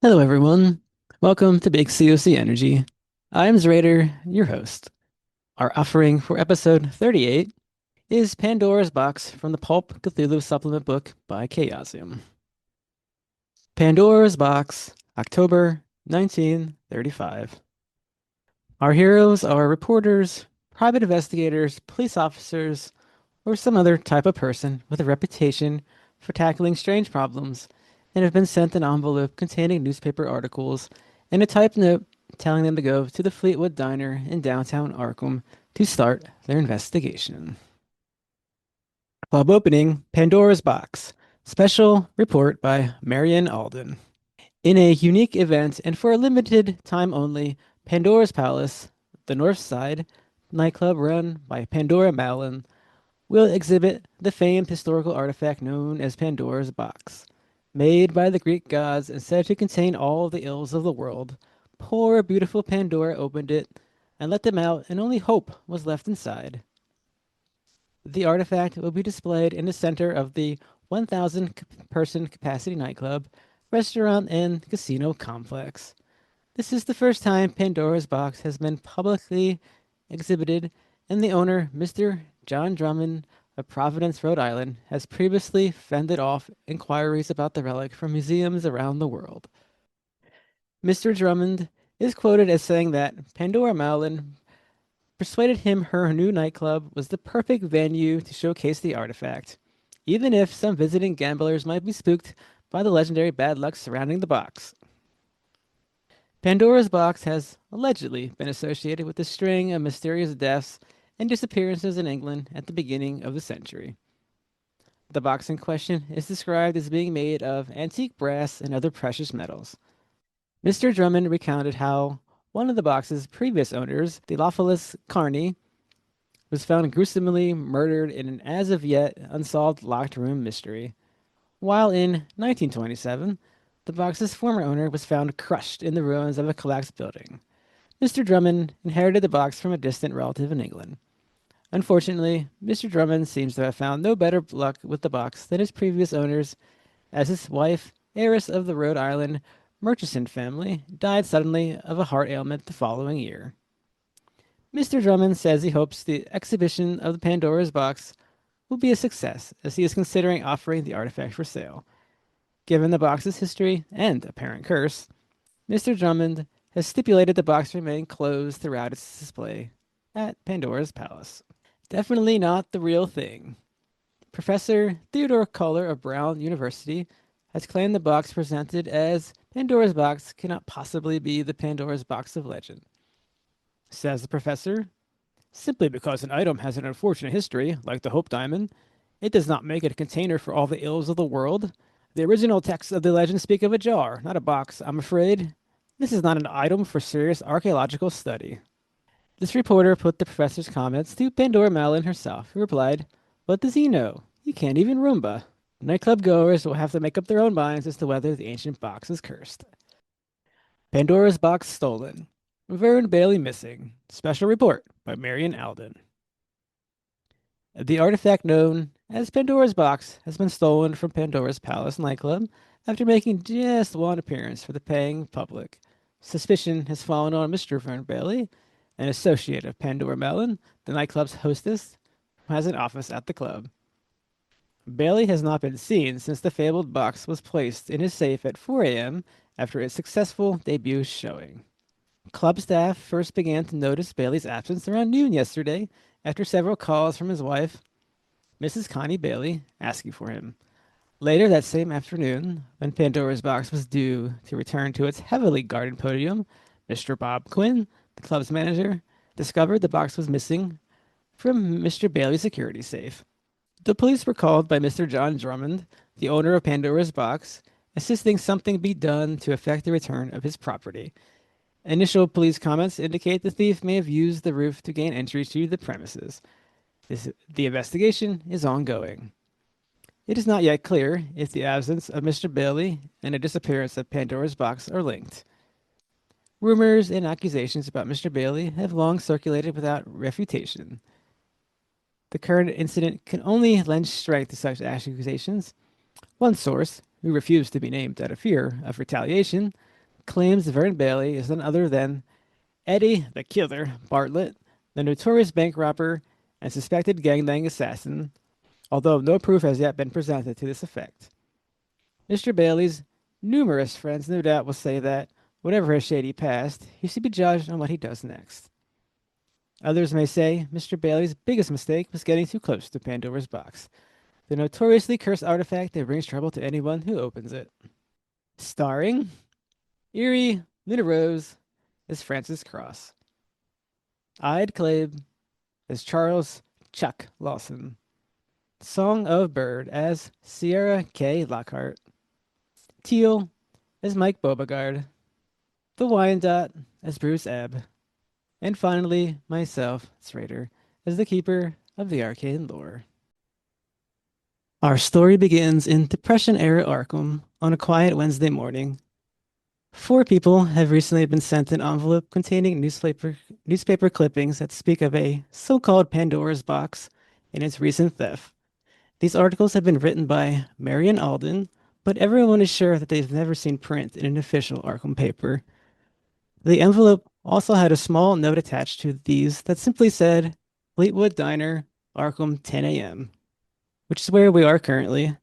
Hello, everyone. Welcome to Big COC Energy. I'm Zraitor, your host. Our offering for episode 38 is Pandora's Box from the Pulp Cthulhu supplement book by Chaosium. Pandora's Box, October 1935. Our heroes are reporters, private investigators, police officers, or some other type of person with a reputation for tackling strange problems and have been sent an envelope containing newspaper articles and a typed note telling them to go to the Fleetwood Diner in downtown Arkham to start their investigation. Club opening Pandora's Box. Special report by Marion Alden. In a unique event and for a limited time only, Pandora's Palace, the North Side nightclub run by Pandora Malin, will exhibit the famed historical artifact known as Pandora's Box. Made by the Greek gods and said to contain all the ills of the world, poor beautiful Pandora opened it and let them out, and only hope was left inside. The artifact will be displayed in the center of the 1,000 person capacity nightclub, restaurant, and casino complex. This is the first time Pandora's Box has been publicly exhibited, and the owner, Mr. John Drummond of Providence, Rhode Island, has previously fended off inquiries about the relic from museums around the world. Mr. Drummond is quoted as saying that Pandora Malin persuaded him her new nightclub was the perfect venue to showcase the artifact, even if some visiting gamblers might be spooked by the legendary bad luck surrounding the box. Pandora's Box has allegedly been associated with a string of mysterious deaths and disappearances in England at the beginning of the century. The box in question is described as being made of antique brass and other precious metals. Mr. Drummond recounted how one of the box's previous owners, Theophilus Carney, was found gruesomely murdered in an as of yet unsolved locked room mystery, while in 1927, the box's former owner was found crushed in the ruins of a collapsed building. Mr. Drummond inherited the box from a distant relative in England. Unfortunately, Mr. Drummond seems to have found no better luck with the box than his previous owners, as his wife, heiress of the Rhode Island Murchison family, died suddenly of a heart ailment the following year. Mr. Drummond says he hopes the exhibition of the Pandora's Box will be a success, as he is considering offering the artifact for sale. Given the box's history and apparent curse, Mr. Drummond has stipulated the box remain closed throughout its display at Pandora's Palace. Definitely not the real thing. Professor Theodore Culler of Brown University has claimed the box presented as Pandora's Box cannot possibly be the Pandora's Box of legend. Says the professor, simply because an item has an unfortunate history, like the Hope Diamond, it does not make it a container for all the ills of the world. The original texts of the legend speak of a jar, not a box, I'm afraid. This is not an item for serious archaeological study. This reporter put the professor's comments to Pandora Malin herself, who replied, what does he know? He can't even Roomba. Nightclub goers will have to make up their own minds as to whether the ancient box is cursed. Pandora's Box stolen. Vern Bailey missing. Special report by Marion Alden. The artifact known as Pandora's Box has been stolen from Pandora's Palace nightclub after making just one appearance for the paying public. Suspicion has fallen on Mr. Vern Bailey, an associate of Pandora Malin, the nightclub's hostess, who has an office at the club. Bailey has not been seen since the fabled box was placed in his safe at 4 a.m. after its successful debut showing. Club staff first began to notice Bailey's absence around noon yesterday after several calls from his wife, Mrs. Connie Bailey, asking for him. Later that same afternoon, when Pandora's Box was due to return to its heavily guarded podium, Mr. Bob Quinn, the club's manager, discovered the box was missing from Mr. Bailey's security safe. The police were called by Mr. John Drummond, the owner of Pandora's Box, insisting something be done to effect the return of his property. Initial police comments indicate the thief may have used the roof to gain entry to the premises. The investigation is ongoing. It is not yet clear if the absence of Mr. Bailey and the disappearance of Pandora's Box are linked. Rumors and accusations about Mr. Bailey have long circulated without refutation. The current incident can only lend strength to such accusations. One source, who refused to be named out of fear of retaliation, claims Vern Bailey is none other than Eddie the Killer Bartlett, the notorious bank robber and suspected gangbang assassin, although no proof has yet been presented to this effect. Mr. Bailey's numerous friends no doubt will say that, whatever his shady past, he should be judged on what he does next. Others may say Mr. Bailey's biggest mistake was getting too close to Pandora's box, the notoriously cursed artifact that brings trouble to anyone who opens it. Starring Eerie, Lunarose as Francis Cross, EeiddKlabe as Charles Chuck Lawson, Songofbird as Sierra K. Lockhart, Teale as Mike Bobaguard, the Wyandotte as Bruce Ebb, and finally myself, Zraitor, as the keeper of the arcane lore. Our story begins in Depression-era Arkham on a quiet Wednesday morning. 4 people have recently been sent an envelope containing newspaper clippings that speak of a so-called Pandora's box and its recent theft. These articles have been written by Marion Alden, but everyone is sure that they've never seen print in an official Arkham paper. The envelope also had a small note attached to these that simply said, Fleetwood Diner, Arkham, 10 a.m., which is where we are currently.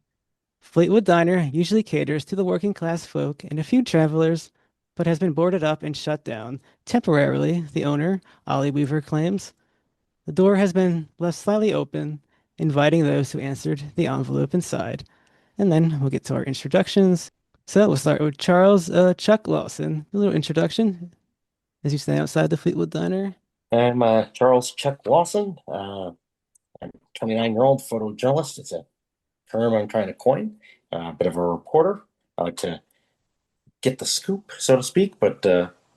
Fleetwood Diner usually caters to the working class folk and a few travelers, but has been boarded up and shut down temporarily, the owner, Ollie Weaver, claims. The door has been left slightly open, inviting those who answered the envelope inside. And then we'll get to our introductions. So we'll start with Charles Chuck Lawson. A little introduction as you stand outside the Fleetwood Diner. I'm Charles Chuck Lawson. I'm a 29-year-old photojournalist. It's a term I'm trying to coin. A bit of a reporter. I like to get the scoop, so to speak, but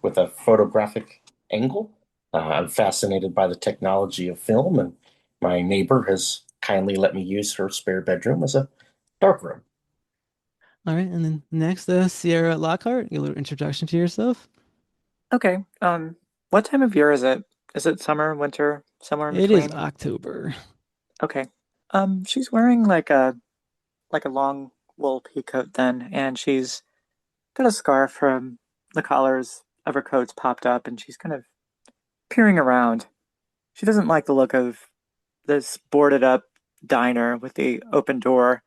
with a photographic angle. I'm fascinated by the technology of film, and my neighbor has kindly let me use her spare bedroom as a darkroom. All right, and then next, Sierra Lockhart. A little introduction to yourself. Okay. What time of year is it? Is it summer, winter, somewhere in It is between? October. Okay. She's wearing like a long wool peacoat then, and she's got a scarf from the collars of her coats popped up, and she's kind of peering around. She doesn't like the look of this boarded up diner with the open door.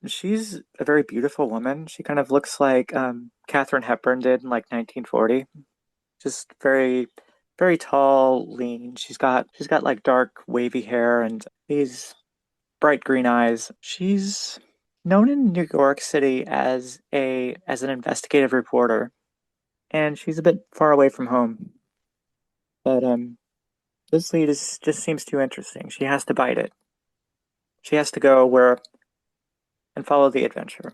She's a very beautiful woman. She kind of looks like Katharine Hepburn did in like 1940. Just very tall, lean. She's got like dark wavy hair and these bright green eyes. She's known in New York City as an investigative reporter, and she's a bit far away from home. But this lead is just seems too interesting. She has to bite it. She has to go where and follow the adventure.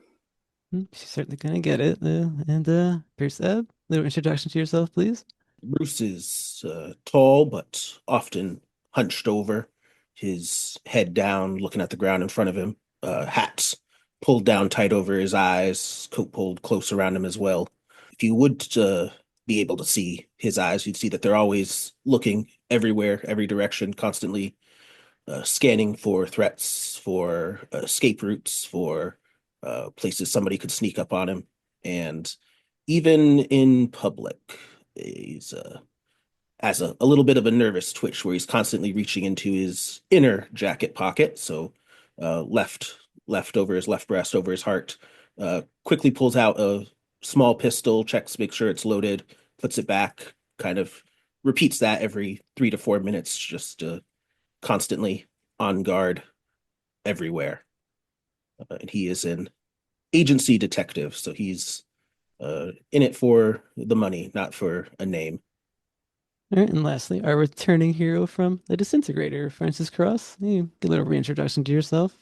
She's certainly gonna get it. And Pierce Ebb, little introduction to yourself, please. Bruce is tall but often hunched over, his head down, looking at the ground in front of him, hats pulled down tight over his eyes, coat pulled close around him as well. If you would be able to see his eyes, you'd see that they're always looking everywhere, every direction, constantly scanning for threats, for escape routes, for places somebody could sneak up on him. And even in public, he's has a little bit of a nervous twitch where he's constantly reaching into his inner jacket pocket. So left over his left breast, over his heart, quickly pulls out a small pistol, checks, make sure it's loaded, puts it back, kind of repeats that every 3 to 4 minutes, just constantly on guard everywhere. And he is an agency detective, so he's in it for the money, not for a name. All right, and lastly, our returning hero from The Disintegrator, Francis Cross. You get a little reintroduction to yourself.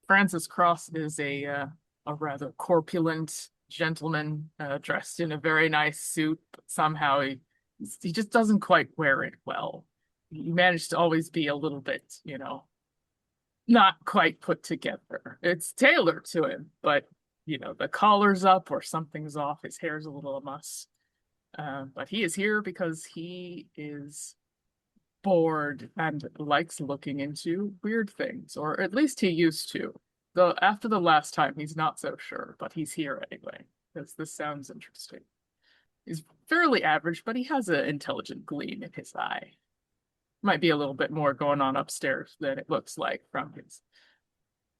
Francis Cross is a rather corpulent gentleman dressed in a very nice suit, but somehow he just doesn't quite wear it well. He managed to always be a little bit, not quite put together. It's tailored to him, but the collar's up or something's off. His hair's a little a muss. But he is here because he is bored and likes looking into weird things, or at least he used to. Though after the last time, he's not so sure, but he's here anyway, because this sounds interesting. He's fairly average, but he has an intelligent gleam in his eye. Might be a little bit more going on upstairs than it looks like from his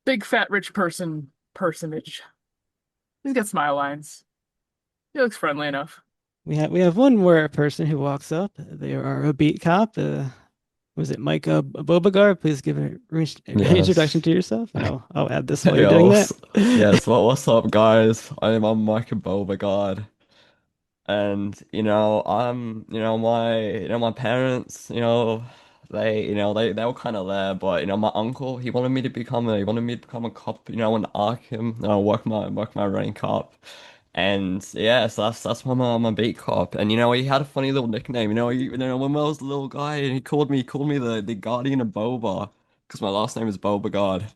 big fat rich personage. He's got smile lines. He looks friendly enough. We have one more person who walks up. They are a beat cop. Was it Mike Bobaguard? Please give a reintroduction Yes. to yourself, and I'll add this while you're doing that. Yes. Yes. What's up, guys? I'm Mike Bobaguard. And my parents, they were kind of there, but my uncle, he wanted me to become a cop, in Arkham, work my rank up. And yeah, so that's why I'm a beat cop. And he had a funny little nickname. When I was a little guy, and he called me the Guardian of Boba, because my last name is Beauregard.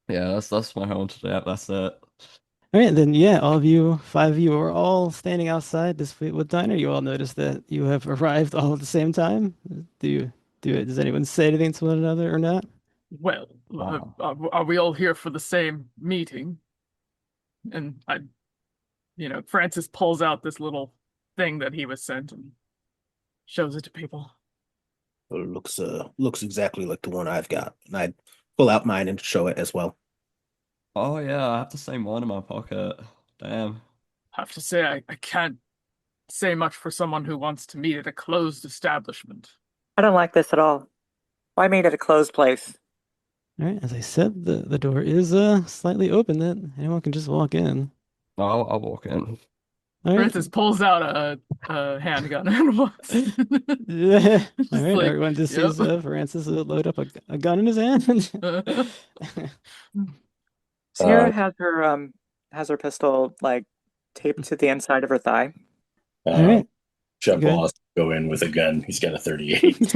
Yeah, that's my home today. That's it. All right, then yeah, all of you, five of you, are all standing outside this Fleetwood diner. You all notice that you have arrived all at the same time. Does anyone say anything to one another or not? Well, Wow. are we all here for the same meeting? And Francis pulls out this little thing that he was sent and shows it to people. It looks exactly like the one I've got, and I'd pull out mine and show it as well. Oh yeah, I have the same one in my pocket. Damn. Have to say, I can't say much for someone who wants to meet at a closed establishment. I don't like this at all. Why meet at a closed place? All right, as I said, the door is slightly open that anyone can just walk in. I'll walk in. All right. Francis pulls out a handgun and walks in. Yeah. Just All right, like, everyone just yep. sees Francis load up a gun in his hand. Sierra has her pistol like taped to the inside of her thigh. All right. Chuck Good. Wallace go in with a gun. He's got a 38.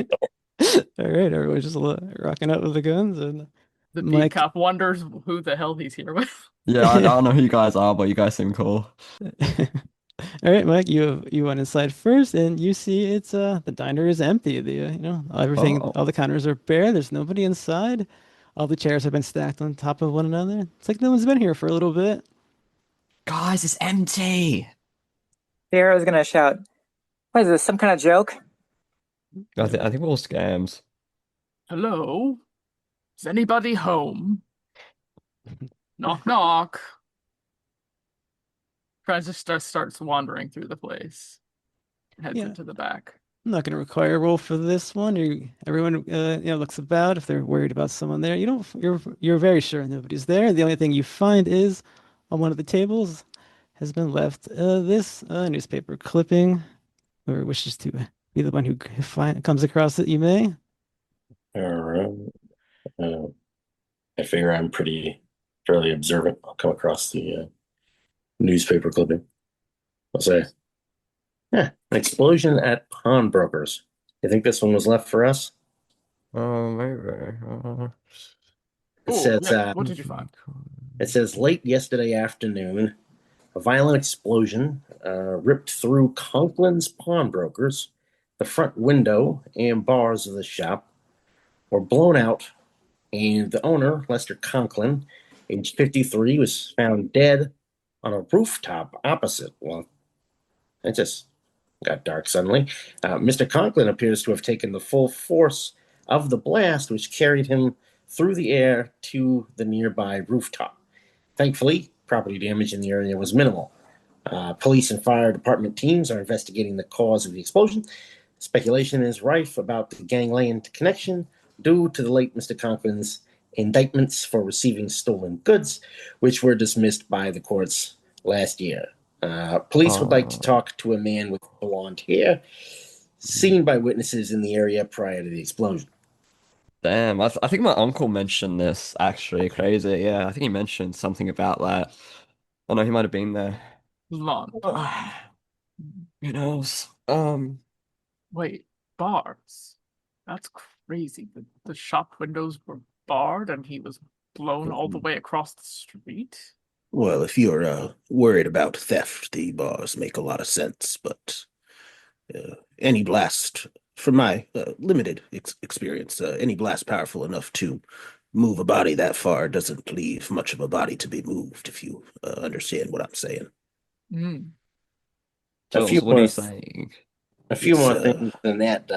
All right, everyone's just rocking out with the guns, and The beat Mike. cop wonders who the hell he's here with. Yeah, I don't know who you guys are, but you guys seem cool. All right, Mike, you went inside first, and you see it's the diner is empty. Everything, Oh, all the counters are bare. There's nobody inside. All the chairs have been stacked on top of one another. It's like no one's been here for a little bit. guys, it's empty. Sierra's gonna shout, "What is this? Some kind of joke?" I think we're all scams. Hello? Is anybody home? Knock, knock. Francis starts wandering through the place. Heads Yeah. into the back. I'm not going to require a roll for this one. Everyone, looks about if they're worried about someone there. You're very sure nobody's there. The only thing you find is on one of the tables has been left this newspaper clipping. Whoever wishes to be the one who comes across it, you may. All right. I figure I'm fairly observant. I'll come across the newspaper clipping. I'll say, an explosion at pawnbrokers. You think this one was left for us? Maybe. It Oh, says, yeah. What did you find? It says late yesterday afternoon, a violent explosion ripped through Conklin's pawnbrokers. The front window and bars of the shop were blown out, and the owner, Lester Conklin, age 53, was found dead on a rooftop opposite. Well, it just got dark suddenly. Mr. Conklin appears to have taken the full force of the blast, which carried him through the air to the nearby rooftop. Thankfully, property damage in the area was minimal. Police and fire department teams are investigating the cause of the explosion. Speculation is rife about the gangland connection due to the late Mr. Conklin's indictments for receiving stolen goods, which were dismissed by the courts last year. Police would like to talk to a man with blonde hair seen by witnesses in the area prior to the explosion. Damn, I think my uncle mentioned this actually. Crazy. Yeah, I think he mentioned something about that. I know he might have been there. Long. Who knows? Wait, bars. That's crazy. The shop windows were barred and he was blown all the way across the street. Well, if you're worried about theft, the bars make a lot of sense, but any blast, from my limited experience, any blast powerful enough to move a body that far doesn't leave much of a body to be moved, if you understand what I'm saying. Mm. A So, few so what are you more saying? A few It's more things than that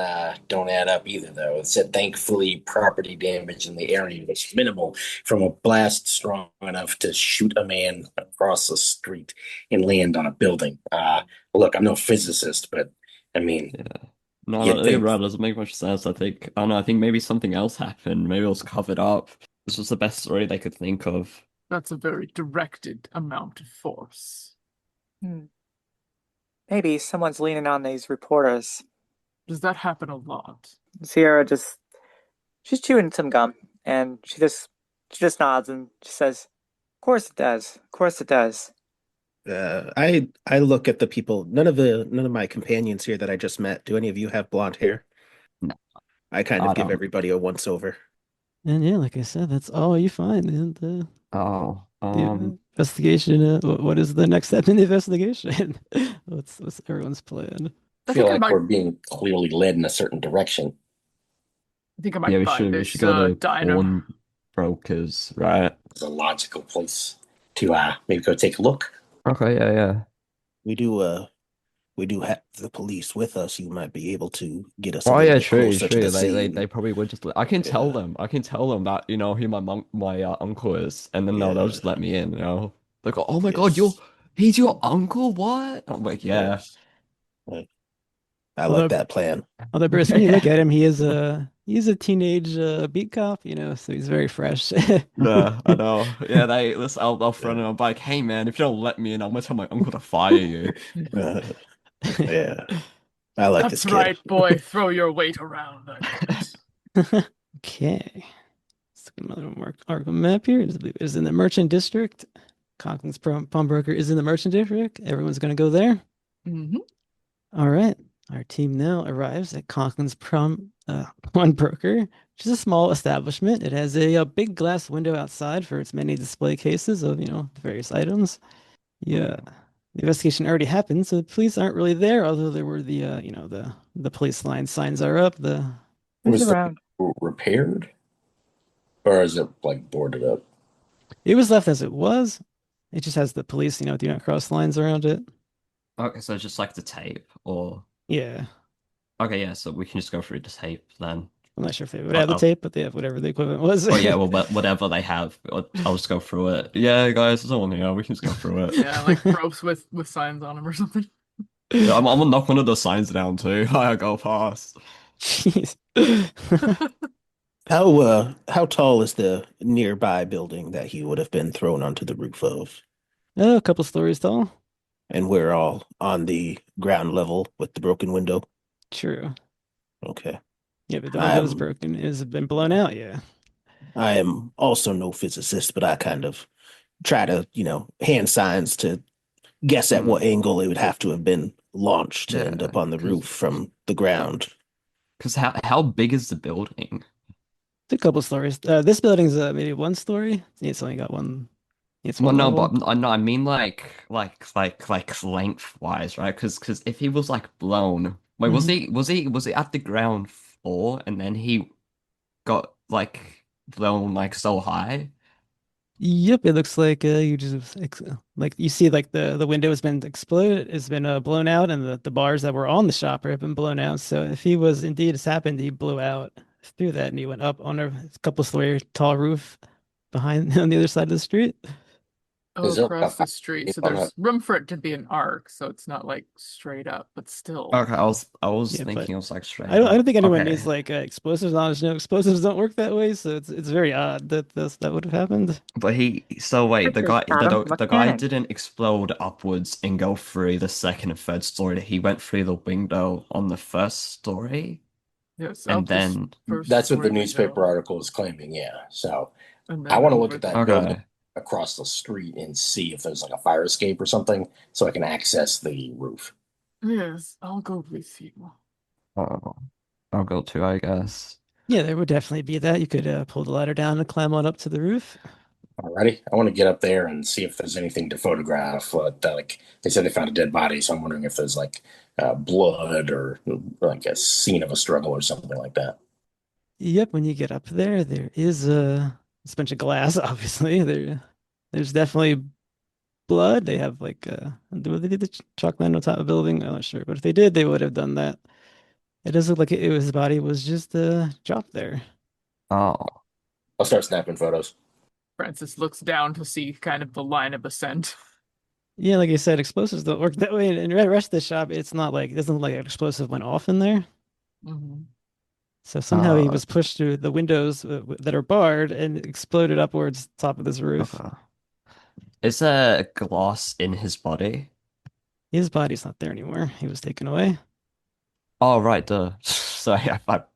don't add up either, though. It said thankfully property damage in the area was minimal from a blast strong enough to shoot a man across the street and land on a building. Look, I'm no physicist, but I mean, Yeah. No, you'd no, you're think right. It doesn't make much sense. I don't know. I think maybe something else happened. Maybe it was covered up. This was the best story they could think of. That's a very directed amount of force. Hmm. Maybe someone's leaning on these reporters. Does that happen a lot? Sierra she's chewing some gum, and she just nods and she says, "Of course it does. Of course it does." I look at the people. None of my companions here that I just met. Do any of you have blonde hair? No, I kind I of give don't. everybody a once over. And yeah, like I said, that's all you find in Oh, the investigation. What is the next step in the investigation? What's everyone's plan? I I feel think I like might. we're being clearly led in a certain direction. I think I yeah, might buy we should this go to diner. pawnbrokers, right? It's a logical place to maybe go take a look. Okay, yeah, yeah. We do we do have the police with us. You might be able to get us a Oh little yeah, bit true, closer to true. the They scene. probably would just. I can tell Yeah, them. I can tell them that who my uncle is, and then they'll yeah, just let me in. They go, oh my God, yes, he's your uncle? What? I'm like, yeah. yes. I like Although that plan. although Bruce, when you look at him, he's a teenage beat cop, so he's very fresh. Yeah, I know. Yeah, I'll Yeah, front and I'm like, hey man, if you don't let me in, I'm gonna tell my uncle to fire you. uh, yeah. I like this That's kid. right, boy. Throw your weight around. I bet. Okay. Let's get another mark Arkham map here. Is in the Merchant District. Conklin's pawnbroker is in the Merchant District. Everyone's gonna go there. Hmm. All right. Our team now arrives at Conklin's pawnbroker, which is a small establishment. It has a big glass window outside for its many display cases of, the various items. Yeah. The investigation already happened, so the police aren't really there, although there were the police line signs are up. Who's Was the around? repaired or is it like boarded up? It was left as it was. It just has the police, do not cross lines around it. Okay, so just like the tape, or Yeah. okay, yeah, so we can just go through the tape then. I'm not sure if they would I'll, have the I'll, tape, but they have whatever the equipment was. oh yeah, well, whatever they have, I'll just go through it. Yeah, guys, there's no one here. We can just go through it. Yeah, like ropes with signs on them or something. Yeah, I'm gonna knock one of the signs down too. I go past. Jeez. How tall is the nearby building that he would have been thrown onto the roof of? Oh, a couple stories tall. And we're all on the ground level with the broken window. True. Okay. Yeah, but the window is I'm broken. It has been blown out. Yeah. I am also no physicist, but I kind of try to, hand signs to guess at what Hmm. angle it would have to have been launched to end Yeah, up on the roof from the ground. because how big is the building? It's a couple stories. This building's maybe one story. It's only got one. It's Well, one no, level. but I no, I mean like lengthwise, right? Because if he was like blown, wait, Mhm. was he at the ground floor and then he got like blown like so high? Yep, it looks like you just like you see like the window has been exploded, has been blown out, and the bars that were on the shopper have been blown out. So if he was indeed has happened, he blew out through that and he went up on a couple story tall roof behind on the other side of the street. Oh, Is there like a across the fire street. escape So on that? there's room for it to be an arc, so it's not like straight up, but still. Okay, I was Yeah, but thinking it was like I straight don't I don't up. think anyone needs Okay, like explosives on his. No, explosives don't work that way, so it's very odd that that would have happened. but so wait, Richard Adam the guy mechanic. didn't explode upwards and go through the second and third story. He went through the window on the first story, Yes, and out this then first That's what the story newspaper window, article is claiming, yeah. So and I then want to look over at that the. building okay. across the street and see if there's like a fire escape or something so I can access the roof. Yes, I'll go with you. Oh, I'll go too, I guess. Yeah, there would definitely be that. You could pull the ladder down and climb on up to the roof. Alrighty. I want to get up there and see if there's anything to photograph. Like they said, they found a dead body, so I'm wondering if there's like blood or like a scene of a struggle or something like that. Yep, when you get up there, there is a bunch of glass, obviously. There's definitely blood. They have like do they did the chalk line on top of the building? I'm not sure, but if they did, they would have done that. It does look like his body was just dropped there. Oh. I'll start snapping photos. Francis looks down to see kind of the line of ascent. Yeah, like I said, explosives don't work that way. And in the rest of the shop, it's not like it doesn't look like an explosive went off in there. Mhm. So somehow he was pushed through the windows that are barred and exploded upwards top of this roof. Okay. Is there glass in his body? His body's not there anymore. He was taken away. Oh, right, duh. Sorry, Yeah, but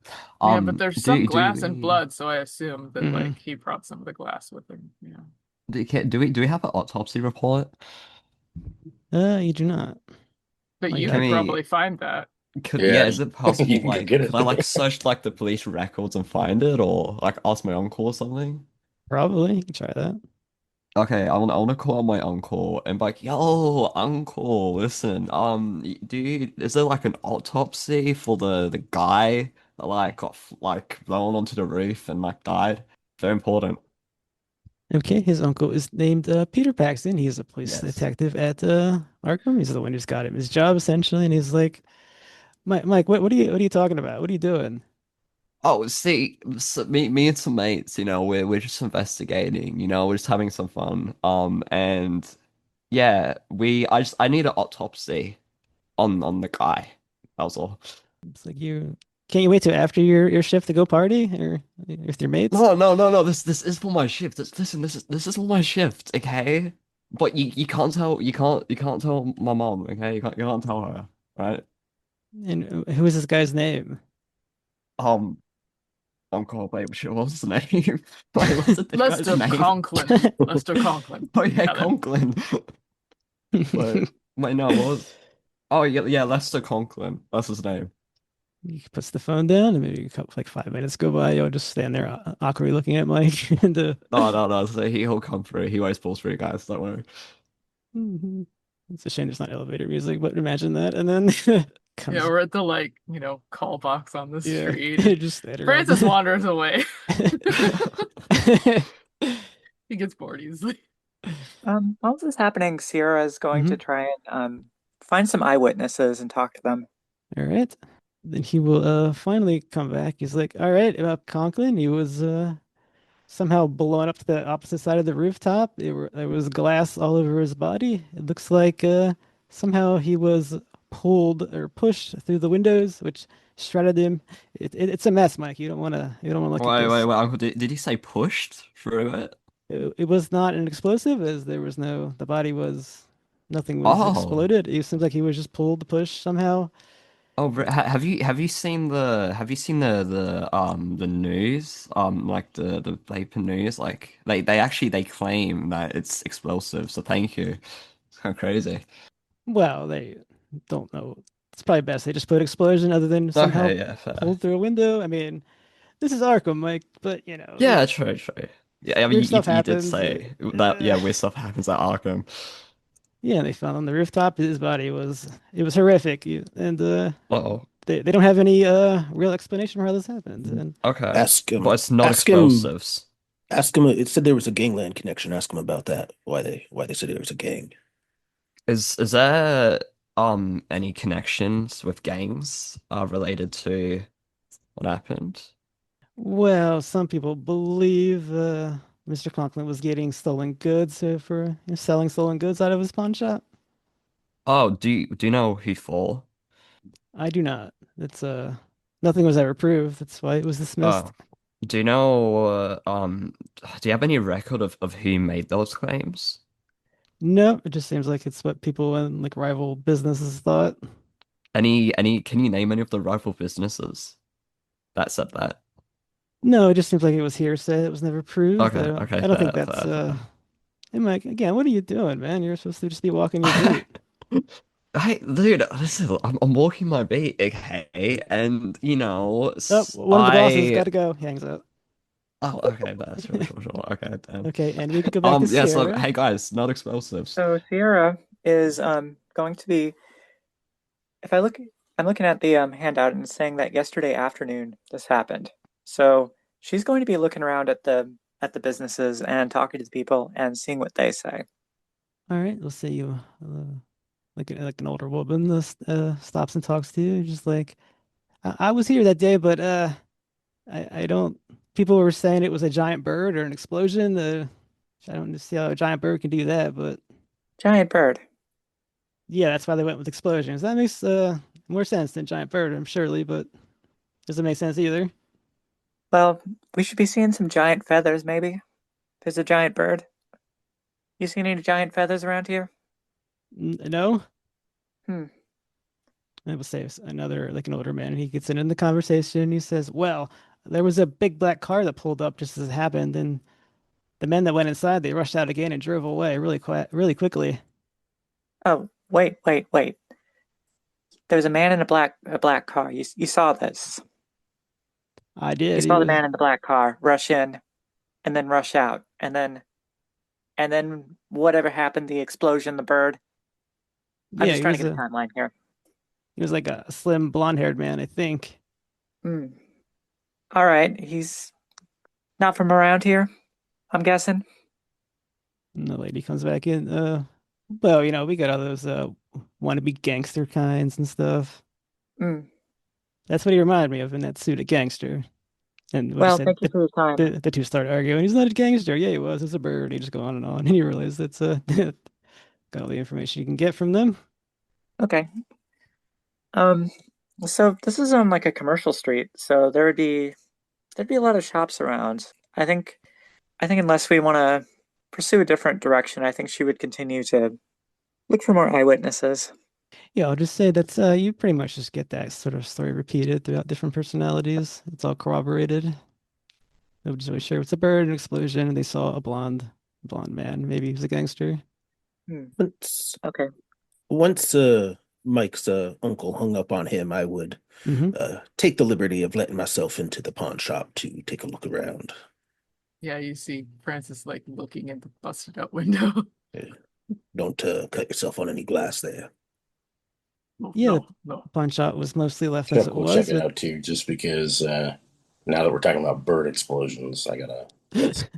there's some glass and we blood, so I assume that Mhm. like he brought some of the glass with him. Yeah. do we have an autopsy report? You do not. But Like you Can could we probably find that. yeah, is it You possible can go get could I like it. search like the police records and find it or like ask my uncle or something? Probably. You can try that. Okay, I wanna call my uncle and be like, yo, uncle, listen, is there like an autopsy for the guy that like got like blown onto the roof and like died? Very important. Okay, his uncle is named Peter Paxton. He's a police Yes. detective at Arkham. He's the one who's got him his job essentially, and he's like, Mike, what are you talking about? What are you doing? Oh, see, so me and some mates, we're just investigating, we're just having some fun. And yeah, I need an autopsy on the guy. That was all. It's like you can't you wait till after your shift to go party or with your mates? No, no, no, no. This is for my shift. Listen, this is for my shift, okay? But you can't tell you can't tell my mom, okay? You can't tell her, right? And who is this guy's name? Um, God, wait, what's his name? Wait, what's this guy's Lester name? Conklin. Lester Conklin. Oh yeah, Got it. Conklin. But wait, no, what was? Oh yeah, yeah, Lester Conklin. That's his name. He puts the phone down, and maybe a couple like 5 minutes go by. You'll just stand there awkwardly looking at Mike, and No, no, no. So he'll come through. He always pulls through, guys. Don't worry. Mhm. It's a shame there's not elevator music, but imagine that. And then Yeah, comes, we're at the like, call box on the yeah, street. And just standing around. Francis wanders away. He gets bored easily. While this is happening, Sierra is going to Mhm. try and find some eyewitnesses and talk to them. All right. Then he will finally come back. He's like, all right, about Conklin, he was somehow blown up to the opposite side of the rooftop. There was glass all over his body. It looks like somehow he was pulled or pushed through the windows, which shredded him. It's a mess, Mike. You don't want to look at Wait, wait, this. wait, Uncle. Did he say pushed through it? It was not an explosive, as there was no the body was nothing was Oh, exploded. It seems like he was just pulled, pushed somehow. oh. Have you seen the news? Like the paper news. Like they claim that it's explosive. So thank you. It's kind of crazy. Well, they don't know. It's probably best they just put explosion other than somehow Okay, yeah, fair. pulled through a window. I mean, this is Arkham, Mike, but Yeah, true, true. Yeah, I mean, weird you, stuff you did happens. say that. Yeah, weird stuff happens at Arkham. Yeah, they found on the rooftop. His body was it was horrific, and Oh, they don't have any real explanation for how this happened. And okay, Ask but him. it's not Ask him. explosives. Ask him. It said there was a gangland connection. Ask him about that. Why they said there was a gang. Is there any connections with gangs related to what happened? well, some people believe Mr. Conklin was getting stolen goods for selling stolen goods out of his pawn shop. Oh, do you know who for? I do not. It's nothing was ever proved. That's why it was dismissed. Oh, do you know do you have any record of who made those claims? No, it just seems like it's what people in like rival businesses thought. Any can you name any of the rival businesses that said that? No, it just seems like it was hearsay. It was never proved. Okay, okay, I don't think fair, that's fair, fair. hey Mike, again, what are you doing, man? You're supposed to just be walking your beat. Hey, dude, listen, I'm walking my beat, okay? And Oh, one of the bosses got to go. He hangs out. oh, okay, that's sure, sure, sure. Okay, damn. Okay, and we can go back to Yeah, so Sierra. hey guys, not explosives. So Sierra is going to be if I look I'm looking at the handout and it's saying that yesterday afternoon this happened. So she's going to be looking around at the businesses and talking to the people and seeing what they say. All right, let's say you like an older woman stops and talks to you, just like I was here that day, but I don't. People were saying it was a giant bird or an explosion. I don't see how a giant bird can do that, but Giant bird. yeah, that's why they went with explosions. That makes more sense than giant bird, I'm surely, but doesn't make sense either. Well, we should be seeing some giant feathers, maybe. There's a giant bird. You see any giant feathers around here? No, Hmm. I will say another like an older man. He gets in the conversation. He says, "Well, there was a big black car that pulled up just as it happened, and the men that went inside, they rushed out again and drove away really quickly." Oh, wait. There was a man in a black car. You saw this. I You did. He saw the was, man in the black car rush in and then rush out. And then whatever happened, the explosion, the bird. I'm yeah, just trying to get a timeline here. he was like a slim blonde-haired man, I think. Hmm. All right. He's not from around here, I'm guessing. And the lady comes back in. Well, we got all those wannabe gangster kinds and stuff. Hmm. That's what he reminded me of in that suit, a gangster. And what I Well, said, thank you for your time. the two start arguing. He's not a gangster. Yeah, he was. It's a bird. He just go on, and you realize that's got all the information you can get from them. Okay. Um, so this is on like a commercial street, so there'd be a lot of shops around. I think unless we want to pursue a different direction, I think she would continue to look for more eyewitnesses. Yeah, I'll just say that's you pretty much just get that sort of story repeated throughout different personalities. It's all corroborated. They were just really sure it's a bird, an explosion, and they saw a blonde man. Maybe he was a gangster. Hmm. Once Okay. once Mike's uncle hung up on him, I would Hmm. take the liberty of letting myself into the pawn shop to take a look around. Yeah, you see Francis like looking in the busted out window. Yeah. Don't cut yourself on any glass there. Oh, Yeah, the no, no. pawn shot was mostly left Should as have it go check was, it but out too, just because now that we're talking about bird explosions, I gotta get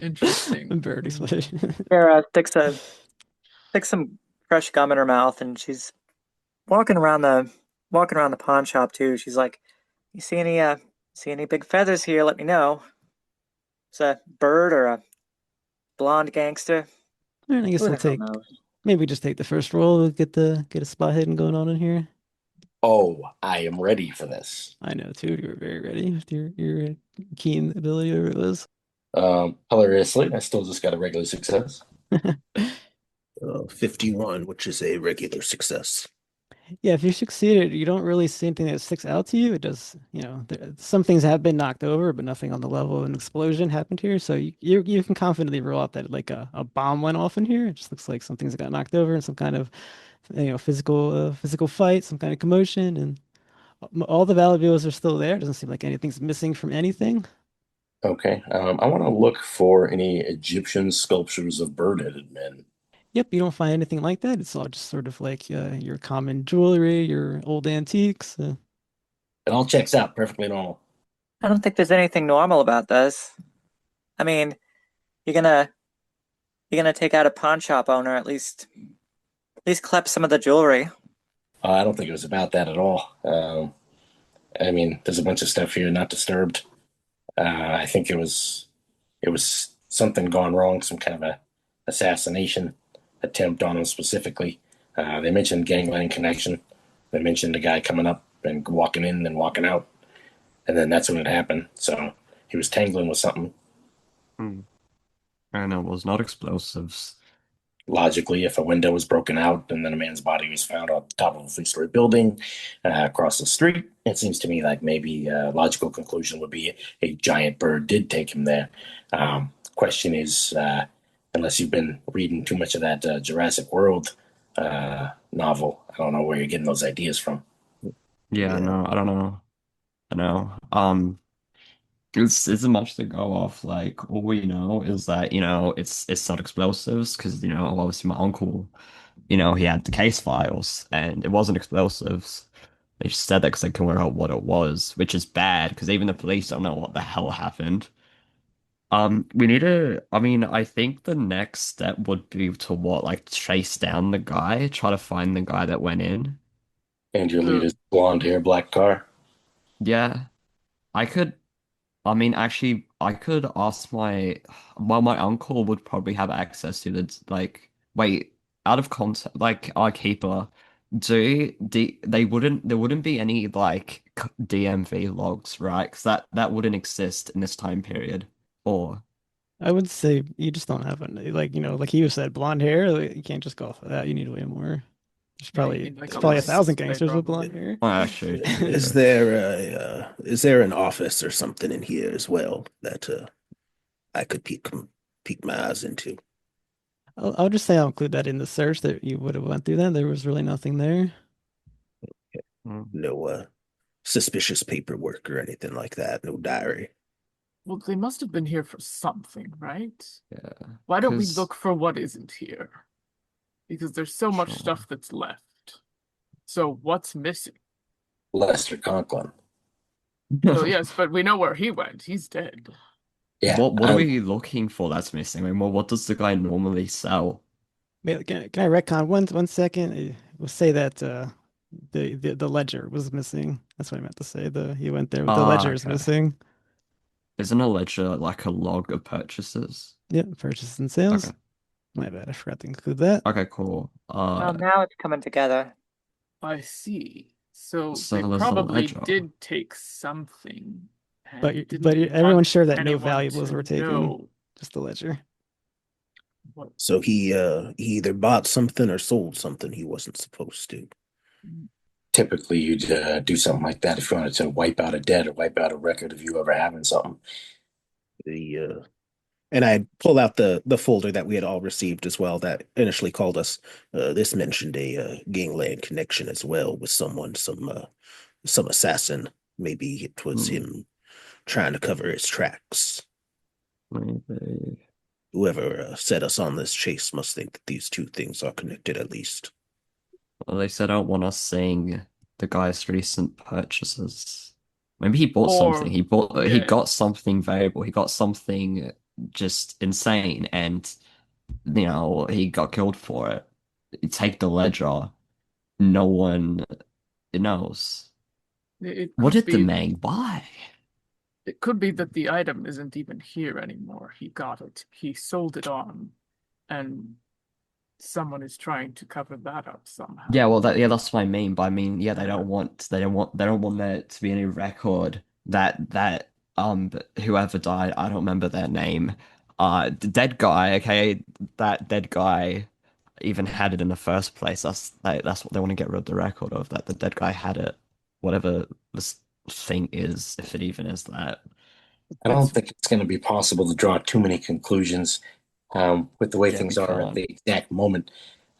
Interesting. bird explosion. Sarah sticks some fresh gum in her mouth, and she's walking around the walking around the pawn shop too. She's like, "You see any big feathers here? Let me know. It's a bird or a blonde gangster. And I guess Who we'll the hell take knows?" maybe just take the first roll. We'll get a spot hidden going on in here. Oh, I am ready for this. I know too. You were very ready with your keen ability, whatever it was. Hilariously, I still just got a regular success. 51, which is a regular success. Yeah, if you succeeded, you don't really see anything that sticks out to you. It does, some things have been knocked over, but nothing on the level of an explosion happened here. So you can confidently rule out that like a bomb went off in here. It just looks like some things got knocked over and some kind of physical fight, some kind of commotion, and all the valuables are still there. It doesn't seem like anything's missing from anything. Okay, I want to look for any Egyptian sculptures of bird-headed men. Yep, you don't find anything like that. It's all just sort of like your common jewelry, your old antiques. It all checks out, perfectly normal. I don't think there's anything normal about this. I mean, you're gonna you're gonna take out a pawn shop owner, at least collect some of the jewelry. I don't think it was about that at all. I mean, there's a bunch of stuff here not disturbed. I think it was something gone wrong, some kind of a assassination attempt on him specifically. They mentioned gangland connection. They mentioned a guy coming up and walking in and then walking out, and then that's when it happened. So he was tangling with something. Hmm. And it was not explosives. Logically, if a window was broken out and then a man's body was found on top of a three-story building across the street, it seems to me like maybe a logical conclusion would be a giant bird did take him there. Question is, unless you've been reading too much of that Jurassic World novel, I don't know where you're getting those ideas from. Yeah, Yeah. no, I don't know. I know. It's isn't much to go off. Like all we know is that, it's not explosives because, obviously my uncle, he had the case files and it wasn't explosives. They just said that because they couldn't work out what it was, which is bad because even the police don't know what the hell happened. We need to, I mean, I think the next step would be to what, like chase down the guy, try to find the guy that went in. And your lead The is blonde hair, black car. Yeah, I could, I mean, actually, I could ask well, my uncle would probably have access to the, like, wait, out of context, like, our keeper, there wouldn't be any, like, DMV logs, right? Because that wouldn't exist in this time period. Or, I would say you just don't have any, like, like you said, blonde hair. Like, you can't just go off of that. You need way more. yeah, you need like There's a probably 1,000 license plate gangsters with probably. blonde hair. oh, actually, true, Is true. there is there an office or something in here as well that I could peek my eyes into? I'll just say I'll include that in the search that you would have went through. Then there was really nothing there. Mm, No suspicious paperwork or anything like that. No diary. Well, they must have been here for something, right? yeah, Why don't we because, look for what isn't here? Because there's so much sure. stuff that's left. So what's missing? Lester Conklin. Well, yes, but we know where he went. He's dead. Yeah, What are we looking for that's missing? I mean, what does the guy normally sell? Wait, can I retcon one second? We'll say that the ledger was missing. That's what I meant to say. The He went there, the Ah, ledger is okay. missing. Isn't a ledger like a log of purchases? Yep, purchases and sales. Okay. My bad, I forgot to include that. Okay, cool. Well, now it's coming together. I see. So they So there's a probably ledger. did take something But and didn't everyone's want sure that no anyone valuables to were taken, know just the ledger. what. So he either bought something or sold something he wasn't supposed to. typically you'd do something like that if you wanted to wipe out a debt or wipe out a record of you ever having something. The and I pull out the folder that we had all received as well that initially called us. This mentioned a gangland connection as well with someone, some assassin. Maybe it was Hmm, him trying to cover his tracks. maybe. Whoever set us on this chase must think that these two things are connected at least. Well, they said don't want us seeing the guy's recent purchases. Maybe he bought something. Or He yeah, got something valuable. He got something just insane, and he got killed for it. You take the ledger. No one knows. it What could did the be man buy? it could be that the item isn't even here anymore. He got it. He sold it on, and someone is trying to cover that up somehow. Yeah, well, that's what I mean. But I mean, yeah, they don't want there to be any record that whoever died, I don't remember their name. The dead guy, okay, that dead guy even had it in the first place. That's what they want to get rid of the record of. That the dead guy had it, whatever this thing is, if it even is that. I don't It's think it's going to be possible to draw too many conclusions with the way Yeah, we things are at can't. the exact moment.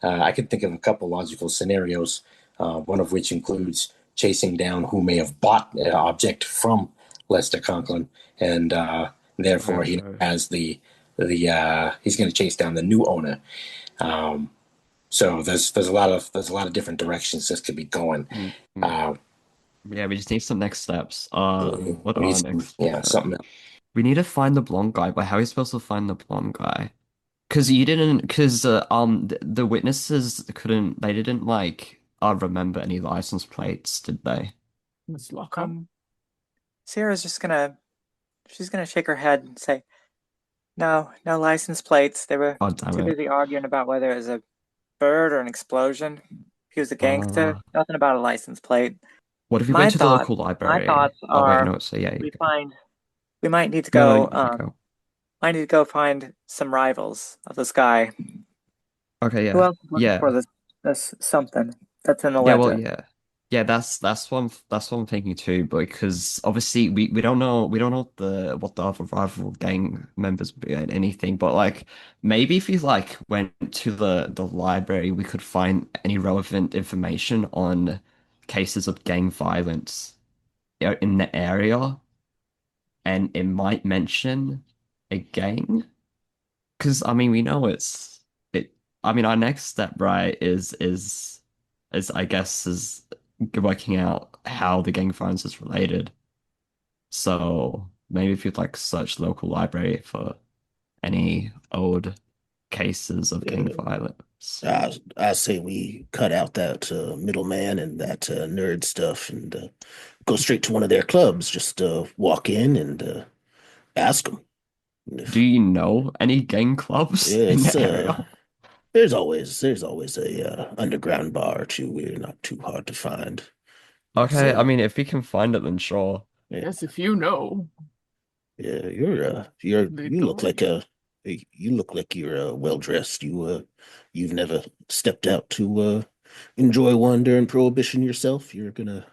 I could think of a couple logical scenarios, one of which includes chasing down who may have bought an object from Lester Conklin, and therefore Very he true. has he's going to chase down the new owner. Um, so there's a lot of different directions this could be going. Mm, mm. Uh, Yeah, we just need some next steps. What we are need our some, next yeah, steps? something. We need to find the blonde guy, but how are we supposed to find the blonde guy? Because the witnesses they didn't like remember any license plates, did they? Miss Lockhart. Um, Sierra's just she's gonna shake her head and say, "No, no license plates. They were God damn too it. busy arguing about whether it was a bird or an explosion. He was a gangster. Uh, Nothing about a license plate. what if we went My to the thoughts, local my library? thoughts Oh wait, are no, so yeah, you we go. find we might need to No, no, go. you go. I need to go find some rivals of this guy. Okay, Who yeah. else is looking for Yeah. this something that's in the Yeah, well, ledger? yeah. Yeah, that's what I'm thinking too, because obviously we don't know what the other rival gang members would be and anything, but like maybe if you like went to the library, we could find any relevant information on cases of gang violence in the area, and it might mention a gang. Because I mean we know it. I mean our next step, right, is I guess is working out how the gang violence is related. So maybe if you'd like search local library for any old cases of gang Yeah. violence. I say we cut out that middleman and that nerd stuff and go straight to one of their clubs. Just walk in and ask them. Do If you know any gang clubs yeah, in it's the area? there's always a underground bar or two. We're not too hard to find. It's Okay, I mean, if we can find it, then sure. yeah, Yes, if you know, yeah, they'd you look go. like you're well dressed. You've never stepped out to enjoy one during Prohibition yourself. You're gonna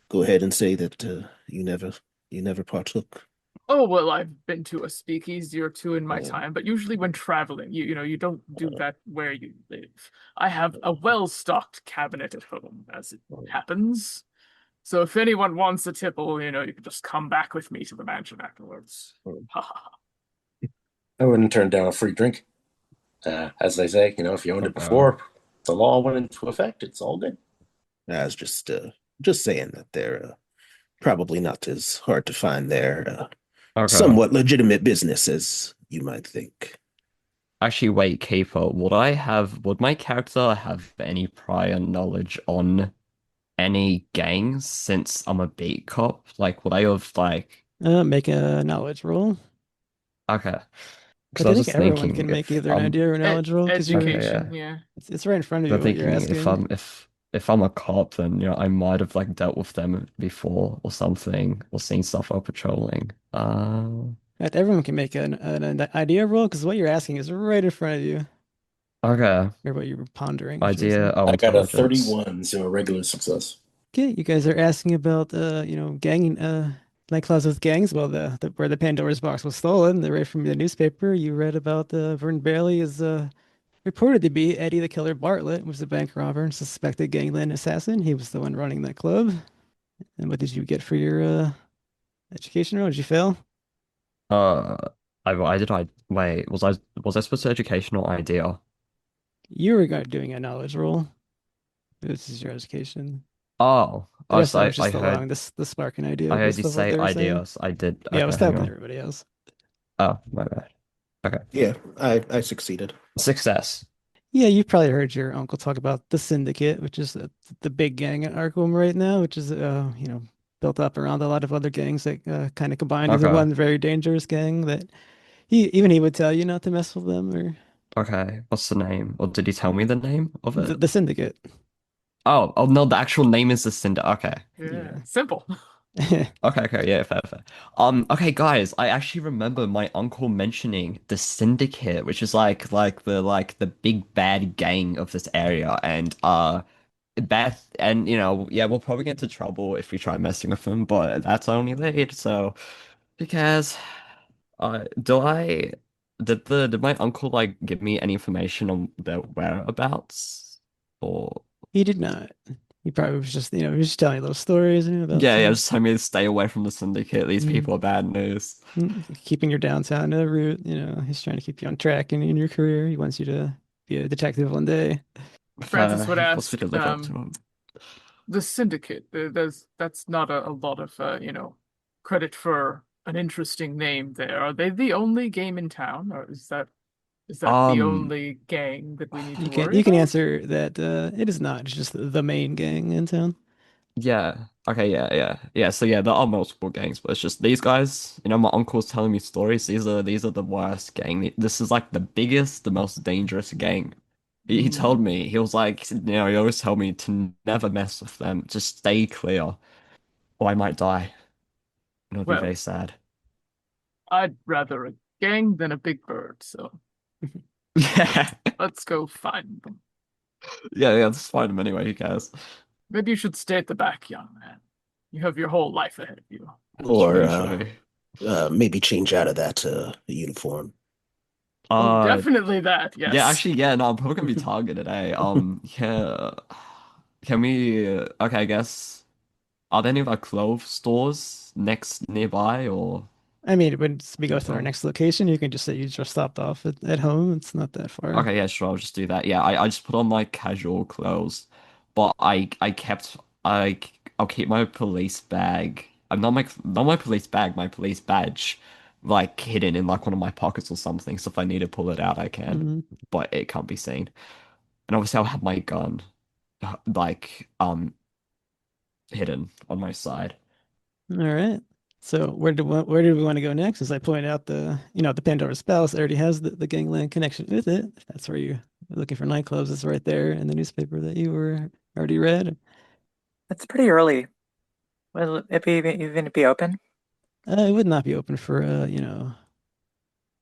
go ahead and say that you never partook. Oh, well, I've been to a speakeasy or two in my Uh, time, but usually when traveling, you don't do uh, that where you live. I have a well-stocked cabinet at home, as it uh, happens. So if anyone wants a tipple, you can just come back with me to the mansion afterwards. uh, Ha ha ha. I wouldn't turn down a free drink. As they say, if you owned it Okay. before the law went into effect, it's all good. I was just saying that they're probably not as hard to find there. Okay. Somewhat legitimate business as you might think. Actually, wait, Keeper, would my character have any prior knowledge on any gangs since I'm a beat cop? Like, would I have, like, Make a knowledge roll. okay. Because But I I was think just everyone thinking can make if either an idea or a knowledge roll because okay, you're yeah. Education, yeah. it's right in front of But you what you're thinking asking. if I'm a cop, then I might have like dealt with them before or something, or seen stuff while patrolling. But everyone can make an idea roll because what you're asking is right in front of you, Okay. or what you were pondering, I should Idea. say. Oh, I got a intelligence. 31, so a regular success. Okay, you guys are asking about gang nightclubs with gangs. Well, the where the Pandora's box was stolen, the right from the newspaper. You read about Vern Bailey is reported to be Eddie the Killer Bartlett, was a bank robber and suspected gangland assassin. He was the one running that club. And what did you get for your education roll? Did you fail? Uh, I did. I wait. Was I supposed to educational idea? You were doing a knowledge roll. This is your education. Oh, The I rest of it say was just along this the sparking idea I heard based you off what say they were saying. ideas. I did. Yeah, I Okay, was hang talking to on. everybody else. Oh, my bad. Okay. Yeah, I succeeded. Success. Yeah, you've probably heard your uncle talk about the Syndicate, which is the big gang at Arkham right now, which is built up around a lot of other gangs that kind of combined into Okay. one very dangerous gang that he would tell you not to mess with them or Okay. What's the name? Or did he tell me the name of it? the Syndicate. Oh, no, the actual name is the Cinder. Okay. Yeah. Yeah. Simple. Okay, yeah, fair, fair. Okay, guys, I actually remember my uncle mentioning the Syndicate, which is like the big bad gang of this area, and Beth, and yeah, we'll probably get into trouble if we try messing with them, but that's only late, so because do I did my uncle like give me any information on their whereabouts? Or He did not. He probably was just, he was just telling you little stories, about yeah, just tell me to stay away from the Syndicate. These mm, people are bad news. keeping your downtown route. He's trying to keep you on track in your career. He wants you to be a detective one day. Francis would He wants me to ask, live up to him. the Syndicate, that's not a lot of credit for an interesting name there. Are they the only game in town, or is that the Um, only gang that we need to You can worry you can about? answer that it is not. It's just the main gang in town. yeah. Okay, yeah. So yeah, there are multiple gangs, but it's just these guys. My uncle's telling me stories. These are the worst gang. This is like the biggest, the most dangerous gang. He told Mm. me, he was like, he always told me to never mess with them. Just stay clear, or I might die. And it'll be very Well, sad. I'd rather a gang than a big bird, so Yeah. let's go find them. Yeah, just find him anyway, who cares? Maybe you should stay at the back, young man. You have your whole life ahead of you. Or True, true. maybe change out of that uniform. Oh, Uh, definitely that, yeah, yes. actually, yeah, no, I'm probably gonna be targeted, eh? Yeah. Can we, okay, I guess, are there any like clothes stores nearby or I mean, when we go as to our well? next location, you can just say you just stopped off at home. It's not that far. Okay, yeah, sure, I'll just do that. Yeah, I just put on like casual clothes, but I kept, I'll keep my police bag I'm not my police bag, my police badge, like hidden in like one of my pockets or something. So if I need to pull it out, I can, Hmm. but it can't be seen. And obviously, I'll have my gun, like hidden on my side. All right. So where do we want to go next? As I point out the Pandora spouse already has the gangland connection with it. If that's where you're looking for nightclubs, it's right there in the newspaper that you were already read. It's pretty early. Will it be even be open? It would not be open for it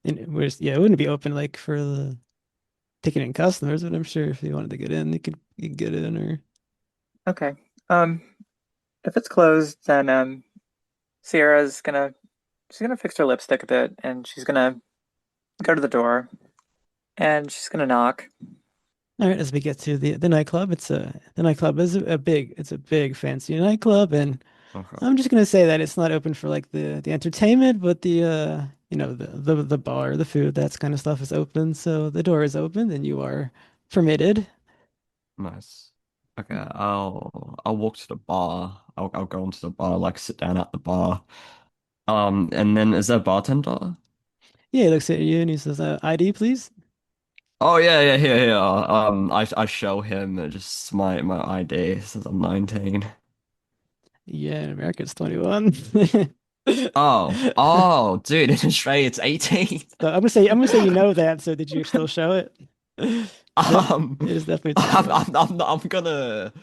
wouldn't be open like for the ticketing customers, but I'm sure if you wanted to get in, you could get in or Okay. Um, if it's closed, then Sierra's gonna she's gonna fix her lipstick a bit, and she's gonna go to the door, and she's gonna knock. all right, as we get to the nightclub, the nightclub is it's a big fancy nightclub, and Okay. I'm just gonna say that it's not open for like the entertainment, but the bar, the food, that kind of stuff is open. So the door is open, and you are permitted. Nice. Okay, I'll walk to the bar. I'll go into the bar, like sit down at the bar. And then is there a bartender? Yeah, he looks at you and he says, "ID, please." Oh yeah, here. I show him just my ID since I'm 19. Yeah, in America it's 21. Dude, in Australia it's 18. So I'm gonna say you know that. So did you still show it? It is definitely I'm 21. I'm gonna.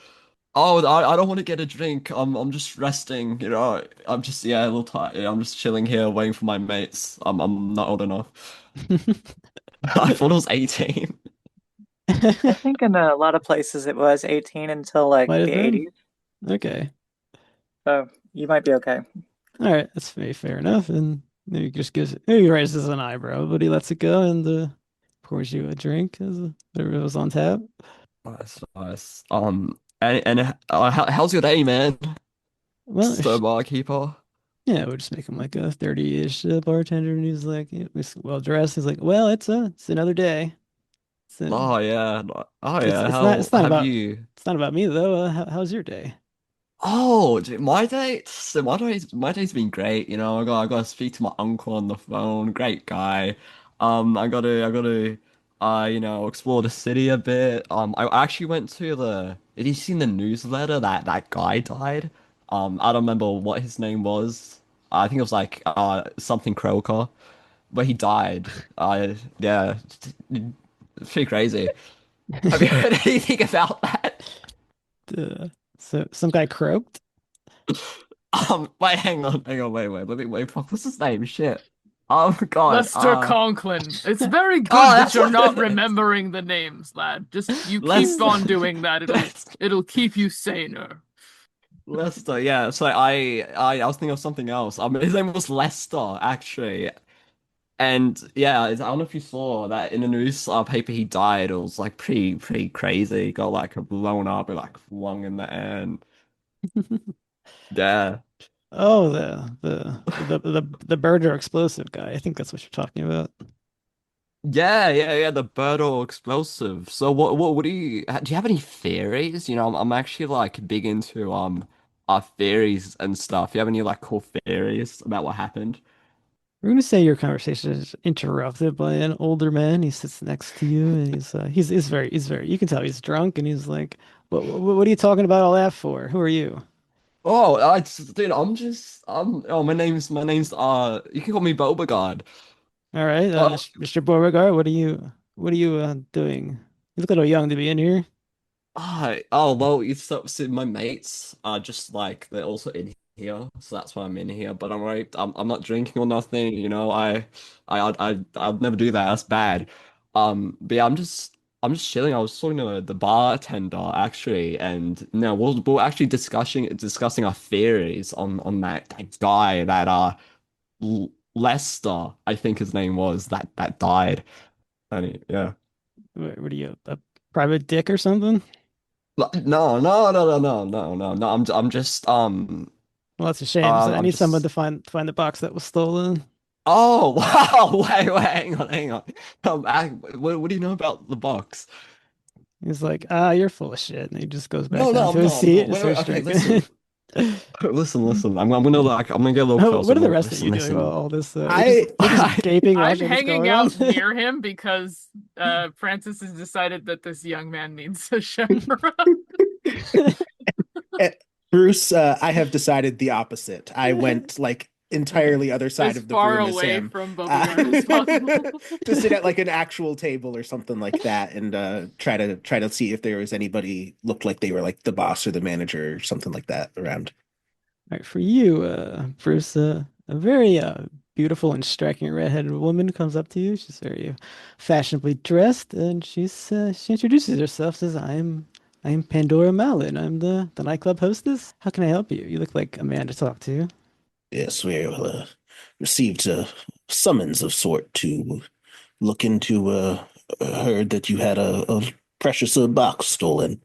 I don't want to get a drink. I'm just resting. You know, I'm just a little tired. I'm just chilling here, waiting for my mates. I'm not old enough. I thought I was 18. I think in a lot of places it was 18 until like Might have the been. 80s, Okay. so you might be okay. All right, that's very fair enough. And he just he raises an eyebrow, but he lets it go and pours you a drink as whatever was on tap. Nice, nice. How's your day, man? Well, So barkeeper. yeah, we'll just make him like a 30-ish bartender, and he's like, he's well dressed. He's like, well, it's another day. It's a, Oh yeah, oh it's yeah. it's How not have about you? me though. How's your day? Oh, dude, my day's been great. You know, I got to speak to my uncle on the phone. Great guy. I got to, explore the city a bit. I actually went to the. Did you seen the newsletter that guy died? I don't remember what his name was. I think it was like something Croker, but he died. Yeah, it's pretty crazy. Have you heard anything about that? So some guy croaked. Wait, wait. Let me wait. What's his name? Shit. Oh God. Lester Conklin. It's very Oh, good that that's you're what not it is. remembering the names, lad. Just you keep Lester. on doing that. It'll keep you saner. Lester. Yeah. So I was thinking of something else. His name was Lester, actually. And yeah, I don't know if you saw that in the news paper he died. It was like pretty crazy. He got like blown up and like flung in the air. And, yeah. Oh, the birder explosive guy. I think that's what you're talking about. Yeah. The Birdo explosive. So what do you have any theories? You know, I'm actually like big into our theories and stuff. You have any like cool theories about what happened? We're gonna say your conversation is interrupted by an older man. He sits next to you, and he's very. You can tell he's drunk, and he's like, What are you talking about all that for? Who are you?" Dude, oh my name's you can call me Bobaguard. All right, Uh, Mr. Beauregard, what are you doing? You look a little young to be in here. well, so my mates are just like they're also in here, so that's why I'm in here. But I'm right. I'm not drinking or nothing. You know, I'd never do that. That's bad. But yeah, I'm just chilling. I was talking to the bartender actually, and no, we're actually discussing our theories on that guy that Lester, I think his name was that died. Yeah. What are you, a private dick or something? No. I'm just Well, that's a shame. So I I'm need someone just. to find the box that was stolen. Oh wow! Wait, hang on. What do you know about the box? He's like, you're full of shit, and he just goes back No, down no, to his no, no. seat and Wait. starts Okay, listen. drinking. Listen. I'm gonna get a little closer. What are the Look, rest of you listen, doing while listen. all this? I You're just gaping, I'm watching what's hanging going on. out near him because Francis has decided that this young man needs a chaperone. Eh, Bruce, I have decided the opposite. I went like entirely other side As of the far room as away him, from uh, Bobaguard as possible. to sit at like an actual table or something like that, and try to see if there was anybody looked like they were like the boss or the manager or something like that around. All right, for you, Bruce, a very beautiful and striking redheaded woman comes up to you. She's very fashionably dressed, and she introduces herself, says, "I'm Pandora Malin. I'm the nightclub hostess. How can I help you? You look like a man to talk to." Yes, we received a summons of sort to look into heard that you had a precious box stolen,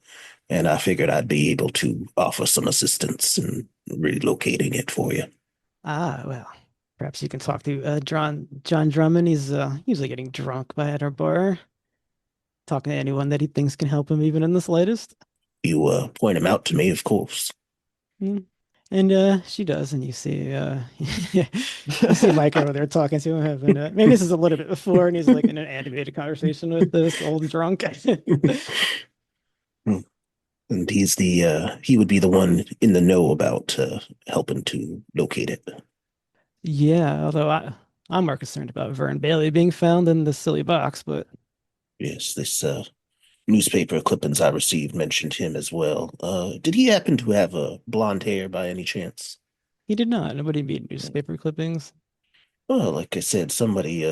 and I figured I'd be able to offer some assistance in relocating it for you. Ah, well, perhaps you can talk to John Drummond. He's usually getting drunk by at our bar, talking to anyone that he thinks can help him, even in the slightest. You point him out to me, of course. Mm. And she does, and you see you see Mike over there talking to him, having maybe this is a little bit before, and he's like in an animated conversation with this old drunk. And he would be the one in the know about helping to locate it. Yeah, although I'm more concerned about Vern Bailey being found in the silly box, but Yes, this newspaper clippings I received mentioned him as well. Did he happen to have blonde hair by any chance? he did not. Nobody made newspaper clippings. Well, like I said, somebody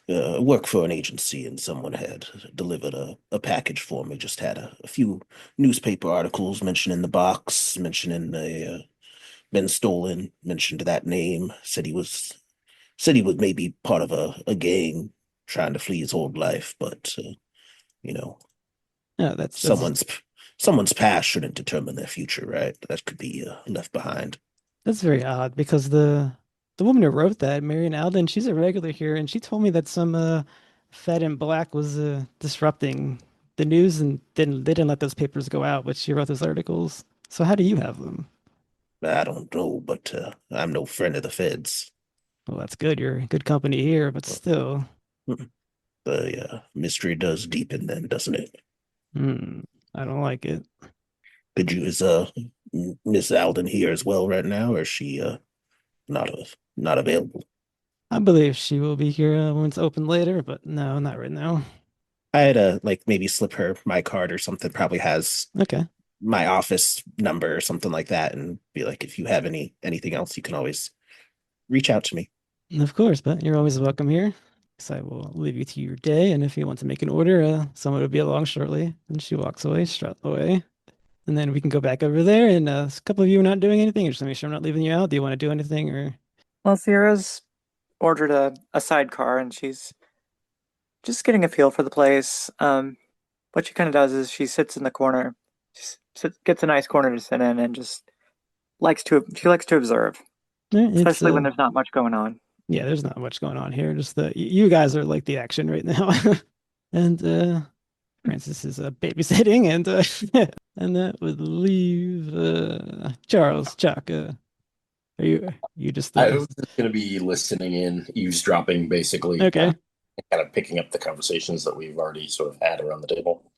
worked for an agency and someone had delivered a package for me. Just had a few newspaper articles mentioning the box, mentioning been stolen, mentioned that name, said he was maybe part of a gang trying to flee his old life, but you know, No, someone's someone's past shouldn't determine their future, right? That could be left behind. that's very odd because the woman who wrote that, Marion Alden, she's a regular here, and she told me that some Fed in Black was disrupting the news, and they didn't let those papers go out, but she wrote those articles. So how do you have them? I don't know, but I'm no friend of the feds. Well, that's good. You're in good company here, but still. The mystery does deepen then, doesn't it? Hmm, I don't like it. Could you is Miss Alden here as well right now, or is she not available? I believe she will be here when it's open later, but no, not right now. I had to like maybe slip her my card or something. Probably has Okay. my office number or something like that, and be like, if you have anything else, you can always reach out to me. Of course, but you're always welcome here. So I will leave you to your day, and if you want to make an order, someone will be along shortly. And she walks away, strut away. And then we can go back over there, and a couple of you are not doing anything. Just to make sure I'm not leaving you out. Do you want to do anything, or? Well, Sierra's ordered a sidecar and she's just getting a feel for the place. What she kind of does is she sits in the corner, gets a nice corner to sit in, and just she likes to observe, It's especially when there's not much going on. yeah, there's not much going on here. Just you guys are like the action right now. And Francis is babysitting, and and that would leave Charles, Chuck. Are you just I was just going to be listening in, eavesdropping, basically, okay? kind of picking up the conversations that we've already sort of had around the table.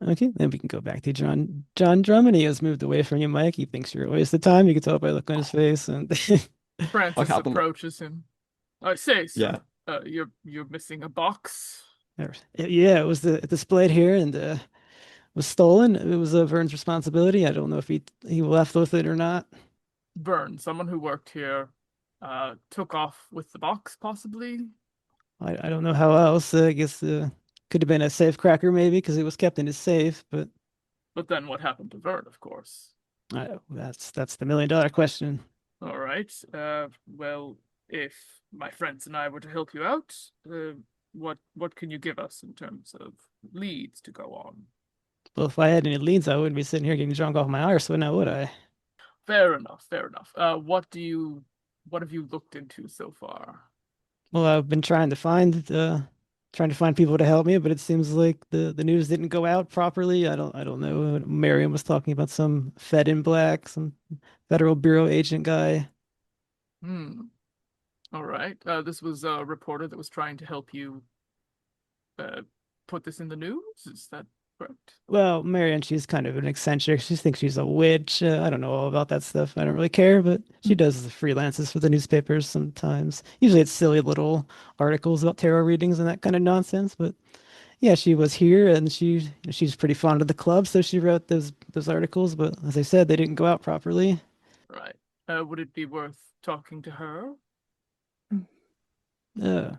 Okay, then we can go back to John Drummond. He has moved away from you, Mike. He thinks you're a waste of time. You can tell by the look on his face. And Francis Okay, approaches him. I say, Yeah. sir, you're missing a box. yeah, it was displayed here and was stolen. It was Vern's responsibility. I don't know if he left with it or not. Vern, someone who worked here, took off with the box, possibly. I don't know how else. I guess could have been a safe cracker maybe because it was kept in his safe. But But then what happened to Vern, of course? that's the $1 million question. All right. Well, if my friends and I were to help you out, what can you give us in terms of leads to go on? Well, if I had any leads, I wouldn't be sitting here getting drunk off my arse, so now would I? Fair enough, fair enough. What have you looked into so far? Well, I've been trying to find trying to find people to help me, but it seems like the news didn't go out properly. I don't know. Marion was talking about some Fed in Black, some Federal Bureau agent guy. Hmm. All right. This was a reporter that was trying to help you put this in the news. Is that correct? Well, Marion, she's kind of an eccentric. She thinks she's a witch. I don't know all about that stuff. I don't really care, but she does the freelances for the newspapers sometimes. Usually it's silly little articles about tarot readings and that kind of nonsense. But yeah, she was here and she's pretty fond of the club, so she wrote those articles. But as I said, they didn't go out properly. Right. Would it be worth talking to her? Uh,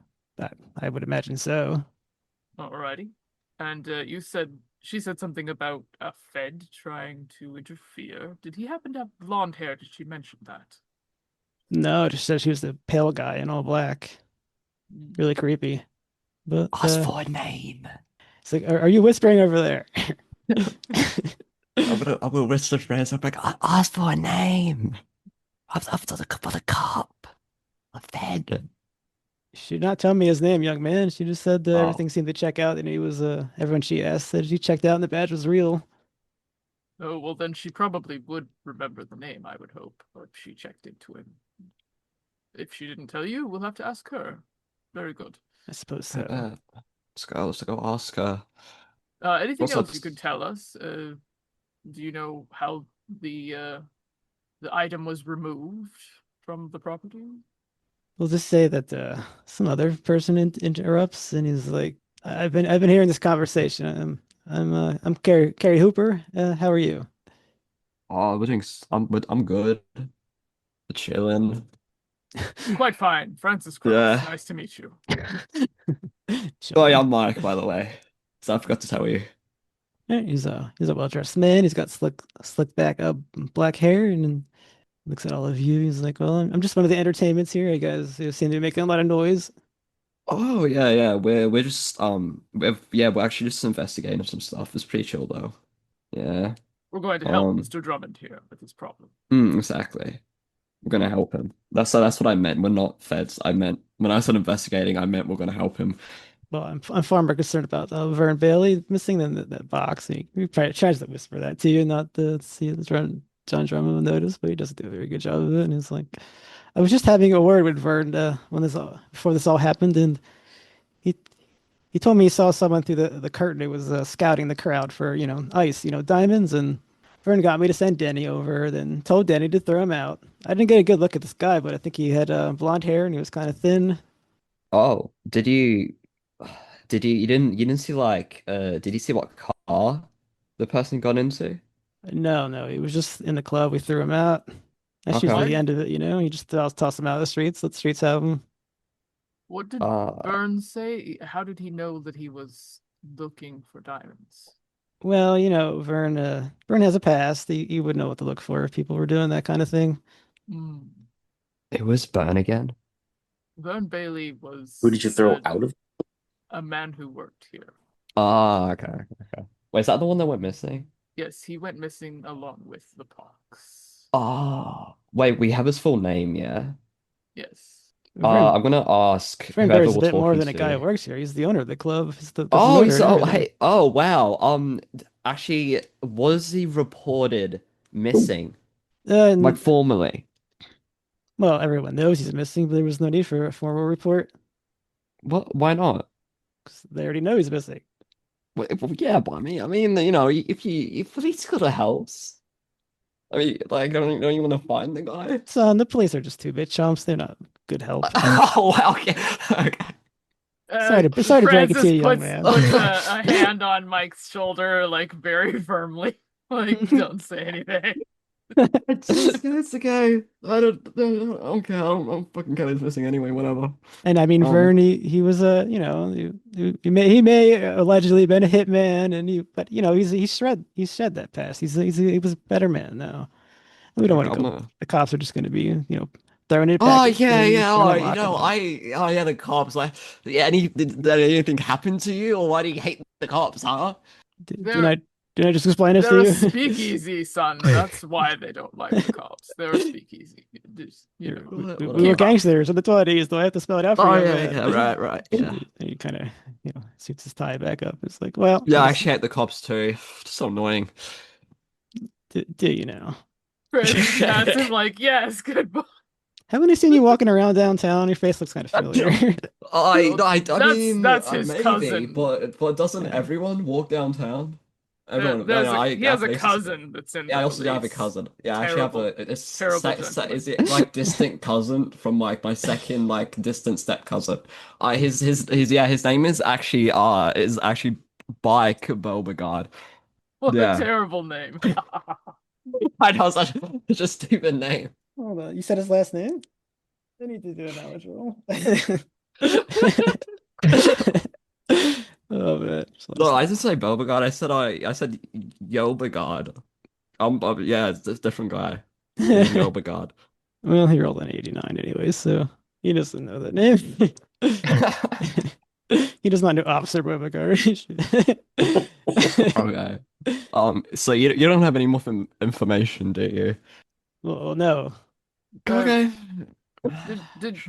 I would imagine so. Alrighty. And she said something about a Fed trying to interfere. Did he happen to have blonde hair? Did she mention that? No, it just said she was the pale guy in all black. Really creepy. But Ask for a name. it's like, are you whispering over there? I will whisper phrase. I'm like, ask for a name. I've done a couple of cop. A Fed. She did not tell me his name, young man. She just said Oh. everything seemed to check out, and he was everyone she asked said he checked out and the badge was real. Oh, well, then she probably would remember the name, I would hope, or if she checked into him. If she didn't tell you, we'll have to ask her. Very good. I suppose so. Let's go ask her. Anything What's else up? you could tell us? Do you know how the item was removed from the property? We'll just say that some other person interrupts, and he's like, I've been hearing this conversation. I'm Carrie Hooper. How are you?" Oh, I'm good. Chilling. Quite fine. Francis Cross. Yeah. Nice to meet you. Oh yeah, I'm Mike, by the way. So I forgot to tell you. Yeah, he's a well-dressed man. He's got slick back black hair, and then looks at all of you. He's like, "Well, I'm just one of the entertainments here. You guys seem to be making a lot of noise." Oh yeah. We're just we're actually just investigating some stuff. It's pretty chill though. Yeah. We're going to help Um, Mr. Drummond here with his problem. Exactly. We're gonna help him. That's what I meant. We're not feds. I meant when I said investigating, I meant we're gonna help him. Well, I'm far more concerned about Vern Bailey missing than that box. He tries to whisper that to you, not to see John Drummond will notice, but he doesn't do a very good job of it. And he's like, I was just having a word with Vern before this all happened, and he he told me he saw someone through the curtain who was scouting the crowd for ice, diamonds, and Vern got me to send Denny over, then told Denny to throw him out. I didn't get a good look at this guy, but I think he had blonde hair and he was kind of thin. Oh, you didn't see did you see what car the person got into? No, he was just in the club. We threw him out. That's Okay. usually the end of it, You just toss him out of the streets. Let the streets have him. What did Uh Vern say? How did he know that he was looking for diamonds? Well, Vern has a past. He would know what to look for if people were doing that kind of thing. Hmm. it was Burn again. Vern Bailey was Who did you throw out of? a man who worked here. Ah, okay. Wait, is that the one that went missing? Yes, he went missing along with the pox. Ah, wait, we have his full name, yeah. Yes. Vern, I'm gonna ask Vern whoever Bailey's a we're bit more talking than a guy to. who works here. He's the owner of the club. He's the Oh, promoter and everything. oh wow. Actually, was he reported missing? Like And formally? well, everyone knows he's missing, but there was no need for a formal report What? Why not? because they already know he's missing. Well, yeah, but I mean, if he's got a house, I mean, like, don't you want to find the guy? Son, the police are just two bit chumps. They're not good help. Oh, well, okay. Okay. Sorry to drag it to Francis you, young puts, man. puts a hand on Mike's shoulder, like very firmly. Like, don't say anything. It's okay. I don't care. I don't fucking care he's missing anyway. Whatever. And I mean, Vern, he was he may allegedly been a hitman, but he's shed that past. He was a better man now. We don't Okay, want to I'm go. gonna. The cops are just going to be throwing it Oh back at yeah, things. yeah. We're Oh, not locking them. oh yeah, the cops. Like, yeah. Did anything happen to you, or why do you hate the cops, huh? Didn't I just explain this They're to a you? speakeasy, son. That's why they don't like the cops. They're a speakeasy. Just, We Well, were keep up. gangsters in the 20s. Do I have to spell it out for Oh you, yeah, man? right, yeah. You kind of suits his tie back up. It's like, well, Yeah, I actually hate the cops too. So annoying. do you know? Chris pats him like, yes, goodbye. Haven't I seen you walking around downtown? Your face looks kind of familiar. I mean, That's his maybe, cousin. but doesn't Yeah. everyone walk downtown? Everyone, He has a cousin that's in Yeah, the I also do have a police. cousin. Yeah, I actually have Terrible, terrible gentleman. is it like distant cousin from like my second like distant step cousin? His name is actually Bike Bobaguard. What a Yeah. terrible name. I know such a stupid name. Hold on. You said his last name? I need to do a knowledge roll. Oh man. No, I didn't say Bobaguard. I said Yobagard. Yeah, it's a different guy. Yobagard. Well, he rolled an 89 anyway, so he doesn't know that name. He does not know Officer Bobaguard. Okay. So you don't have any more information, do you? Well, no. Okay.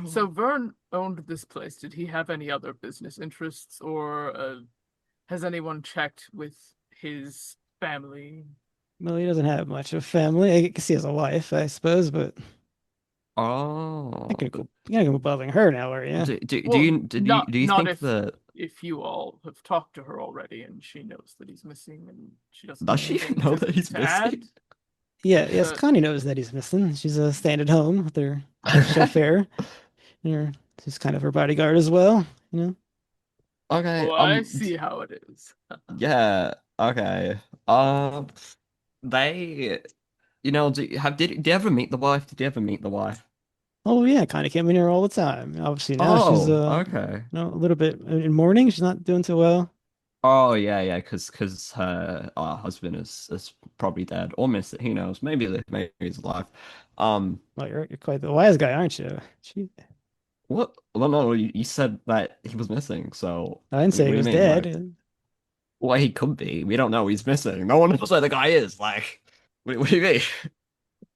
So Vern owned this place. Did he have any other business interests, or has anyone checked with his family? Well, he doesn't have much of a family. I guess he has a wife, I suppose, but Oh. you're not gonna go bothering her now, are you? Do Well, you not think if that if you all have talked to her already and she knows that he's missing and she doesn't does have she anything know to- that he's to missing? add? Yes, Uh, Connie knows that he's missing. She's staying at home with her chauffeur. She's kind of her bodyguard as well, you know. Okay. Oh, I see how it is. Yeah. Okay. They. Did you ever meet the wife? Did you ever meet the wife? Oh yeah, Connie came in here all the time. Obviously now she's Oh, okay. a little bit in mourning. She's not doing too well. Oh yeah, because her husband is probably dead or missing. Who knows? Maybe he's alive. Well, you're quite the wise guy, aren't you? What? Well, no, you said that he was missing. So I didn't say what he do you was mean? dead. Like, well, he could be. We don't know. He's missing. No one knows where the guy is. Like, what do you mean?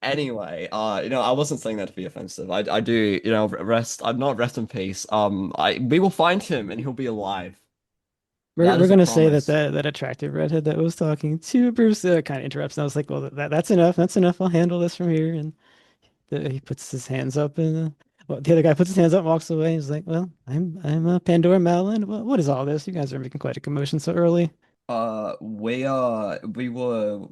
Anyway, I wasn't saying that to be offensive. I do, rest. I'm not rest in peace. We will find him and he'll be alive. That We're is a gonna say that promise. that attractive redhead that was talking to Bruce kind of interrupts. And I was like, well, that's enough. That's enough. I'll handle this from here. And he puts his hands up, and well, the other guy puts his hands up, and walks away. He's like, well, I'm Pandora Malin. What is all this? You guys are making quite a commotion so early. We were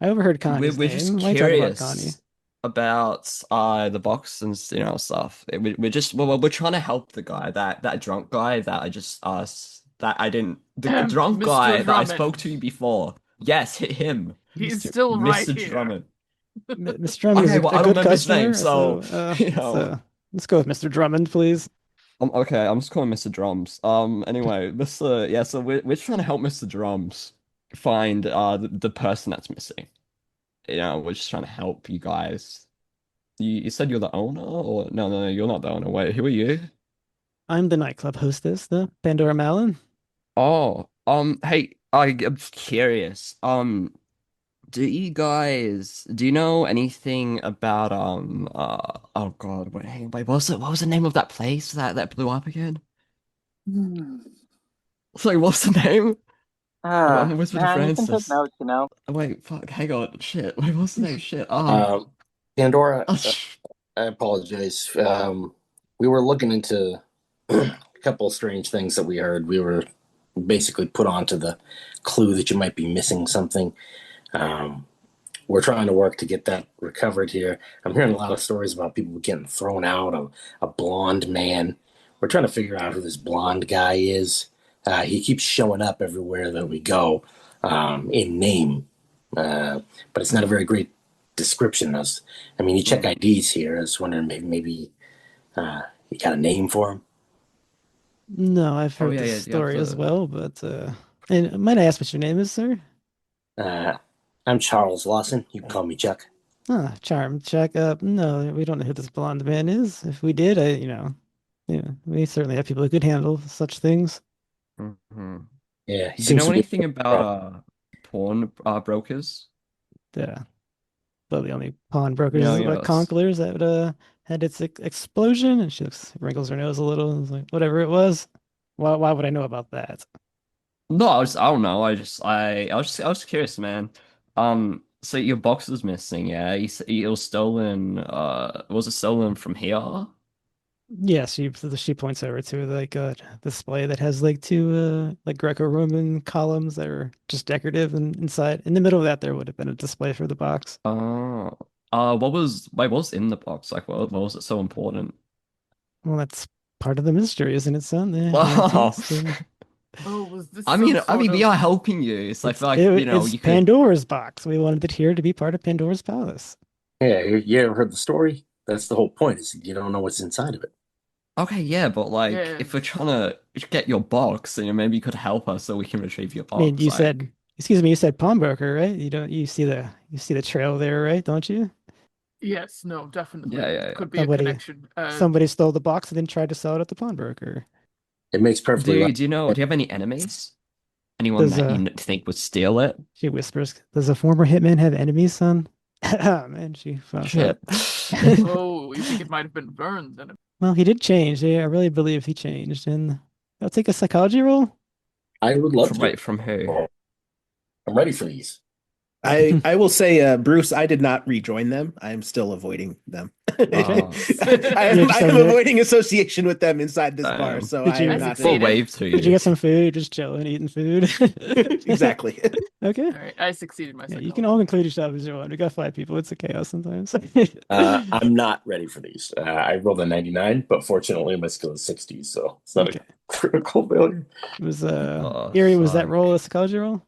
I overheard Connie's we're just name. Why are you talking about Connie? curious about the box and stuff. We're trying to help the guy that drunk guy that I just that I didn't the drunk Mr. guy that I Drummond. spoke to before. Yes, hit him, He's Mr. still right Mr. here. Drummond. Mr. Drummond is Okay, a well, I don't good remember his customer, name, so let's go with Mr. Drummond, please. Okay, I'm just calling Mr. Drums. Anyway, so we're trying to help Mr. Drums find the person that's missing. We're just trying to help you guys. You said you're the owner, or no, you're not the owner. Wait, who are you? I'm the nightclub hostess, the Pandora Malin. Oh, hey, I'm just curious. Do you know anything about oh God, wait, what was the name of that place that blew up again? Sorry, what's the name? I'm whispering to Man, you can take Francis. notes, you know. Wait, fuck, hang on, shit. Wait, what's the name? Shit. Pandora, Oh, I apologize. We were looking into a couple of strange things that we heard. We were basically put onto the clue that you might be missing something. We're trying to work to get that recovered here. I'm hearing a lot of stories about people getting thrown out, a blonde man. We're trying to figure out who this blonde guy is. He keeps showing up everywhere that we go in name, but it's not a very great description. You check IDs here. I was wondering maybe you got a name for him? No, I've heard yeah, this yeah, story as well, but and might I ask what your name is, sir? I'm Charles Lawson. You can call me Chuck. Charm check up. No, we don't know who this blonde man is. If we did, we certainly have people who could handle such things. mhm. Yeah, he Do you seems know to be. anything about pawn brokers? Yeah. Well, the only pawn brokers Yeah, is yeah, what Conklers that had its explosion, and she wrinkles her nose a little. It's like whatever it was. Why would I know about that? No, I don't know. I was curious, man. So your box was missing, yeah? It was stolen. Was it stolen from here? Yeah, she points over to like a display that has like two like Greco-Roman columns that are just decorative, and inside in the middle of that there would have been a display for the box. Oh, what was in the box? Like, what was it so important? Well, that's part of the mystery, isn't it, son? The Wow. antiques. Oh, was this some I sort mean, we of are helping you. It's like, It's you could. Pandora's box. We wanted it here to be part of Pandora's palace. Yeah, you ever heard the story? That's the whole point, is you don't know what's inside of it. Okay, yeah, but like, if we're yes. trying to get your box, maybe you could help us so we can retrieve your I mean, box. you said, Like, excuse me, you said pawnbroker, right? You see the trail there, right? Don't you? Yes, no, yeah, definitely. yeah, yeah. Could be a Somebody connection. somebody stole the box and then tried to sell it at the pawnbroker. It makes perfectly right. Do you have any enemies? Anyone Does that you think would steal it? she whispers, does a former hitman have enemies, son? Oh man, she falls out. Shit. Oh, you think it might have been Vern then? Well, he did change. Yeah, I really believe he changed. And I'll take a psychology roll. I would love to. From who? I'm ready for these. I will say, Bruce, I did not rejoin them. I am still avoiding them. Okay. I You're am, just I am over there. avoiding association with them inside this bar, Damn. so Did I you- am I not. Full succeeded. wave to Did you you. get some food? Just chilling, eating food. Exactly. Okay. All right, I succeeded my Yeah, you psychology. can all include yourself as you want. We got five people. It's a chaos sometimes. I'm not ready for these. I rolled a 99, but fortunately my skill is 60, so it's not Okay. a critical failure. It was Oh, Eerie, was that fuck. roll a psychology roll?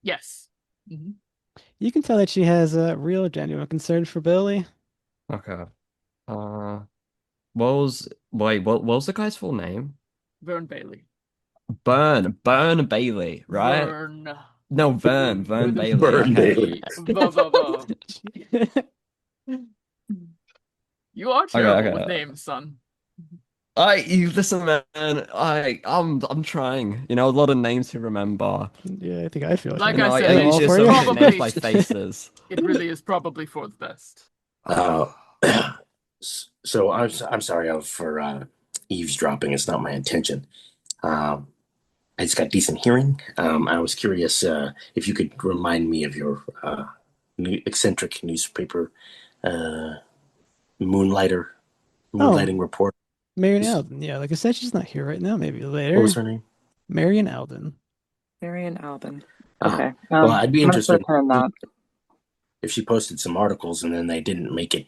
Yes. Mhm. You can tell that she has a real genuine concern for Billy. Okay. Uh, what was the guy's full name? Vern Bailey. Burn Bailey, right? Vern. No, Vern Bailey. Burn Okay. Bailey. You are Okay, terrible with okay. names, son. You listen, man. I'm trying. You know, a lot of names to remember. Yeah, I think I feel Like You know, I I said, all usually it's for you. associate names probably by faces. it really is probably for the best. Uh, so I'm sorry for eavesdropping. It's not my intention. Um, I just got decent hearing. I was curious if you could remind me of your eccentric newspaper uh, moonlighter Oh, moonlighting report. Marion Alden. Yeah, like I said, she's not here right now. Maybe What was later. her name? Marion Alden. Marion Alban. Ah, Okay. well, I'd be I'm gonna interested return that. if she posted some articles and then they didn't make it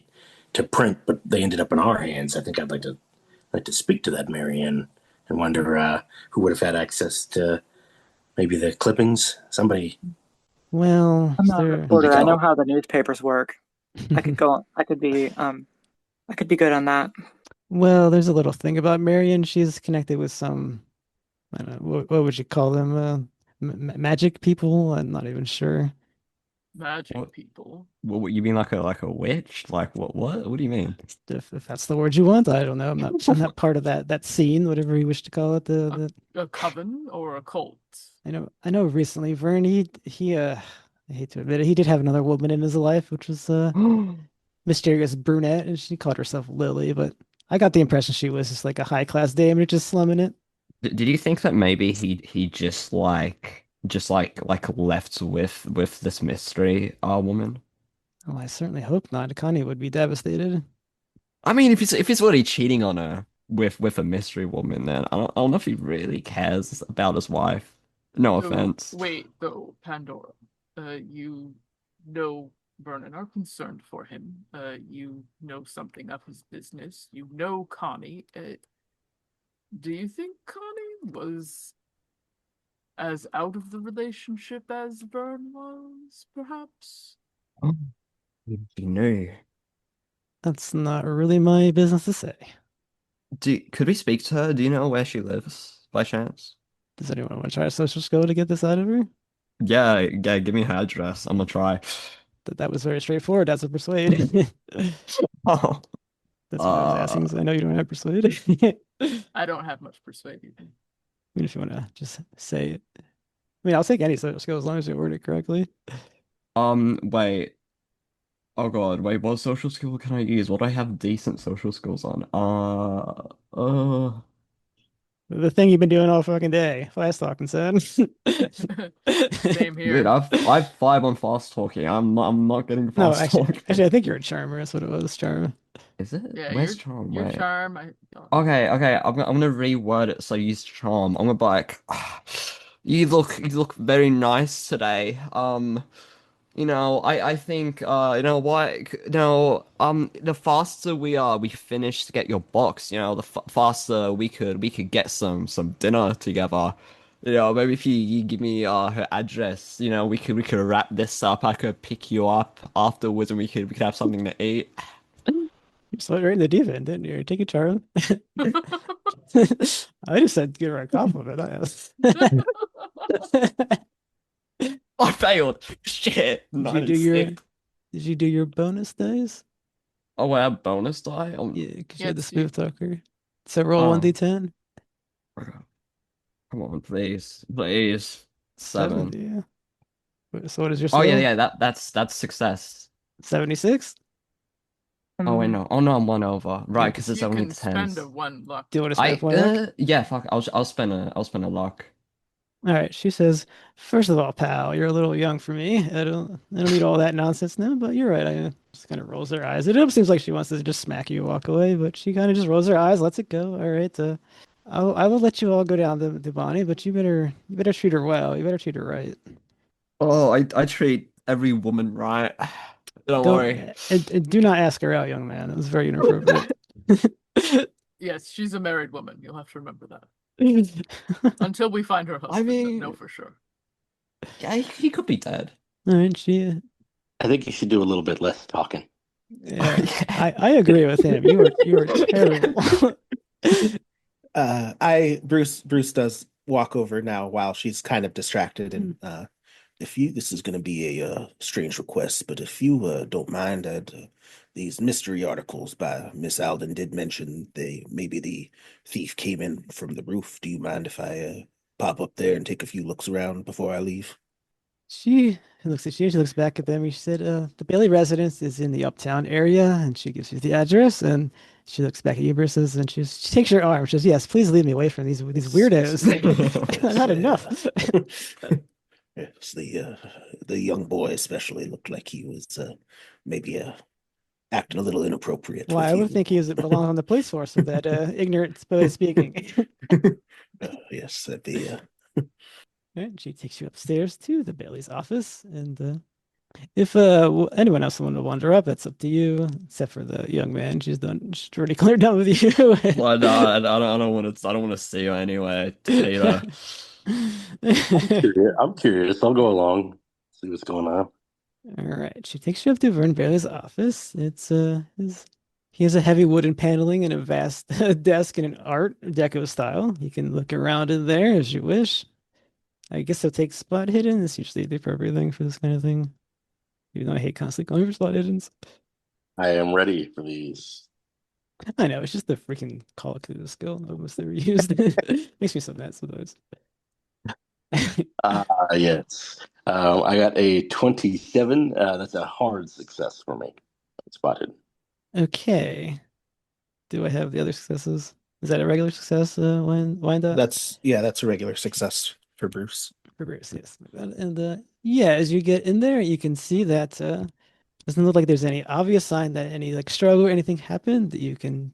to print, but they ended up in our hands. I think I'd like to speak to that Marianne and wonder who would have had access to maybe the clippings. Somebody. Well, I'm is not a there? reporter. I know how the newspapers work. I could go. I could be good on that. Well, there's a little thing about Marion. She's connected with some, I don't know, what would you call them? Magic people? I'm not even sure. Magic What? people. What you mean like a witch? Like what? What do you mean? If that's the word you want, I don't know. I'm not part of that scene, whatever you wish to call it. A coven or a cult? I know recently Vern he I hate to admit it, he did have another woman in his life, which was mysterious brunette, and she called herself Lily, but I got the impression she was just like a high class dame and just slumming it. Did you think that maybe he just like left with this mystery woman? Oh, I certainly hope not. Connie would be devastated. I mean, if he's already cheating on her with a mystery woman, then I don't know if he really cares about his wife. No Oh, offense. wait, though, Pandora. You know Vernon are concerned for him. You know something of his business. You know Connie. Do you think Connie was as out of the relationship as Vern was, perhaps? Oh, you knew. That's not really my business to say. Could we speak to her? Do you know where she lives by chance? Does anyone want to try a social skill to get this out of her? Yeah, give me her address. I'm gonna try. That was very straightforward. That's a persuade. Oh, That's what I was asking. So I know you don't have persuade. I don't have much persuading. I mean, if you want to just say it. I mean, I'll take any social skill as long as you word it correctly. wait. Oh God, wait. What social skill can I use? What do I have decent social skills on? The thing you've been doing all fucking day. Fast talking, son. Same Dude, here. I've 5 on fast talking. I'm not getting No, fast actually, talking. I think you're a charmer. That's what it was, charmer. Is it? Yeah, Where's charm? your Wait. charm. I don't know. Okay. I'm gonna reword it so use charm. I'm gonna be like, you look very nice today. I think you know what, the faster we finish to get your box, the f faster we could get some dinner together. Maybe if you give me her address, we could wrap this up. I could pick you up afterwards, and we could have something to eat. You slid right in the deep end, didn't you? Take a charm. I just said give her a compliment. I failed. Shit. Did you do your 96. Did you do your bonus dice? Oh, I have bonus die. Yeah, because Yeah, you're the it's you. smooth talker. So roll Oh. 1d10. Come on, please, please. 7. Yeah. So what is your Oh yeah, skill? yeah. That's success. 76? Oh wait, no. Oh no, I'm 1 over. Right, Yeah, because it's You only can spend 10s. a 1 luck. Do you want to spend I one luck? yeah, fuck. I'll spend a luck. All right, she says, first of all, pal, you're a little young for me. I don't need all that nonsense now, but you're right. I just kind of rolls her eyes. It almost seems like she wants to just smack you, walk away, but she kind of just rolls her eyes, lets it go. All right, I will let you all go down to Bonnie, but you better treat her well. You better treat her right. Oh, I treat every woman right. Don't worry. And do not ask her out, young man. It was very inappropriate. Yes, she's a married woman. You'll have to remember that. Until we find her husband, I mean, no, for sure. yeah, he could be dead. All right, she. I think you should do a little bit less talking. Yeah, I agree with him. You were terrible. Bruce does walk over now while she's kind of distracted, and this is going to be a strange request, but if you don't mind, these mystery articles by Miss Alden did mention maybe the thief came in from the roof. Do you mind if I pop up there and take a few looks around before I leave? She looks at you. She looks back at them. She said, "The Bailey residence is in the Uptown area," and she gives you the address. And she looks back at you, Bruce, and she takes your arm. She says, "Yes, please leave me away from these weirdos. Not enough." Yes, the young boy especially looked like he was maybe acting a little inappropriate Why, with I would you. think he belongs on the police force with that ignorant way of speaking. Yes, that'd be. Right, she takes you upstairs to the Bailey's office, and if anyone else want to wander up, that's up to you. Except for the young man, she's already cleared done with you. Well, no, I don't want to. I don't want to see her anyway, Teale. I'm curious. I'll go along, see what's going on. All right, she takes you up to Vern Bailey's office. He has a heavy wooden paneling and a vast desk in an Art Deco style. You can look around in there as you wish. I guess he'll take spot hidden. It's usually the appropriate thing for this kind of thing. Even though I hate constantly going for spot hiddens. I am ready for these. I know, it's just the freaking Call of Cthulhu skill almost never used. Makes me so mad sometimes. Yes. I got a 27. That's a hard success for me. Spotted. Okay. Do I have the other successes? Is that a regular success, Wyandotte? That's a regular success for Bruce. For Bruce, yes. And yeah, as you get in there, you can see that doesn't look like there's any obvious sign that any like struggle or anything happened. You can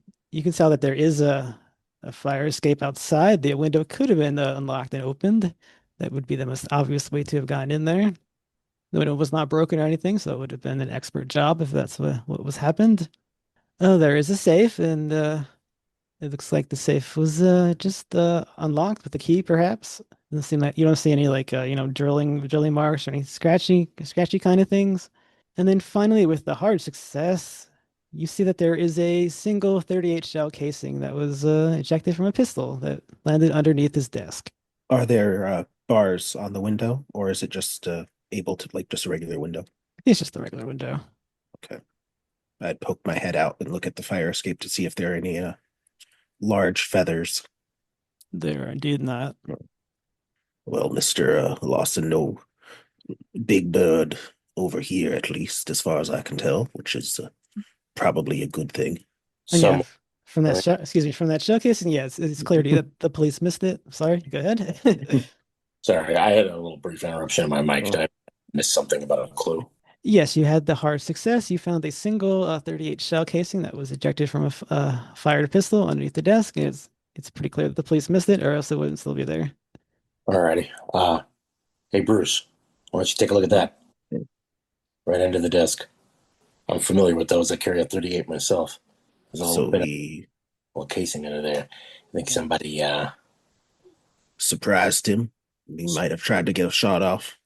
tell that there is a fire escape outside. The window could have been unlocked and opened. That would be the most obvious way to have gotten in there. The window was not broken or anything, so it would have been an expert job if that's what was happened. Oh, there is a safe, and it looks like the safe was just unlocked with the key, perhaps. Doesn't seem like you don't see any like drilling marks or any scratchy kind of things. And then finally, with the hard success, you see that there is a single 38 shell casing that was ejected from a pistol that landed underneath his desk. Are there bars on the window, or is it just able to like just a regular window? It's just a regular window. Okay. I'd poke my head out and look at the fire escape to see if there are any large feathers. There are indeed not. Well, Mr. Lawson, no big bird over here, at least, as far as I can tell, which is probably a good thing. And yeah, Some from that excuse me, from that showcase, and yeah, it's clear to you that the police missed it. Sorry, go ahead. Sorry, I had a little brief interruption on my mic. Oh. Did I miss something about a clue? Yes, you had the hard success. You found a single 38 shell casing that was ejected from a fired pistol underneath the desk. And it's pretty clear that the police missed it, or else it wouldn't still be there. Alrighty. Hey Bruce, why don't you take a look at that? Right under the desk. I'm familiar with those. I carry a 38 myself. There's a So little bit of we little casing under there. I think somebody surprised him. He might have tried to get a shot off.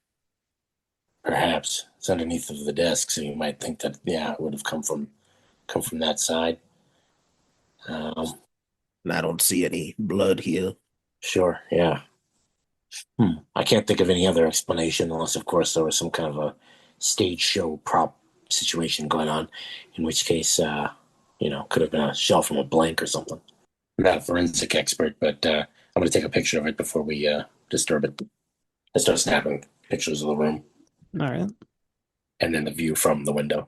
perhaps it's underneath of the desk, so you might think that it would have come from that side. And I don't see any blood here. Sure, yeah. I can't think of any other explanation unless, of course, there was some kind of a stage show prop situation going on, in which case, could have been a shell from a blank or something. I'm not a forensic expert, but I'm going to take a picture of it before we disturb it. I start snapping pictures of the room All right. and then the view from the window.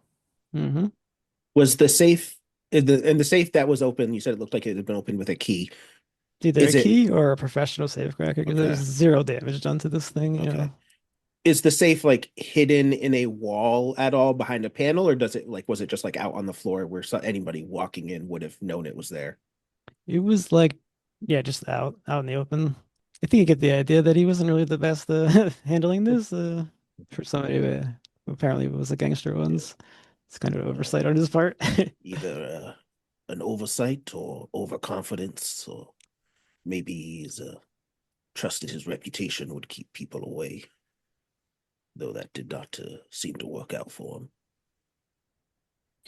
Mm-hmm. Was the safe in the safe that was open? You said it looked like it had been opened with a key. Either Is a it- key or a professional safe cracker, because Okay. there's 0 damage done to this thing. You Okay. know. Is the safe like hidden in a wall at all behind a panel, or was it just like out on the floor where anybody walking in would have known it was there? It was like, yeah, just out in the open. I think you get the idea that he wasn't really the best handling this for somebody who apparently was a gangster once. It's kind of oversight on his part. Either an oversight or overconfidence, or maybe he's trusted his reputation would keep people away, though that did not seem to work out for him.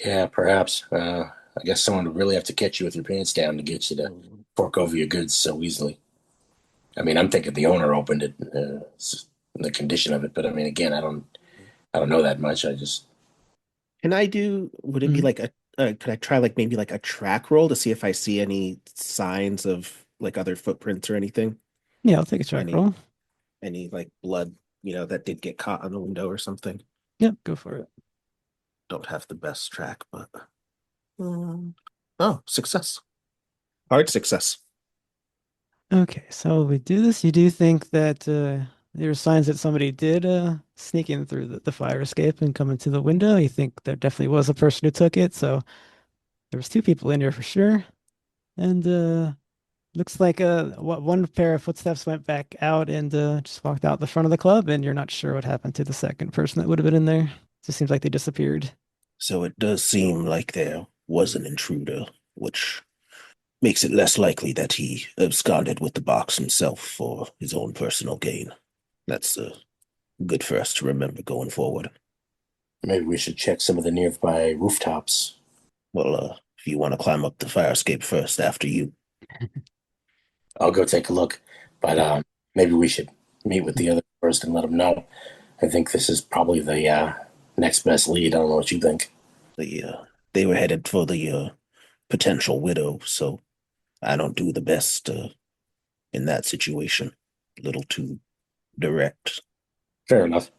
Yeah, perhaps. I guess someone would really have to catch you with your pants down to get you to fork over your goods so easily. I mean, I'm thinking the owner opened it, the condition of it, but I mean, again, I don't know that much. I just Can I do? Would it be Mhm. like could I try like maybe like a track roll to see if I see any signs of like other footprints or anything? Yeah, I'll take a track Any roll. any like blood, that did get caught on the window or something. Yep, go for it. Don't have the best track, but oh, success. Hard success. Okay, so we do this. You do think that there are signs that somebody did sneak in through the fire escape and come into the window. You think there definitely was a person who took it, so there was 2 people in here for sure. And looks like one pair of footsteps went back out and just walked out the front of the club, and you're not sure what happened to the second person that would have been in there. Just seems like they disappeared. So it does seem like there was an intruder, which makes it less likely that he absconded with the box himself for his own personal gain. That's good for us to remember going forward. maybe we should check some of the nearby rooftops. Well, if you want to climb up the fire escape first after you. I'll go take a look, but maybe we should meet with the other first and let them know. I think this is probably the next best lead. I don't know what you think. They were headed for the potential widow, so I don't do the best in that situation. A little too direct. Fair enough.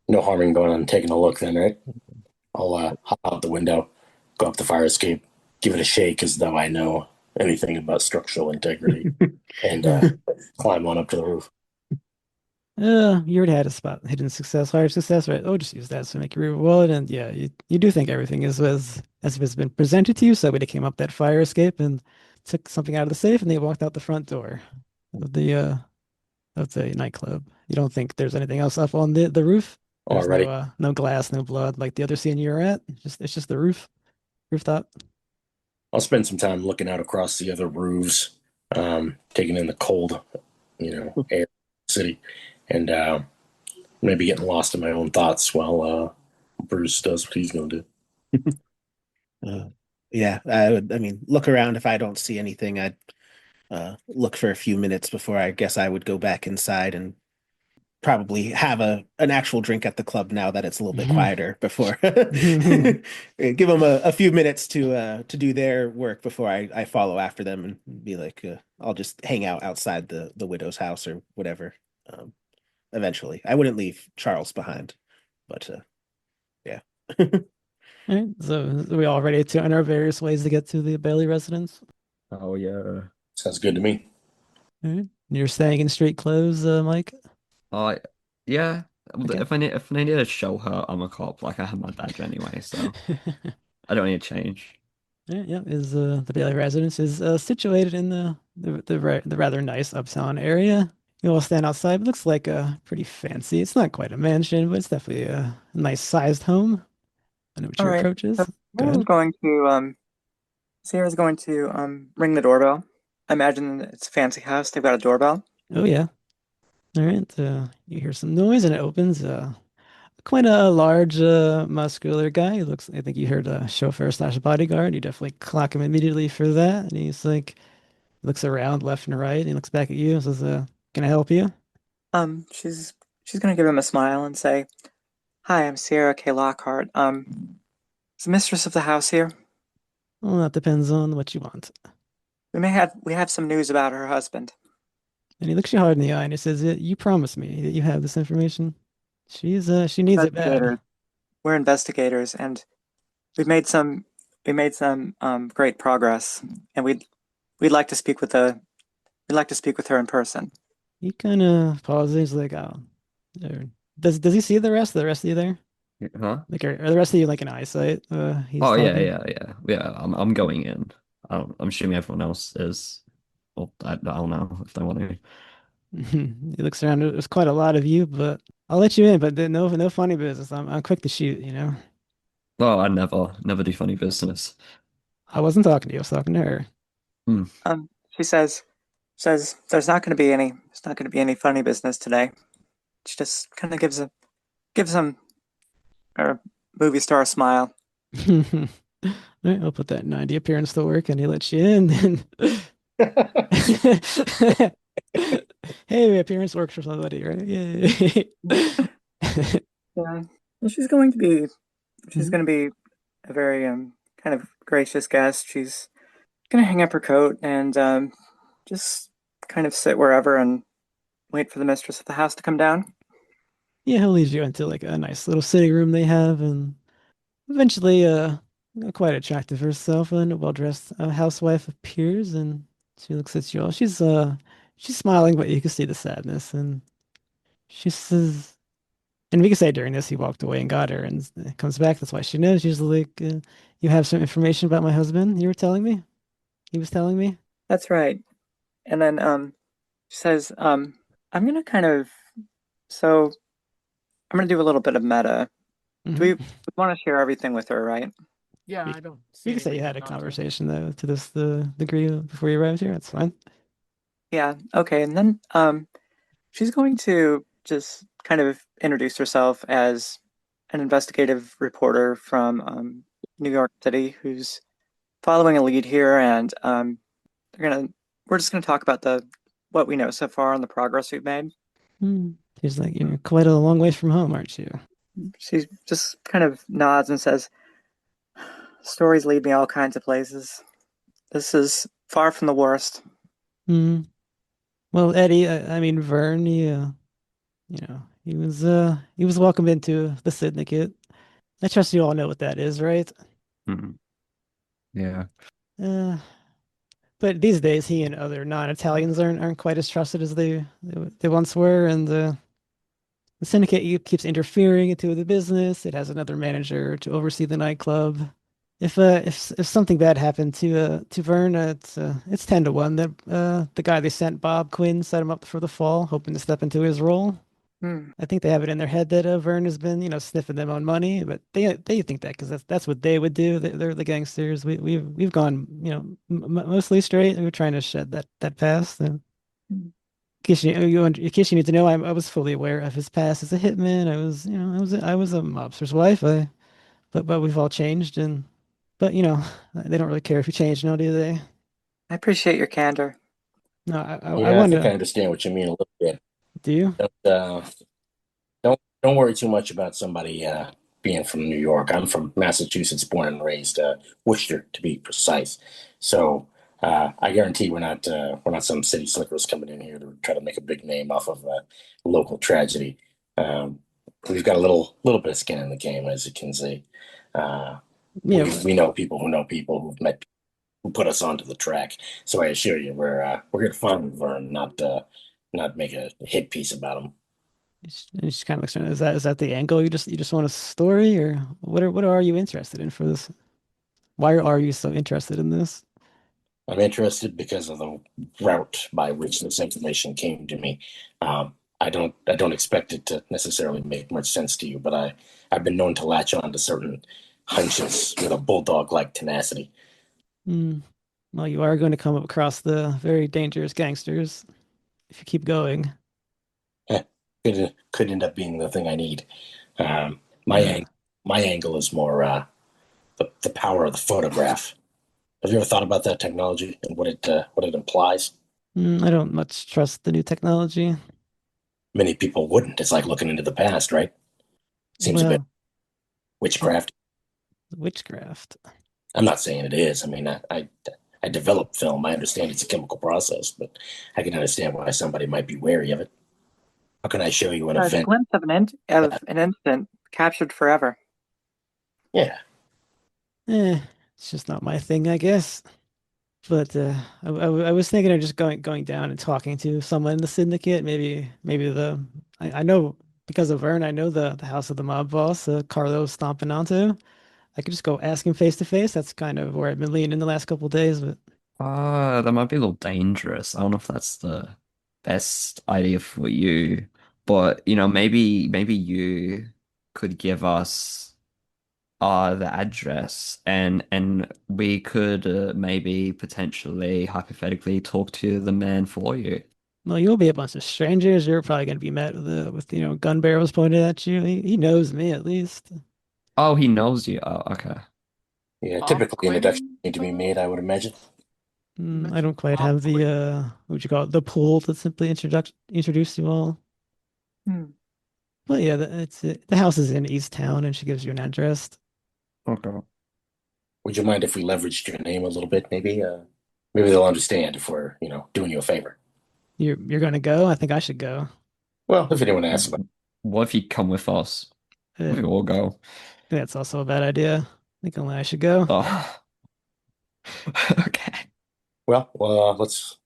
No harm in going on and taking a look then, right? I'll hop out the window, go up the fire escape, give it a shake as though I know anything about structural integrity, and climb on up to the roof. You already had a spot hidden success, higher success, right? Oh, just use that to make your wallet, and yeah, you do think everything is as if it's been presented to you. So when they came up that fire escape and took something out of the safe, and they walked out the front door of the nightclub. You don't think there's anything else up on the roof? There's Alrighty. no glass, no blood like the other scene you were at. It's just the rooftop. I'll spend some time looking out across the other roofs, taking in the cold, air of the city, and maybe getting lost in my own thoughts while Bruce does what he's going to do. Yeah, I mean, look around. If I don't see anything, I'd look for a few minutes before I guess I would go back inside and probably have an actual drink at the club now that it's a little bit quieter before give them a few minutes to do their work before I follow after them and be like I'll just hang out outside the widow's house or whatever. Eventually I wouldn't leave Charles behind, but yeah. All right, so are we all ready to on our various ways to get to the Bailey residence? Oh yeah. Sounds good to me. All right. You're staying in street clothes, Mike? Oh yeah. Okay. If I need to show her I'm a cop, like I have my badge anyway, so I don't need to change. Yeah, yeah. Is the Bailey residence is situated in the rather nice uptown area. You all stand outside. It looks like pretty fancy. It's not quite a mansion, but it's definitely a nice sized home. I know what All your right. approach So is. Go Sierra's ahead. going to Sierra's going to ring the doorbell. I imagine it's a fancy house. They've got a doorbell. Oh yeah. All right. You hear some noise and it opens. Quite a large, muscular guy. He looks. I think you heard a chauffeur slash bodyguard. You definitely clock him immediately for that. And he's like, looks around left and right. And he looks back at you and says, "Can I help you?" She's gonna give him a smile and say, "Hi, I'm Sierra K. Lockhart. Is the mistress of the house here? Well, that depends on what you want. We have some news about her husband. And he looks you hard in the eye and he says, "You promised me that you have this information. She needs it bad." Investigators. We're investigators, and we've made some great progress, and we'd like to speak with the we'd like to speak with her in person." He kind of pauses. He's like, "Oh, does he see the rest of you there? Huh? Like, are the rest of you like in eyesight? He's Oh yeah, talking." yeah, yeah. Yeah, I'm going in. I'm assuming everyone else is. Well, I don't know if they want to. He looks around. There's quite a lot of you, but I'll let you in. But no funny business. I'm quick to shoot. You know. Well, I never do funny business. I wasn't talking to you. I was talking to her. Hmm. She says there's not going to be any funny business today. She just kind of gives him a movie star smile. All right, I'll put that 90 appearance to work, and he lets you in. And hey, appearance works for somebody, right? Yay. Yeah. Well, she's Mhm. going to be a very kind of gracious guest. She's going to hang up her coat and just kind of sit wherever and wait for the mistress of the house to come down. Yeah, he'll lead you into like a nice little sitting room they have, and eventually, quite attractive herself, and a well-dressed housewife appears, and she looks at you all. She's smiling, but you can see the sadness, and she says, and we can say during this he walked away and got her, and comes back. That's why she knows. She's like, "You have some information about my husband. You were telling me. He was telling me." That's right. And then she says, I'm going to kind of so I'm going to do a little bit of meta. Hmm. We want to share everything with her, right? Yeah, We, I don't see we can any say you had reason a not to. conversation though to this the degree before you arrived here. That's fine. Yeah. Okay. And then she's going to just kind of introduce herself as an investigative reporter from New York City who's following a lead here, and they're gonna we're just gonna talk about the what we know so far and the progress we've made. Hmm. She's like, "You're quite a long way from home, aren't you?" She just kind of nods and says, "Stories lead me all kinds of places. This is far from the worst." Hmm. Well, Eddie, I mean Vern, he was welcomed into the syndicate. I trust you all know what that is, right? Hmm. Yeah. Uh, but these days, he and other non-Italians aren't quite as trusted as they once were, and the syndicate keeps interfering into the business. It has another manager to oversee the nightclub. If something bad happened to Vern, it's 10 to 1 that the guy they sent, Bob Quinn, set him up for the fall, hoping to step into his role. Hmm. I think they have it in their head that Vern has been, sniffing them on money, but they think that because that's what they would do. They're the gangsters. We've gone, mostly straight. We're trying to shed that past. And in case you need to know, I was fully aware of his past as a hitman. I was a mobster's wife. But we've all changed, and but they don't really care if you change now, do they? I appreciate your candor. No, I Yeah, I want think I to. understand what you mean a little bit. Do you? Don't worry too much about somebody being from New York. I'm from Massachusetts, born and raised, Worcester to be precise. So I guarantee we're not some city slickers coming in here to try to make a big name off of a local tragedy. Um, we've got a little bit of skin in the game, as you can see. Yeah, We know people who know people who've met who put us onto the track. So I assure you, we're here to find Vern, not make a hit piece about him. it's kind of looks. Is that the angle? You just want a story, or what are you interested in for this? Why are you so interested in this? I'm interested because of the route by which this information came to me. I don't expect it to necessarily make much sense to you, but I've been known to latch on to certain hunches with a bulldog-like tenacity. Hmm. Well, you are going to come across the very dangerous gangsters if you keep going. Eh, could end up being the thing I need. Um, my Uh, ang my angle is more the power of the photograph. Have you ever thought about that technology and what it implies? I don't much trust the new technology. Many people wouldn't. It's like looking into the past, right? Seems a bit Well, it, witchcraft. witchcraft. I'm not saying it is. I mean, I develop film. I understand it's a chemical process, but I can understand why somebody might be wary of it. How can I show you an It's a event glimpse of that, an instant captured forever. yeah, Eh, it's just not my thing, I guess. But I was thinking of just going down and talking to someone in the syndicate. Maybe I know because of Vern, I know the house of the mob boss, Carlos stomping onto. I could just go ask him face to face. That's kind of where I've been leaning the last couple of days. But That might be a little dangerous. I don't know if that's the best idea for you, but maybe you could give us the address, and we could maybe potentially hypothetically talk to the man for you. well, you'll be a bunch of strangers. You're probably going to be met with gun barrels pointed at you. He knows me at least. Oh, he knows you. Oh, okay. yeah. Bob Typically, introductions Quinn, need to be made. I would imagine. You I don't mentioned quite Bob have the Quinn. what would you call it, the pool to simply introduce you all. Hmm. But yeah, the house is in East Town, and she gives you an address. Okay. Would you mind if we leveraged your name a little bit? Maybe they'll understand if we're doing you a favor. You're going to go? I think I should go. Well, if anyone asks about, What if you come with us? Uh, We all go. that's also a bad idea. I think only I should go. Oh, okay. let's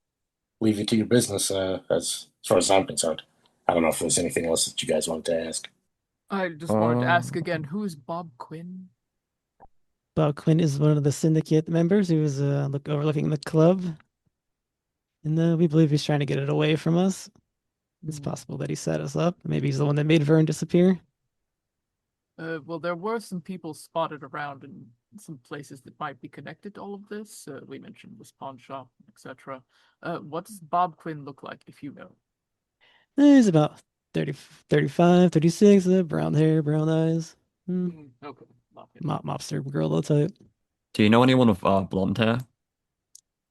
leave you to your business. As far as I'm concerned, I don't know if there's anything else that you guys wanted to ask. I just wanted to ask Um, again, who is Bob Quinn? Well, Quinn is one of the syndicate members who was overlooking the club, and we believe he's trying to get it away from us. It's Hmm. possible that he set us up. Maybe he's the one that made Vern disappear. Well, there were some people spotted around in some places that might be connected to all of this. We mentioned this pawn shop, etc. What does Bob Quinn look like, if you know? He's about 30, 35, 36, brown hair, brown eyes. Hmm. Okay, not him. Mobster gorilla type. do you know anyone of blonde hair?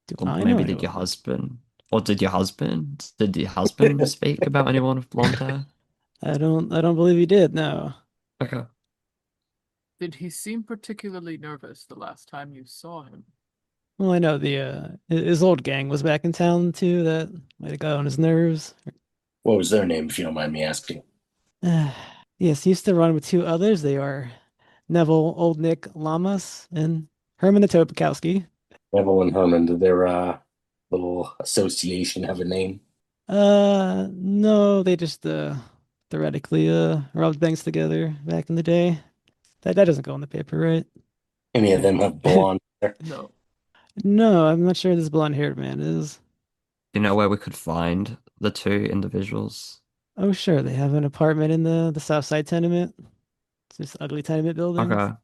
Do Or I know maybe did your anyone? husband? Or did your husband speak about anyone with blonde hair? I don't believe he did. No. Okay. Did he seem particularly nervous the last time you saw him? Well, I know his old gang was back in town too. That might have got on his nerves. What was their name, if you don't mind me asking? Yes, he used to run with two others. They are Neville Old Nick Lamas and Herman the Topakowski. Neville and Herman. Did their little association have a name? No, they just theoretically robbed banks together back in the day. That doesn't go in the paper, right? Any of them have blonde hair? No. No, I'm not sure this blonde-haired man is. Do you know where we could find the two individuals? Oh, sure, they have an apartment in the South Side tenement. It's this ugly tenement building. Okay.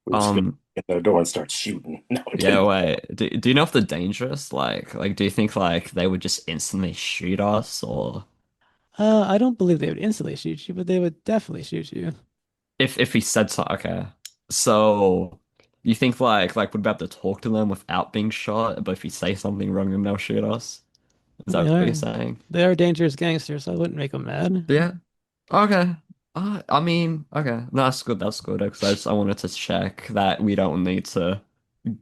We just go Um, in their door and start shooting. No, I'm yeah, kidding. wait. Do you know if they're dangerous? Do you think they would just instantly shoot us, or I don't believe they would instantly shoot you, but they would definitely shoot you. if he said so? Okay. So you think we'd be able to talk to them without being shot, but if we say something wrong, then they'll shoot us? Is They that what you're are saying? they are dangerous gangsters, so I wouldn't make them mad. Yeah. Okay. I mean, okay. No, that's good. That's good. Because I wanted to check that we don't need to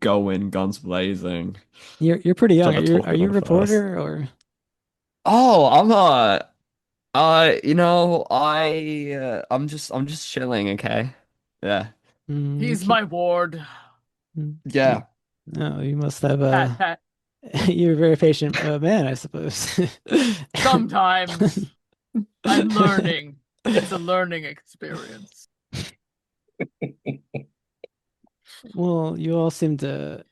go in guns blazing. You're pretty Try young. to Are talk to you a them first. reporter or? Oh, I'm not. I'm just chilling. Okay. Yeah. He's Okay. my ward. Yeah. No, you must have Pat, pat. you're a very patient man, I suppose. Sometimes I'm learning. It's a learning experience. Well, you all seem to.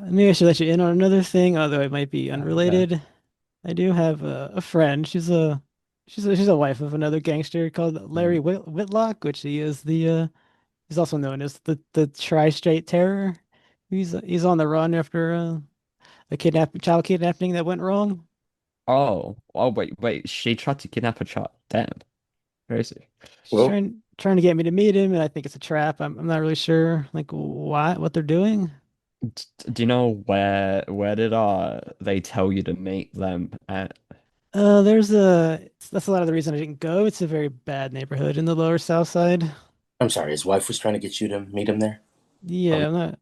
Maybe I should let you in on another thing, although it might be unrelated. I do have a friend. She's a wife of another gangster called Larry Whitlock, which he is the he's also known as the Tri-State Terror. He's on the run after a child kidnapping that went wrong. Oh, wait. She tried to kidnap a child. Damn. Crazy. She's Well, trying to get me to meet him, and I think it's a trap. I'm not really sure like what they're doing. Do you know where did they tell you to meet them at? There's that's a lot of the reason I didn't go. It's a very bad neighborhood in the Lower South Side. I'm sorry. His wife was trying to get you to meet him there. Yeah, Um, I'm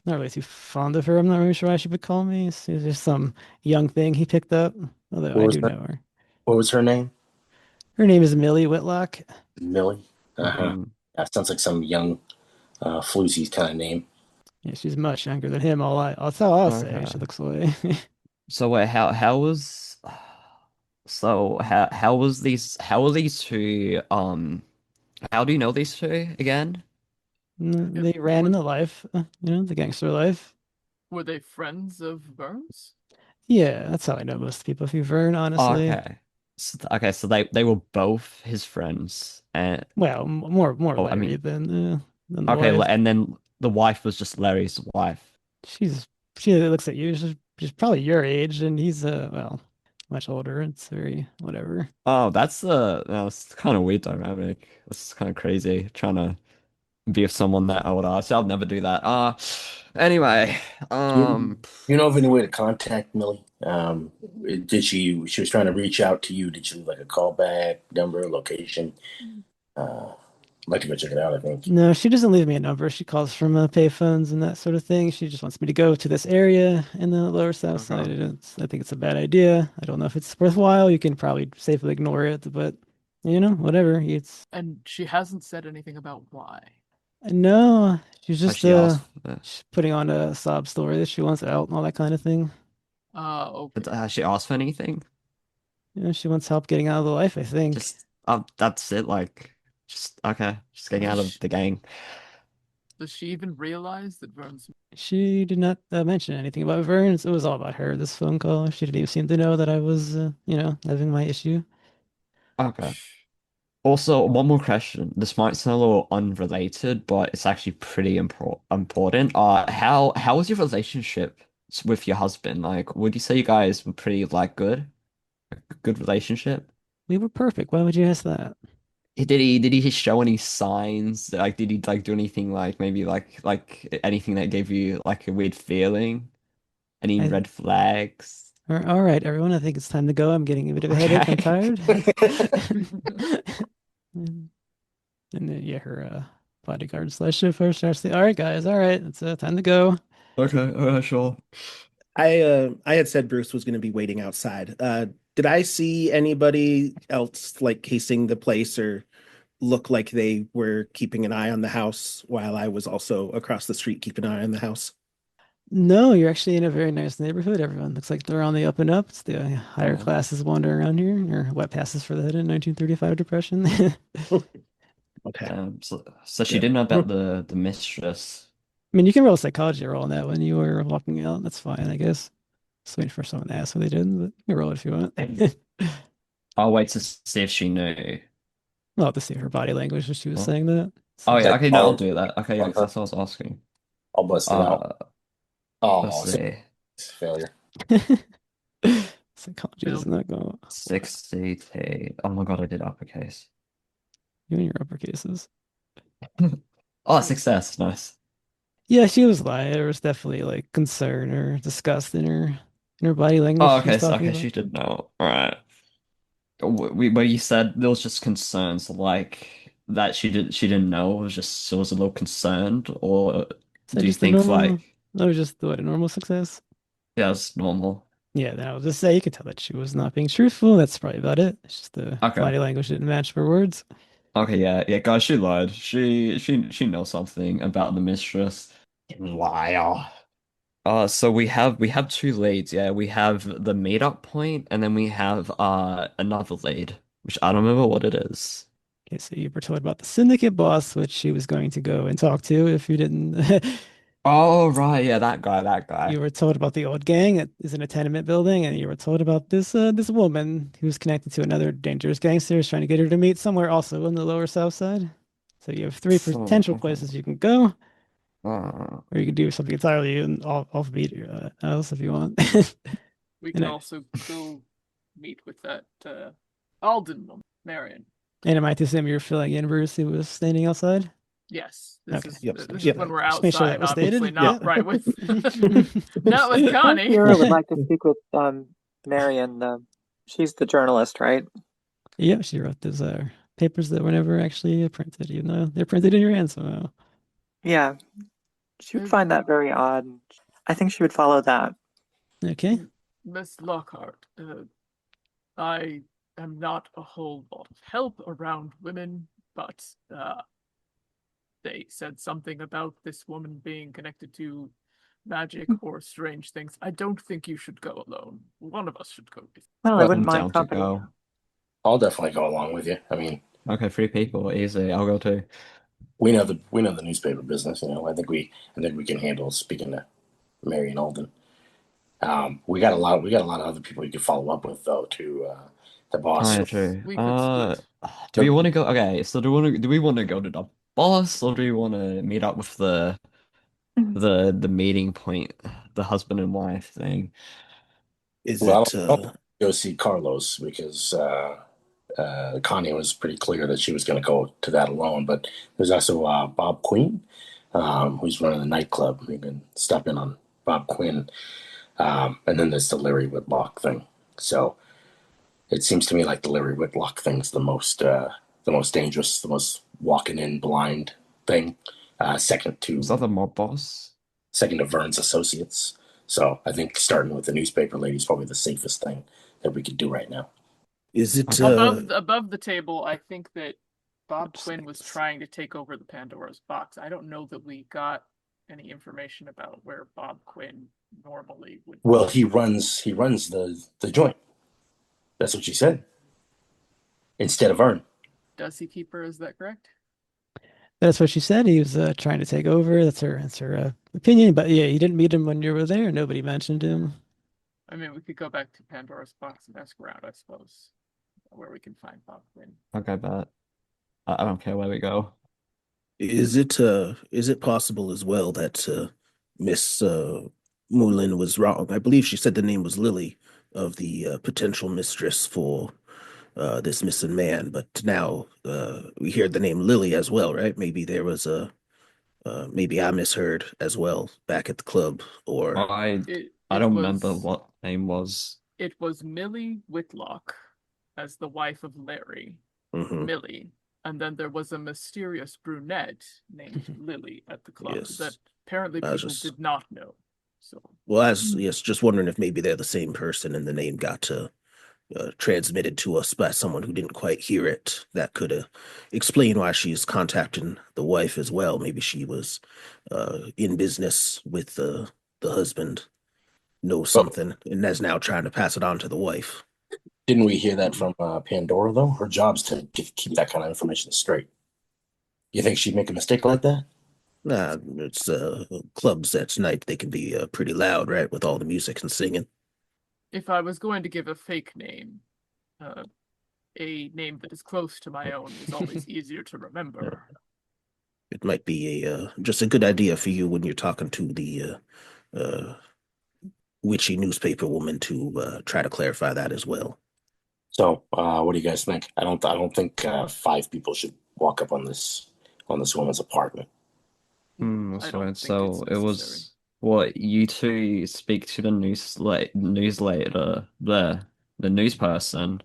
not really too fond of her. I'm not really sure why she would call me. It's just some young thing he picked up, although what I was do her know her. What was her name? Her name is Millie Whitlock. Millie. Uh-huh. Mm, That sounds like some young floozy kind of name. Yeah, she's much younger than him. That's all I'll say. She okay. looks away. So wait, how was so how were these two how do you know these two again? Yeah, They ran in the life, the gangster life. were they friends of Burns? Yeah, that's how I know most people through Vern, honestly. Okay. So they were both his friends and Well, more oh I Larry mean than the okay, wife. and then the wife was just Larry's wife. She's she looks at you. She's probably your age, and he's well, much older. It's very whatever. Oh, that's kind of weird dynamic. That's kind of crazy trying to be with someone that old. So I'll never do that. Anyway, You, you know of any way to contact Millie? Did she was trying to reach out to you? Did she leave like a callback number, location? I'd like to go check it out, I think. No, she doesn't leave me a number. She calls from payphones and that sort of thing. She just wants me to go to this area in the Lower South Side. okay. I think it's a bad idea. I don't know if it's worthwhile. You can probably safely ignore it, but whatever. It's And she hasn't said anything about why. no. She's Has just she asked for this? she's putting on a sob story that she wants out and all that kind of thing. Okay. Has she asked for anything? She wants help getting out of the life, I think. Just that's it. Like just okay, just getting out of the gang. Does she even realize that Burns? She did not mention anything about Vern. It was all about her, this phone call. She didn't even seem to know that I was, having my issue. Okay. Also, one more question. This might sound a little unrelated, but it's actually pretty important. How was your relationship with your husband? Like, would you say you guys were pretty like good? A good relationship? We were perfect. Why would you ask that? Did he show any signs? Like, did he like do anything like maybe like anything that gave you like a weird feeling? Any I, red flags? all right, everyone. I think it's time to go. I'm getting a bit of a headache. I'm Okay. tired. And then, yeah, her bodyguard slash chauffeur starts to, all right, guys. All right, it's time to go. Okay, sure. I had said Bruce was going to be waiting outside. Did I see anybody else like casing the place or look like they were keeping an eye on the house while I was also across the street keeping an eye on the house? No, you're actually in a very nice neighborhood. Everyone looks like they're on the up and up. It's the higher Oh, classes wandering around here. Your wet passes for the head in 1935 depression. Okay. so she Good. didn't know about the mistress. I mean, you can roll a psychology roll on that when you were walking out. That's fine, I guess. Just waiting for someone to ask what they did, but you can roll it if you want. I'll wait to see if she knew. Well, to see her body language when she was Oh, saying that. oh So, yeah, Like, okay, no, I'll do that. Okay, yeah, on 'cause her, that's what I was asking. all busted out. Uh, let's Oh, see. failure. psychology Bill. does not go. 60T. Oh my God, I did uppercase. You and your uppercases. Oh, success. Nice. Yeah, she was lying. There was definitely like concern or disgust in her body language Oh, she was okay, so talking okay, about. she did know. All right. Where you said there was just concerns, like that she didn't know. It was just she was a little concerned, or So do you just a think normal, like that was just what a normal success. yeah, it's normal? Yeah, then I was just say you could tell that she was not being truthful. That's probably about it. It's just the Okay. body language didn't match her words. Okay, yeah, guys, she lied. She knows something about the mistress. Liar. So we have two leads, yeah. We have the meetup point, and then we have another lead, which I don't remember what it is. Okay, so you were told about the syndicate boss, which she was going to go and talk to if you didn't. Oh right, yeah, that guy, that You guy. were told about the old gang that is in a tenement building, and you were told about this woman who's connected to another dangerous gangster who's trying to get her to meet somewhere also in the lower south side. So you have three So potential places you can go, uh, or you can do something entirely offbeat else if you want. We And can I, also go meet with that Alden woman, Marion. and am I to assume you're filling in Bruce who was standing outside? Yes, Okay. Yep. this is Yep. when we're Just make sure that outside, was obviously stated. Yeah. not right with I not with think Connie. Sierra would like to speak with Marion. She's the journalist, right? Yeah, she wrote those papers that were never actually printed, even though they're printed in your hand somehow. Yeah, she would find that very odd. I think she would follow that. Okay. Miss Lockhart, I am not a whole lot of help around women, but they said something about this woman being connected to magic or strange things. I don't think you should go alone. One of us should go with Well, I Well, wouldn't I'm mind down to company. go. I'll definitely go along with you. I mean, Okay, three people, easy. I'll go too. we know the newspaper business. I think we can handle speaking to Mary and Alden. We got a lot of other people you could follow up with though to the boss. Kind So of true. We could split. Do we want to go? Okay, so do we want to go to the boss, or do we want to meet up with the meeting point, the husband and wife thing? Is well, it I don't go see Carlos because Connie was pretty clear that she was going to go to that alone. But there's also Bob Quinn, who's running the nightclub. You can stop in on Bob Quinn, and then there's the Larry Whitlock thing. So it seems to me like the Larry Whitlock thing's the most dangerous, the most walking in blind thing. Second Was to that the mob boss? second to Vern's associates. So I think starting with the newspaper lady is probably the safest thing that we could do right now. is it Okay. Above the table, I think that Bob Just Quinn like was this. trying to take over the Pandora's box. I don't know that we got any information about where Bob Quinn normally would Well, be. he runs the joint. That's what she said. Instead of Vern. Does he keep her? Is that correct? That's what she said. He was trying to take over. That's her opinion. But yeah, you didn't meet him when you were there. Nobody mentioned him. I mean, we could go back to Pandora's box and ask around, I suppose, where we can find Bob Quinn. Okay, but I don't care where we go. is it possible as well that Miss Moulin was wrong? I believe she said the name was Lily of the potential mistress for this missing man, but now we hear the name Lily as well, right? Maybe there was a maybe I misheard as well back at the club, or I It I it don't remember was what name was. it was Millie Whitlock as the wife of Larry, Mhm. Millie, and then there was a mysterious brunette named Lily at the club Yes. that apparently I was people just did not know. So well, as yes, just wondering if maybe they're the same person and the name got transmitted to us by someone who didn't quite hear it. That could explain why she's contacting the wife as well. Maybe she was in business with the husband, knows But something, and is now trying to pass it on to the wife. didn't we hear that from Pandora though? Her job's to keep that kind of information straight. You think she'd make a mistake like that? Nah, it's clubs at night. They can be pretty loud, right, with all the music and singing. if I was going to give a fake name, a name that is close to my own is always easier to remember. It might be a just a good idea for you when you're talking to the uh, witchy newspaper woman to try to clarify that as well. So, what do you guys think? I don't think five people should walk up on this woman's apartment. Hmm, I so don't it's think it's so it necessary. was what you two speak to the newsletter the news person.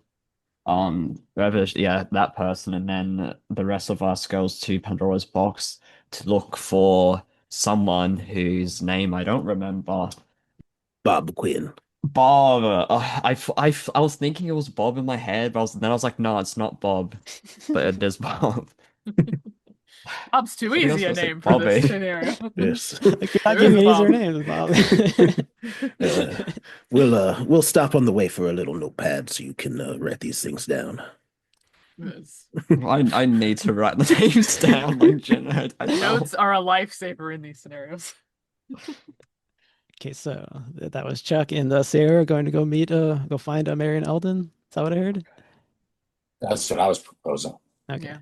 Whoever, yeah, that person, and then the rest of us goes to Pandora's box to look for someone whose name I don't remember. Bob Quinn. Bob. I was thinking it was Bob in my head, but then I was like, no, it's not Bob, but it is Bob. Bob's too I think I was easy a gonna say name for this Bobby. scenario. Yes. Like, you're not There is giving a me easier Bob. names, Bob. We'll stop on the way for a little notepad so you can write these things down. Yes. I need to write the names down, like Jen. I don't know. Notes are a lifesaver in these scenarios. Okay, so that was Chuck and Sarah going to go go find Marion Eldon. Is that what I heard? That's what I was proposing. Okay. Yeah.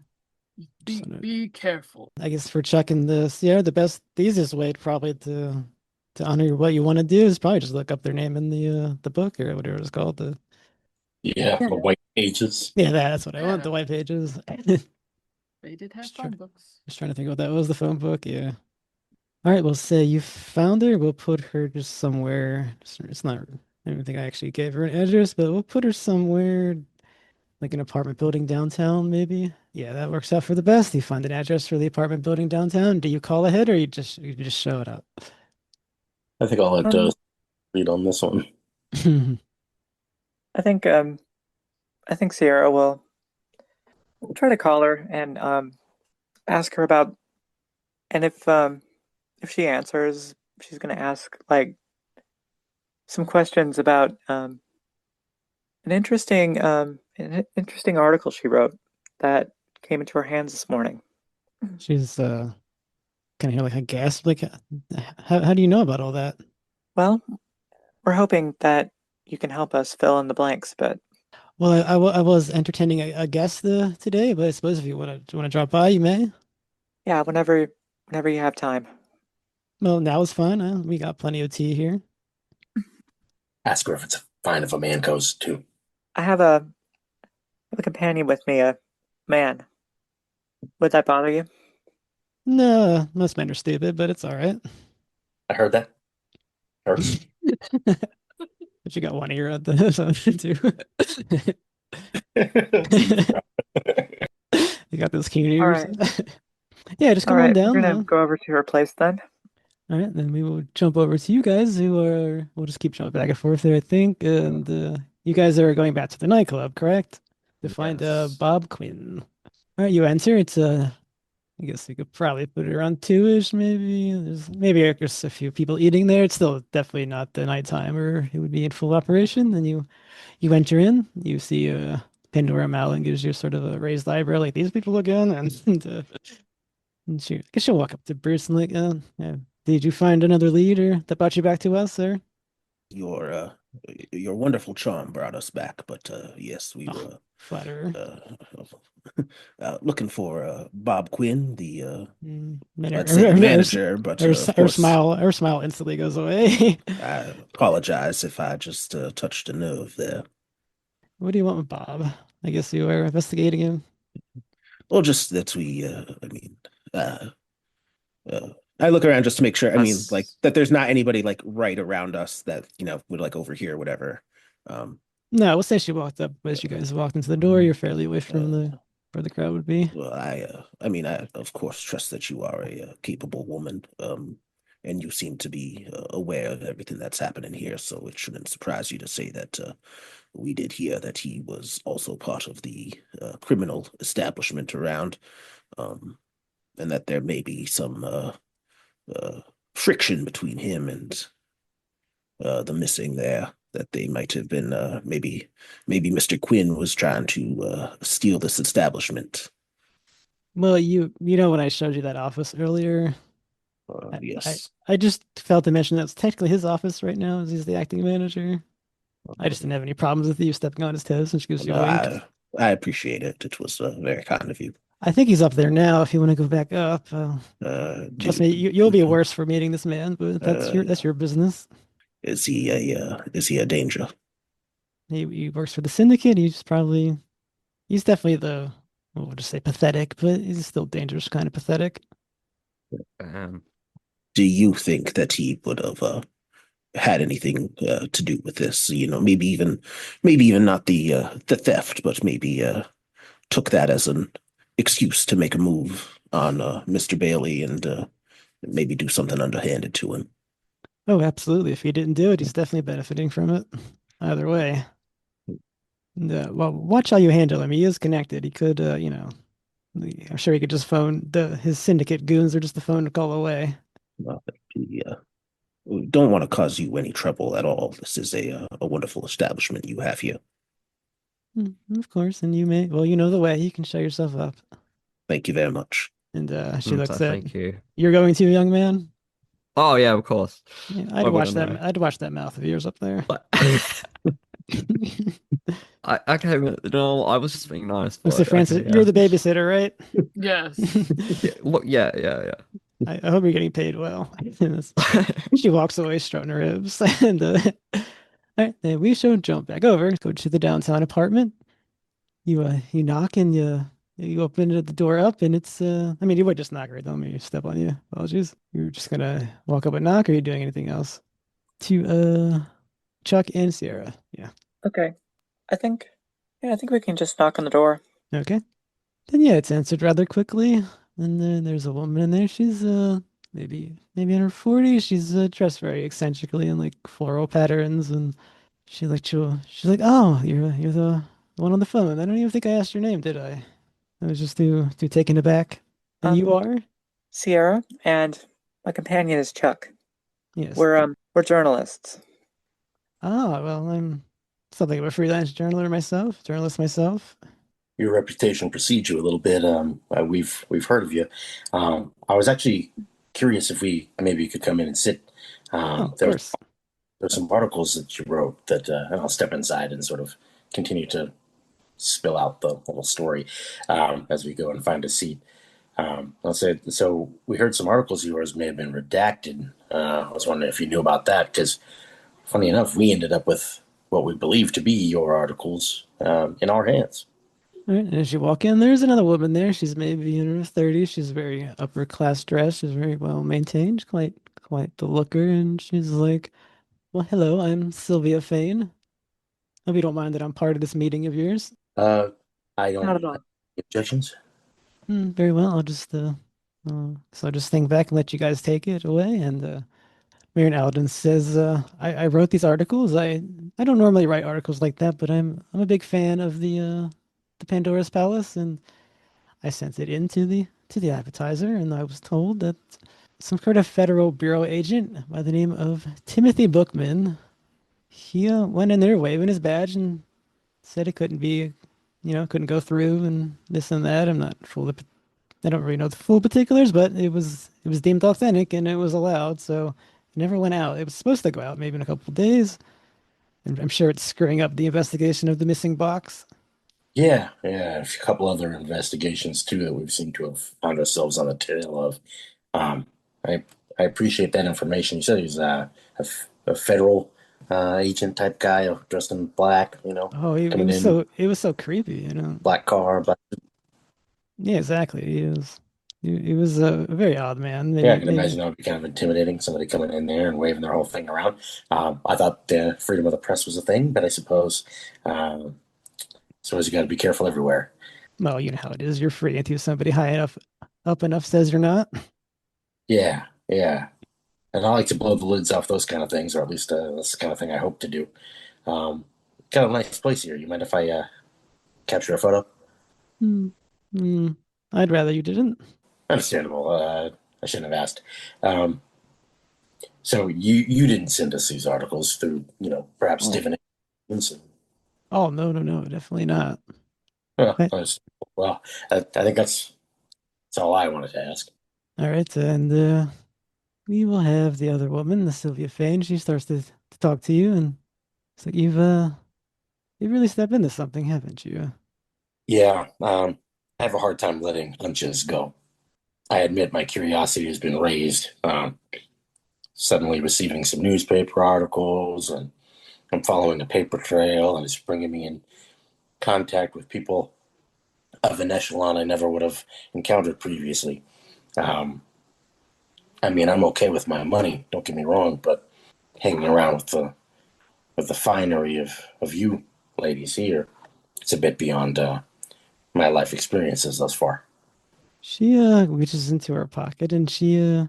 Just wanna- Be careful. I guess for Chuck and Sierra, the easiest way probably to honor what you want to do is probably just look up their name in the book or whatever it's called. Yeah, the white pages. Yeah, that's what I want. Yeah. The white pages. They did have Just fun try- books. Just trying to think what that was. The phone book. Yeah. All right. We'll say you found her. We'll put her just somewhere. It's not. I don't think I actually gave her an address, but we'll put her somewhere like an apartment building downtown, maybe. Yeah, that works out for the best. You find an address for the apartment building downtown. Do you call ahead or you just show it up? I think I'll let read on this one. I think Sierra will try to call her and ask her about, and if she answers, she's gonna ask like some questions about an interesting article she wrote that came into her hands this morning. She's kind of hear like a gasp. Like, how do you know about all that? Well, we're hoping that you can help us fill in the blanks, but Well, I was entertaining a guest today, but I suppose if you want to drop by, you may. yeah, whenever you have time. Well, now is fine. We got plenty of tea here. Ask her if it's fine if a man goes too. I have a companion with me, a man. Would that bother you? No, most men are stupid, but it's all right. I heard that. Hurts. But you got one ear at the too. You got those keen ears. All right. Yeah, just All come on right, down. we're gonna go over to her place then. All right, then we will jump over to you guys we'll just keep jumping back and forth there, I think. And you guys are going back to the nightclub, correct? To find Yes. Bob Quinn. All right, you enter. It's I guess you could probably put it around 2-ish, maybe. Maybe there's a few people eating there. It's still definitely not the nighttime or it would be in full operation. Then you enter in, you see Pandora Malin gives you sort of a raised eyebrow, like these people again, and I guess she'll walk up to Bruce and like, yeah, did you find another leader that brought you back to us, sir? Your wonderful charm brought us back, but yes, we were Flatterer. looking for Bob Quinn, the let's Her, say her- manager, but her, of her course, smile instantly goes away. I apologize if I just touched a nerve there. What do you want with Bob? I guess you were investigating him. Well, just that I look around just to make sure. I mean, like that there's not anybody like right around us that would like overhear whatever. No, we'll say she walked up as you guys walked into the door. You're fairly away from where the crowd would be. Well, I mean, I of course trust that you are a capable woman, and you seem to be aware of everything that's happening here. So it shouldn't surprise you to say that we did hear that he was also part of the criminal establishment around, and that there may be some friction between him and the missing there. That they might have been maybe Mr. Quinn was trying to steal this establishment. Well, you know when I showed you that office earlier, Yes. I just felt to mention that's technically his office right now, as he's the acting manager. I just didn't have any problems with you stepping on his toes, and she gives you a wink. I appreciate it. It was very kind of you. I think he's up there now. If you want to go back up, trust me, you'll be worse for meeting this man, but that's your business. Is he a danger? He works for the syndicate. He's definitely we'll just say pathetic, but he's still dangerous, kind of pathetic. Do you think that he would have had anything to do with this? Maybe even not the theft, but maybe took that as an excuse to make a move on Mr. Bailey and maybe do something underhanded to him. Oh, absolutely. If he didn't do it, he's definitely benefiting from it. Either way. And, well, watch how you handle him. He is connected. He could, I'm sure he could just phone his syndicate goons are just a phone call away. Well, we don't want to cause you any trouble at all. This is a wonderful establishment you have here. Of course, and you may, well, you know the way. You can show yourself up. Thank you very much. And she So looks at, thank you. you're going to, young man? Oh yeah, of course. Yeah, Why wouldn't I? I'd watch that mouth of yours up there. But I came, I was just being nice, So but Francis, okay, you're yeah. the babysitter, right? Yes. Yeah, look, yeah. I hope you're getting paid well. She walks away, strutting her hips, and all right, then we shall jump back over, go to the downtown apartment. You knock and you open the door up, and it's I mean you would just knock right. Don't let me step on you. Apologies. You're just gonna walk up and knock, or are you doing anything else? To Chuck and Sierra. Yeah. Okay. I think, yeah, I think we can just knock on the door. Okay. Then yeah, it's answered rather quickly. And then there's a woman in there. She's maybe in her 40s. She's dressed very eccentrically in like floral patterns, and she's like, "Oh, you're the one on the phone. I don't even think I asked your name, did I? I was just too taken aback." And you Um, are? Sierra, and my companion is Chuck. Yes. We're journalists. Ah, well, I'm something of a freelance journalist myself. Your reputation precedes you a little bit. We've heard of you. I was actually curious if we maybe you could come in and sit. Oh, of There's course. there's some articles that you wrote that and I'll step inside and sort of continue to spill out the little story as we go and find a seat. I'll say so. We heard some articles of yours may have been redacted. I was wondering if you knew about that because, funny enough, we ended up with what we believe to be your articles in our hands. All right, and as you walk in, there's another woman there. She's maybe in her 30s. She's very upper class dressed. She's very well maintained, quite the looker. And she's like, "Well, hello, I'm Sylvia Fane. Hope you don't mind that I'm part of this meeting of yours." I Not don't at all. objections. Very well. So I'll just think back and let you guys take it away. And Marion Alden says, I wrote these articles. I don't normally write articles like that, but I'm a big fan of the Pandora's Palace, and I sent it in to the advertiser, and I was told that some sort of federal bureau agent by the name of Timothy Bookman, he went in there waving his badge and said it couldn't be, couldn't go through and this and that. I don't really know the full particulars, but it was deemed authentic and it was allowed, so it never went out. It was supposed to go out maybe in a couple of days, and I'm sure it's screwing up the investigation of the missing box. Yeah. A couple other investigations too that we've seemed to have found ourselves on the tail of. Um, I I appreciate that information. You said he was a federal agent type guy dressed in black, Oh, coming in, it was so creepy. black car, black. Yeah, exactly. He was a very odd man. Yeah, I Maybe can maybe imagine that would be kind of intimidating, somebody coming in there and waving their whole thing around. I thought the freedom of the press was a thing, but I suppose you got to be careful everywhere. well, you know how it is. You're free until somebody high enough up enough says you're not. Yeah. And I like to blow the lids off those kind of things, or at least that's the kind of thing I hope to do. Um, Kind of a nice place here. You mind if I capture a photo? Hmm. Hmm. I'd rather you didn't. Understandable. I shouldn't have asked. Um, so you didn't send us these articles through, perhaps Oh, divination. oh no, no, no, definitely not. But Well, I think that's all I wanted to ask. all right, and we will have the other woman, the Sylvia Fane. She starts to talk to you, and it's like you've really stepped into something, haven't you? Yeah, I have a hard time letting hunches go. I admit my curiosity has been raised. Suddenly receiving some newspaper articles, and I'm following a paper trail, and it's bringing me in contact with people of an echelon I never would have encountered previously. Um, I mean, I'm okay with my money, don't get me wrong, but hanging around with the finery of you ladies here, it's a bit beyond my life experiences thus far. She reaches into her pocket and she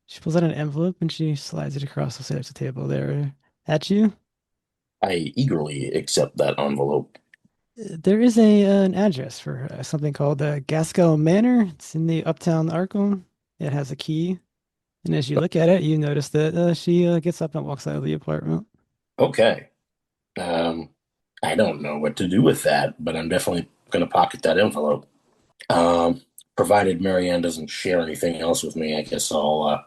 She pulls out an envelope and she slides it across the table there at you. I eagerly accept that envelope. There is an address for something called Gaskell Manor. It's in the Uptown Arkham. It has a key, and as you look at it, you notice that she gets up and walks out of the apartment. Okay. Um, I don't know what to do with that, but I'm definitely going to pocket that envelope. Um, Provided Marianne doesn't share anything else with me, I guess I'll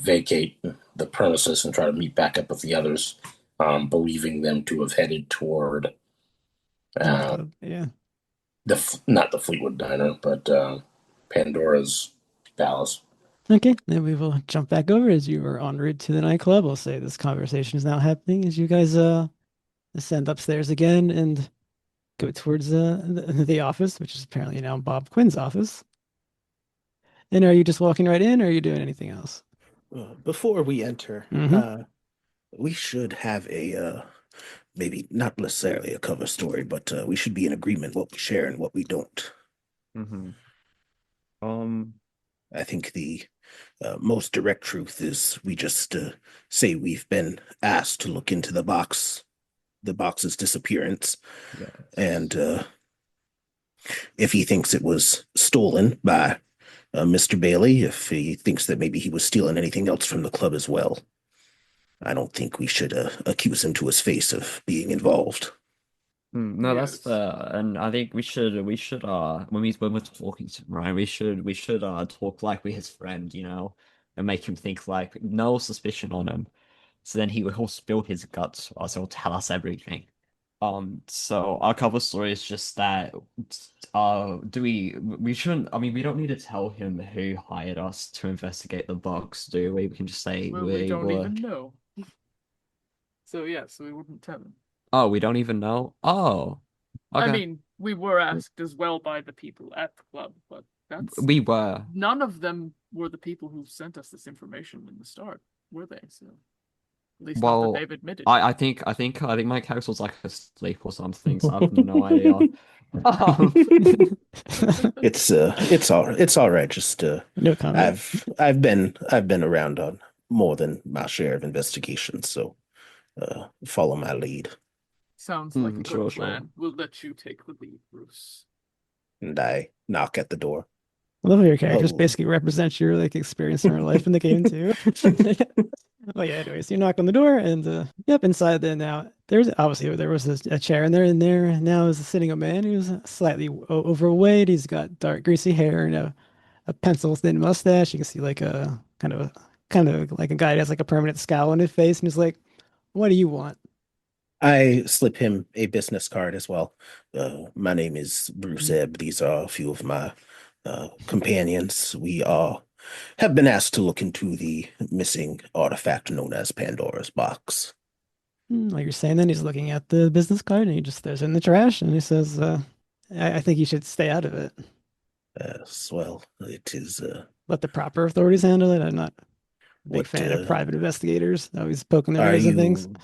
vacate the premises and try to meet back up with the others, believing them to have headed toward The uh, club, yeah. not the Fleetwood Diner, but Pandora's Palace. Okay, then we will jump back over as you are en route to the nightclub. We'll say this conversation is now happening as you guys ascend upstairs again and go towards the office, which is apparently now Bob Quinn's office. And are you just walking right in, or are you doing anything else? Before we enter, Mm-hmm. we should have maybe not necessarily a cover story, but we should be in agreement what we share and what we don't. Mm-hmm. Um, I think the most direct truth is we just say we've been asked to look into the box's disappearance, yes. and if he thinks it was stolen by Mr. Bailey, if he thinks that maybe he was stealing anything else from the club as well, I don't think we should accuse him to his face of being involved. No, that's Yes. fair, and I think we should when we're talking to him, right? We should talk like we're his friend, and make him think like no suspicion on him. So then he'll spill his guts to us. He'll tell us everything. So our cover story is just that. We shouldn't. I mean, we don't need to tell him who hired us to investigate the bugs, do we? We can just say Well, we we don't were. even know. So yeah, so we wouldn't tell him. Oh, we don't even know. Oh, I okay. mean, we were asked as well by the people at the club, but We were. none of them were the people who sent us this information in the start, were they? So at least not that Well, they've admitted. I think my character was like asleep or something, so I have no idea. Um, It's all right. Just No comment. I've been around on more than my share of investigations, so follow my lead. Sounds like a good sure. plan. We'll let you take the lead, Bruce. And I knock at the door. I love how your characters Oh, basically represent your like experience in real life in the game too. Well, yeah. Anyways, you knock on the door, and yep, inside there now. There was a chair in there, and there now is sitting a man who's slightly overweight. He's got dark, greasy hair and a pencil thin mustache. You can see like a kind of like a guy that has like a permanent scowl on his face, and he's like, "What do you want?" I slip him a business card as well. My name is Bruce Ebb. These are a few of my companions. We are have been asked to look into the missing artifact known as Pandora's box. Like you're saying, then he's looking at the business card, and he just throws it in the trash, and he says, I think you should stay out of it. Well, it is. Let the proper authorities handle it. I'm not a big What fan of private investigators always poking their are nose in things. you?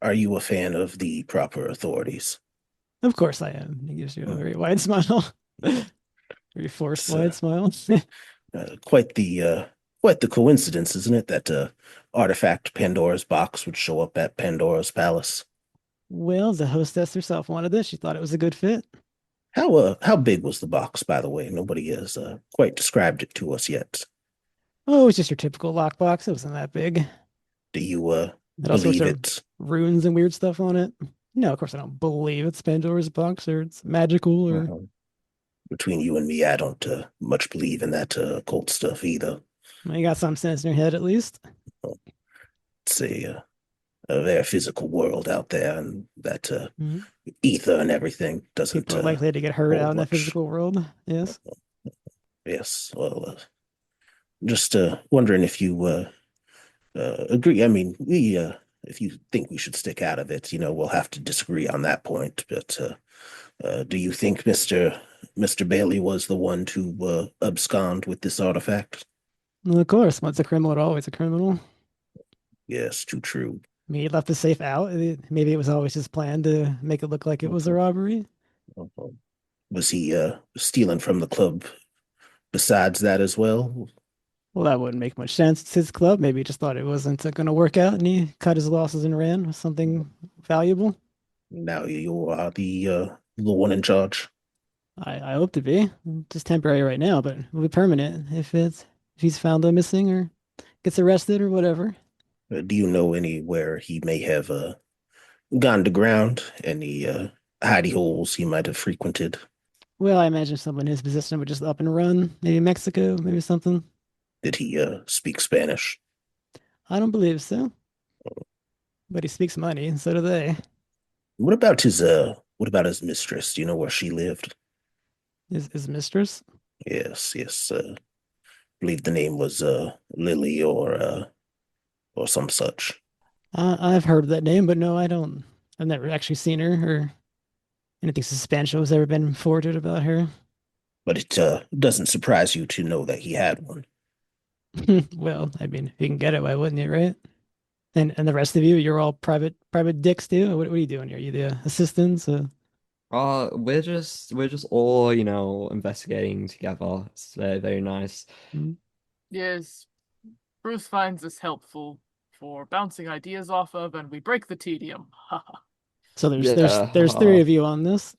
Are you a fan of the proper authorities? Of course I am. He gives you a Hmm. very wide smile. Very forced It's wide smile. quite the coincidence, isn't it? That artifact Pandora's box would show up at Pandora's palace. Well, the hostess herself wanted this. She thought it was a good fit. How big was the box, by the way? Nobody has quite described it to us yet. Oh, it's just your typical lockbox. It wasn't that big. Do you Had all sorts believe of it? runes and weird stuff on it. No, of course I don't believe it's Pandora's box or it's magical or Uh-huh. Between you and me, I don't much believe in that occult stuff either. well, you got some sense in your head at least. It's a very physical world out there, and that Mhm. ether and everything doesn't People are likely to get hurt out hold in the much. physical world. Yes. Yes, well, just wondering if you agree. I mean, we if you think we should stick out of it, we'll have to disagree on that point. But do you think Mr. Bailey was the one to abscond with this artifact? Well, of course, once a criminal, always a criminal. Yes, too true. I mean, he left the safe out. Maybe it was always his plan to make it look like it was a robbery. Was he stealing from the club besides that as well? Well, that wouldn't make much sense. It's his club. Maybe he just thought it wasn't going to work out and he cut his losses and ran with something valuable. Now you are the one in charge. I hope to be. Just temporary right now, but it'll be permanent if he's found missing or gets arrested or whatever. Do you know anywhere he may have gone to ground? Any hidey holes he might have frequented? Well, I imagine someone in his position would just up and run. Maybe Mexico, maybe something. Did he speak Spanish? I don't believe so. But he speaks money, and so do they. What about his mistress? Do you know where she lived? His mistress? Yes, yes. Believe the name was Lily or some such. I've heard of that name, but no, I don't. I've never actually seen her or anything substantial has ever been forwarded about her. But it doesn't surprise you to know that he had one. Well, I mean, if you can get it, why wouldn't you, right? And the rest of you, you're all private dicks too. What are you doing here? You the assistants? We're just all, investigating together. It's very, very nice. Yes, Bruce finds this helpful for bouncing ideas off of, and we break the tedium. Haha. So there's Yeah, there's three of you on this.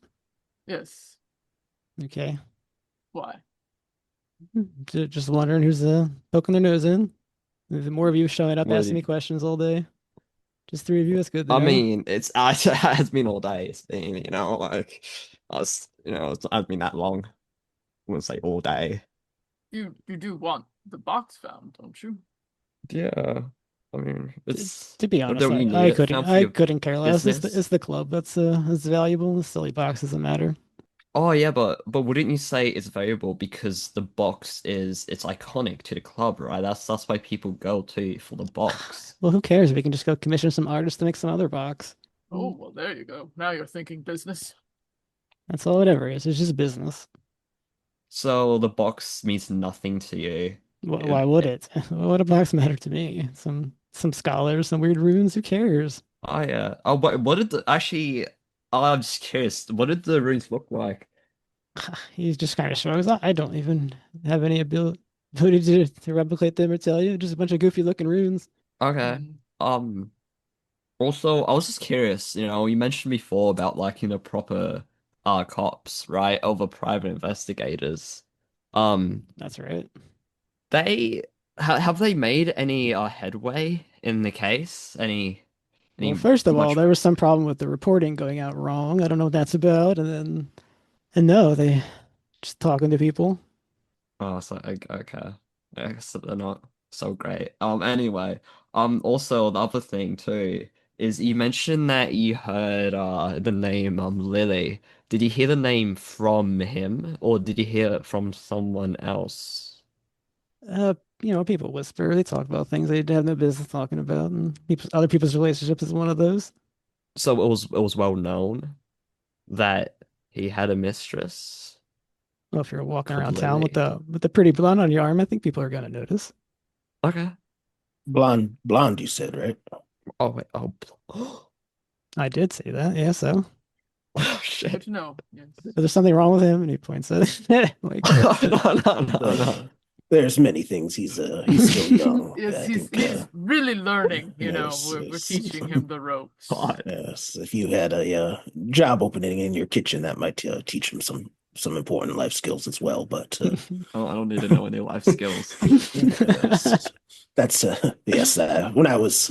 Yes. Okay. Why? Just wondering who's poking their nose in. The more of you showing up What asking do me you- questions all day. Just three of you. That's good to I know. mean, it has been all day. It's been, it hasn't been that long. I wouldn't say all day. You do want the box found, don't you? Yeah, I mean, it's To be honest, don't you need I it couldn't now for I your couldn't care less. business? It's the club that's valuable. The silly box doesn't matter. Oh yeah, but wouldn't you say it's valuable because the box it's iconic to the club, right? That's why people go to for the box. Well, who cares? We can just go commission some artists to make some other box. Oh, well, there you go. Now you're thinking business. That's all it ever is. It's just business. So the box means nothing to you. Why would it? What would a box matter to me? Some scholars, some weird runes. Who cares? Oh yeah. Oh, what did actually? Oh, I'm just curious. What did the runes look like? He just kind of shrugs. I don't even have any ability to replicate them or tell you. Just a bunch of goofy looking runes. Okay. Mm. Also, I was just curious. You mentioned before about liking the proper cops, right, over private investigators. That's right. They have they made any headway in the case? Well, Any first of all, much? there was some problem with the reporting going out wrong. I don't know what that's about. And no, they just talking to people. Oh, so okay. I guess they're not so great. Anyway, also the other thing too is you mentioned that you heard the name Lily. Did you hear the name from him or did you hear it from someone else? People whisper. They talk about things they have no business talking about, and other people's relationships is one of those. So it was well known that he had a mistress Well, if you're walking called around town with Lily. the pretty blonde on your arm, I think people are gonna notice. Okay. Blonde, you said, right? Oh wait. Oh, I did say that. Yeah, so oh Good shit. to know. Yes. there's something wrong with him, and he points at it. Like, No. There's many things. He's still young. Yes, I he's think, he's really learning, yes, we're yes. teaching him the ropes. God. yes. If you had a job opening in your kitchen, that might teach him some important life skills as well. But I don't need to know any life skills. yes, that's yes. When I was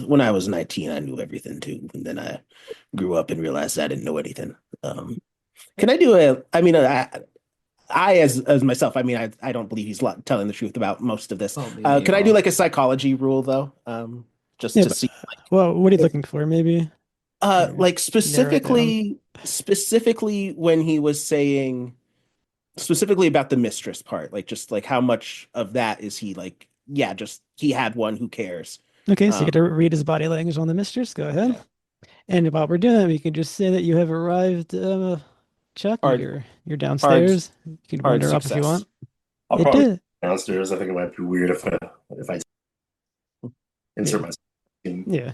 19, I knew everything too, and then I grew up and realized I didn't know anything. Can I do a? I mean, I as myself, I mean, I don't believe he's telling the truth about most of this. Oh, me Can I do neither. like a psychology rule though? Just yeah, to but, see, well, what are you looking for? Maybe. like Narrow it down. specifically when he was saying specifically about the mistress part, like just like how much of that is he like? Yeah, just he had one. Who cares? Okay, so you Um, get to read his body language on the mistress. Go ahead. yeah. And while we're doing it, we can just say that you have arrived, Chuck. Hard, You're hard, downstairs. You can hard wander up if you success. want. I'll It probably did. downstairs. I think it might be weird if I insert Yeah. myself in. Yeah.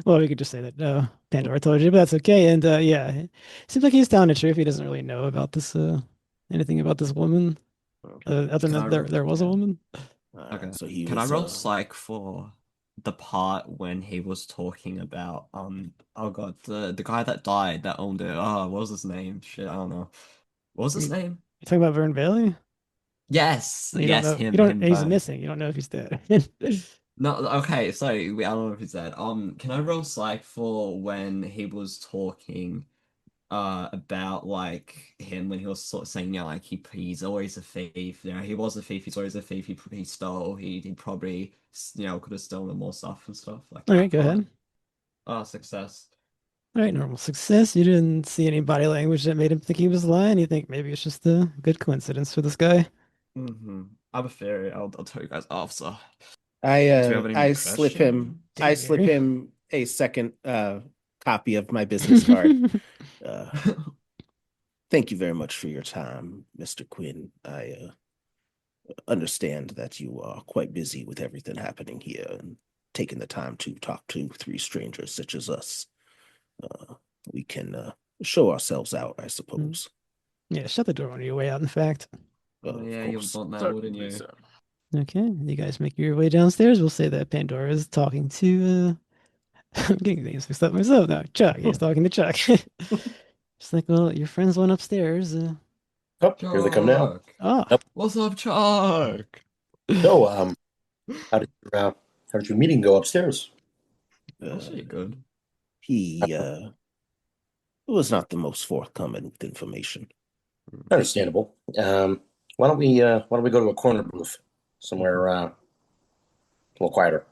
Well, we could just say that Pandora told you, but that's okay. And yeah, it seems like he's telling the truth. He doesn't really know about this anything about this woman, other Can than I there was a yeah. woman. Okay. So he Can I was roll psych for the part when he was talking about oh god, the guy that died that owned it. Oh, what was his name? Shit, I don't know. What was his You name? talking about Vern Bailey? Yes, You don't yes, know. You don't. him He's Vern. missing. You don't know if he's dead. No, okay, sorry, I don't know if he said. Can I roll psych for when he was talking about like him when he was sort of saying, like he's always a thief, he was a thief, he's always a thief, he stole, he probably could have stolen more stuff and stuff like All right, that go part. ahead. Success. All right, normal success. You didn't see any body language that made him think he was lying. You think maybe it's just a good coincidence for this guy. I have a theory. I'll tell you guys after. I Do you have any more I slip him Dang, a second copy of my business card. Thank you very much for your time, Mr. Quinn. I understand that you are quite busy with everything happening here and taking the time to talk to three strangers such as us. We can show ourselves out, I suppose. Yeah, shut the door on your way out, in fact. Oh Of yeah, you course. want that, wouldn't Certainly, you? sir. Okay, you guys make your way downstairs. We'll say that Pandora is talking to I'm getting things mixed up myself now. Chuck, he's talking to Chuck. Just like, well, your friends went upstairs. Oh, here they come now. Chuck. Oh, Yep. What's up, Chuck? So, how did your meeting go upstairs? That's pretty good. He was not the most forthcoming with information. Understandable. Why don't we go to a corner booth somewhere a little quieter?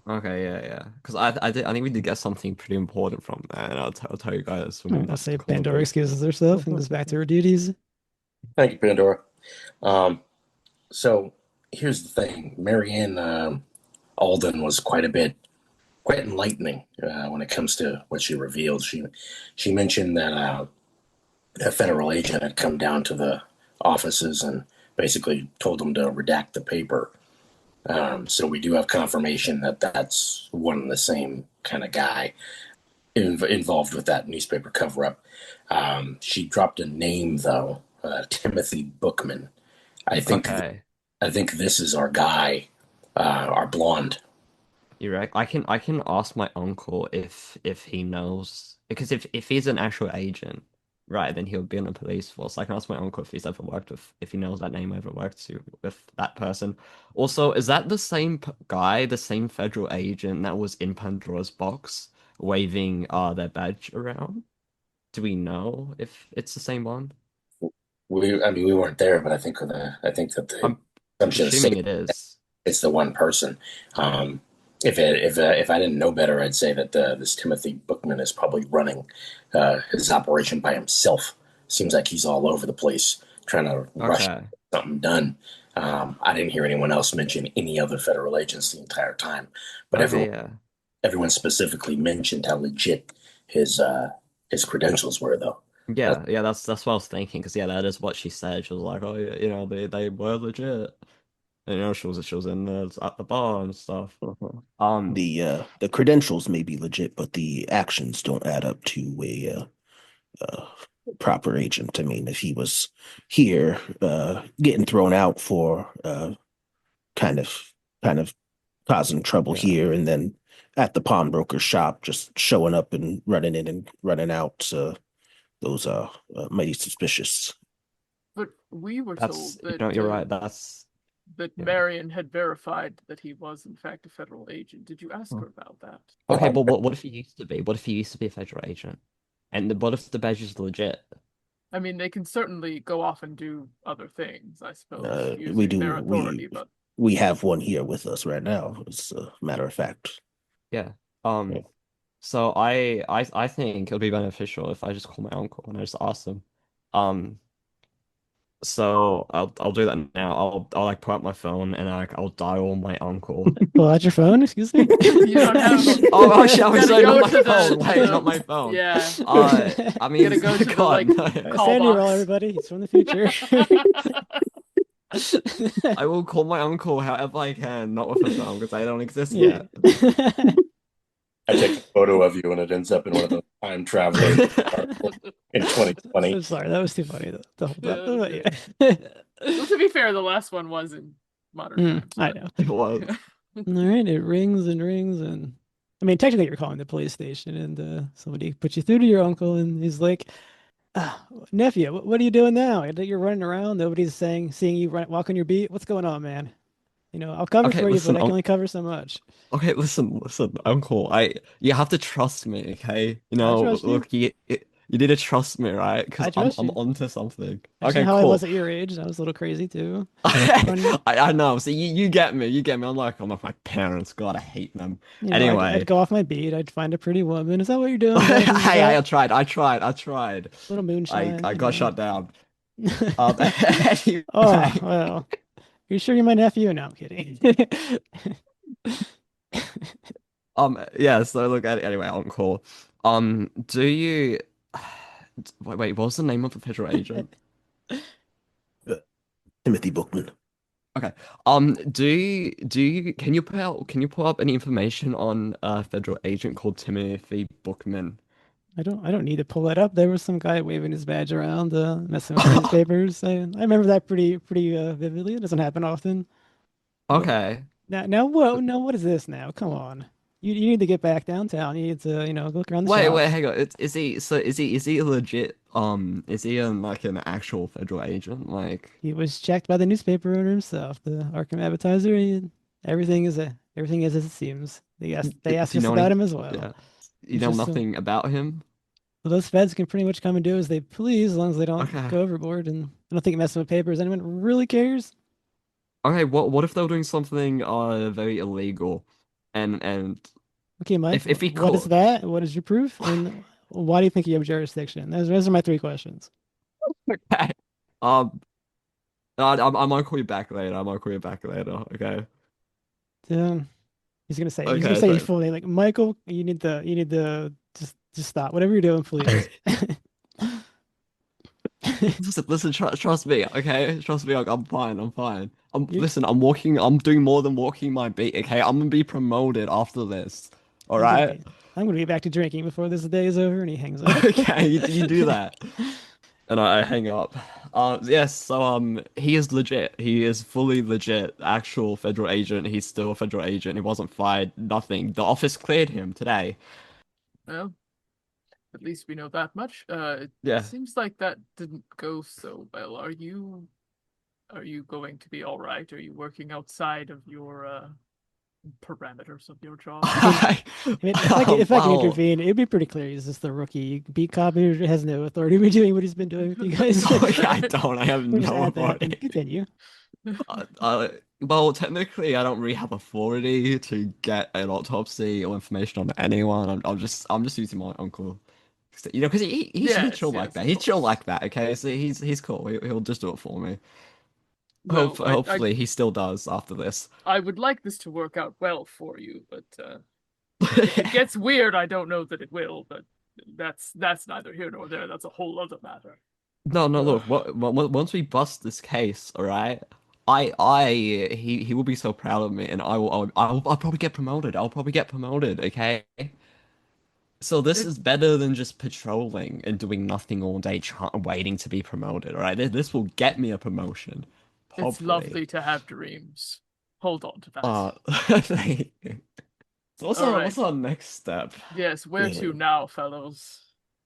Okay, yeah. Because I think we did get something pretty important from that, and I'll tell you guys when we I'll next say call Pandora it. excuses herself and goes back to her duties. Thank you, Pandora. So here's the thing. Marianne Alden was quite enlightening when it comes to what she revealed. She mentioned that a federal agent had come down to the offices and basically told them to redact the paper. So we do have confirmation that that's one and the same kind of guy involved with that newspaper cover-up. She dropped a name though, Timothy Bookman. I think Okay. I think this is our guy, our blonde. You're right. I can ask my uncle if he knows, because if he's an actual agent, right, then he'll be on the police force. I can ask my uncle if he's ever worked with, if he knows that name, ever worked with that person. Also, is that the same guy, the same federal agent that was in Pandora's box waving their badge around? Do we know if it's the same one? We weren't there, but I think that the I'm assumption is assuming safe. it is. It's the one person. If I didn't know better, I'd say that this Timothy Bookman is probably running his operation by himself. Seems like he's all over the place trying to rush Okay. something done. I didn't hear anyone else mention any other federal agents the entire time, but Okay, yeah. everyone specifically mentioned how legit his credentials were, though. Yeah, that's what I was thinking, because yeah, that is what she said. She was like, oh, yeah, they were legit. And, she was in at the bar and stuff. The credentials may be legit, but the actions don't add up to a proper agent. I mean, if he was here getting thrown out for kind of causing trouble Yeah. here, and then at the pawnbroker shop just showing up and running in and running out, those are mighty suspicious. But we were That's told that you're right. That's that yeah. Marion had verified that he was in fact a federal agent. Did you ask her about that? Okay, but what if he used to be? What if he used to be a federal agent? And what if the badge is legit? I mean, they can certainly go off and do other things, I suppose, We using their authority, but we have one here with us right now, as a matter of fact. Yeah. So I think it'll be beneficial if I just call my uncle and I just ask him. So I'll do that now. I'll like pull out my phone and I'll dial my uncle. Pull out your phone, excuse me. you don't have. Oh shit! I'm sorry, go not to my the- phone. to Wait, the- not my phone. Yeah. I mean, gotta go to the, God, like, no. call Sandy roll, box. everybody. He's from the future. I will call my uncle however I can, not with a phone because I don't exist Yeah. yet. I take a photo of you and it ends up in one of those time travelers in 2020. I'm sorry, that was too funny to hold up. Yeah. But yeah. Well, to be fair, the last one was in modern times. I but- know. It was. All right, it rings and rings, and I mean, technically, you're calling the police station, and somebody puts you through to your uncle, and he's like, "Nephew, what are you doing now? You're running around. Nobody's seeing you walk on your beat. What's going on, man? I'll cover Okay, for you, but listen, I can only cover so much." okay, listen, Uncle. You have to trust me, okay? I trust you. Look, you need to trust me, right? Because I trust I'm you. onto something. That's not Okay, how I was cool. at your age. I was a little crazy too. Running, I know. So you get me. You get me. I'm like my parents. God, I hate them. I'd Anyway. go off my beat. I'd find a pretty woman. Is that what you're doing? Is that what this is Hey, I about? tried. I tried. Little moonshine, I got shut down. Oh, Anyway. well. You sure you're my nephew? No, I'm kidding. Yeah, so look at anyway, Uncle. Do you wait, what was the name of the federal agent? Uh, Timothy Bookman. Okay. Can you pull up any information on a federal agent called Timothy Bookman? I don't need to pull that up. There was some guy waving his badge around, messing with the newspapers. I remember that pretty vividly. It doesn't happen often. But Okay. what is this now? Come on. You need to get back downtown. You need to, go look around the Wait, shops. hang on. Is he a legit is he like an actual federal agent? Like He was checked by the newspaper owner himself, the Arkham advertiser. Everything is as it seems. They asked do you us know about any him as well. yeah. You He's know just nothing about him? well, those feds can pretty much come and do as they please, as long as they don't Okay. go overboard. And I don't think messing with papers anyone really cares. Okay, what if they were doing something very illegal? And Okay, Mike, if he what is could that? What is your proof? And why do you think you have jurisdiction? Those are my three questions. okay. Um I might call you back later. I might call you back later, okay? Um, he's gonna Okay, say your thanks. full name, like Michael. You need to just stop whatever you're doing, please. Listen, trust me, okay? Trust me, I'm fine, I'm fine. You, Listen, I'm doing more than walking my beat, okay? I'm gonna be promoted after this. All right? okay, I'm gonna get back to drinking before this day is over. And he hangs up. Okay, you do that. And I hang up. Yes, so he is legit. He is fully legit, actual federal agent. He's still a federal agent. He wasn't fired, nothing. The office cleared him today. Well, at least we know that much. It Yeah. seems like that didn't go so well. Are you going to be all right? Are you working outside of your parameters of your job? I mean, if I can Well, intervene, it'd be pretty clear he's just the rookie beat cop who has no authority to be doing what he's been doing with you guys. I don't. I have We'll just no add that and authority. continue. Well, technically, I don't really have authority to get an autopsy or information on anyone. I'm just using my uncle. Because he's Yes, chill like yes, that. of He's chill course. like that. Okay, so he's cool. He'll just do it for me. Well, Hopefully, he still does after this. I would like this to work out well for you, but if it gets weird, I don't know that it will. But that's neither here nor there. That's a whole other matter. No, look. Once we bust this case, all right. He will be so proud of me, and I'll probably get promoted. I'll probably get promoted. Okay. So this It, is better than just patrolling and doing nothing all day, waiting to be promoted. All right, this will get me a promotion, it's hopefully. lovely to have dreams. Hold on to that. Thank you. So All right. what's our next step? Yes, where to now, fellows?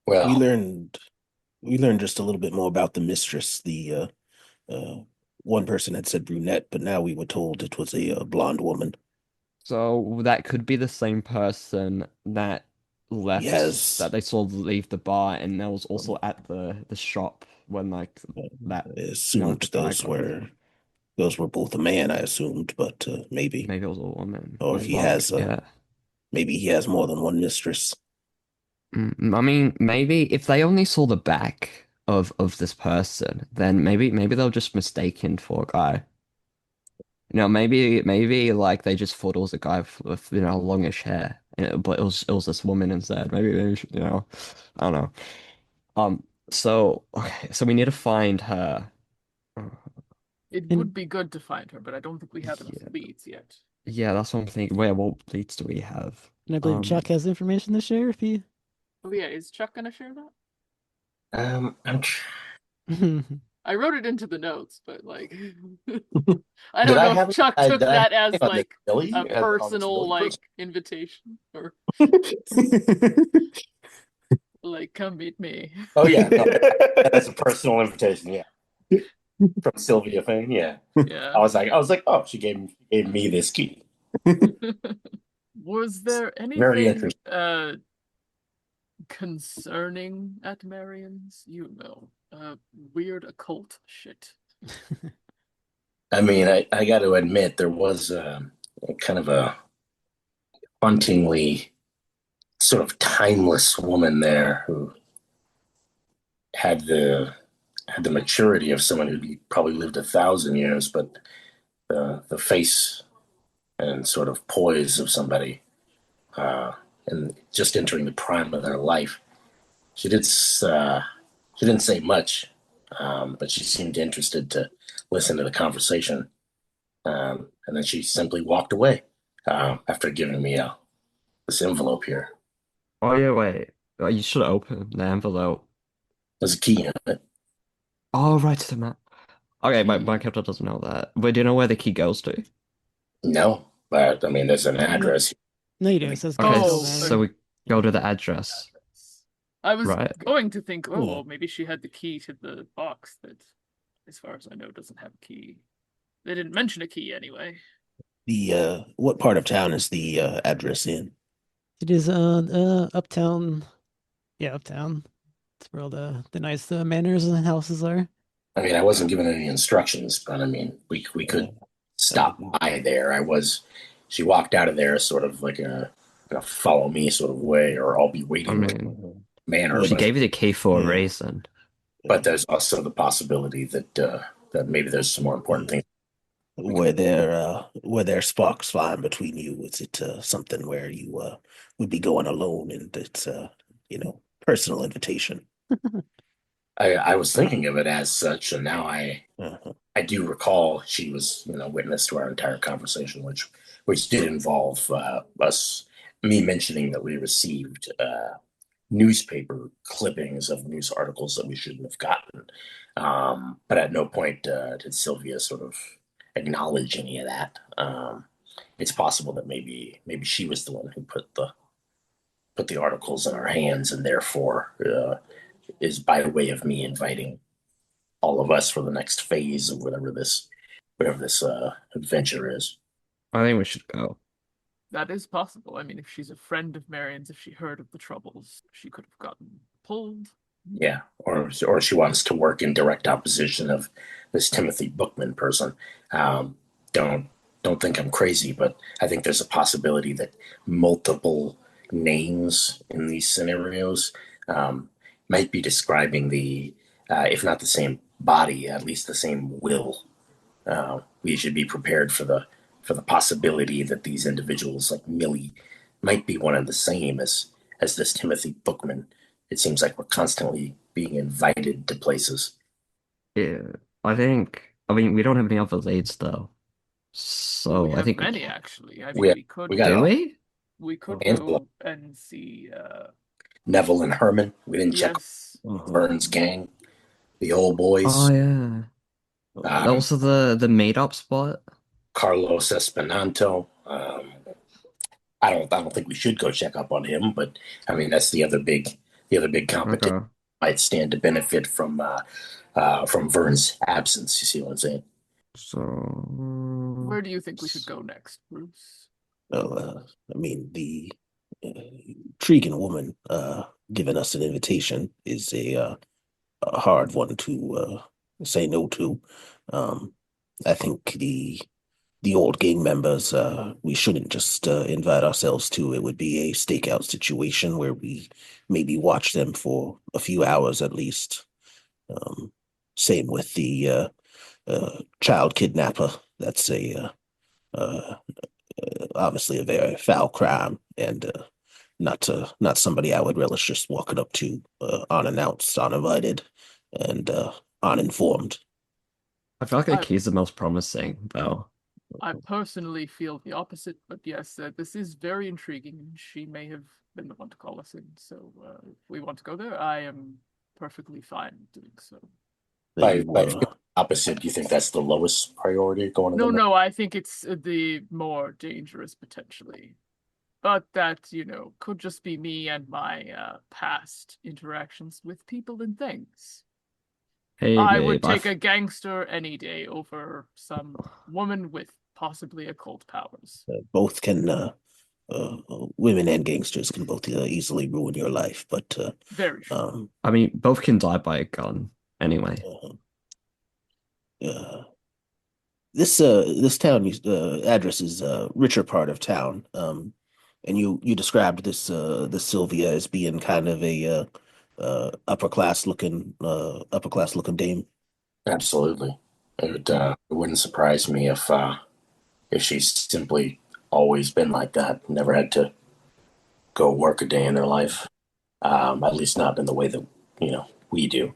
We Well, learned just a little bit more about the mistress. The one person had said brunette, but now we were told it was a blonde woman. So that could be the same person that left, Yes. that they saw leave the bar, and that was also at the shop when like that. I assumed the guy those got were both a man. I assumed, but maybe, maybe it was a woman. or Or he like, has yeah. maybe he has more than one mistress. I mean, maybe if they only saw the back of this person, then maybe they'll just mistaken for a guy. Maybe like they just thought it was a guy with longish hair, but it was this woman instead. Maybe I don't know. So okay, so we need to find her. It And would be good to find her, but I don't think we have enough Yeah. leads yet. Yeah, that's what I'm thinking. Wait, what leads do we have? I believe Chuck has information to share if he. Oh yeah, is Chuck gonna share that? I'm tr- I wrote it into the notes, but like, I Did don't I know if have Chuck I, took did I have that as it on the like Billy a on the personal Billy like person? invitation or like come meet me. Oh yeah, no, that's a personal invitation. Yeah, from Sylvia thing. Yeah, Yeah. I was like, oh, she gave me this key. Was there Very anything interesting. concerning at Marion's? Weird occult shit. I mean, I got to admit there was kind of a hauntingly sort of timeless woman there who had the maturity of someone who probably lived 1,000 years, but the face and sort of poise of somebody, and just entering the prime of their life. She did. She didn't say much, but she seemed interested to listen to the conversation, and then she simply walked away after giving me this envelope here. Oh yeah, wait. Oh, you should open the envelope. There's a key in it. Oh, right to the map. Okay, my Key. character doesn't know that. But do you know where the key goes to? No, but I mean, there's an No, address. no, you do. It says Okay, Castle Oh, so Manor. we go to the address, I was right? going to think, oh, Yeah. well, maybe she had the key to the box that, as far as I know, doesn't have a key. They didn't mention a key anyway. The what part of town is the address in? It is uptown. Yeah, uptown. It's where all the nice manors and houses are. I mean, I wasn't given any instructions, but I mean, we could stop by there. I was. She walked out of there sort of like a follow me sort of way, or I'll be I waiting with mean, manner. she But gave you the key for a Yeah. reason. there's also the possibility that maybe there's some more important things. Were there sparks flying between you? Is it something where you would be going alone and it's personal invitation? I was thinking of it as such, and now Uh-huh. I do recall she was witness to our entire conversation, which did involve me mentioning that we received newspaper clippings of news articles that we shouldn't have gotten. But at no point did Sylvia sort of acknowledge any of that. It's possible that maybe she was the one who put the articles in our hands, and therefore is by way of me inviting all of us for the next phase of whatever this adventure is. I think we should go. That is possible. I mean, if she's a friend of Marion's, if she heard of the troubles, she could have gotten pulled. Yeah, or she wants to work in direct opposition of this Timothy Bookman person. Um, don't think I'm crazy, but I think there's a possibility that multiple names in these scenarios might be describing if not the same body, at least the same will. We should be prepared for the possibility that these individuals, like Millie, might be one and the same as this Timothy Bookman. It seems like we're constantly being invited to places. Yeah, I mean, we don't have any other leads though. We So I have think many actually. I We mean, have- we could we got do a we? handful of go and see. Neville and Herman. We didn't check Yes, Vern's gang, the old Oh boys. yeah. Um, Also the made up spot. Carlos Espinanto. I don't think we should go check up on him, but I mean that's the other big competition Okay. might stand to benefit from Vern's absence. You see what I'm saying? So where do you think we should go next, Bruce? Well, I mean, the intriguing woman giving us an invitation is a hard one to say no to. I think the old gang members, we shouldn't just invite ourselves to. It would be a stakeout situation where we maybe watch them for a few hours at least. Same with the child kidnapper. That's uh, obviously a very foul crime, and not somebody I would relish just walking up to unannounced, uninvited, and uninformed. I feel like the I- key's the most promising though. I personally feel the opposite, but yes, this is very intriguing, and she may have been the one to call us in. So if we want to go there, I am perfectly fine doing so. By opposite, do you think that's the lowest priority going to the No, I think it's the more dangerous potentially. But that, could just be me and my past interactions with people and things. Hey, I would babe, take a gangster any day over some woman with possibly occult powers. both can women and gangsters can both easily ruin your life, but Very true. I mean, both can die by a gun anyway. This town address is a richer part of town. And you described this Sylvia as being kind of a upper class looking dame. Absolutely. It wouldn't surprise me if she's simply always been like that, never had to go work a day in her life. At least not in the way that we do.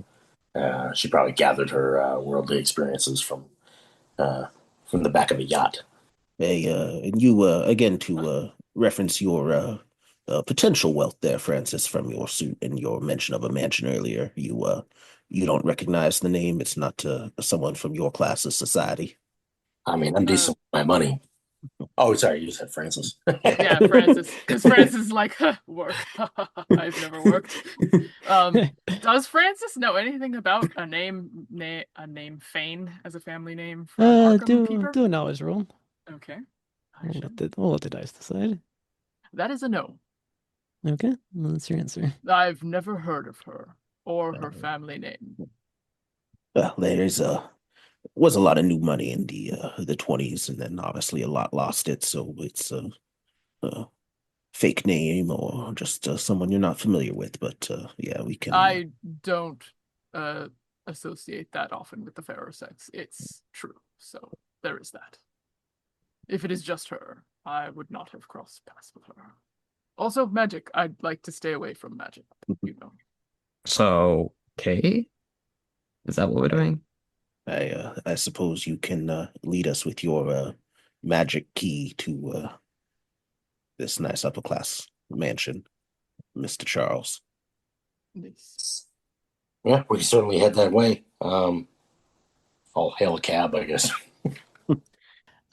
She probably gathered her worldly experiences from the back of a yacht. And you again to reference your potential wealth there, Francis, from your suit and your mention of a mansion earlier. You don't recognize the name. It's not someone from your class of society. I mean, I'm decent with my money. Oh, sorry, you said Francis. Yeah, Francis. Because Francis is like, work. I've never worked. Does Francis know anything about a name Fane as a family name for an Arkham keeper? Do a knowledge roll. Okay. We'll let the dice decide. That is a no. Okay, well, that's your answer. I've never heard of her or her family name. Well, was a lot of new money in the 20s, and then obviously a lot lost it. So it's a fake name or just someone you're not familiar with. But yeah, we can. I don't associate that often with the fairer sex. It's true. So there is that. If it is just her, I would not have crossed paths with her. Also, magic. I'd like to stay away from magic, So, okay, is that what we're doing? I suppose you can lead us with your magic key to this nice upper class mansion, Mr. Charles. Nice. Yeah, we can certainly head that way. I'll hail a cab, I guess.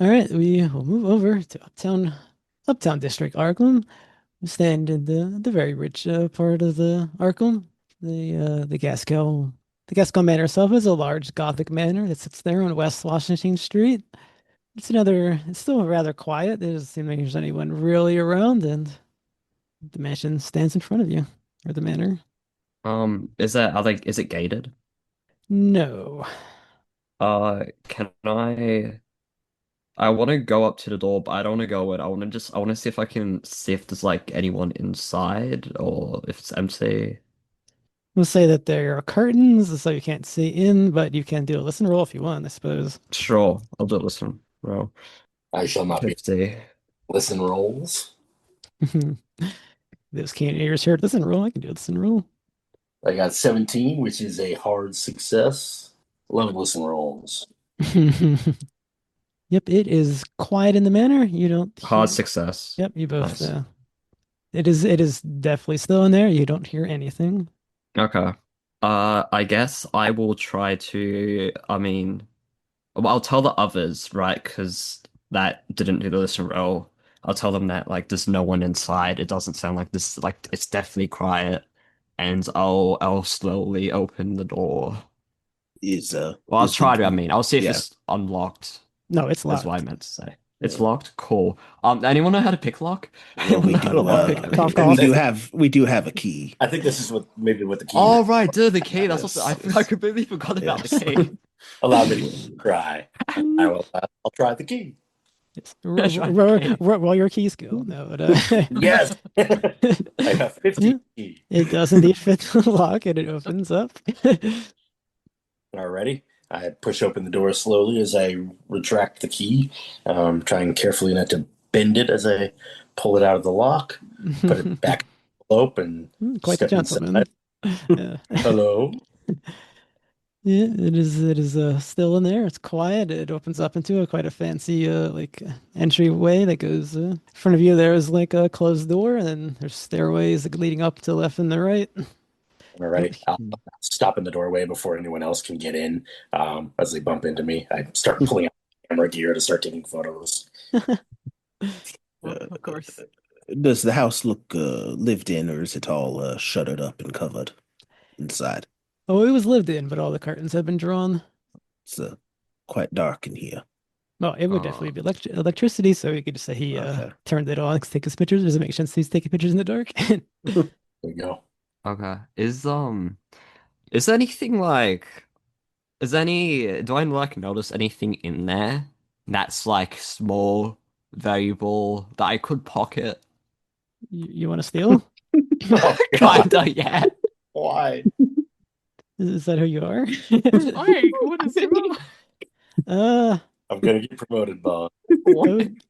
All right, we will move over to Uptown District, Arkham. We stand in the very rich part of the Arkham. The Gaskell Manor itself is a large Gothic manor that sits there on West Washington Street. It's still rather quiet. There doesn't seem like there's anyone really around, and the mansion stands in front of you, or the manor. Is it gated? No. Can I want to go up to the door, but I don't want to go in. I want to see if I can see if there's like anyone inside or if it's empty. We'll say that there are curtains, so you can't see in, but you can do a listen roll if you want, I suppose. Sure, I'll do it. Listen, bro. I shall not be 50. listen rolls. Those keen ears here. Listen roll. I can do a listen roll. I got 17, which is a hard success. 11 listen rolls. Yep, it is quiet in the manor. You don't Hard hear- success. Yep, you both. Nice. It is definitely still in there. You don't hear anything. Okay. I guess I will try to. I mean, well, I'll tell the others, right? Because that didn't do the listen roll. I'll tell them that like there's no one inside. It doesn't sound like this. Like it's definitely quiet, and I'll slowly open the door. Well, I'll try to. I mean, I'll see if it's unlocked. No, it's That's locked. what I meant to say. It's locked. Cool. Anyone know how to pick lock? Well, we Anyone know how to do. lock? Cough, cough. We do have a key. I think this is what the key. Oh right, the key. That's Yes, what yes. I completely forgot about the Yes. key. Allow me to try. I'll try the key. Yes. That's right. Roll your key skill. No, but Yes. I have 50 key. it does indeed fit the lock, and it opens up. Alrighty. I push open the door slowly as I retract the key, trying carefully not to bend it as I pull it out of the lock, put it back in the envelope, and Quite the step gentleman. inside. Yeah. Hello. Yeah, it is still in there. It's quiet. It opens up into quite a fancy entryway that goes in front of you. There is like a closed door, and then there's stairways leading up to the left and the right. All right. I'll stop in the doorway before anyone else can get in. As they bump into me, I start pulling out camera gear to start taking photos. Well, of course. Does the house look lived in, or is it all shuttered up and covered inside? Oh, it was lived in, but all the curtains have been drawn. It's quite dark in here. Well, it would definitely be electricity, so you could just say he Okay. turned it on to take his pictures. Does it make sense he's taking pictures in the dark? There we go. Okay. Is there anything like do I like notice anything in there that's like small, valuable that I could pocket? You want to steal? Oh, God. Kinda, yeah. Why? Is that who you are? Mike, what is wrong? I'm gonna get promoted, Bob.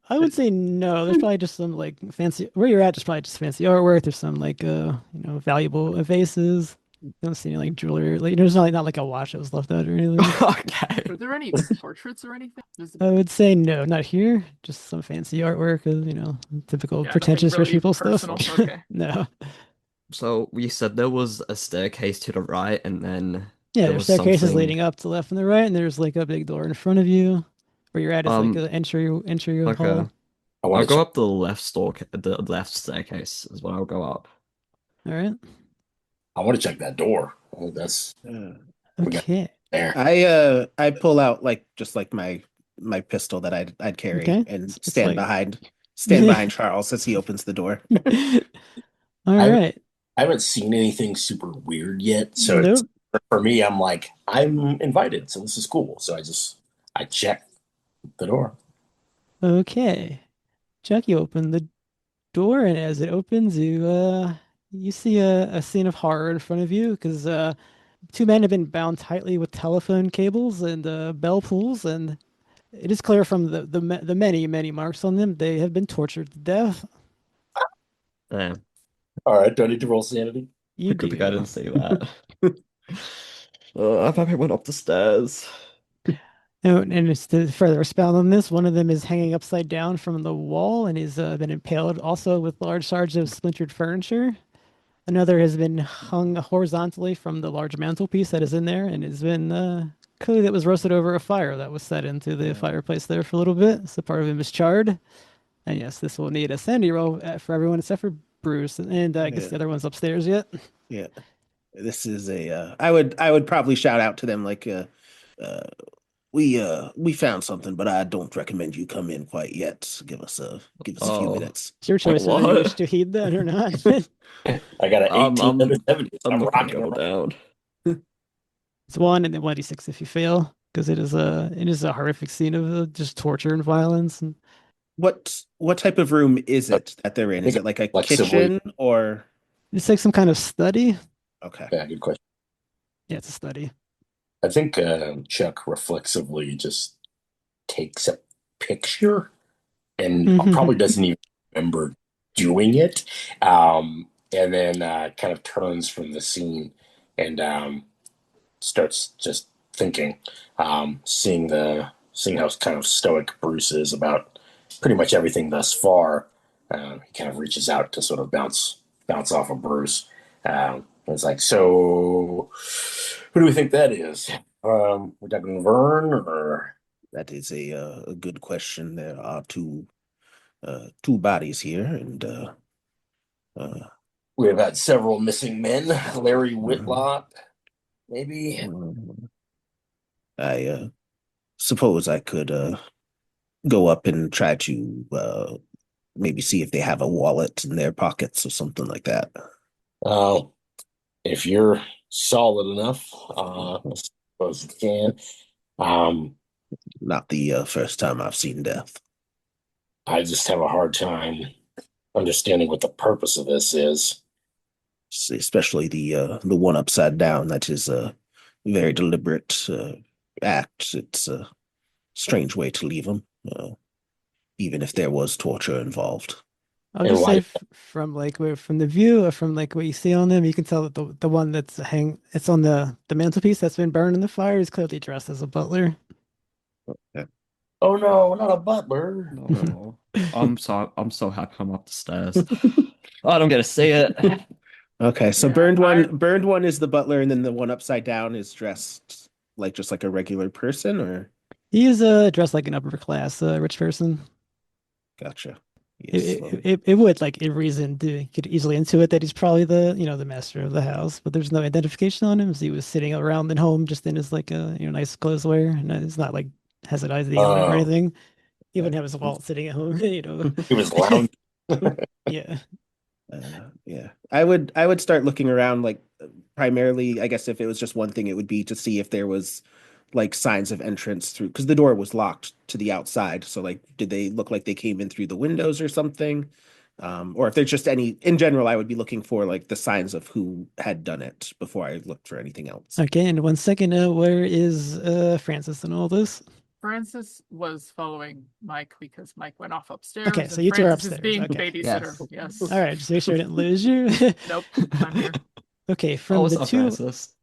I would say no. There's probably just some like fancy where you're at. There's probably just fancy artwork. There's some like valuable vases. You don't see any like jewelry. Like there's not like a watch that was left out or anything. Okay. Are there any portraits or anything? I would say no, not here. Just some fancy artwork of typical Yeah, nothing pretentious rich really people stuff. personal, okay. No. So you said there was a staircase to the right, and then Yeah, there there's was staircases something. leading up to the left and the right, and there's like a big door in front of you. Where you're at is like an entry Okay. hall. I'll go up the the left staircase is what I'll go up. All right. I want to check that door. Oh, that's Okay. there. I pull out just like my pistol that I'd carry Okay. and It's stand like- behind Charles as he opens the door. All right. I haven't seen anything super weird yet, so Nope. for me, I'm like, I'm invited, so this is cool. So I check the door. Okay. Chuck, you open the door, and as it opens, you see a scene of horror in front of you because two men have been bound tightly with telephone cables and bell pools, and it is clear from the many marks on them they have been tortured to death. Damn. All right, do I need to roll sanity? You Good do. thing I didn't see that. I thought I went up the stairs. And it's to further expound on this, one of them is hanging upside down from the wall and has been impaled also with large shards of splintered furniture. Another has been hung horizontally from the large mantelpiece that is in there and has been clearly that was roasted over a fire that was set into the fireplace there for a little bit. So part of him is charred. And yes, this will need a sanity roll for everyone except for Bruce. And I guess the other one's upstairs yet. Yeah. This is I would probably shout out to them like we found something, but I don't recommend you come in quite yet. Give us a few minutes. It's your choice whether you What? wish to heed that or not. I got an 18 out of 70. I'm I'm not gonna rocking go it. down. It's 1 and then 1d6 if you fail, because it is a horrific scene of just torture and violence. And What type of room is it that they're in? Is it like a Flexibly. kitchen or it's like some kind of study. okay? Yeah, good question. Yeah, it's a study. I think Chuck reflexively just takes a picture and probably doesn't even remember doing it. And then kind of turns from the scene and starts just thinking, seeing how kind of stoic Bruce is about pretty much everything thus far. He kind of reaches out to sort of bounce off of Bruce. It's like, so who do we think that is? We're talking Vern or? That is a good question. There are two bodies here, and We have had several missing men. Larry Whitlock, maybe. I suppose I could go up and try to maybe see if they have a wallet in their pockets or something like that. If you're solid enough, I suppose you can. Not the first time I've seen death. I just have a hard time understanding what the purpose of this is. Especially the one upside down. That is a very deliberate act. It's a strange way to leave them, even if there was torture involved. I'll just say from the view or from like what you see on them, you can tell that the one it's on the mantelpiece that's been burned in the fire is clearly dressed as a butler. Okay. Oh no, not a butler. No. I'm so happy I'm up the stairs. I don't get to see it. Okay, so Yeah, burned one is the butler, and then the one upside down is dressed like just like a regular person, or He is dressed like an upper class rich person. gotcha. It, Yes. it would like in reason to get easily into it that he's probably the the master of the house, but there's no identification on him. So he was sitting around at home just in his like nice clothes wear, and it's not like has an ID on him or Oh, anything. He Okay. wouldn't have his wallet sitting at home, he was lounge. Yeah. Yeah, I would start looking around like primarily, I guess if it was just one thing, it would be to see if there was like signs of entrance through because the door was locked to the outside. So like, did they look like they came in through the windows or something? Or if there's just any in general, I would be looking for like the signs of who had done it before I looked for anything else. Okay, and 1 second, where is Francis in all this? Francis was following Mike because Mike went off Okay, upstairs, so and you two are Francis is upstairs. being Okay. babysitter. Yes. Yes. All right, just make sure I didn't lose you. Nope. I'm here. Okay, Oh, from what's the up, two Francis?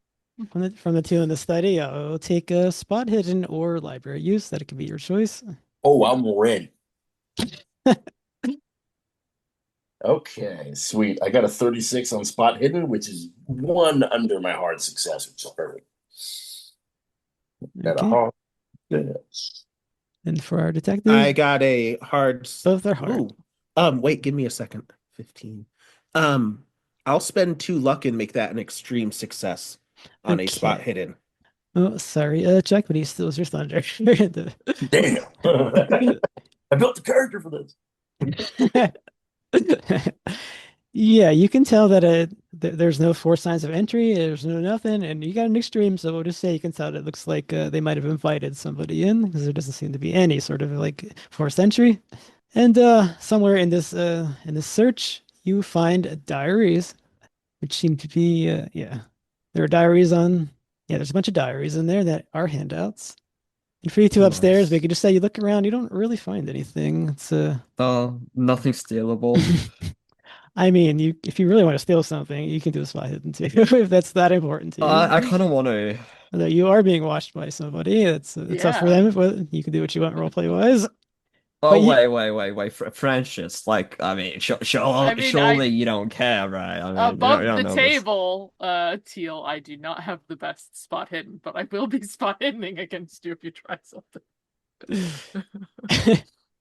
from the two in the study, I'll take a spot hidden or library use. That could be your choice. Oh, I'm ready. Okay, sweet. I got a 36 on spot hidden, which is one under my hard success, which is perfect. Got a Okay. hard success. And for our detective, I got a hard. both are hard. Ooh. Wait, give me a second. 15. I'll spend 2 luck and make that an extreme success on a spot Okay. hidden. Oh, sorry, Chuck, but he steals your thunder. Damn. I built the character for this. Yeah, you can tell that there's no forced signs of entry. There's no nothing, and you got an extreme. So we'll just say you can tell that it looks like they might have invited somebody in because there doesn't seem to be any sort of like forced entry. And somewhere in this search, you find diaries, which seem to be yeah, there are diaries on yeah, there's a bunch of diaries in there that are handouts. And for you two upstairs, we Nice. could just say you look around, you don't really find anything. It's Nothing stealable. I mean, you if you really want to steal something, you can do a spy hidden too, if that's that important to you. I kind of want to. Although you are being watched by somebody, it's up for Yeah. them. But you can do what you want roleplay wise. Oh, But you, wait, Francis. Like, I mean, I mean, surely you don't care, right? I mean, you above don't the know this. table, Teale, I do not have the best spot hidden, but I will be spot hiddening against you if you try something.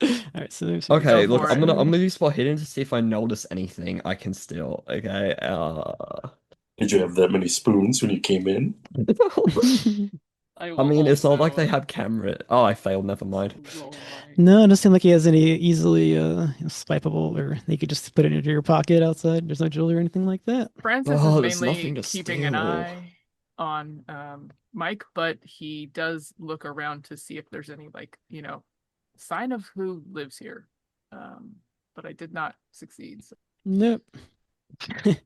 all right, so Okay, Go look, for I'm it. gonna leave spot hidden to see if I notice anything I can steal. Okay. Did you have that many spoons when you came in? I I will mean, it's not like also they have camera. Oh, I failed. Never mind. roll my. No, it doesn't seem like he has any easily swipeable, or they could just put it into your pocket outside. There's no jewelry or anything like that. Francis is Oh, there's mainly nothing to keeping an steal. eye on Mike, but he does look around to see if there's any sign of who lives here. But I did not succeed. So. Nope.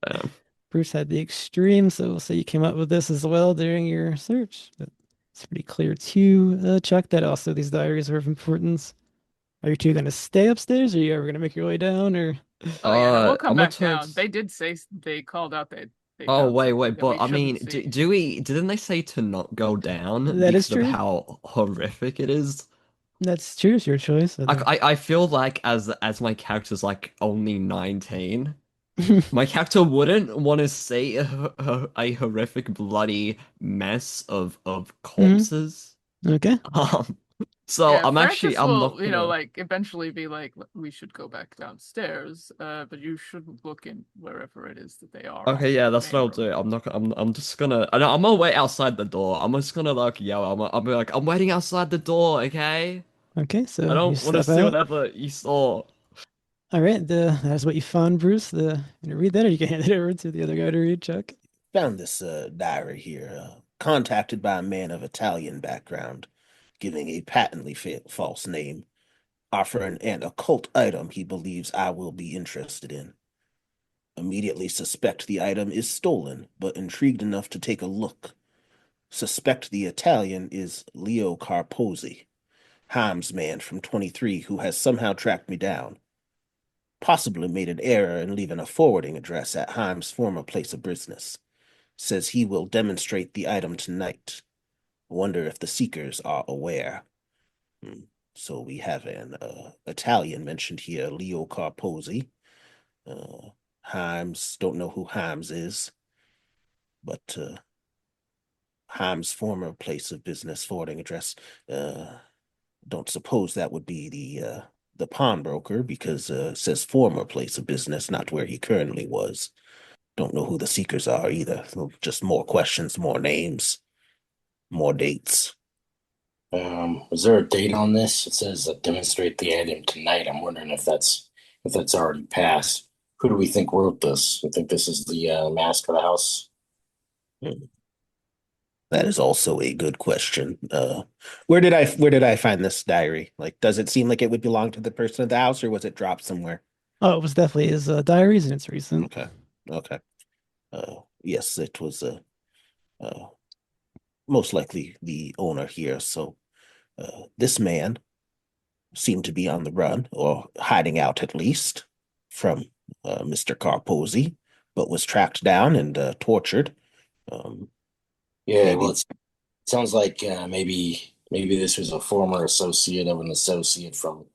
Um, Bruce had the extreme, so we'll say you came up with this as well during your search. But it's pretty clear too, Chuck, that also these diaries are of importance. Are you two going to stay upstairs, or are you ever going to make your way down, or? Oh yeah, no, we'll come I'm gonna back down. turn. They did say they called out that they Oh, found wait, something that but we I mean, shouldn't see. do we, didn't they say to not go down That is because of true. how horrific it is? That's true. It's your choice. I feel like as my character's like only 19, my character wouldn't want to see a horrific bloody mess of corpses. Okay. So Yeah, Francis I'm will, not gonna. eventually be like, we should go back downstairs, but you shouldn't look in wherever it is that they are on Okay, yeah, the that's what main I'll road. do. I'm just gonna. I'm gonna wait outside the door. I'm just gonna like yell. I'll be like, I'm waiting outside the door. Okay. Okay, I so you don't want to step see out. whatever you saw. All right, that's what you found, Bruce. You gonna read that, or you can hand it over to the other guy to read, Chuck? Found this diary here, contacted by a man of Italian background, giving a patently false name, offering an occult item he believes I will be interested in. Immediately suspect the item is stolen, but intrigued enough to take a look. Suspect the Italian is Leo Carposi, Ham's man from 23 who has somehow tracked me down. Possibly made an error in leaving a forwarding address at Heim's former place of business. Says he will demonstrate the item tonight. Wonder if the seekers are aware. So we have an Italian mentioned here, Leo Carposi. Himes, don't know who Himes is, but Himes' former place of business forwarding address. Don't suppose that would be the pawnbroker because it says former place of business, not where he currently was. Don't know who the seekers are either. So just more questions, more names, more dates. Was there a date on this? It says demonstrate the item tonight. I'm wondering if that's already passed. Who do we think wrote this? I think this is the master of the house. Hmm. That is also a good question. Where did I find this diary? Like, does it seem like it would belong to the person of the house, or was it dropped somewhere? Oh, it was definitely his diaries, and it's recent. Okay, okay. Yes, it was uh, most likely the owner here. So, this man seemed to be on the run or hiding out at least from Mr. Carposi, but was tracked down and tortured. Um, Yeah, well, maybe it sounds like maybe this was a former associate of an associate from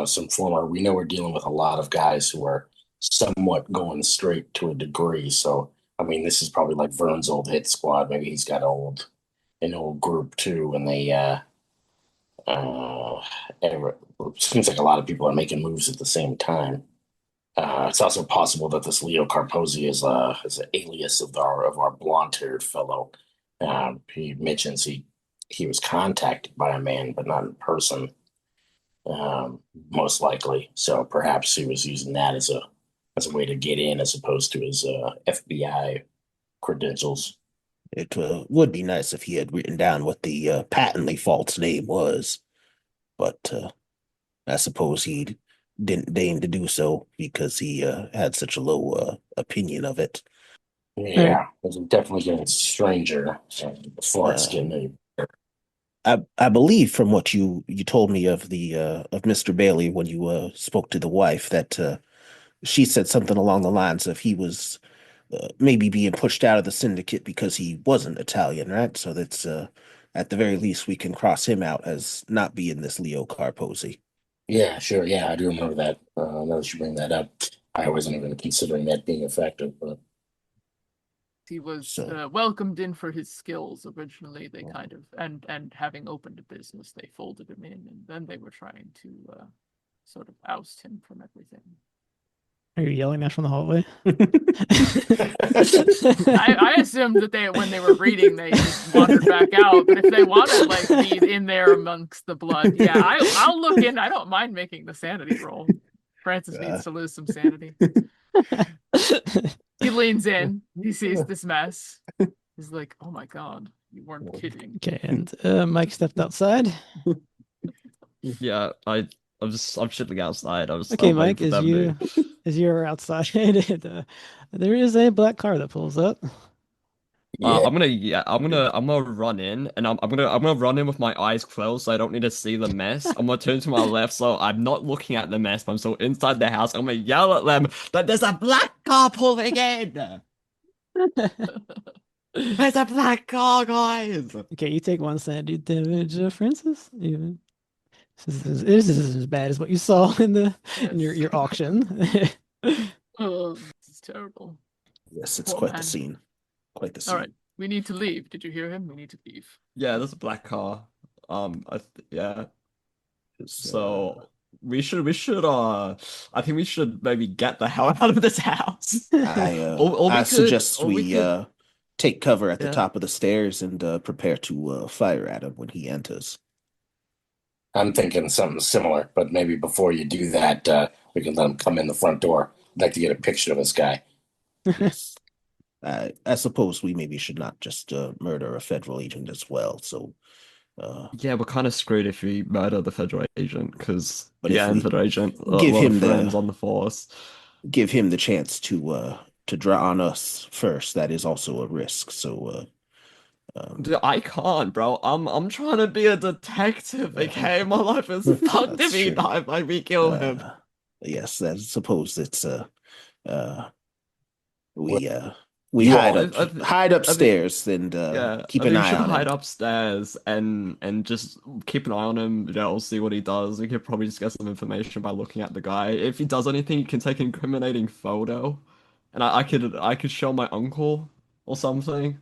some former. We know we're dealing with a lot of guys who are somewhat going straight to a degree. So I mean, this is probably like Vern's old hit squad. Maybe he's got an old group too, and they uh, it seems like a lot of people are making moves at the same time. It's also possible that this Leo Carposi is an alias of our blonde-haired fellow. He mentions he was contacted by a man, but not in person, most likely. So perhaps he was using that as a way to get in, as opposed to his FBI credentials. it would be nice if he had written down what the patently false name was, but I suppose he didn't deign to do so because he had such a low opinion of it. All right. Yeah, it's definitely getting stranger before it's Uh, getting any. I believe from what you told me of the of Mr. Bailey when you spoke to the wife that she said something along the lines of he was maybe being pushed out of the syndicate because he wasn't Italian, right? So that's at the very least we can cross him out as not being this Leo Carposi. Yeah, sure. Yeah, I do remember that. Now that you bring that up, I wasn't even considering that being effective, but He was So welcomed in for his skills originally. They kind of and having opened a business, they folded him in, and then they were trying to sort of oust him from everything. Are you yelling that from the hallway? I assumed that when they were reading, they just wandered back out. But if they want to like be in there amongst the blood, yeah, I'll look in. I don't mind making the sanity roll. Francis needs to lose some sanity. He leans in. He sees this mess. He's like, "Oh my god, you weren't kidding." Okay, and Mike stepped outside. Yeah, I'm sitting outside. Okay, I'm waiting Mike, for them to. as you're outside, and, there is a black car that pulls up. yeah, I'm gonna run in, and I'm gonna run in with my eyes closed, so I don't need to see the mess. I'm gonna turn to my left, so I'm not looking at the mess, but I'm still inside the house. I'm gonna yell at them that there's a black car pulling in. There's a black car, guys. Okay, you take one sanity damage, Francis. Even this is as bad as what you saw in your Yes. auction. Oh, this is terrible. yes, it's Poor quite the man. scene. Quite the All scene. right, we need to leave. Did you hear him? We need to leave. Yeah, there's a black car. Yeah. It's, So I think we should maybe get the hell out of this house. Or I we could, suggest or we we could, take cover at the yeah. top of the stairs and prepare to fire at him when he enters. I'm thinking something similar. But maybe before you do that, we can let him come in the front door. I'd like to get a picture of this guy. Yes. I suppose we maybe should not just murder a federal agent as well. So, Yeah, we're kind of screwed if we murder the federal agent because but if yeah, and we federal agent, a give lot of him friends the on the force. give him the chance to draw on us first, that is also a risk. So, Dude, I can't, bro. I'm trying to be a detective. Okay, my life is fucked that's if he true. die, if we kill him. Yes, I suppose it's uh Well, we you hide all, I think upstairs and Yeah, keep I an think we eye should on hide him. upstairs and just keep an eye on him. You know, see what he does. We could probably just get some information by looking at the guy. If he does anything, you can take an incriminating photo. and I could show my uncle or something.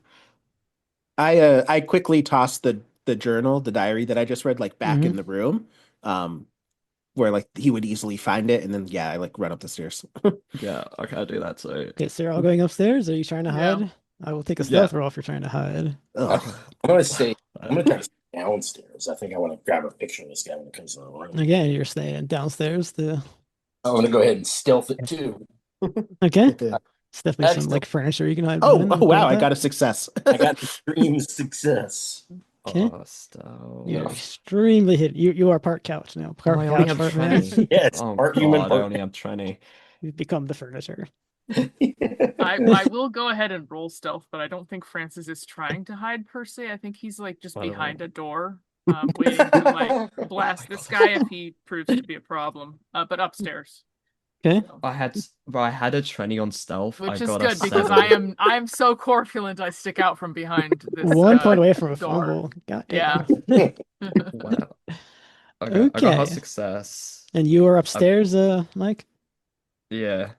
I quickly tossed the journal, the diary that I just read, like back Mhm. in the room, where like he would easily find it, and then yeah, I like run up the stairs. Yeah, okay, I'll do that too. Okay, so you're all going upstairs. Are you trying to Yeah. hide? I will take a Yeah. stealth roll if you're trying to hide. Ugh. Okay. I'm gonna stay. I'm gonna try to stay downstairs. I think I want to grab a picture of this guy when it comes to the room. Again, you're staying downstairs. I'm gonna go ahead and stealth it too. Okay, Get the- it's definitely some like furniture you can hide Oh, behind. oh I'm cool wow, with I got that. a success. I got extreme success. Okay. So You're Yeah. extremely hidden. You are part couch now. Part I only couch, have part man. 20. Yes, Oh part human, God, I part only have 20. You've become the furniture. I will go ahead and roll stealth, but I don't think Francis is trying to hide per se. I think he's like just By the behind way. a door, waiting to like blast this guy if he proves to be a problem. But upstairs. Okay. So. I had a 20 on stealth. I Which is got a good because 7. I'm so corpulent I stick out from behind this 1 point away from a door. fumble. God Yeah. damn. Wow. Okay, I got Okay. a success. And you are upstairs, Mike? Yeah.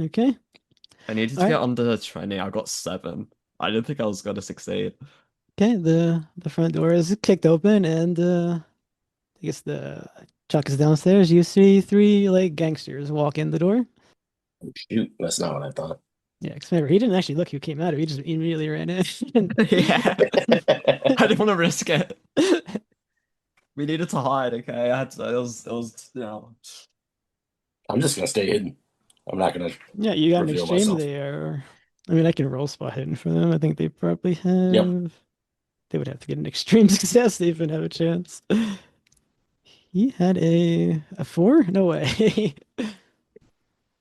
Okay. I needed to All get right. under 20. I got 7. I didn't think I was gonna succeed. Okay, the front door is kicked open and I guess the Chuck is downstairs. You see 3 like gangsters walk in the door. Shoot, that's not what I thought. Yeah, because remember, he didn't actually look who came out of it. He just immediately ran in. Yeah. I didn't want to risk it. We needed to hide, okay? I had to, it was. I'm just gonna stay hidden. I'm not gonna. Yeah, you got an Reveal exchange myself. there. I mean, I can roll spot hidden for them. I think they probably have. They would have to get an extreme success to even have a chance. He had a 4? No way.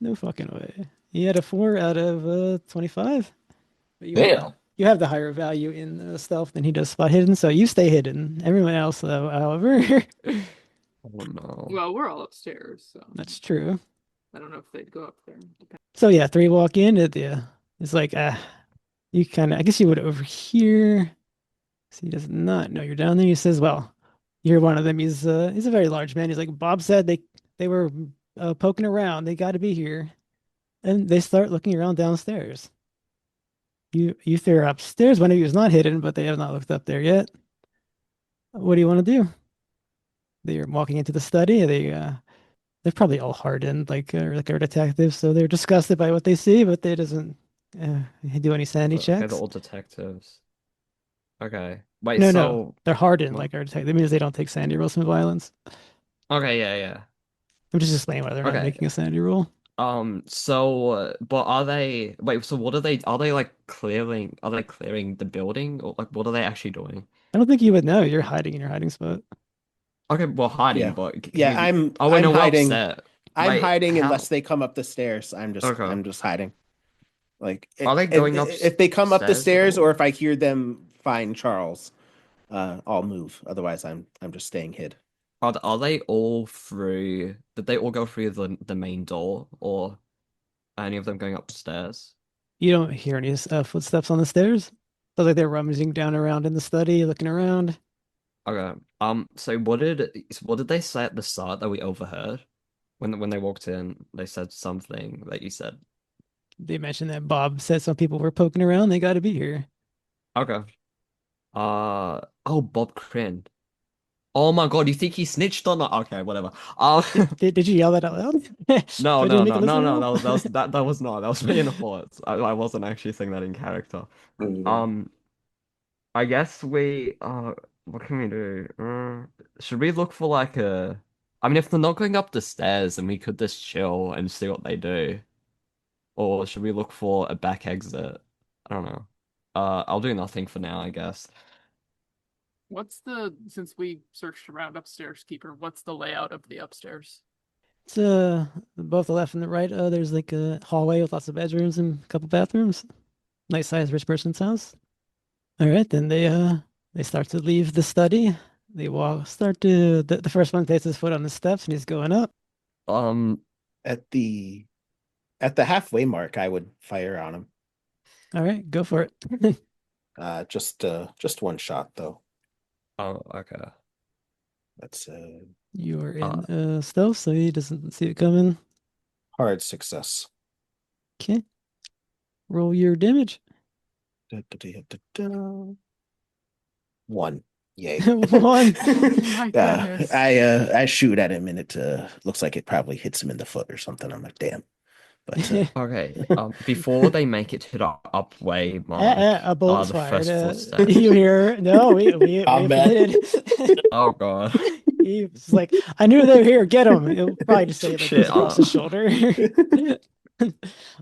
No fucking way. He had a 4 out of 25. But Damn. you have the higher value in stealth than he does spot hidden, so you stay hidden. Everyone else, though, however, Oh no. Well, we're all upstairs, so that's true. I don't know if they'd go up there. So yeah, 3 walk in. It's like you kind of. I guess you would overhear. So he does not know you're down there. He says, "Well, you're one of them." He's a very large man. He's like, "Bob said they were poking around. They got to be here." And they start looking around downstairs. You fear upstairs. One of you is not hidden, but they have not looked up there yet. What do you want to do? They're walking into the study. They're probably all hardened, like our detectives, so they're disgusted by what they see, but they doesn't do any sanity Okay, checks. they're all detectives. Okay. Wait, No, so they're hardened what? like our detective. That means they don't take sanity rolls from violence. Okay, yeah. I'm just explaining why they're not Okay. making a sanity roll. But so what are they like clearing, the building, or like what are they actually doing? I don't think you would know. You're hiding in your hiding spot. Okay, well, hiding, Yeah. but Yeah, oh, wait, I'm no, we're hiding. upset. I'm Wait, hiding how? unless they come up the stairs. Okay. I'm just hiding. Like Are they going if they come up the upstairs stairs or- or if I hear them find Charles, I'll move. Otherwise, I'm just staying hid. Are they all through? Did they all go through the main door, or are any of them going upstairs? You don't hear any footsteps on the stairs. Sounds like they're rummaging down around in the study, looking around. Okay. So what did they say at the start that we overheard when they walked in? They said something that you said. They mentioned that Bob said some people were poking around. They got to be here. Okay. Oh, Bob Crin. Oh my God, you think he snitched or not? Okay, whatever. Did you yell that out loud? No, I no, didn't make no, a no, listen no. roll? That was not. That was me in a thought. I wasn't actually saying that in character. Mm. I guess what can we do? Should we look for like a? I mean, if they're not going up the stairs, then we could just chill and see what they do. Or should we look for a back exit? I don't know. I'll do nothing for now, I guess. Since we searched around upstairs, Keeper, what's the layout of the upstairs? It's both the left and the right. There's like a hallway with lots of bedrooms and a couple bathrooms. Nice sized rich person's house. All right, then they start to leave the study. They start to the first one takes his foot on the steps and he's going up. At the halfway mark, I would fire on him. All right, go for it. Just one shot though. Oh, okay. That's You are in stealth, so he doesn't see it coming. hard success. Okay. Roll your damage. One. Yay. One. My goodness. I shoot at him and it looks like it probably hits him in the foot or something. I'm like, damn. But Okay, before they make it to the upway mark, A bullet's the fired. first footsteps. You hear? No, we Combat. did. Oh god. He was like, I knew they were here. Get him. He'll probably just say like Shit, this across his shoulder.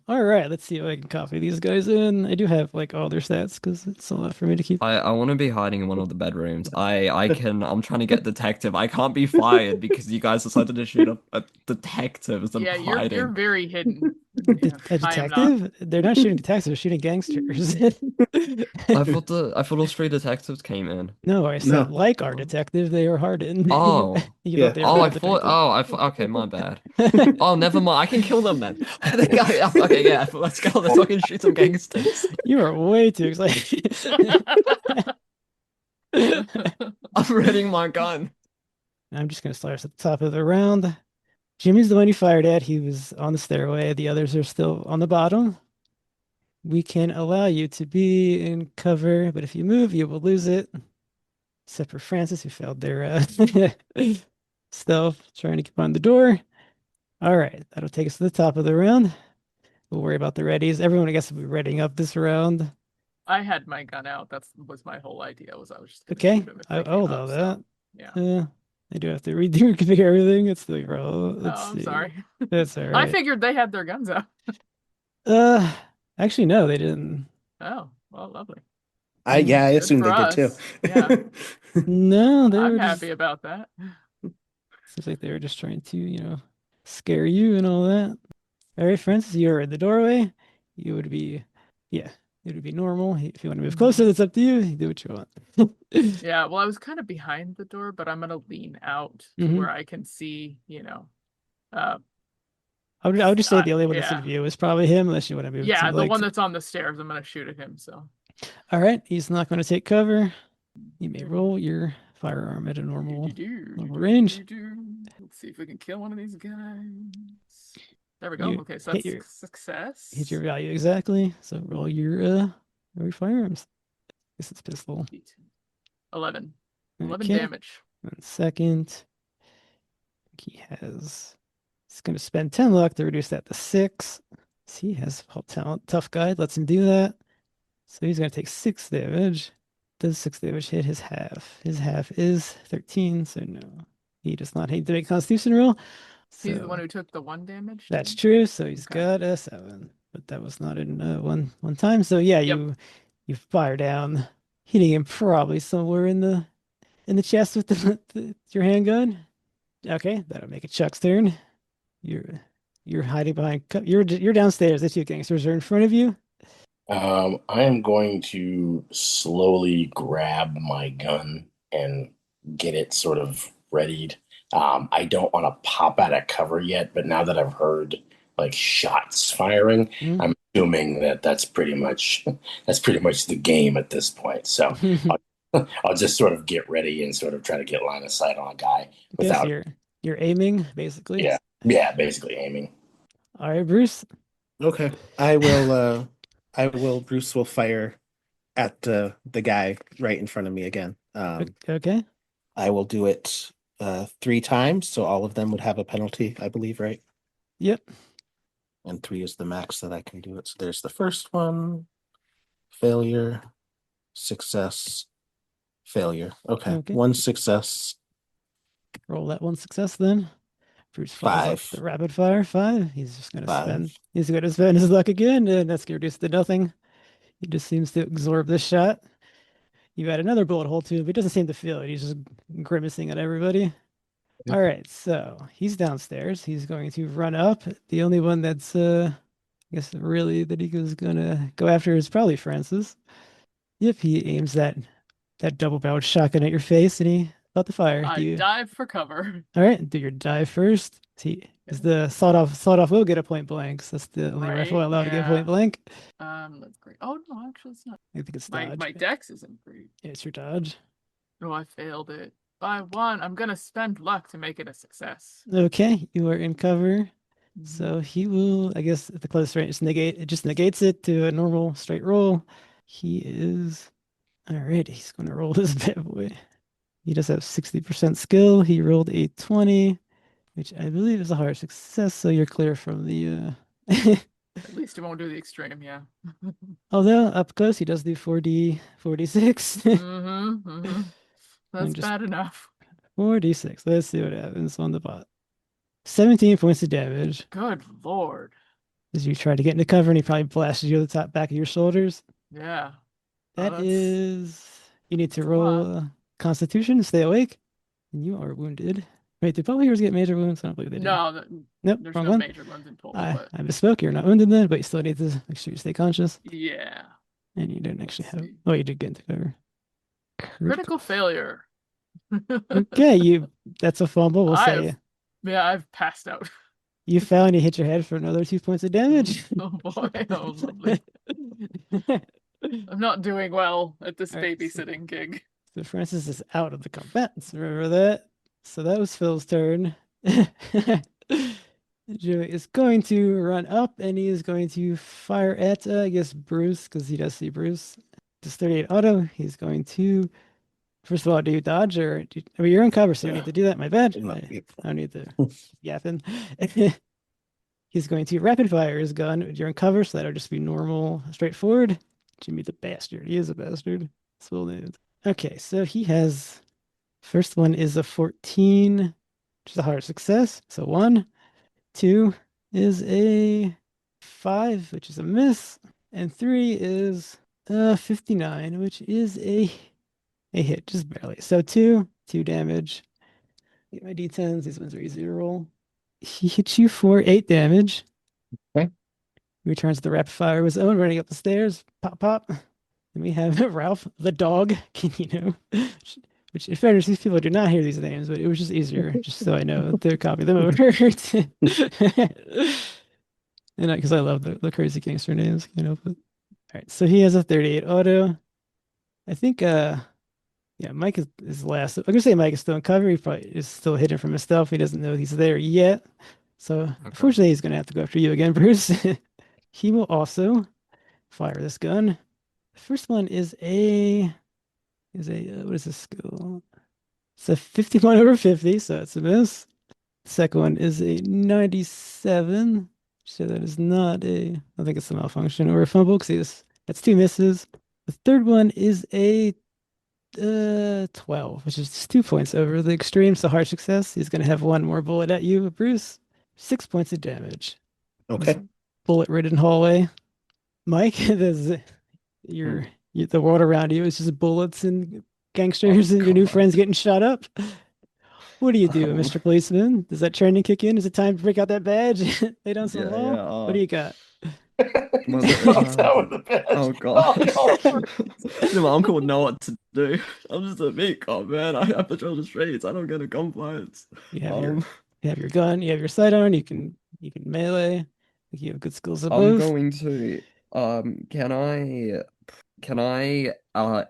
All right, let's see if I can copy these guys in. I do have like all their stats because it's a lot for me to keep. I want to be hiding in one of the bedrooms. I'm trying to get detective. I can't be fired because you guys decided to shoot a detective as I'm Yeah, you're hiding. very hidden. A Yeah, I am not. detective? They're not shooting detectives, they're shooting gangsters. I thought all three detectives came in. No, I said No. like our detective, they are hardened. Oh. You Yeah. thought they were Oh, real I thought. detectives. Oh, I thought. Okay, my bad. Oh, never mind. I can kill them then. Okay, yeah. Let's go. Let's fucking shoot some gangsters. You are way too excited. I'm readying my gun. I'm just gonna start us at the top of the round. Jimmy's the one you fired at. He was on the stairway. The others are still on the bottom. We can allow you to be in cover, but if you move, you will lose it. Except for Francis, who failed their stealth, trying to keep on the door. All right, that'll take us to the top of the round. We'll worry about the readies. Everyone, I guess, will be readying up this round. I had my gun out. That was my whole idea. I was just gonna Okay, shoot 'em if they I'll came allow up, that. so, yeah. I do have to redo configure everything. It's the roll. Let's I'm see. sorry. That's all I right. figured they had their guns out. Actually, no, they didn't. Oh, well, lovely. I Good assumed for they did too. us. Yeah. No, they I'm were happy just. about that. Seems like they were just trying to, scare you and all that. All right, Francis, you're in the doorway. You would be, yeah, it would be normal. If you want to move closer, that's up to you. You do what you want. Yeah, well, I was kind of behind the door, but I'm gonna lean out to Mhm. where I can see, I would just say the only one that's in yeah. view is probably him, unless you want to move Yeah, to the like. one that's on the stairs. I'm gonna shoot at him, so. All right, he's not going to take cover. You may roll your firearm at a normal range. Let's see if we can kill one of these guys. There we go. You Okay, so hit that's your- success. Hit your value exactly. So roll your firearms. Guess it's pistol. 11. 11 Okay. damage. 1 second. He has. He's going to spend 10 luck to reduce that to 6. So he has full talent. Tough guy. Lets him do that. So he's going to take 6 damage. Does 6 damage hit his half? His half is 13. So no. He does not need to make a Constitution roll. He's So the one who took the 1 damage. that's too? true. So he's Okay. got a 7. But that was not in one time. So yeah, Yep. you fire down, hitting him probably somewhere in the chest with your handgun. Okay, that'll make it Chuck's turn. You're hiding behind. You're downstairs. The 2 gangsters are in front of you. I am going to slowly grab my gun and get it sort of readied. I don't want to pop out of cover yet, but now that I've heard like shots firing, Mm. I'm assuming that that's pretty much the game at this point. So I'll just sort of get ready and sort of try to get line of sight on a guy Guess without. you're aiming basically. Yeah, basically aiming. All right, Bruce. Okay. Bruce will fire at the guy right in front of me again. Okay. I will do it 3 times, so all of them would have a penalty, I believe, right? Yep. And 3 is the max that I can do it. So there's the first one, failure, success, failure. Okay. Okay. 1 success. Roll that 1 success then. Bruce follows up 5. the rapid fire 5. He's just gonna 5. spend. He's gonna spend his luck again, and that's gonna reduce to nothing. He just seems to absorb this shot. You add another bullet hole to him, but he doesn't seem to feel it. He's just grimacing at everybody. Yep. All right, so he's downstairs. He's going to run up. The only one that's I guess really that he was gonna go after is probably Francis. Yep, he aims that double-barreled shotgun at your face, and he about to fire. I dive for cover. All right, do your dive first. Is the sawed-off will get a point blank. So that's the only rifle Right, allowed to get a yeah. point blank. That's great. Oh no, actually it's not. I think it's My dodge. dex isn't great. Yeah, it's your dodge. Oh, I failed it by 1. I'm gonna spend luck to make it a success. Okay, you are in cover. So he will, I guess, at the close range, it just negates it to a normal straight roll. He is, all right, he's going to roll this bad boy. He does have 60% skill. He rolled a 20, which I believe is a hard success. So you're clear from the, At least it won't do the extreme, yeah. although up close, he does do 4d6. That's just bad enough. 4d6. Let's see what happens on the bot. 17 points of damage. Good Lord. As you try to get into cover, and he probably blasted you on the top back of your shoulders. Yeah. That that's- is, you need to that's a roll lot. Constitution to stay awake, and you are wounded. Wait, do Pulp heroes get major wounds? I don't believe they do. No, Nope, there's wrong no one. major ones in Pulp, I but misspoke. You're not wounded then, but you still need to make sure you stay conscious. yeah. And you didn't actually Let's have. see. Oh, you did get into cover. Critical failure. Okay, that's a fumble. We'll say I've passed out. you fell and you hit your head for another 2 points of damage. Oh boy, oh lovely. I'm not doing well at this All right, babysitting gig. So Francis is out of the combat. So remember that. So that was Phil's turn. Joey is going to run up and he is going to fire at, I guess, Bruce, because he does see Bruce. Just 38 auto. He's going to, first of all, do you dodge or I mean, you're in cover, so you need to do that. My bad. I don't need to yapping. He's going to rapid fire his gun. You're in cover, so that'll just be normal, straightforward. Jimmy the bastard. He is a bastard. That's what it is. Okay, so he has, first one is a 14, which is a hard success. So 1, 2 is a 5, which is a miss, and 3 is 59, which is a hit, just barely. So 2 damage. Get my d10s. These ones are easy to roll. He hits you for 8 damage. Okay. Returns to the rapid fire of his own, running up the stairs. Pop, pop. And we have Ralph the dog. Which, in fairness, these people do not hear these names, but it was just easier, just so I know to copy them over. And because I love the crazy gangster names, you know. But, all right, so he has a 38 auto. I think, yeah, Mike is last. I'm gonna say Mike is still in cover. He probably is still hidden from his stuff. He doesn't know he's there yet. So, unfortunately, he's gonna have to go after you again, Bruce. He will also fire this gun. The first one is a what is this skill? It's a 51 over 50, so it's a miss. The second one is a 97. So that is not I think it's a malfunction or a fumble because that's 2 misses. The third one is a 12, which is just 2 points over the extreme, so hard success. He's gonna have 1 more bullet at you, Bruce. 6 points of damage. Okay. Bullet-ridden hallway. Mike, the world around you is just bullets and gangsters and your new friends getting shot up. What do you do, Mr. Policeman? Does that training kick in? Is it time to break out that badge? Lay down some law? Yeah, What do you got? Oh god. My uncle would know what to do. I'm just a meat cop, man. I patrol the streets. I don't get a gunfights. You have your gun, you have your sight on, you can melee. I think you have good skills at I'm both. going to can I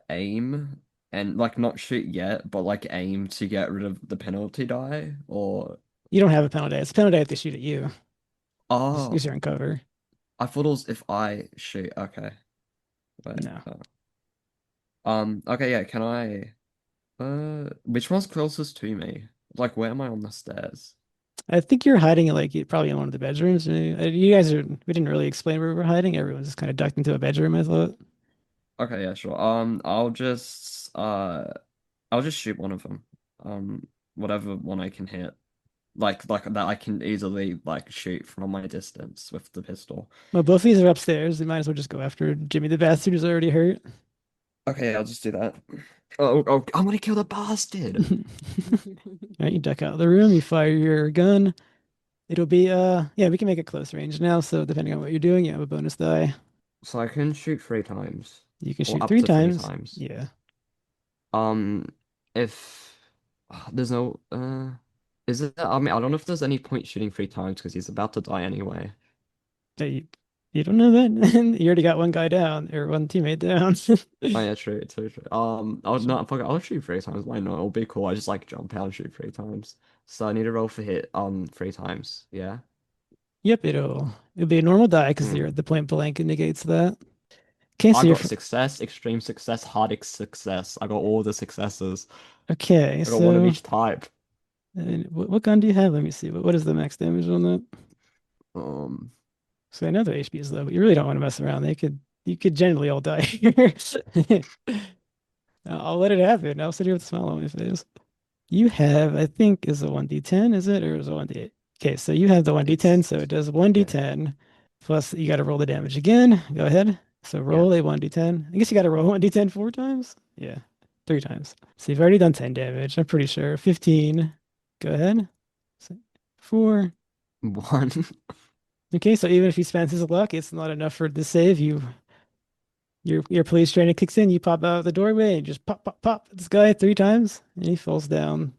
aim and like not shoot yet, but like aim to get rid of the penalty die or You don't have a penalty. It's a penalty if they shoot at you. oh Because you're in cover. I thought it was if I shoot. Okay. Wait, No. okay, yeah, can I which one's closest to me? Like where am I on the stairs? I think you're hiding like probably in one of the bedrooms. You guys we didn't really explain where we're hiding. Everyone's just kind of ducked into a bedroom, I thought. Okay, yeah, sure. I'll just shoot one of them. Whatever one I can hit. Like that I can easily like shoot from my distance with the pistol. Well, both of these are upstairs. We might as well just go after Jimmy the bastard who's already hurt. Okay, I'll just do that. Oh, I'm gonna kill the bastard. Right, you duck out of the room, you fire your gun. It'll be yeah, we can make it close range now, so depending on what you're doing, you have a bonus die. So I can shoot 3 times. You can Or shoot up 3 to 3 times. times. Yeah. If there's no is it I mean I don't know if there's any point shooting 3 times because he's about to die anyway. You don't know that? You already got one guy down or one teammate down. Oh yeah, true. I'll shoot 3 times. Why not? It'll be cool. I just like jump out and shoot 3 times. So I need to roll for hit 3 times. Yeah. Yep, it'll be a normal die because Hmm. you're at the point blank and negates that. Okay, I so you're got success, extreme success, hard success. I got all the successes. okay. I got one of So each type. what gun do you have? Let me see. What is the max damage on that? Um, So I know the HP is low, but you really don't want to mess around. You could generally all die here. I'll let it happen. I'll sit here with a smile on my face. You have, I think, is a 1d10, is it? Or is it 1d8? Okay, so you have the 1d10, so it does yeah. 1d10 plus you got to roll the damage again. Go ahead. So roll a 1d10. I guess you got to roll 1d10 4 times? Yeah, 3 times. So you've already done 10 damage, I'm pretty sure. 15. Go ahead. So 4. One. Okay, so even if he spends his luck, it's not enough for the save. Your police training kicks in, you pop out the doorway and just pop, pop, pop this guy 3 times, and he falls down.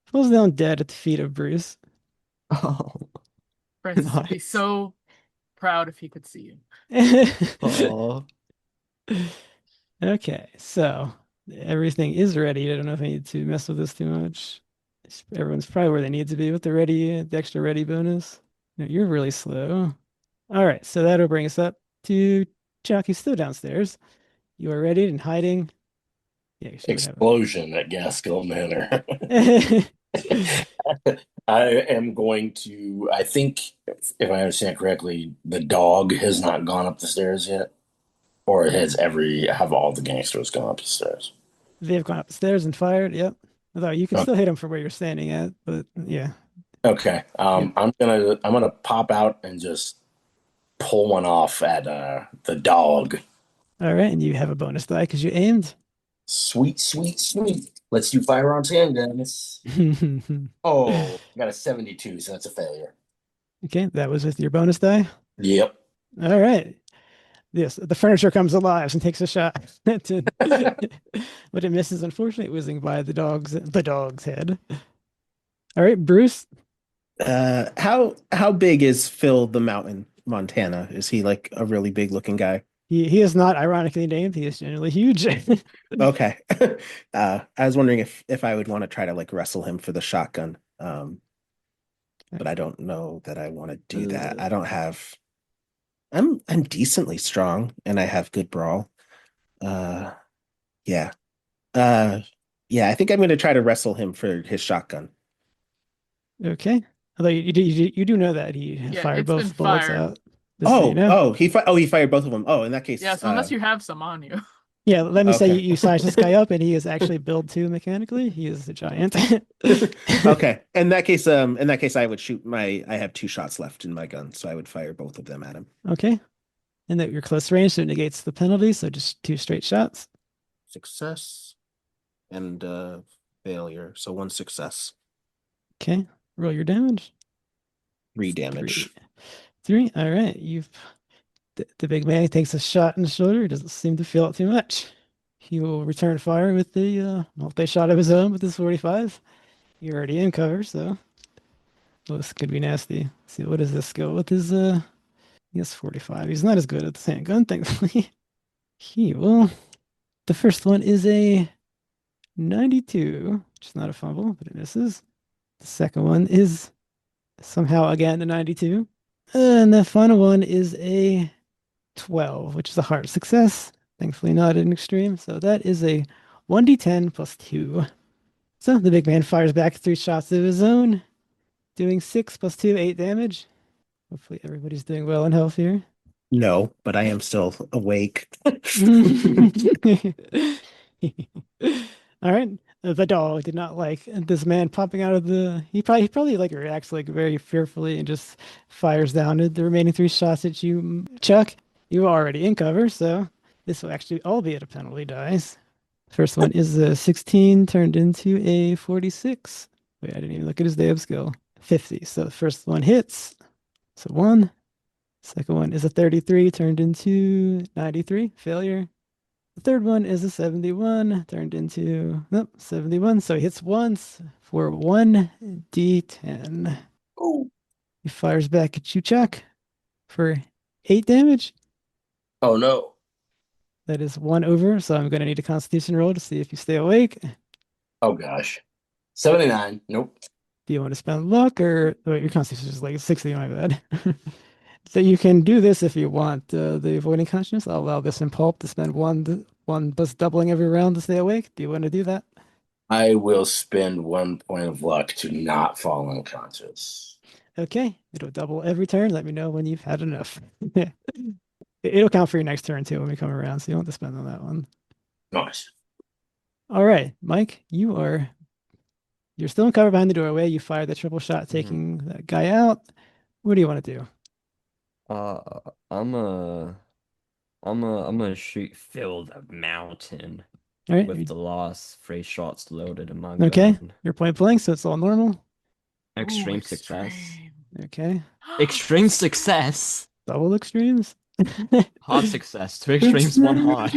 Falls down dead at the feet of Bruce. Oh. Francis would be Nice. so proud if he could see you. Oh. Okay, so everything is ready. I don't know if I need to mess with this too much. Everyone's probably where they need to be with the extra ready bonus. No, you're really slow. All right, so that'll bring us up to Chuck. He's still downstairs. You are ready and hiding. Yeah, you would have Explosion at Gaskell Manor. a. I am going to, I think, if I understand correctly, the dog has not gone up the stairs yet. Or have all the gangsters gone up the stairs? They've gone up the stairs and fired. Yep. Although you can Okay. still hit him from where you're standing at, but yeah. Okay. Yep. I'm gonna pop out and just pull one off at the dog. All right, and you have a bonus die because you aimed. Sweet, sweet, sweet. Let's do firearms handguns. Oh, I got a 72, so that's a failure. Okay, that was with your bonus die. Yep. All right. Yes, the furniture comes alive and takes a shot. But it misses, unfortunately, whizzing by the dog's head. All right, Bruce. How big is Phil the Mountain, Montana? Is he like a really big looking guy? He is not ironically named. He is generally huge. Okay. I was wondering if I would want to try to like wrestle him for the shotgun. But I don't know that I want to do that. I don't have. I'm decently strong and I have good brawl. Uh, yeah. Yeah. I think I'm going to try to wrestle him for his shotgun. Okay. Although you do know that he Yeah, fired it's been both bullets fired. out. Just so you know. He fired both of them. Oh, in that case, Yeah, so unless you have some on you. Yeah, let me say Okay. you size this guy up, and he is actually build 2 mechanically. He is a giant. okay. In that case, I would shoot I have 2 shots left in my gun, so I would fire both of them at him. Okay. And that you're close range, so it negates the penalty, so just 2 straight shots. Success and failure. So 1 success. Okay. Roll your damage. 3 damage. 3. All right. The big man takes a shot in the shoulder. Doesn't seem to feel it too much. He will return fire with the multi-shot of his own with his 45. You're already in cover, so this could be nasty. Let's see, what does this go with his yes, 45. He's not as good at the handgun, thankfully. He will. The first one is a 92, which is not a fumble, but it misses. The second one is somehow again a 92. And the final one is a 12, which is a hard success. Thankfully not an extreme. So that is a 1d10 plus 2. So the big man fires back 3 shots of his own, doing 6 plus 2, 8 damage. Hopefully everybody's doing well in health here. No, but I am still awake. All right. The dog did not like this man popping out of the. He probably like reacts like very fearfully and just fires down at the remaining 3 shots at you, Chuck. You are already in cover, so this will actually all be at a penalty dice. First one is a 16 turned into a 46. Wait, I didn't even look at his day of skill. 50. So the first one hits. So 1. Second one is a 33 turned into 93. Failure. The third one is a 71 turned into 71. So he hits once for 1d10. Oh. He fires back at you, Chuck, for 8 damage. Oh no. That is 1 over. So I'm going to need a constitution roll to see if you stay awake. Oh gosh. 79. Nope. Do you want to spend luck or wait, your constitution is like 60, my bad. So you can do this if you want. The avoiding consciousness, I'll allow this in Pulp to spend one plus doubling every round to stay awake. Do you want to do that? I will spend 1 point of luck to not fall unconscious. Okay, it'll double every turn. Let me know when you've had enough. It'll count for your next turn too when we come around, so you don't have to spend on that one. Nice. All right, Mike, you're still in cover behind the doorway. You fired the triple shot, taking that guy out. What do you want to do? I'm gonna shoot Phil the Mountain All right, with the last 3 shots loaded in my okay. gun. You're point blank, so it's all normal. Extreme Ooh, success. extreme. Okay, Extreme success. double extremes. Hard success. 2 extremes, 1 hard.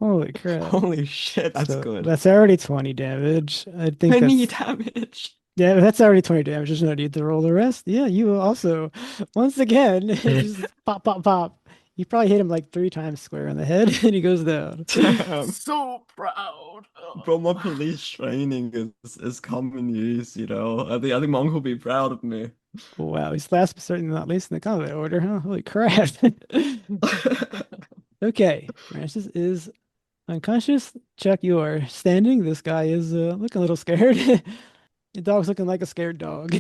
Holy crap! Holy shit, that's So good. that's already 20 damage. I think 20 that's damage. yeah, that's already 20 damage. There's no need to roll the rest. Yeah, you also once again just pop, pop, pop. You probably hit him like 3 times square on the head, and he goes down. Damn. So proud. Bro, my police training is common use, you know. I think my uncle will be proud of me. Wow, he's last but certainly not least in the combat order, huh? Holy crap. Okay, Francis is unconscious. Chuck, you are standing. This guy is looking a little scared. The dog's looking like a scared dog.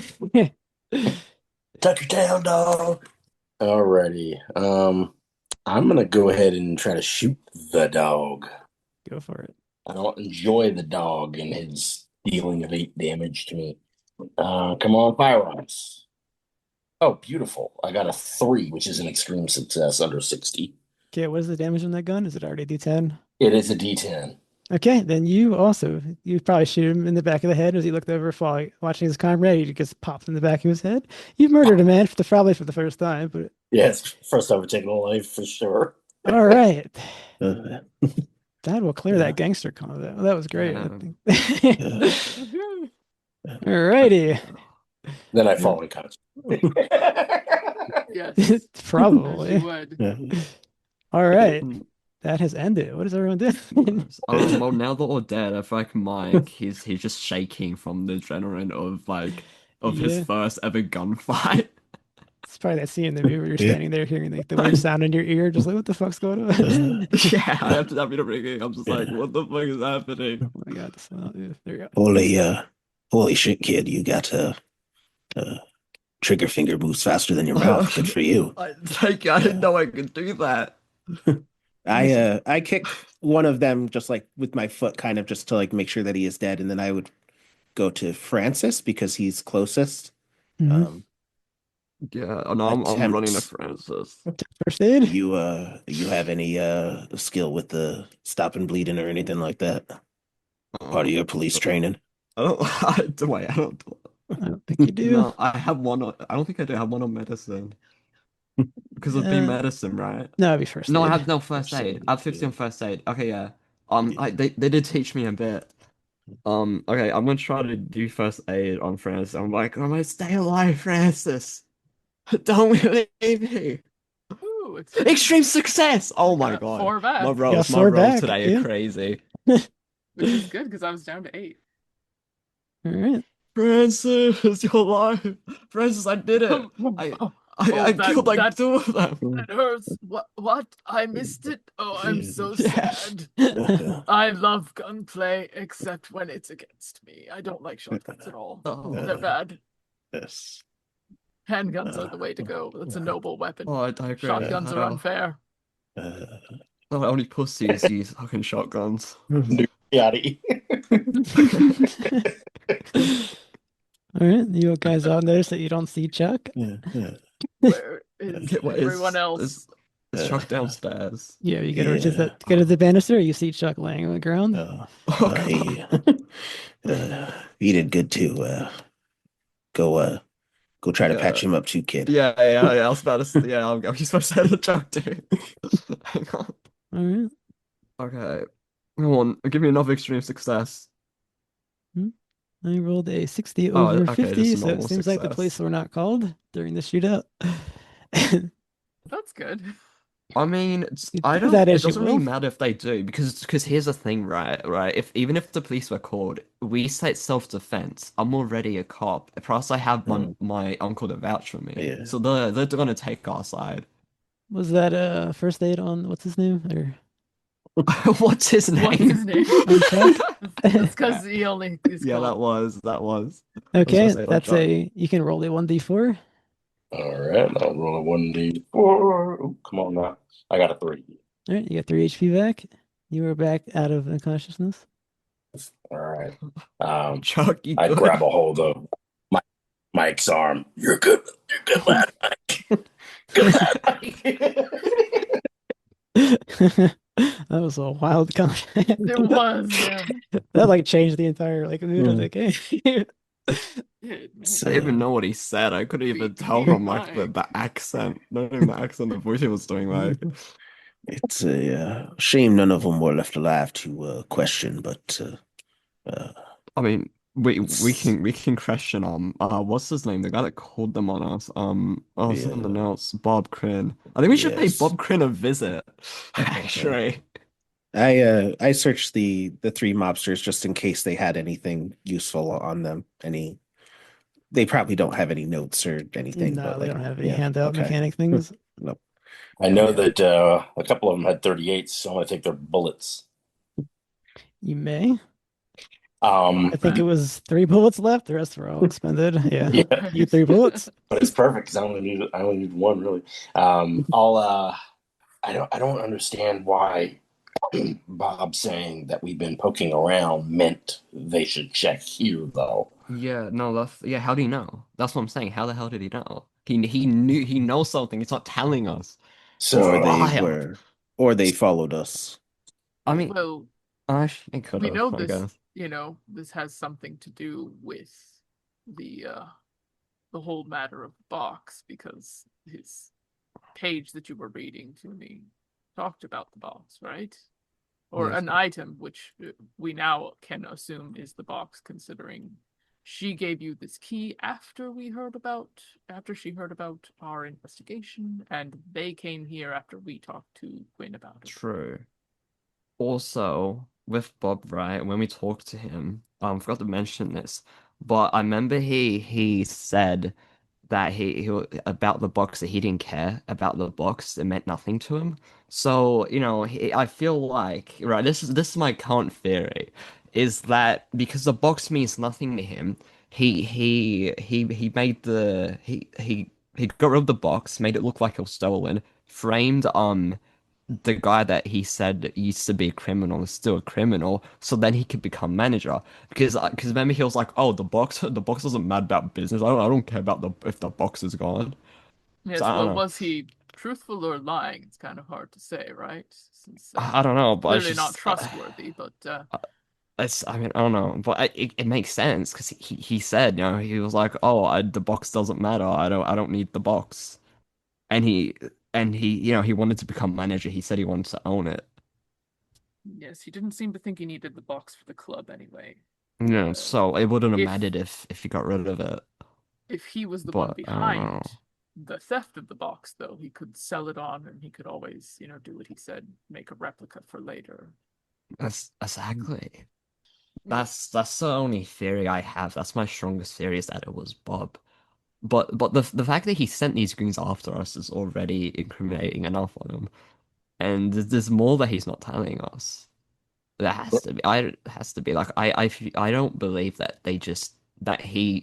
Tuck your tail, dog. Alrighty. I'm gonna go ahead and try to shoot the dog. Go for it. I don't enjoy the dog and his dealing of 8 damage to me. Come on, firearms. Oh, beautiful. I got a 3, which is an extreme success under 60. Okay, what is the damage on that gun? Is it already D10? It is a D10. Okay, then you probably shoot him in the back of the head as he looked over, watching his comrade. He gets popped in the back of his head. You've murdered a man probably for the first time, but Yeah, it's the first time I've taken a life for sure. all right. Uh, That will clear Yeah. that gangster combat. Well, that was great. I Damn. think. All righty. Then I fall unconscious. Yes. As Probably. you would. yeah. All right. That has ended. What is everyone doing? Well, now that we're dead, I feel like Mike, he's just shaking from the adrenaline of Yeah. his first ever gunfight. It's probably that scene in the movie where you're Yeah. standing there hearing like the weird sound in your ear, just like, what the fuck's going on? Yeah, I have to have it ringing. I'm just like, what the fuck is happening? Oh my god, there you go. Holy shit, kid! You got trigger finger moves faster than your mouth. Good for you. I didn't know I could do that. I kick one of them just like with my foot, kind of just to like make sure that he is dead, and then I would go to Francis because he's closest. Mhm. Yeah, and I'm running to Attempts. Francis. First aid? You have any skill with the stop and bleeding or anything like that? Part of your police training? I don't. Wait, I don't. I don't think you do. No, I have one. I don't think I do have one on medicine because of being medicine, right? No, it'd be first No, I aid. have no first aid. I have 50 on first aid. Okay, yeah. They did teach me a bit. Okay, I'm gonna try to do first aid on Francis. I'm like, I'm gonna stay alive, Francis. Don't leave me. Ooh, Extreme success! Oh my Got god. 4 back. My Yeah, rolls 4 back, today yeah. are crazy. Which is good because I was down to 8. All right. Francis, you're alive. Francis, I did it. I that- killed like that- 2 of them. That hurts. What? I missed it. Oh, I'm so Yeah. sad. I love gunplay, except when it's against me. I don't like shotguns at all. Oh. They're bad. Yes. Handguns are the way to go. That's a noble weapon. Oh, I digress. Shotguns are unfair. Oh, only pussies use fucking shotguns. Yachty. All right. You guys all notice that you don't see Chuck? Yeah. Where is Wait, is- everyone else? Is Chuck downstairs? Yeah, you get over to Yeah. go to the banister, you see Chuck laying on the ground. He did good too. Go try to patch him up too, kid. Yeah. I was about to. Yeah, I'm supposed to say the Chuck too. Hang on. All right. Okay. Come on, give me another extreme success. I rolled a 60 Oh, over okay, 50, just a so it normal seems like the success. police were not called during the shootout. That's good. I mean, I Do don't. that It as you doesn't really will. matter if they do because here's the thing, right? Right. If even if the police were called, we say self-defense. I'm already a cop. Plus, I have Mm, my uncle to vouch for me, yeah. so they're gonna take our side. Was that first aid on what's his name or What's his What's name? his name? on Chuck? That's because he only is Yeah, called. that was. I was gonna Okay, say like that's Chuck. a you can roll a 1d4. All right, I'll roll a 1d4. Oh, come on now. I got a 3. All right, you got 3 HP back. You are back out of unconsciousness. All right. Chuck, you I good? grab a hold of Mike's arm. You're good. You're good, lad, Mike. Good lad, Mike. That was a wild comment. There was, yeah. That like changed the entire like mood of the game. Yeah, It's, I didn't even know what he said. I couldn't even tell Be from like Mike. the accent. Not even the accent, the voice he was doing like. it's a shame none of them were left alive to question, but uh, I mean, it's we can question what's his name? The guy that called them on us. Something yeah, else. Bob Crin. I think we should pay yes. Bob Crin a visit. Actually. I searched the three mobsters just in case they had anything useful on them. They probably don't have any notes or anything, No, but they like, don't have any yeah, handout okay. mechanic things. Nope. I know Yeah. that a couple of them had 38s, so I'm going to take their bullets. You may. Um, I think it was 3 bullets left. The rest were all expended. Yeah. yeah, You 3 bullets. but it's perfect because I only need one really. I don't understand why Bob saying that we've been poking around meant they should check here though. Yeah, no, yeah, how do you know? That's what I'm saying. How the hell did he know? He knows something. He's not telling us. It's Or So they wild. were, or they followed us. I mean, Well, it could we have, know I this, guess. this has something to do with the uh the whole matter of the box because his page that you were reading to me talked about the box, right? Or Yes. an item which we now can assume is the box, considering she gave you this key after she heard about our investigation, and they came here after we talked to Quinn about it. True. Also, with Bob, right, when we talked to him, I forgot to mention this, but I remember he said that about the box that he didn't care about the box. It meant nothing to him. So, I feel like, right, this is my current theory, is that because the box means nothing to him, he made he got rid of the box, made it look like it was stolen, framed the guy that he said used to be a criminal is still a criminal, so then he could become manager. Because remember he was like, oh, the box doesn't matter about business. I don't care about the if the box is gone. So Yes, I don't well, know. was he truthful or lying? It's kind of hard to say, right? Since I don't know, but it's clearly not just trustworthy, but I mean I don't know, but it makes sense because he said he was like, oh, the box doesn't matter. I don't need the box, and he wanted to become manager. He said he wanted to own it. yes, he didn't seem to think he needed the box for the club anyway. So it wouldn't have If mattered if he got rid of it. if he was the one But I don't know. behind the theft of the box, though, he could sell it on and he could always, do what he said, make a replica for later. That's exactly. That's the only theory I have. That's my strongest theory is that it was Bob. But the fact that he sent these goons after us is already incriminating enough on him. And there's more that he's not telling us. There has to be. It has to be like I don't believe that he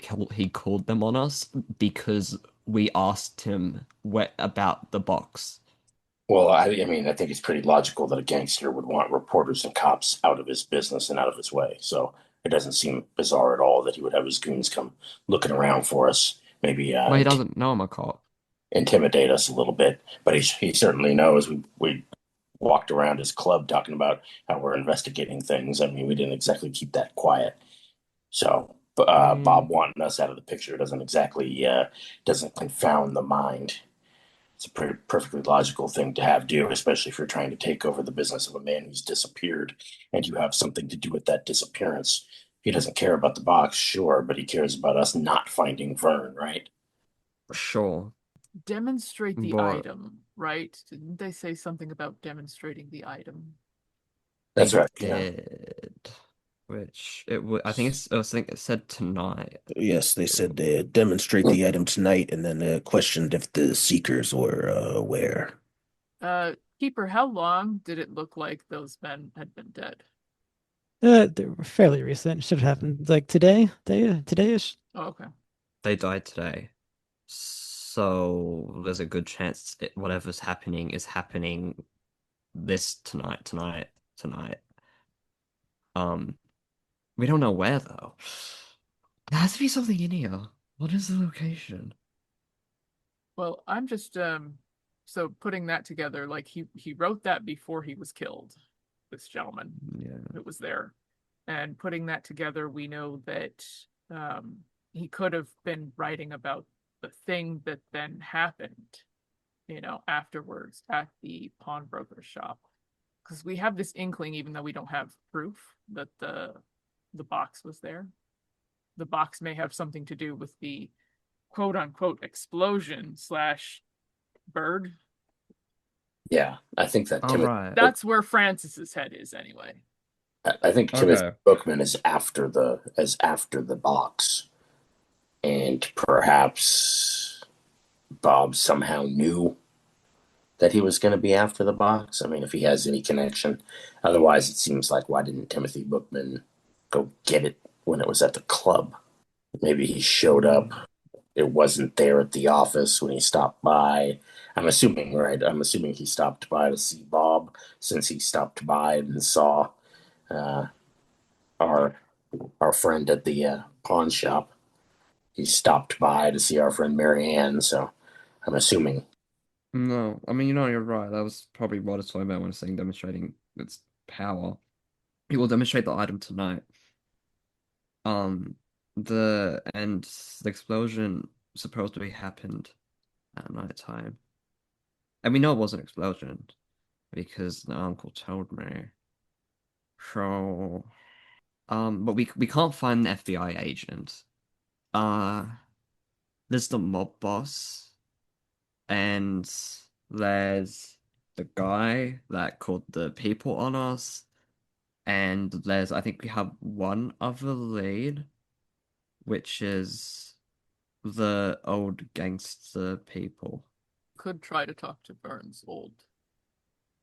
called them on us because we asked him about the box. well, I mean, I think it's pretty logical that a gangster would want reporters and cops out of his business and out of his way. So it doesn't seem bizarre at all that he would have his goons come looking around for us, maybe Well, he doesn't know I'm a cop. intimidate us a little bit. But he certainly knows we walked around his club talking about how we're investigating things. I mean, we didn't exactly keep that quiet. So Mm, Bob wanting us out of the picture doesn't exactly doesn't confound the mind. It's a pretty perfectly logical thing to have do, especially if you're trying to take over the business of a man who's disappeared and you have something to do with that disappearance. He doesn't care about the box, sure, but he cares about us not finding Vern, right? sure, Demonstrate the but item right? Didn't they say something about demonstrating the item? That's They right. Yeah. did. Which it would. I think it said tonight. Yes, they said they'd demonstrate the item tonight, and then questioned if the seekers were aware. Keeper, how long did it look like those men had been dead? They were fairly recent. Should have happened like today-ish. Oh, okay. They died today. So there's a good chance whatever's happening is happening this tonight. Um, we don't know where though. There has to be something in here. What is the location? Well, I'm just so putting that together, like he wrote that before he was killed, this gentleman Yeah. that was there. And putting that together, we know that he could have been writing about the thing that then happened, afterwards at the pawnbroker shop. Because we have this inkling, even though we don't have proof that the box was there. The box may have something to do with the quote unquote explosion / bird. Yeah. I think that All Timothy. right. That's where Francis's head is anyway. I think Timothy Okay. Bookman is after the box, and perhaps Bob somehow knew that he was going to be after the box. I mean, if he has any connection, otherwise it seems like why didn't Timothy Bookman go get it when it was at the club? Maybe he showed up. It wasn't there at the office when he stopped by. I'm assuming, right? I'm assuming he stopped by to see Bob, since he stopped by and saw uh, our friend at the pawn shop. He stopped by to see our friend Mary Ann, so I'm assuming. No, I mean, you're right. That was probably what it's talking about when saying demonstrating its power. He will demonstrate the item tonight. Um, the explosion supposedly happened at night time. And we know it was an explosion because the uncle told me. So, but we can't find the FBI agent. Uh, there's the mob boss, and there's the guy that called the people on us, and I think we have one other lead, which is the old gangster people. Could try to talk to Burns' old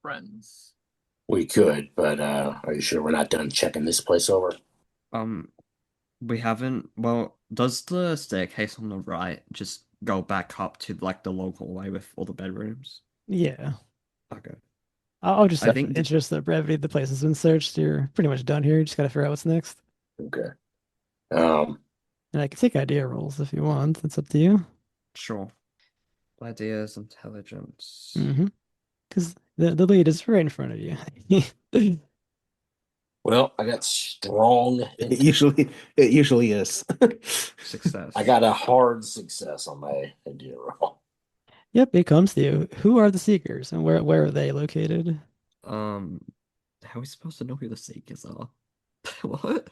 friends. We could, but are you sure we're not done checking this place over? We haven't. Well, does the staircase on the right just go back up to like the long hallway with all the bedrooms? Yeah. Okay. I'll just I say think in interest of brevity, the place has been searched. You're pretty much done here. You just gotta figure out what's next. Okay. Um, And I can take idea rolls if you want. It's up to you. Sure. Ideas, intelligence. Mm-hmm. Because the lead is right in front of you. well, I got strong. It usually is. Success. I got a hard success on my idea roll. Yep, it comes to you. Who are the seekers and where are they located? How are we supposed to know who the Seekers are? What?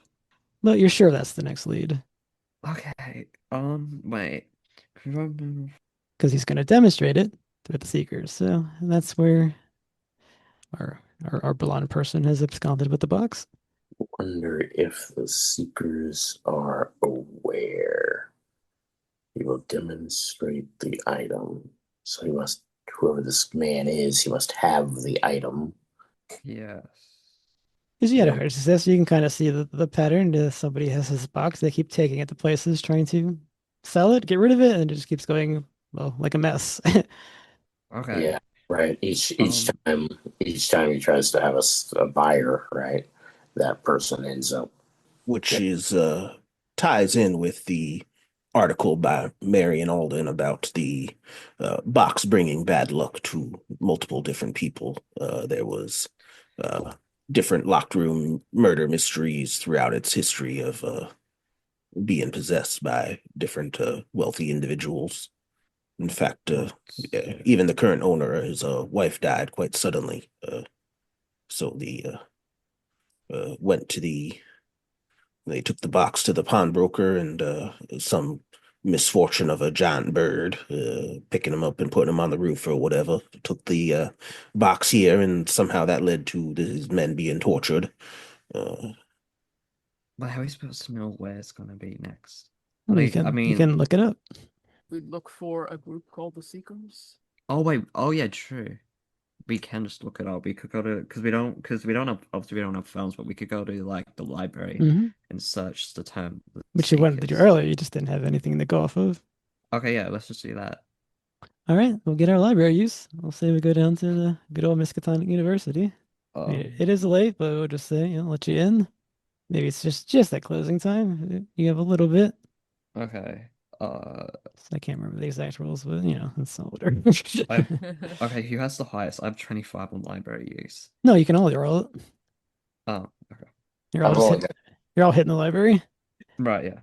Well, you're sure that's the next lead. Okay. Wait. Because he's going to demonstrate it with the seekers. So that's where our blonde person has absconded with the box. Wonder if the seekers are aware. He will demonstrate the item. So whoever this man is, he must have the item. Yes. Because you had a hard success, you can kind of see the pattern. Somebody has this box, they keep taking it to places, trying to sell it, get rid of it, and it just keeps going, well, like a mess. Okay. Yeah, right. Each time he tries to have a buyer, right, that person ends up. Which is ties in with the article by Marion Alden about the box bringing bad luck to multiple different people. There was different locked room murder mysteries throughout its history of being possessed by different wealthy individuals. In fact, even the current owner, his wife died quite suddenly. So went to they took the box to the pawnbroker, and some misfortune of a giant bird, picking him up and putting him on the roof or whatever. Took the box here, and somehow that led to these men being tortured. Uh, But how are we supposed to know where it's gonna be next? Well, Like, I you mean, can look it up. We'd look for a group called the Seekers. oh wait, oh yeah, true. We can just look it up. We could go to because we don't have obviously we don't have phones, but we could go to like the library Hmm. and search the term the Which you wanted to do Seekers. earlier. You just didn't have anything to go off of. Okay, yeah, let's just do that. All right, we'll get our library use. We'll say we go down to the good old Miskatonic University. I mean, it is late, but we'll just say, let you in. Maybe it's just at closing time. You have a little bit. Okay. I can't remember the exact rules, but that's all whatever. Okay, who has the highest? I have 25 on library use. No, you can only roll it. Oh, okay. You're all I'm just rolling you're all hitting the library. Right, yeah.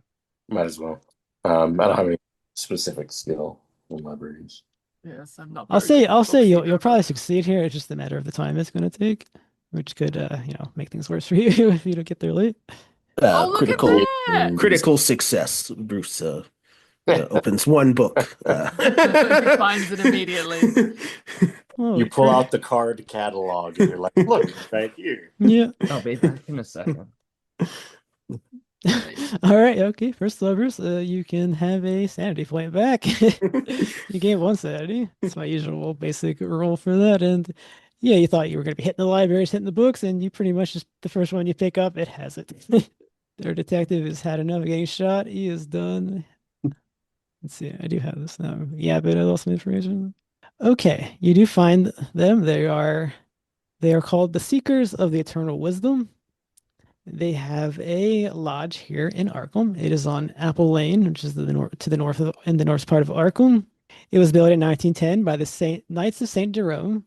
Might as well. I don't have any specific skill in libraries. Yes, I'm not. I'll very say good at I'll say books you'll either, probably but- succeed here. It's just a matter of the time it's going to take, which could make things worse for you if you don't get there late. Oh, look at critical that! critical success. Bruce opens one book. He finds it immediately. Oh, You pull out the card catalog and you're like, look, it's right here. Yeah. I'll be back in a second. All right. Okay. First lovers, you can have a sanity point back. You gain one sanity. It's my usual basic roll for that. And yeah, you thought you were going to be hitting the libraries, hitting the books, and you pretty much just the first one you pick up, it has it. Their detective has had enough of getting shot. He is done. Let's see. I do have this now. Yeah, but I lost some information. Okay, you do find them. They are called the Seekers of the Eternal Wisdom. They have a lodge here in Arkham. It is on Apple Lane, which is to the north of in the north part of Arkham. It was built in 1910 by the Knights of Saint Jerome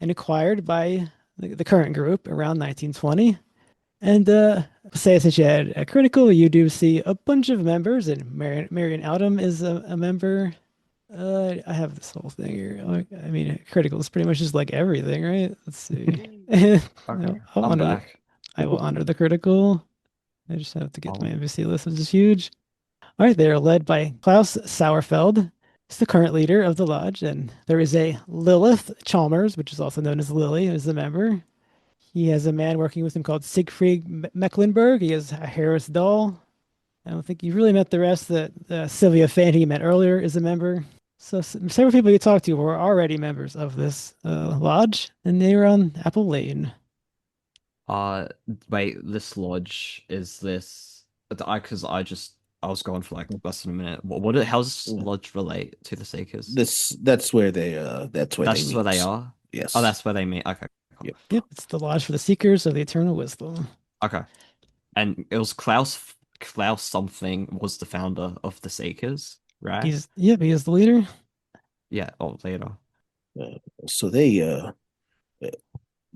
and acquired by the current group around 1920. And say since you had a critical, you do see a bunch of members, and Marion Altum is a member. I have this whole thing here. I mean, critical is pretty much just like everything, right? Let's see. Okay, I'll I'm honor back. I will honor the critical. I just have to get Oh. my NPC list, which is huge. All right, they are led by Klaus Sauerfeld. He's the current leader of the lodge, and there is a Lilith Chalmers, which is also known as Lily, who's the member. He has a man working with him called Siegfried Mecklenburg. He has a Harris Dahl. I don't think you really met the rest. That Sylvia Fain, who you met earlier, is a member. So several people you talked to were already members of this lodge, and they were on Apple Lane. Wait, this lodge is this? Because I was going for like less than a minute. How's this lodge relate to the Seekers? That's where they That's they where meet. they are. Yes. Oh, that's where they meet. Okay. Cool. Yep, it's the lodge for the Seekers of the Eternal Wisdom. Okay. And it was Klaus something was the founder of the Seekers, right? He is the leader. Yeah. Oh, later. So they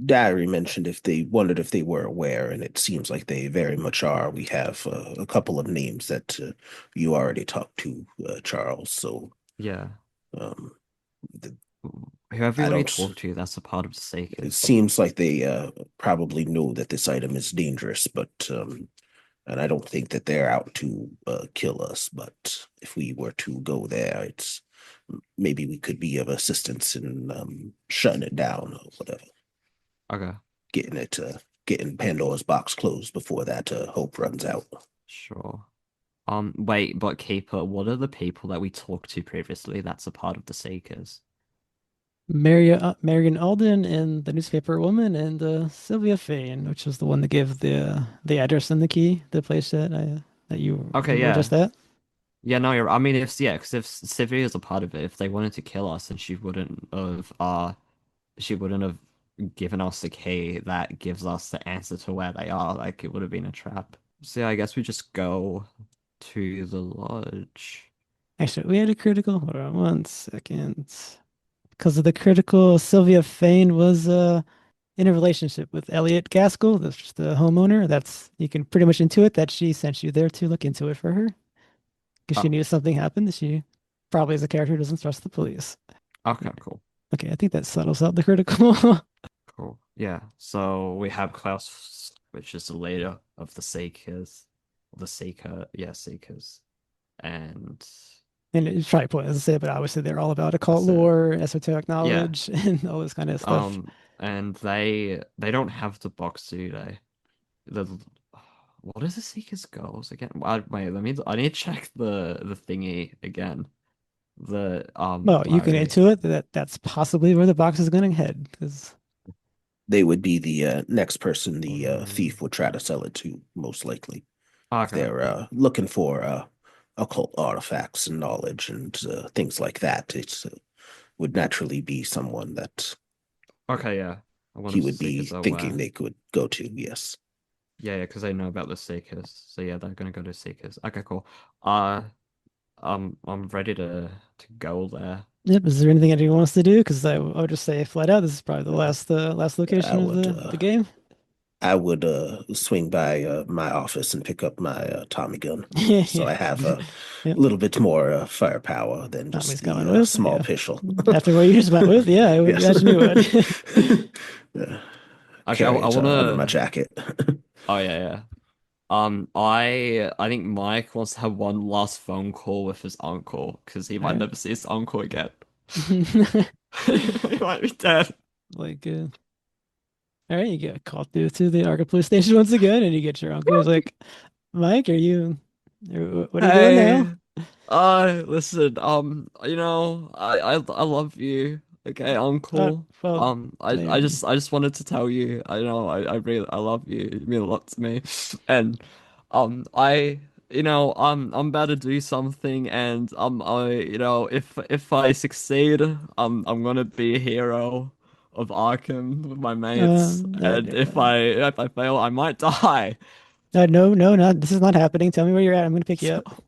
Diary mentioned if they wondered if they were aware, and it seems like they very much are. We have a couple of names that you already talked to, Charles. So Yeah. um, the, Whoever I you already don't- talked to, that's a part of the it Seekers. seems like they probably know that this item is dangerous, but and I don't think that they're out to kill us. But if we were to go there, it's maybe we could be of assistance in shutting it down or whatever. Okay. Getting Pandora's box closed before that hope runs out. Sure. Wait, but Keeper, what are the people that we talked to previously that's a part of the Seekers? Marion Alden and the newspaper woman and Sylvia Fain, which was the one that gave the address and the key, the place that you Okay, were yeah. just at. Yeah, no, I mean, because if Sylvia is a part of it, if they wanted to kill us, then she wouldn't have given us the key that gives us the answer to where they are. Like, it would have been a trap. So yeah, I guess we just go to the lodge. Actually, we had a critical. Hold on 1 second. Because of the critical, Sylvia Fain was in a relationship with Elliot Gaskell, that's the homeowner. That's you can pretty much intuit that she sent you there to look into it for her. Because she Oh. knew something happened. She probably as a character doesn't trust the police. Okay, cool. Okay, I think that settles out the critical. Cool. Yeah. So we have Klaus, which is the leader of the Seekers. The Seeker, yeah, Seekers. and it's probably pointless to say, but obviously they're all about occult that's it. lore, esoteric Yeah. knowledge, and all this kind of stuff. And they don't have the box, do they? The what is the Seeker's goals again? Wait, I need to check the thingy again. The Well, you can diary. intuit that's possibly where the box is going to head, because They would be the next person the thief would try to sell it to, most likely. If Okay. they're looking for occult artifacts and knowledge and things like that, it would naturally be someone that Okay, yeah. I want he to would see be because thinking they could go to. Yes. Yeah, because they know about the Seekers. So yeah, they're gonna go to Seekers. Okay, cool. I'm ready to go there. yep. Is there anything anyone wants to do? Because I would just say flat out, this is probably the last I location of would the game. I would swing by my office and pick up my Tommy gun, so I have a Yep. little bit more firepower than Tommy's just going the with, small yeah. pistol. After what you just went with, yeah, I would Yes. imagine you would. Yeah. Actually, Carry I it under my wanna. jacket. Oh yeah. I think Mike wants to have one last phone call with his uncle because he might Alright. never see his uncle again. He might be dead. Like, all right, you get called through to the Arkham police station once again, and you get your uncle. He's like, Mike, what are you doing now? Listen, I love you. Okay, uncle. Well, I just wanted to tell you, I love you. You mean a lot to me. And, I'm about to do something, and, if I succeed, I'm gonna be a hero of Arkham with my mates. And if I fail, I might die. no, this is not happening. Tell me where you're at. I'm gonna pick you up.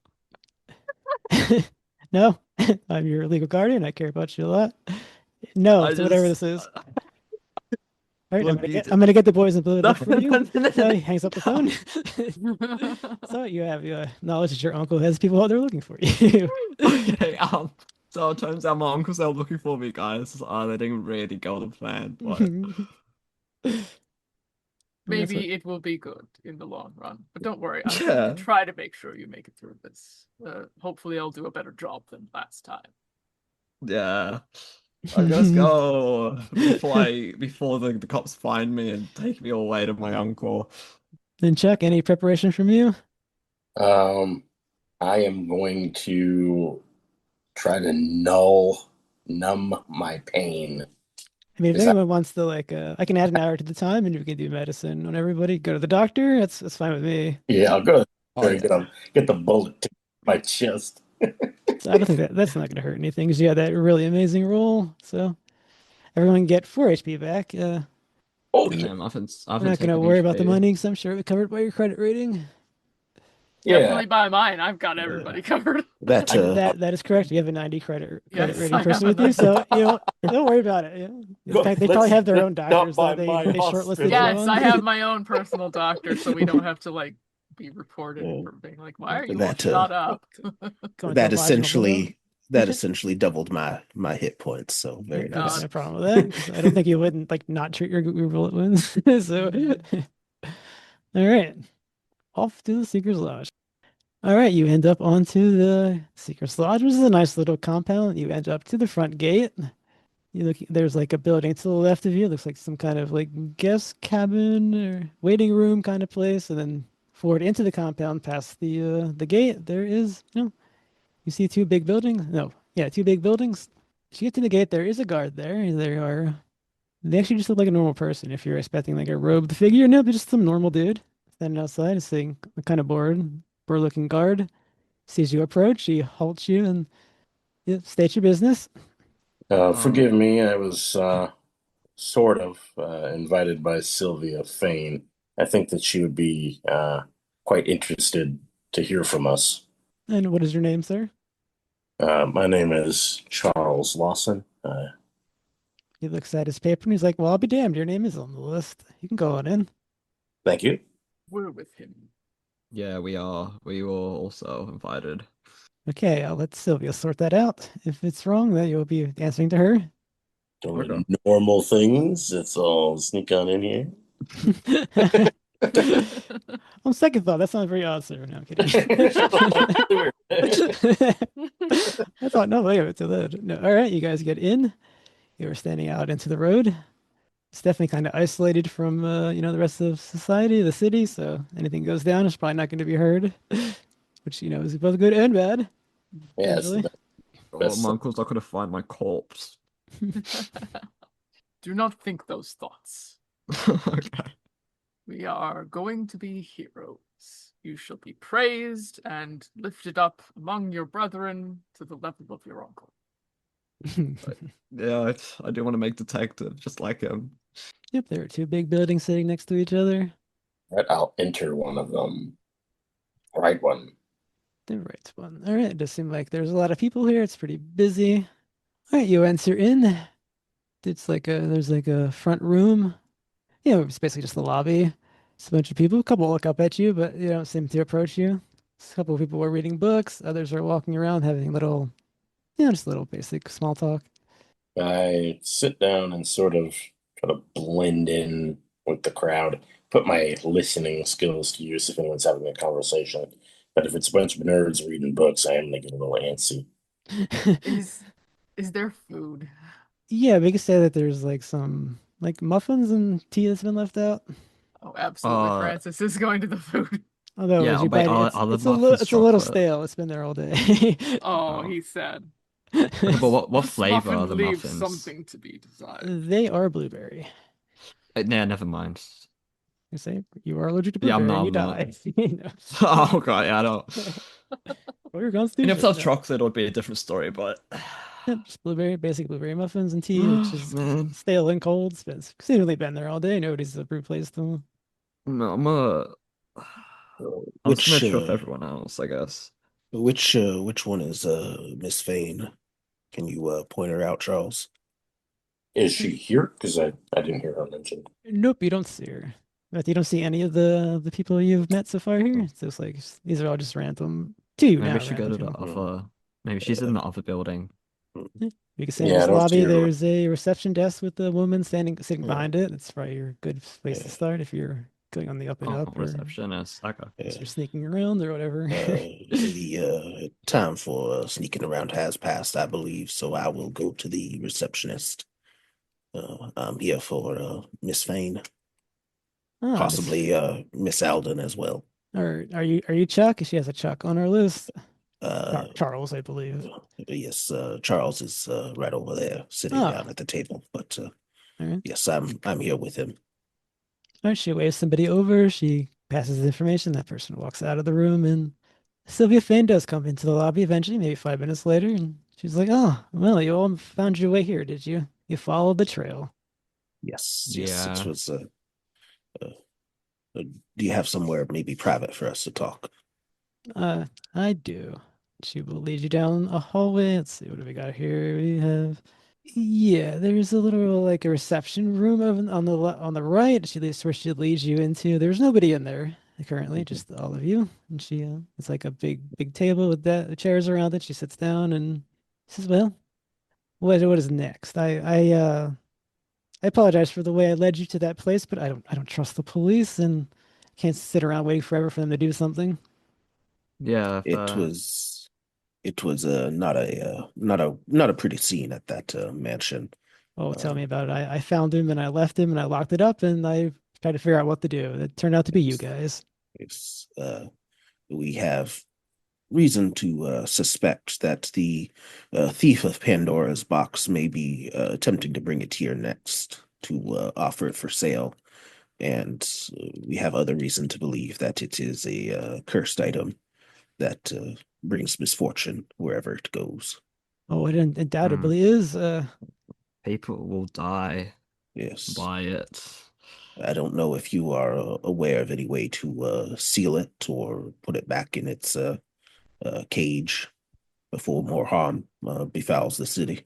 No, I'm your legal guardian. I care about you a lot. No, I to whatever just, this is. All right, look, I'm gonna get the boys in blue to No, look for you. no. He hangs up the phone. So you have knowledge that your uncle has people out there looking for you. Okay, so it turns out my uncles are looking for me, guys. They didn't really go to plan, but Maybe it will be good in the long run. But don't worry, I'm going yeah. to try to make sure you make it through this. Hopefully I'll do a better job than last time. Yeah. I just go before the cops find me and take me away to my uncle. Then Chuck, any preparation from you? I am going to try to numb my pain. I mean, if Is that anyone wants to, like, I can add an hour to the time, and we can do medicine on everybody. Go to the doctor. That's fine with me. yeah, I'll go Oh, there yeah. and get the bullet to my chest. So I don't think that's not going to hurt anything because you had that really amazing roll. So everyone get 4 HP back. Oh And yeah, Damn, I haven't we're not going to taken worry about the HP. money because I'm sure it's covered by your credit rating. Definitely by mine. I've got everybody covered. That That is correct. You have a 90 credit Yes, rating I person have with a you, so 90. don't worry about it. In Go, fact, they probably let's- have their own let's doctors not that buy they my shortlisted hospital. you Yes, on. I have my own personal doctor, so we don't have to like be reported Oh. for being like, why are you That, shut up? Going to that a vaginal essentially doubled my hit points. So very balloon. nice. No problem with that. 'Cause I don't think you wouldn't like not treat your bullet wounds. So, all right, off to the Seeker's Lodge. All right, you end up onto the Seeker's Lodge, which is a nice little compound. You end up to the front gate. You look, there's like a building to the left of you. It looks like some kind of like guest cabin or waiting room kind of place. And then forward into the compound, past the gate, there is, you see 2 big buildings. No, yeah, 2 big buildings. As you get to the gate, there is a guard there. They actually just look like a normal person. If you're expecting like a robed figure, no, they're just some normal dude standing outside, saying kind of bored looking guard. Sees you approach, he halts you and states your business. Forgive me, I was sort of invited by Sylvia Fane. I think that she would be quite interested to hear from us. And what is your name, sir? My name is Charles Lawson. He looks at his paper and he's like, well, I'll be damned. Your name is on the list. You can go on in. Thank you. We're with him. Yeah, we are. We were also invited. Okay, I'll let Sylvia sort that out. If it's wrong, then you'll be answering to her. Doing normal things. It's all sneak on in here. On second thought, that sounds very odd, sir. No, I'm kidding. I thought no way of it to that. No, all right, you guys get in. You were standing out into the road. It's definitely kind of isolated from the rest of society, the city. So anything goes down, it's probably not going to be heard, which is both good and bad. Yes. Usually. Oh, my uncle's not gonna find my corpse. Do not think those thoughts. Okay. We are going to be heroes. You shall be praised and lifted up among your brethren to the level of your uncle. Yeah, I do want to make detective, just like him. Yep, there are two big buildings sitting next to each other. Right, I'll enter one of them. Right one. The right one. All right, it does seem like there's a lot of people here. It's pretty busy. All right, you enter in. There's like a front room. It's basically just the lobby. It's a bunch of people. A couple look up at you, but they don't seem to approach you. A couple of people are reading books. Others are walking around having just little basic small talk. I sit down and sort of try to blend in with the crowd, put my listening skills to use if anyone's having a conversation. But if it's a bunch of nerds reading books, I am gonna get a little antsy. Is there food? Yeah, we could say that there's like some like muffins and tea that's been left out. Oh, absolutely. Uh, Francis is going to the food. Although Yeah, as you but bite it, are the it's a muffins little chocolate? stale. It's been there all day. Oh, Oh. he's sad. Okay, but what This flavor are muffin the leaves muffins? something to be desired. They are blueberry. Nah, never mind. You say you are allergic to Yeah, I'm blueberry not. and you die. Oh god, yeah, I don't. Or your And if constitution. it was No. chocolate, it would be a different story, but Yep, just basic blueberry muffins and tea, which is man, stale and cold. It's seemingly been there all day. Nobody's replaced them. no, I'm just gonna Which trust everyone else, I guess. which one is Miss Fane? Can you point her out, Charles? Is she here? Because I didn't hear her mentioned. Nope, you don't see her. But you don't see any of the people you've met so far here. It's just like these are all just random to you Maybe now. we should go to Random the people. other. Maybe she's in the other building. You can see in Yeah, I this don't see lobby, her. there's a reception desk with a woman sitting Yeah. behind it. That's probably your good place to Yeah. start if you're going on the up and Oh, up or receptionist. Okay. if you're sneaking around or whatever. The time for sneaking around has passed, I believe, so I will go to the receptionist. I'm here for Miss Fane, Ah, possibly Miss Alden as well. or are you Chuck? She has a Chuck on her list. Uh, Charles, I believe. yes, Charles is right over there, sitting Ah, down at the table. But all right. yes, I'm here with him. All right, she waves somebody over. She passes the information. That person walks out of the room, and Sylvia Fane does come into the lobby eventually, maybe 5 minutes later, and she's like, "Oh, well, you all found your way here, did you? You followed the trail." Yes, it Yeah. was. Do you have somewhere maybe private for us to talk? I do. She will lead you down a hallway. Let's see, what do we got here? We have, yeah, there's a little like a reception room on the right. She leads where she leads you into. There's nobody in there currently, just all of you. And it's like a big table with that chairs around it. She sits down and says, "Well, what is next? I apologize for the way I led you to that place, but I don't trust the police and can't sit around waiting forever for them to do something." Yeah, It was not a pretty scene at that mansion. Oh, tell me about it. I found him and I left him and I locked it up and I tried to figure out what to do. It turned out to be you guys. It's we have reason to suspect that the thief of Pandora's box may be attempting to bring it here next to offer it for sale. And we have other reason to believe that it is a cursed item that brings misfortune wherever it goes. Oh, it undoubtedly is. people will die Yes. by it. I don't know if you are aware of any way to seal it or put it back in its cage before more harm befouls the city.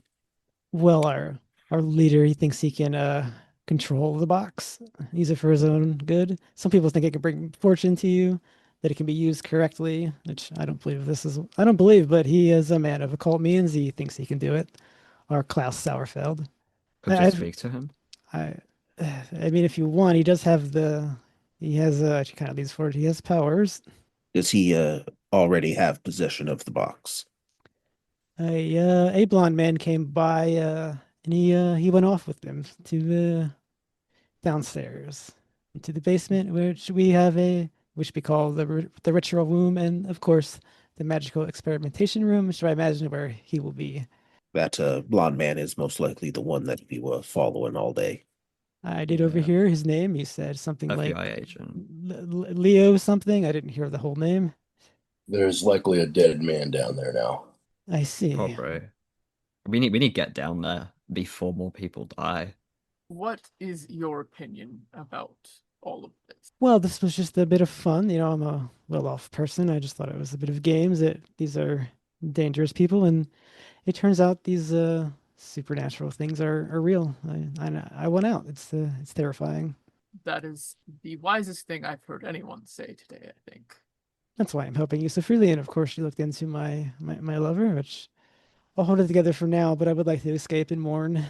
Well, our leader, he thinks he can control the box, use it for his own good. Some people think it can bring fortune to you, that it can be used correctly, which I don't believe I don't believe, but he is a man of occult means. He thinks he can do it. Or Klaus Sauerfeld. Could you speak to him? I mean, if you want, he does have He has she kind of leans forward. He has powers. Does he already have possession of the box? A blonde man came by and he went off with them to downstairs into the basement, which we have which we call the ritual room, and of course the magical experimentation room, which I imagine where he will be. That blonde man is most likely the one that we were following all day. I did Yeah. overhear his name. He said something like FBI agent. Leo something. I didn't hear the whole name. There's likely a dead man down there now. I see. Probably. We need to get down there before more people die. What is your opinion about all of this? Well, this was just a bit of fun. You know, I'm a well-off person. I just thought it was a bit of games. These are dangerous people, and it turns out these supernatural things are real. I went out. It's terrifying. That is the wisest thing I've heard anyone say today, I think. That's why I'm helping you so freely. And of course, you looked into my lover, which I'll hold it together for now. But I would like to escape and mourn.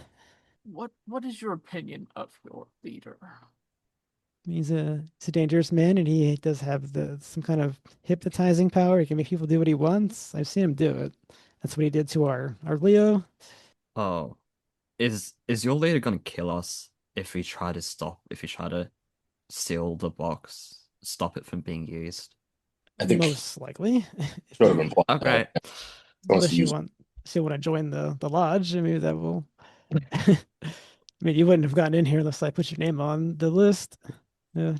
What is your opinion of your leader? He's a dangerous man, and he does have some kind of hypnotizing power. He can make people do what he wants. I've seen him do it. That's what he did to our Leo. Oh, is your leader gonna kill us if we try to steal the box, stop it from being used? I think Most likely. sort of implied. Okay. Unless you want to join the lodge. I mean, that will. I mean, you wouldn't have gotten in here unless I put your name on the list,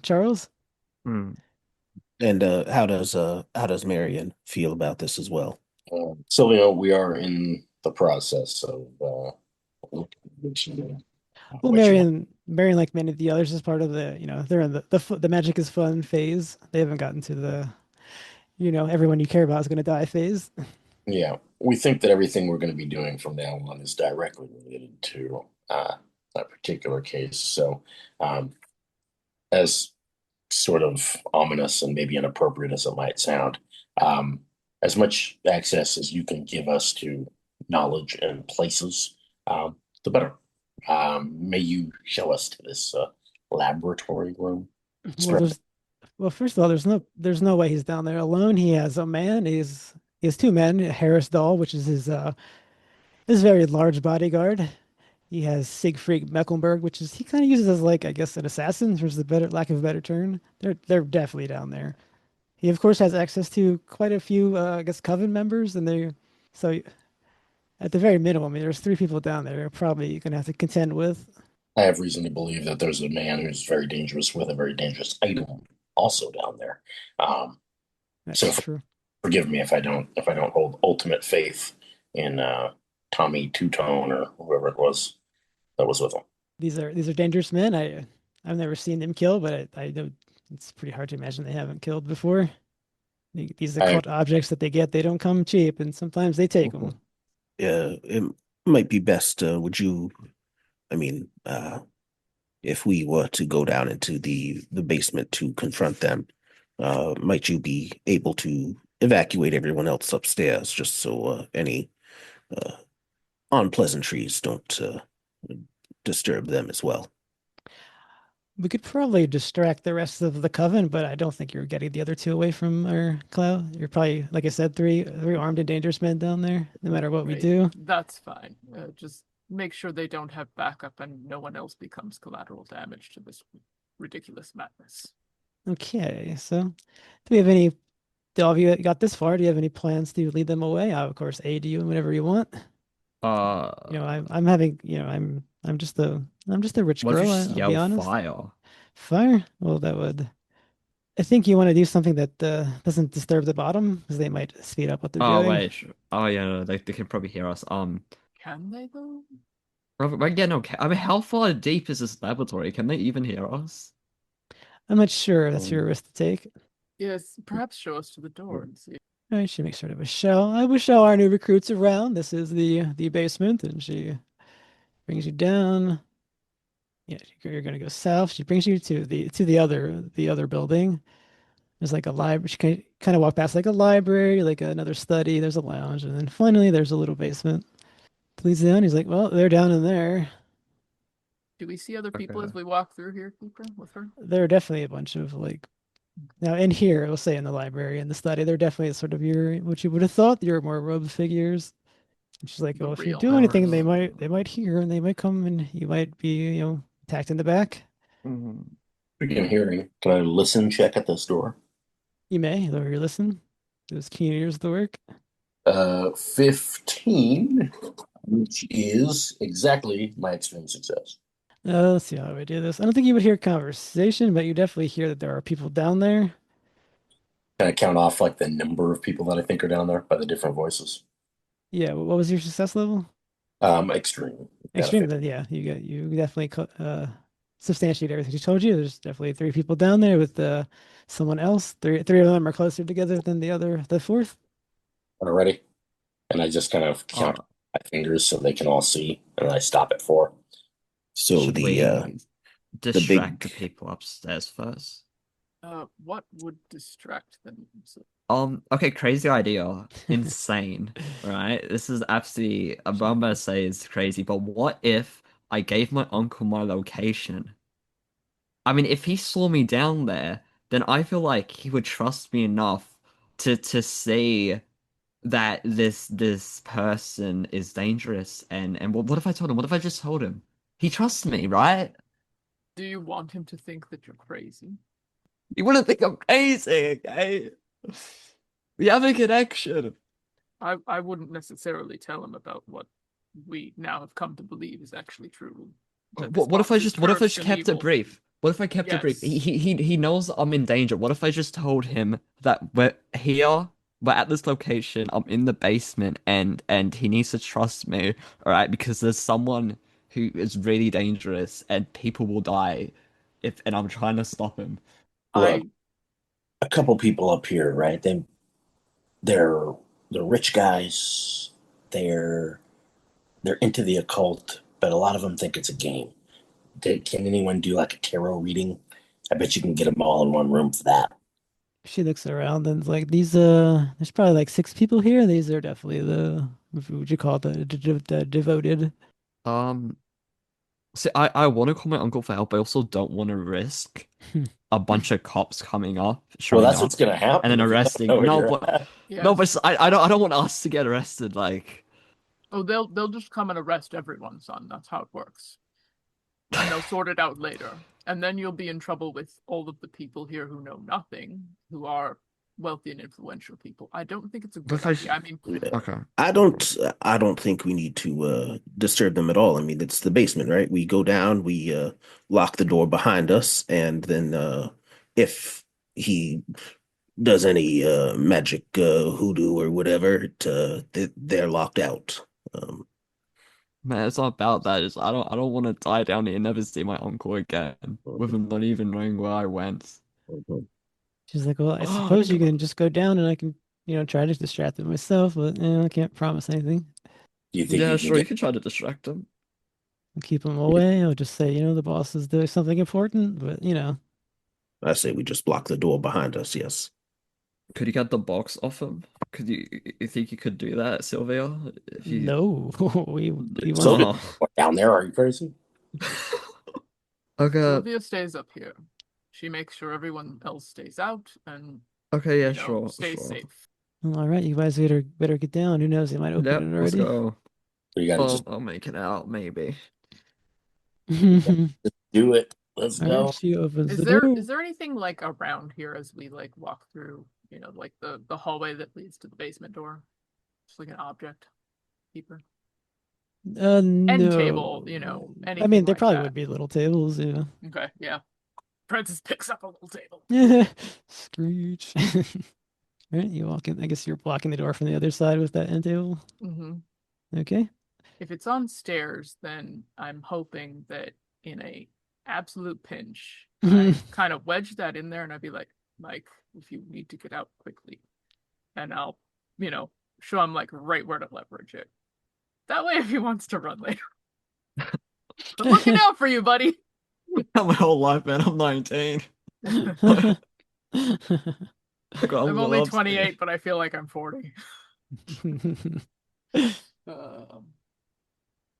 Charles. Hmm. And how does Marion feel about this as well? So, we are in the process of Well, what you Marion, like many of the others, is part of they're in the magic is fun phase. They haven't gotten to everyone you care about is going to die phase. Yeah, we think that everything we're going to be doing from now on is directly related to that particular case. So, as sort of ominous and maybe inappropriate as it might sound, as much access as you can give us to knowledge and places, the better. May you show us to this laboratory room. Well, first of all, there's no way he's down there alone. He has a man. He has two men, Harris Dahl, which is his very large bodyguard. He has Siegfried Mecklenburg, which is he kind of uses as like I guess an assassin, for the better lack of a better term. They're definitely down there. He of course has access to quite a few I guess coven members, and they so at the very minimum, I mean, there's three people down there. You're probably gonna have to contend with. I have reason to believe that there's a man who's very dangerous with a very dangerous item also down there. That's So true. forgive me if I don't hold ultimate faith in Tommy Two Tone or whoever it was that was with him. These are dangerous men. I've never seen them kill, but I know it's pretty hard to imagine they haven't killed before. These I- occult objects that they get, they don't come cheap, and sometimes they take them. It might be best. Would you? I mean, if we were to go down into the basement to confront them, might you be able to evacuate everyone else upstairs, just so any unpleasantries don't disturb them as well? We could probably distract the rest of the coven, but I don't think you're getting the other two away from our cloud. You're probably, like I said, three armed and dangerous men down there, no matter what we Right. do. That's fine. Just make sure they don't have backup and no one else becomes collateral damage to this ridiculous madness. Okay, so do we have any, do all of you got this far? Do you have any plans to lead them away? I'll, of course, aid you whenever you want. I'm having, I'm just a rich What if girl, you just I'll yell be honest. fire? Fire? Well, that would. I think you want to do something that doesn't disturb the bottom, because they might speed up what they're Oh doing. wait. Oh yeah, no, they can probably hear us. Can they though? Robert, yeah, no. I mean, how far deep is this laboratory? Can they even hear us? I'm not sure. That's your risk to take. Yes, perhaps show us to the door and see. All right, she makes sort of a show. I will show our new recruits around. This is the basement, and she brings you down. Yeah, you're gonna go south. She brings you to the other building. There's like a library. She kind of walk past like a library, like another study. There's a lounge, and then finally there's a little basement. Leads down. He's like, "Well, they're down in there." Do we see other people Okay. as we walk through here, Keeper, with her? There are definitely a bunch of like now in here, we'll say in the library and the study, they're definitely sort of your what you would have thought your more robed figures. And she's like, The well, if you real do anything, members. they might hear and they might come and you might be, attacked in the back. Begin hearing. Can I listen check at this door? You may, lower your listen. Those keen ears the work. 15, which is exactly my extreme success. Let's see how we do this. I don't think you would hear conversation, but you definitely hear that there are people down there. Can I count off like the number of people that I think are down there by the different voices? Yeah, what was your success level? Extreme. Got a Extreme, then yeah, you definitely substantiate everything she told you. There's definitely 3 people down there with someone else. Three of them are closer together than the fourth. Already. And I just kind of count my fingers so they can all see, and I stop at 4. So Should we distract the big people upstairs first? What would distract them? Okay, crazy idea. Insane, right? This is absolutely, I'm gonna say it's crazy, but what if I gave my uncle my location? I mean, if he saw me down there, then I feel like he would trust me enough to see that this person is dangerous. And what if I told him? What if I just told him? He trusts me, right? Do you want him to think that you're crazy? You wouldn't think I'm crazy, okay? We have a connection. I wouldn't necessarily tell him about what we now have come to believe is actually true. What if I just kept it brief? What if I kept it brief? Yes. He knows I'm in danger. What if I just told him that we're here, we're at this location, I'm in the basement, and he needs to trust me, all right? Because there's someone who is really dangerous, and people will die and I'm trying to stop him. Look, a couple people up here, right? They're rich guys. They're into the occult, but a lot of them think it's a game. Can anyone do like a tarot reading? I bet you can get them all in one room for that. She looks around and is like, there's probably like 6 people here. These are definitely what would you call it, the devoted. See, I want to call my uncle for help. I also don't want to risk a bunch of cops coming up, Well, showing that's up, what's gonna happen. and then if you don't arresting. know where No, you're but at. no, but I don't want us to get arrested. Like, Oh, they'll just come and arrest everyone, son. That's how it works. And they'll sort it out later. And then you'll be in trouble with all of the people here who know nothing, who are wealthy and influential people. I don't think it's a good idea. I mean, okay. I don't think we need to disturb them at all. I mean, it's the basement, right? We go down, we lock the door behind us, and then if he does any magic hoodoo or whatever, they're locked out. Man, it's not about that. I don't want to die down here and never see my uncle again, with him not even knowing where I went. She's like, well, I suppose you can just go down and I can, try to distract them myself, but I can't promise anything. Do you think Yeah, you sure, you can can try to distract him. I'll keep them away. I'll just say, the boss is doing something important, but I say we just block the door behind us. Yes. Could you get the box off him? Could you think you could do that, Sylvia? If you no, we So want down there? Are you crazy? Okay. Sylvia stays up here. She makes sure everyone else stays out and Okay, yeah, sure, stays sure. safe. Well, all right, you guys better get down. Who knows? They might open Yep, it let's already. go. You gotta just I'll make it out, maybe. do it. Let's All go. right, she opens Is the there door. is there anything like around here as we like walk through, like the hallway that leads to the basement door? Just like an object keeper. End No. table, I anything mean, there like probably that. would be little tables, Okay, yeah. Francis picks up a little table. Screech. All right, you walk in. I guess you're blocking the door from the other side with that end table. Mm-hmm. Okay. If it's on stairs, then I'm hoping that in a absolute pinch, I kind of wedge that in there and I'd be like, Mike, if you need to get out quickly. And I'll, show him like right where to leverage it. That way if he wants to run later. I'm looking out for you, buddy. My whole life, man. I'm 19. I'm only 28, but I feel like I'm 40.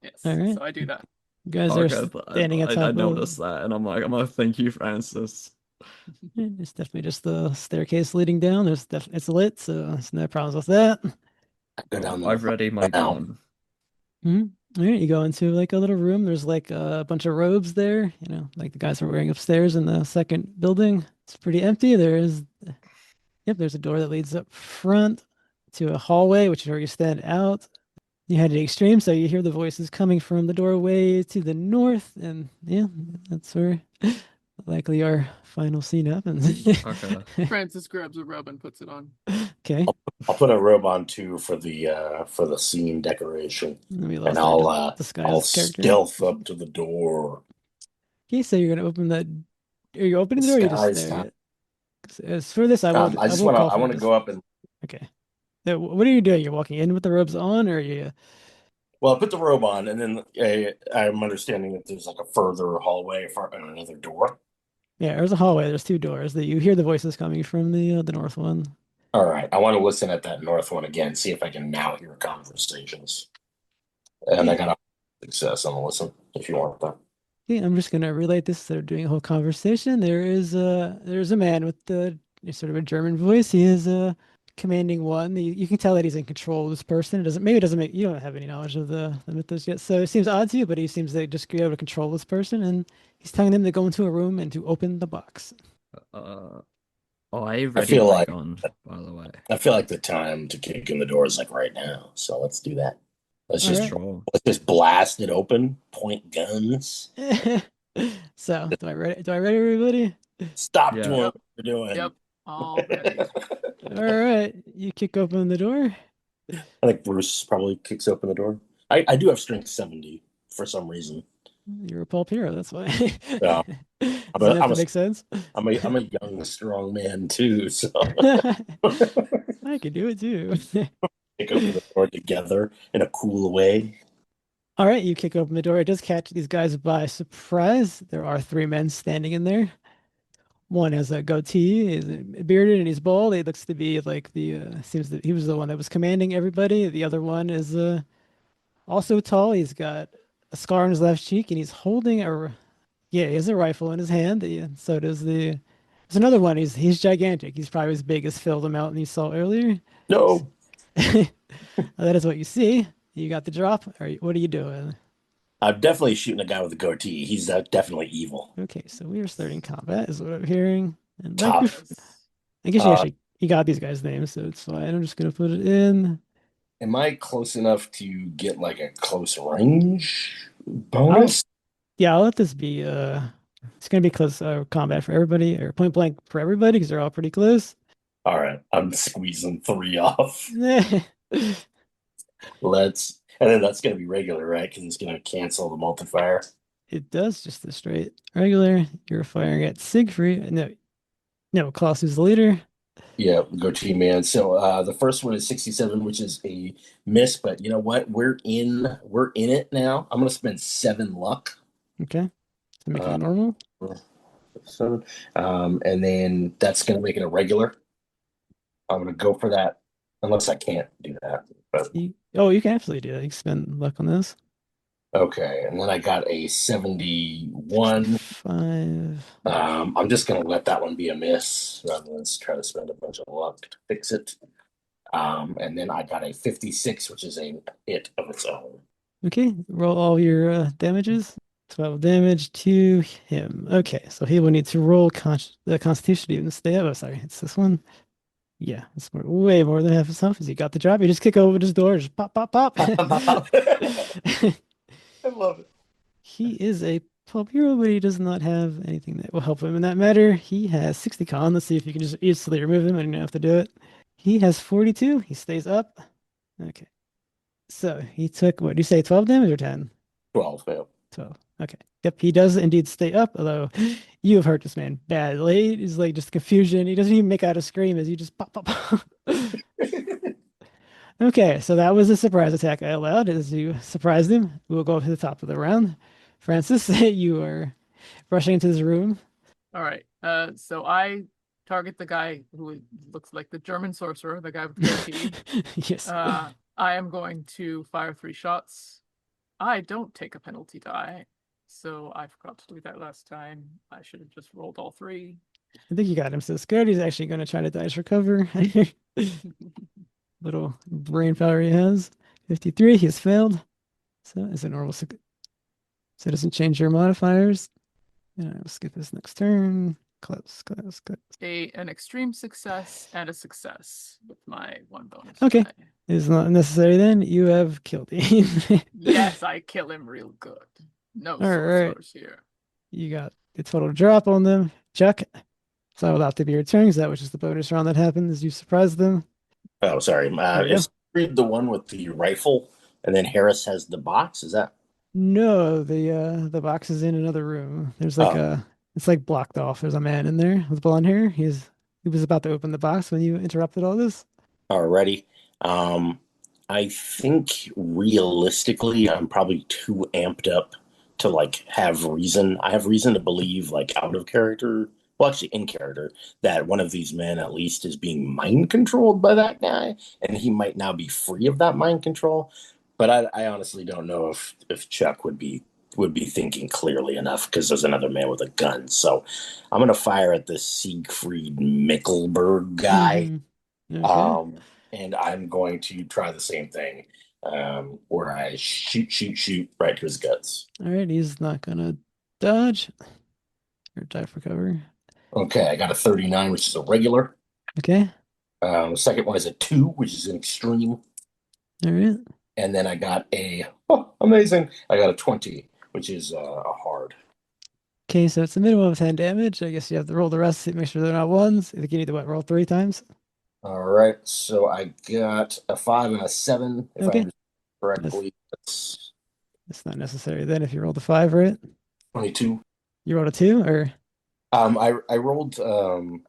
Yes, All right. so I do that. You guys are Okay, standing on I top noticed of. that, and I'm like, thank you, Francis. It's definitely just the staircase leading down. It's lit, so there's no problems with that. Go down I've the ready my now. gun. All right, you go into like a little room. There's like a bunch of robes there, like the guys were wearing upstairs in the second building. It's pretty empty. There's a door that leads up front to a hallway, which is where you stand out. You had the extreme, so you hear the voices coming from the doorway to the north, and yeah, that's where likely our final scene happens. Okay. Francis grabs a robe and puts it on. Okay, I'll put a robe on too for the scene decoration, we and lost our I'll disguise character. stealth up to the door. Okay, so you're gonna open that. Are you opening the door? Or are you just Disguise there? time. As for this, I I will call for want to this. go up and Okay. Now, what are you doing? You're walking in with the robes on, or are you? well, I put the robe on, and then I'm understanding that there's like a further hallway for another door. Yeah, there's a hallway. There's two doors. That you hear the voices coming from the north one. All right, I want to listen at that north one again, see if I can now hear conversations. And I got a success on the listen if you want that. Okay, I'm just gonna relate this. They're doing a whole conversation. There's a man with sort of a German voice. He is commanding one. You can tell that he's in control of this person. It doesn't make you don't have any knowledge of the mythos yet, so it seems odd to you. But he seems to just be able to control this person, and he's telling them to go into a room and to open the box. I ready feel my like- gun, by the way. I feel like the time to kick in the door is like right now, so let's do that. Let's All just right. Sure. let's just blast it open. Point guns. So, do I ready everybody? Stop Yeah. doing what you're doing. Yep. All ready. All right, you kick open the door. I think Bruce probably kicks open the door. I do have strength 70 for some reason. You're a pulp hero, that's why. Yeah. Doesn't that make sense? I'm a young, strong man too, so I can do it too. kick open the door together in a cool way. All right, you kick open the door. It does catch these guys by surprise. There are three men standing in there. One has a goatee, he's bearded, and he's bald. He looks to be like seems that he was the one that was commanding everybody. The other one is also tall. He's got a scar on his left cheek, and he's holding he has a rifle in his hand. So does there's another one. He's gigantic. He's probably as big as Phil the Mountain you saw earlier. No. That is what you see. You got the drop. What are you doing? I'm definitely shooting a guy with a goatee. He's definitely evil. Okay, so we are starting combat, is what I'm hearing. And Top. I guess you got these guys' names, so it's fine. I'm just gonna put it in. Am I close enough to get like a close range bonus? Yeah, I'll let this be. It's gonna be close combat for everybody, or point blank for everybody, because they're all pretty close. All right, I'm squeezing 3 off. And then that's gonna be regular, right? Because it's gonna cancel the multiplier. It does just the straight regular. You're firing at Siegfried. No, Klaus is the leader. Yeah, goatee man. So the first one is 67, which is a miss. But you know what? We're in it now. I'm gonna spend 7 luck. Okay, so make it normal. 7, and then that's gonna make it a regular. I'm gonna go for that, unless I can't do that. But You can absolutely do that. You can spend luck on this. okay, and then I got a 71. 5. I'm just gonna let that one be a miss rather than try to spend a bunch of luck to fix it. And then I got a 56, which is a hit of its own. Okay, roll all your damages. 12 damage to him. Okay, so he will need to roll the Constitution to even stay up. Oh, sorry, it's this one. Yeah, it's way more than half his health. As you got the drop, you just kick over his door, just pop, pop, pop. I love it. He is a pulp hero, but he does not have anything that will help him in that matter. He has 60 con. Let's see if you can just easily remove him. I don't have to do it. He has 42. He stays up. Okay. So he took, what do you say, 12 damage or 10? 12, yeah. 12. Okay. Yep, he does indeed stay up, although you have hurt this man badly. He's like just confusion. He doesn't even make out a scream as you just pop, pop, pop. Okay, so that was a surprise attack I allowed as you surprised him. We'll go up to the top of the round. Francis, you are rushing into this room. All right. So I target the guy who looks like the German sorcerer, the guy with the goatee. Yes. I am going to fire 3 shots. I don't take a penalty die. So I forgot to do that last time. I should have just rolled all 3. I think you got him so scared he's actually going to try to dice recover. Little brain power he has. 53, he has failed. So it's a normal. So it doesn't change your modifiers. And I'll skip this next turn. Close. An extreme success and a success with my 1 bonus. Okay. die. It's not necessary then. You have killed him. Yes, I kill him real good. No sorcerers here. You got the total drop on them. Chuck. So it'll have to be your turn, because that was just the bonus round that happened as you surprised them. Oh, sorry. There you Is Reed the one with the rifle, and then Harris has the box? Is that? No, the box is in another room. There's like it's like blocked off. There's a man in there with blonde hair. He was about to open the box when you interrupted all this. Alrighty. I think realistically, I'm probably too amped up to like have reason. I have reason to believe, like out of character, well, actually in character, that one of these men at least is being mind controlled by that guy, and he might now be free of that mind control. But I honestly don't know if Chuck would be thinking clearly enough, because there's another man with a gun. So I'm gonna fire at this Siegfried Mickelberg guy. Okay. And I'm going to try the same thing, where I shoot right to his guts. All right, he's not gonna dodge or die for cover. Okay, I got a 39, which is a regular. Okay. The second one is a 2, which is an extreme. All right. And then I got amazing. I got a 20, which is a hard. Okay, so it's a minimum of 10 damage. I guess you have to roll the rest to make sure they're not ones. I think you need to roll 3 times. All right, so I got a 5 and a 7, if I Okay. understand correctly. That's It's not necessary then if you rolled a 5, right? 22. You rolled a 2, or I rolled or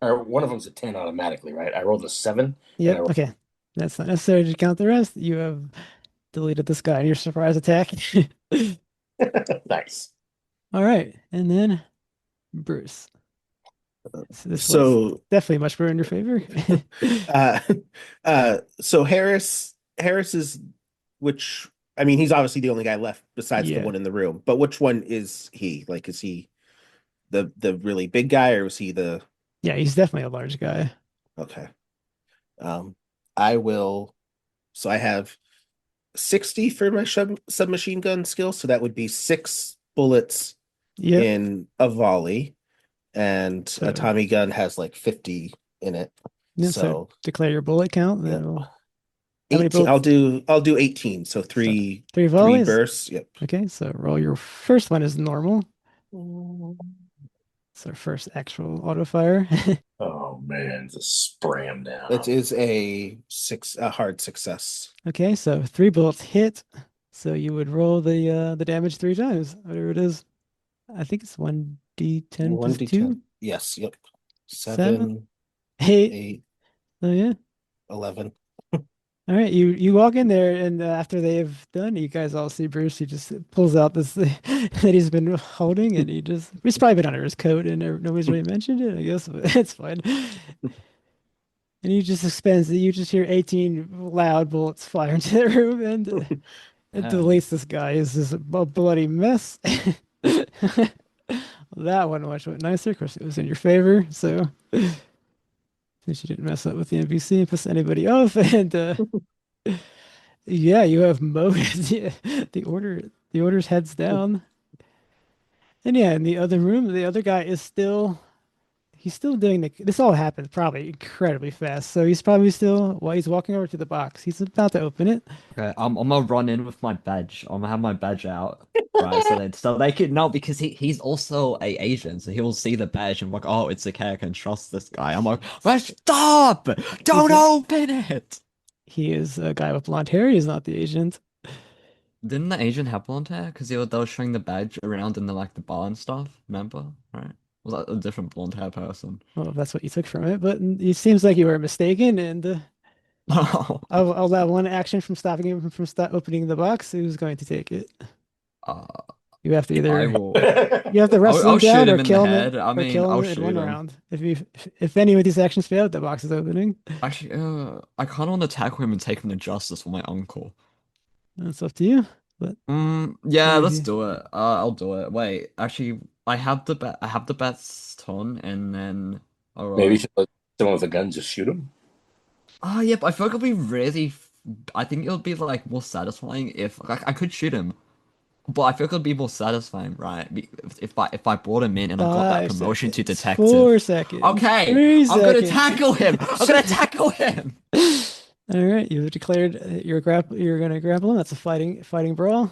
one of them's a 10 automatically, right? I rolled a 7. yep. And Okay, that's not necessary to count the rest. You have deleted this guy in your surprise attack. Nice. All right, and then Bruce. So this was So definitely much more in your favor. so Harris is, which, I mean, he's obviously the only guy left besides the Yeah. one in the room. But which one is he? Like, is he the really big guy, or is he the? Yeah, he's definitely a large guy. Okay. I will. So I have 60 for my submachine gun skill, so that would be 6 bullets Yep. in a volley, and So- a Tommy gun has like 50 in it. Yeah, So declare your bullet count. Yeah. That'll... How many 18. bullets? I'll do 18. So three 3 volleys. bursts. Yep. Okay, so roll your first one is normal. It's our first actual auto fire. Oh man, just spray him down. That is a hard success. Okay, so 3 bullets hit. So you would roll the damage 3 times, whatever it is. I think it's 1d10 plus 2. 1d10. Yes. Yep. 7, 7, 8. 8, Oh yeah. 11. All right, you walk in there, and after they've done, you guys all see Bruce. He just pulls out this thing that he's been holding, and it's probably been under his coat, and nobody's really mentioned it. I guess, but it's fine. And he just expends it. You just hear 18 loud bullets fire into the room, and it deletes this guy. Is this a bloody mess? That one much went nicer. Of course, it was in your favor, so since you didn't mess up with the NPC and piss anybody off, and yeah, you have mowed the order's heads down. And yeah, in the other room, the other guy is he's still doing this all happened probably incredibly fast. So he's probably still, while he's walking over to the box, he's about to open it. Okay, I'm gonna run in with my badge. I'm gonna have my badge out, right? So they could know, because he's also a Asian, so he'll see the badge and like, oh, it's okay, I can trust this guy. I'm like, well, stop! Don't open it. He is a guy with blonde hair. He's not the agent. Didn't the Asian have blonde hair? Because they were showing the badge around in the bar and stuff. Remember, right? Was that a different blonde hair person? Well, if that's what you took from it, but it seems like you were mistaken, and I'll allow one action from stopping him from opening the box. Who's going to take it? You have to either you have to wrestle I'll him down shoot him or in kill the him, head. I or mean, kill I'll him in shoot one him. round. If any of these actions fail, the box is opening. Actually, I kind of want to tackle him and take him to justice for my uncle. That's up to you. But Yeah, let's Mhm. do it. I'll do it. Wait, actually, I have the baton, and then Maybe you alright. should let someone with a gun just shoot him. Oh yeah, but I feel like it'll be I think it'll be like more satisfying if like I could shoot him, but I feel like it'll be more satisfying, right? If I brought him in and I got that 5 promotion to seconds, detective. 4 seconds, Okay, 3 I'm gonna seconds. tackle him. I'm gonna tackle him. All right, you've declared you're gonna grapple him. That's a fighting brawl.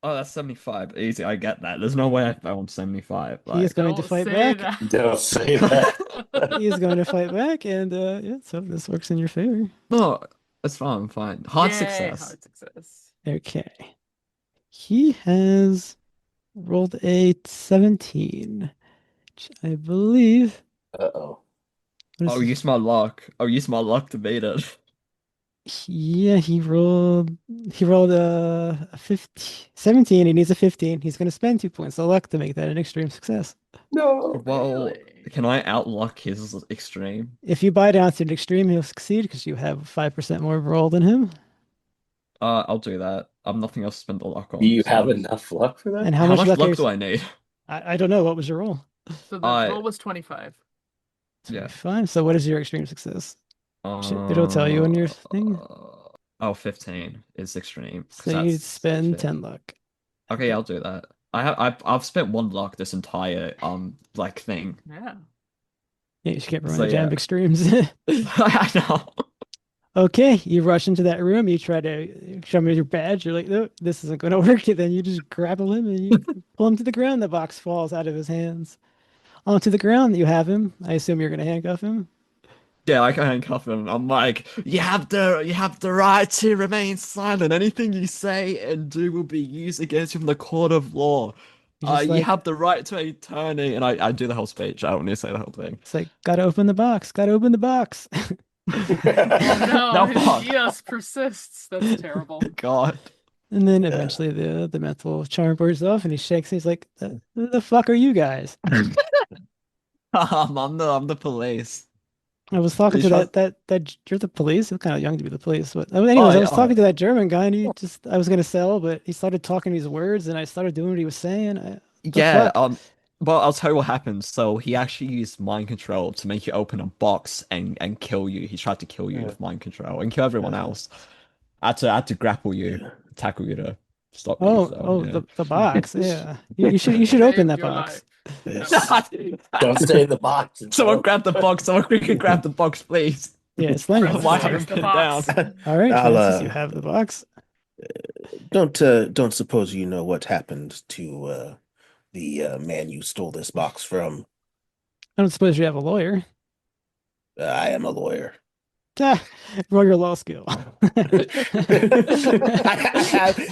Oh, that's 75. Easy, I get that. There's no way I found 75. He is Like, going to Don't fight say back. that. Don't say that. He is going to fight back, and yeah, so this works in your favor. no, it's fine. I'm fine. Hard Yay, success. hard success. Okay. He has rolled a 17, which I believe. Uh-oh. What is Oh, his- use my luck. Oh, use my luck to beat it. Yeah, he rolled a 15, 17. He needs a 15. He's going to spend 2 points of luck to make that an extreme success. No. Well, Really? can I outluck his extreme? If you buy down to an extreme, he'll succeed because you have 5% more roll than him. I'll do that. I've nothing else to spend the luck on. Do you so- have enough luck for that? And How how much much luck luck are do you? I need? I don't know. What was your roll? So the I- roll was 25. Yeah. Fine. So what is your extreme success? It'll tell you on your thing. Oh, 15 is extreme. 'Cause So you that's spend 15. 10 luck. Okay, I'll do that. I've spent 1 luck this entire like thing. Yeah. Yeah, you should get So, running jam yeah. extremes. I know. Okay, you rush into that room. You try to show me your badge. You're like, no, this isn't going to work. And then you just grapple him and you pull him to the ground. The box falls out of his hands. Onto the ground, you have him. I assume you're going to handcuff him. Yeah, I can handcuff him. I'm like, you have the right to remain silent. Anything you say and do will be used against you in the court of law. You're just You like, have the right to attorney, and I do the whole speech. I don't need to say the whole thing. it's like, gotta open the box. Gotta open the box. Oh no, No, his fuck. EOS persists. That's terrible. God. And then eventually the mental charm wears off and he shakes. He's like, who the fuck are you guys? I'm the police. I was talking You to sure? that you're the police. You're kind of young to be the police, but anyways, I was talking to that German guy, and I was gonna sell, but he started talking these words, and I started doing what he was saying. The Yeah, fuck? well, I'll tell you what happened. So he actually used mind control to make you open a box and kill you. He tried to kill you with mind control and kill everyone else. I had to grapple you, tackle you to stop you. So, yeah. The box. Yeah, you should open Saved that your box. Yes. Don't stay in the box. Someone grab the box. Someone quickly grab the box, please. Yeah, slam it. Why Where's haven't the been box? down? All right, I'll, Francis, you have the box. Don't suppose you know what happened to the man you stole this box from? I don't suppose you have a lawyer. I am a lawyer. Roll your law skill.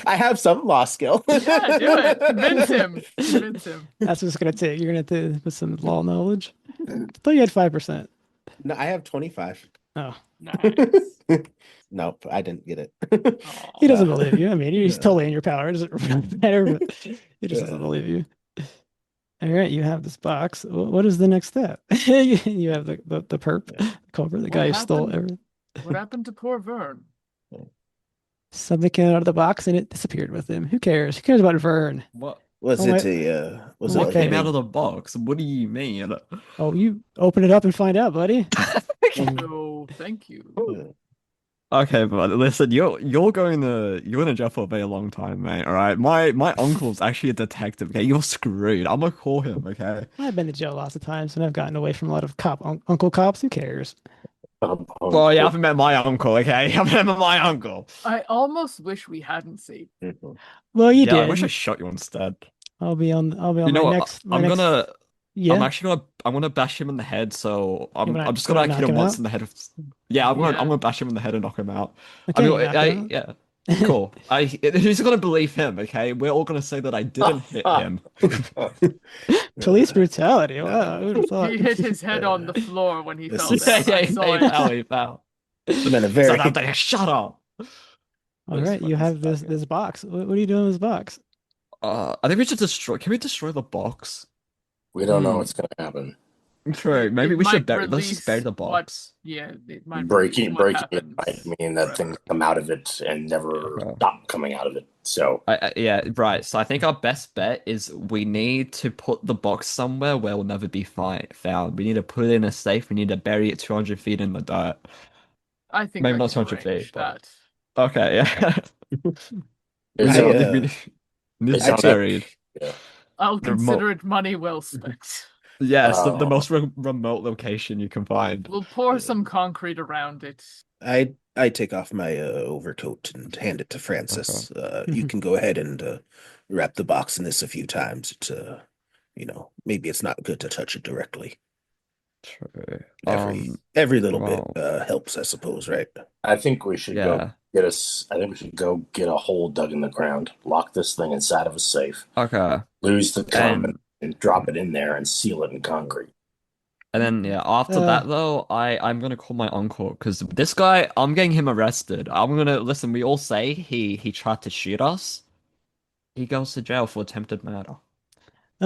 I have some law skill. Yeah, do it. Convince him. Convince him. That's what it's gonna take. You're gonna have to put some law knowledge. I thought you had 5%. No, I have 25. Oh, Nice. Nope, I didn't get it. he doesn't Uh, believe you. I mean, he's yeah. totally in your power. It doesn't matter, but he just doesn't Yeah. believe you. All right, you have this box. What is the next step? You have the perp, the culprit, the What guy who stole happened? everything. What happened to poor Vern? Something came out of the box and it disappeared with him. Who cares? Who cares about Vern? What? Was Oh, it my- was What What it came Okay. out of the box? What do you mean? Oh, you open it up and find out, buddy. So thank you. Okay, but listen, you're going to jail for a very long time, mate. All right, my uncle's actually a detective. Okay, you're screwed. I'm gonna call him. Okay. I've been to jail lots of times and I've gotten away from a lot of uncle cops. Who cares? Well, yeah, I haven't met my uncle. Okay, I haven't met my uncle. I almost wish we hadn't saved. Well, you Yeah, I did. wish I shot you instead. I'll be on You know my what? next. I'm gonna. Yeah. I'm gonna bash him in the head. So I'm gonna- I'm just you're gonna gonna hit him knock him once out? in the head. Yeah, I'm Yeah. gonna bash him in the head and knock him out. Okay, I you mean, knock him out. yeah, cool. Who's gonna believe him? Okay, we're all gonna say that I didn't hit him. Police brutality. Wow, who would have thought? He hit his head on the floor when he This fell is- down. Yeah, I he saw it. fell, he fell. been a very Shut up. All right, you have this box. What are you doing with this box? I think we should destroy. Can we destroy the box? We don't know what's going to happen. True. Maybe It we should might bury. Let's just bury release the what. box. Yeah, it might release Breaking what it might happens. mean that Right. things come out of it and never Okay. stop coming out of it. So Yeah, right. So I think our best bet is we need to put the box somewhere where it will never be found. We need to put it in a safe. We need to bury it 200 feet in the dirt. I think Maybe I not can 200 feet, arrange but that. okay, yeah. We it's I, need, a, we uh, need, need it to I sounds take buried. yeah. I'll The remote. consider it money well spent. Yes, the Uh, most remote location you can find. We'll pour Yeah. some concrete around it. I take off my overcoat and hand it to Okay. Francis. You can go ahead and wrap the box in this a few times. It's maybe it's not good to touch it directly. True. Every little Well, bit helps, I suppose, right? I think we should go yeah. get us. I think we should go get a hole dug in the ground, lock this thing inside of a safe, Okay. lose the common, And and drop it in there and seal it in concrete. then yeah, after that though, I'm gonna call my uncle because this guy, I'm getting him arrested. I'm gonna listen. We all say he tried to shoot us. He goes to jail for attempted murder.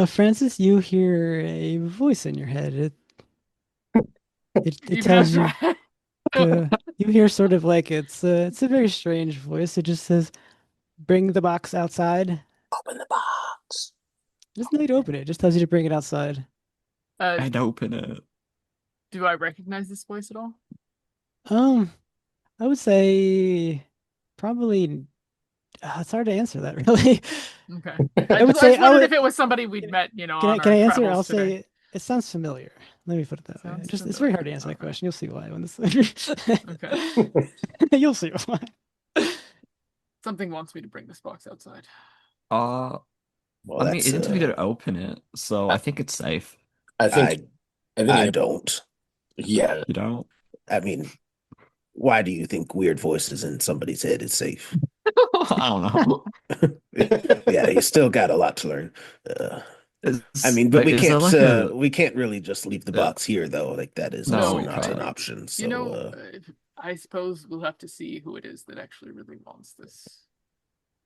Francis, you hear a voice in your head. It Even tells you. after You hear sort of like it's a very strange voice. It just says, "Bring the box outside." Open the box. It doesn't tell you to open it. It just tells you to bring it outside. And open it. do I recognize this voice at all? I would say probably. It's hard to answer that, really. Okay. I would I say just wondered if it was somebody we'd met, Can on I our answer? travels I'll today. say it sounds familiar. Let me put it that way. Sounds It's very hard to familiar. answer that Okay. question. You'll see why when this. Okay. You'll see why. Something wants me to bring this box outside. Well, I mean, it didn't tell me to open it, so I think it's safe. I think. I don't. Yeah. You don't? I mean, why do you think weird voices in somebody's head is safe? I don't know. Yeah, you still got a lot to learn. I mean, but is there like a we can't really just leave the box here though. Like that is No, also we not an can't. option. So I suppose we'll have to see who it is that actually really wants this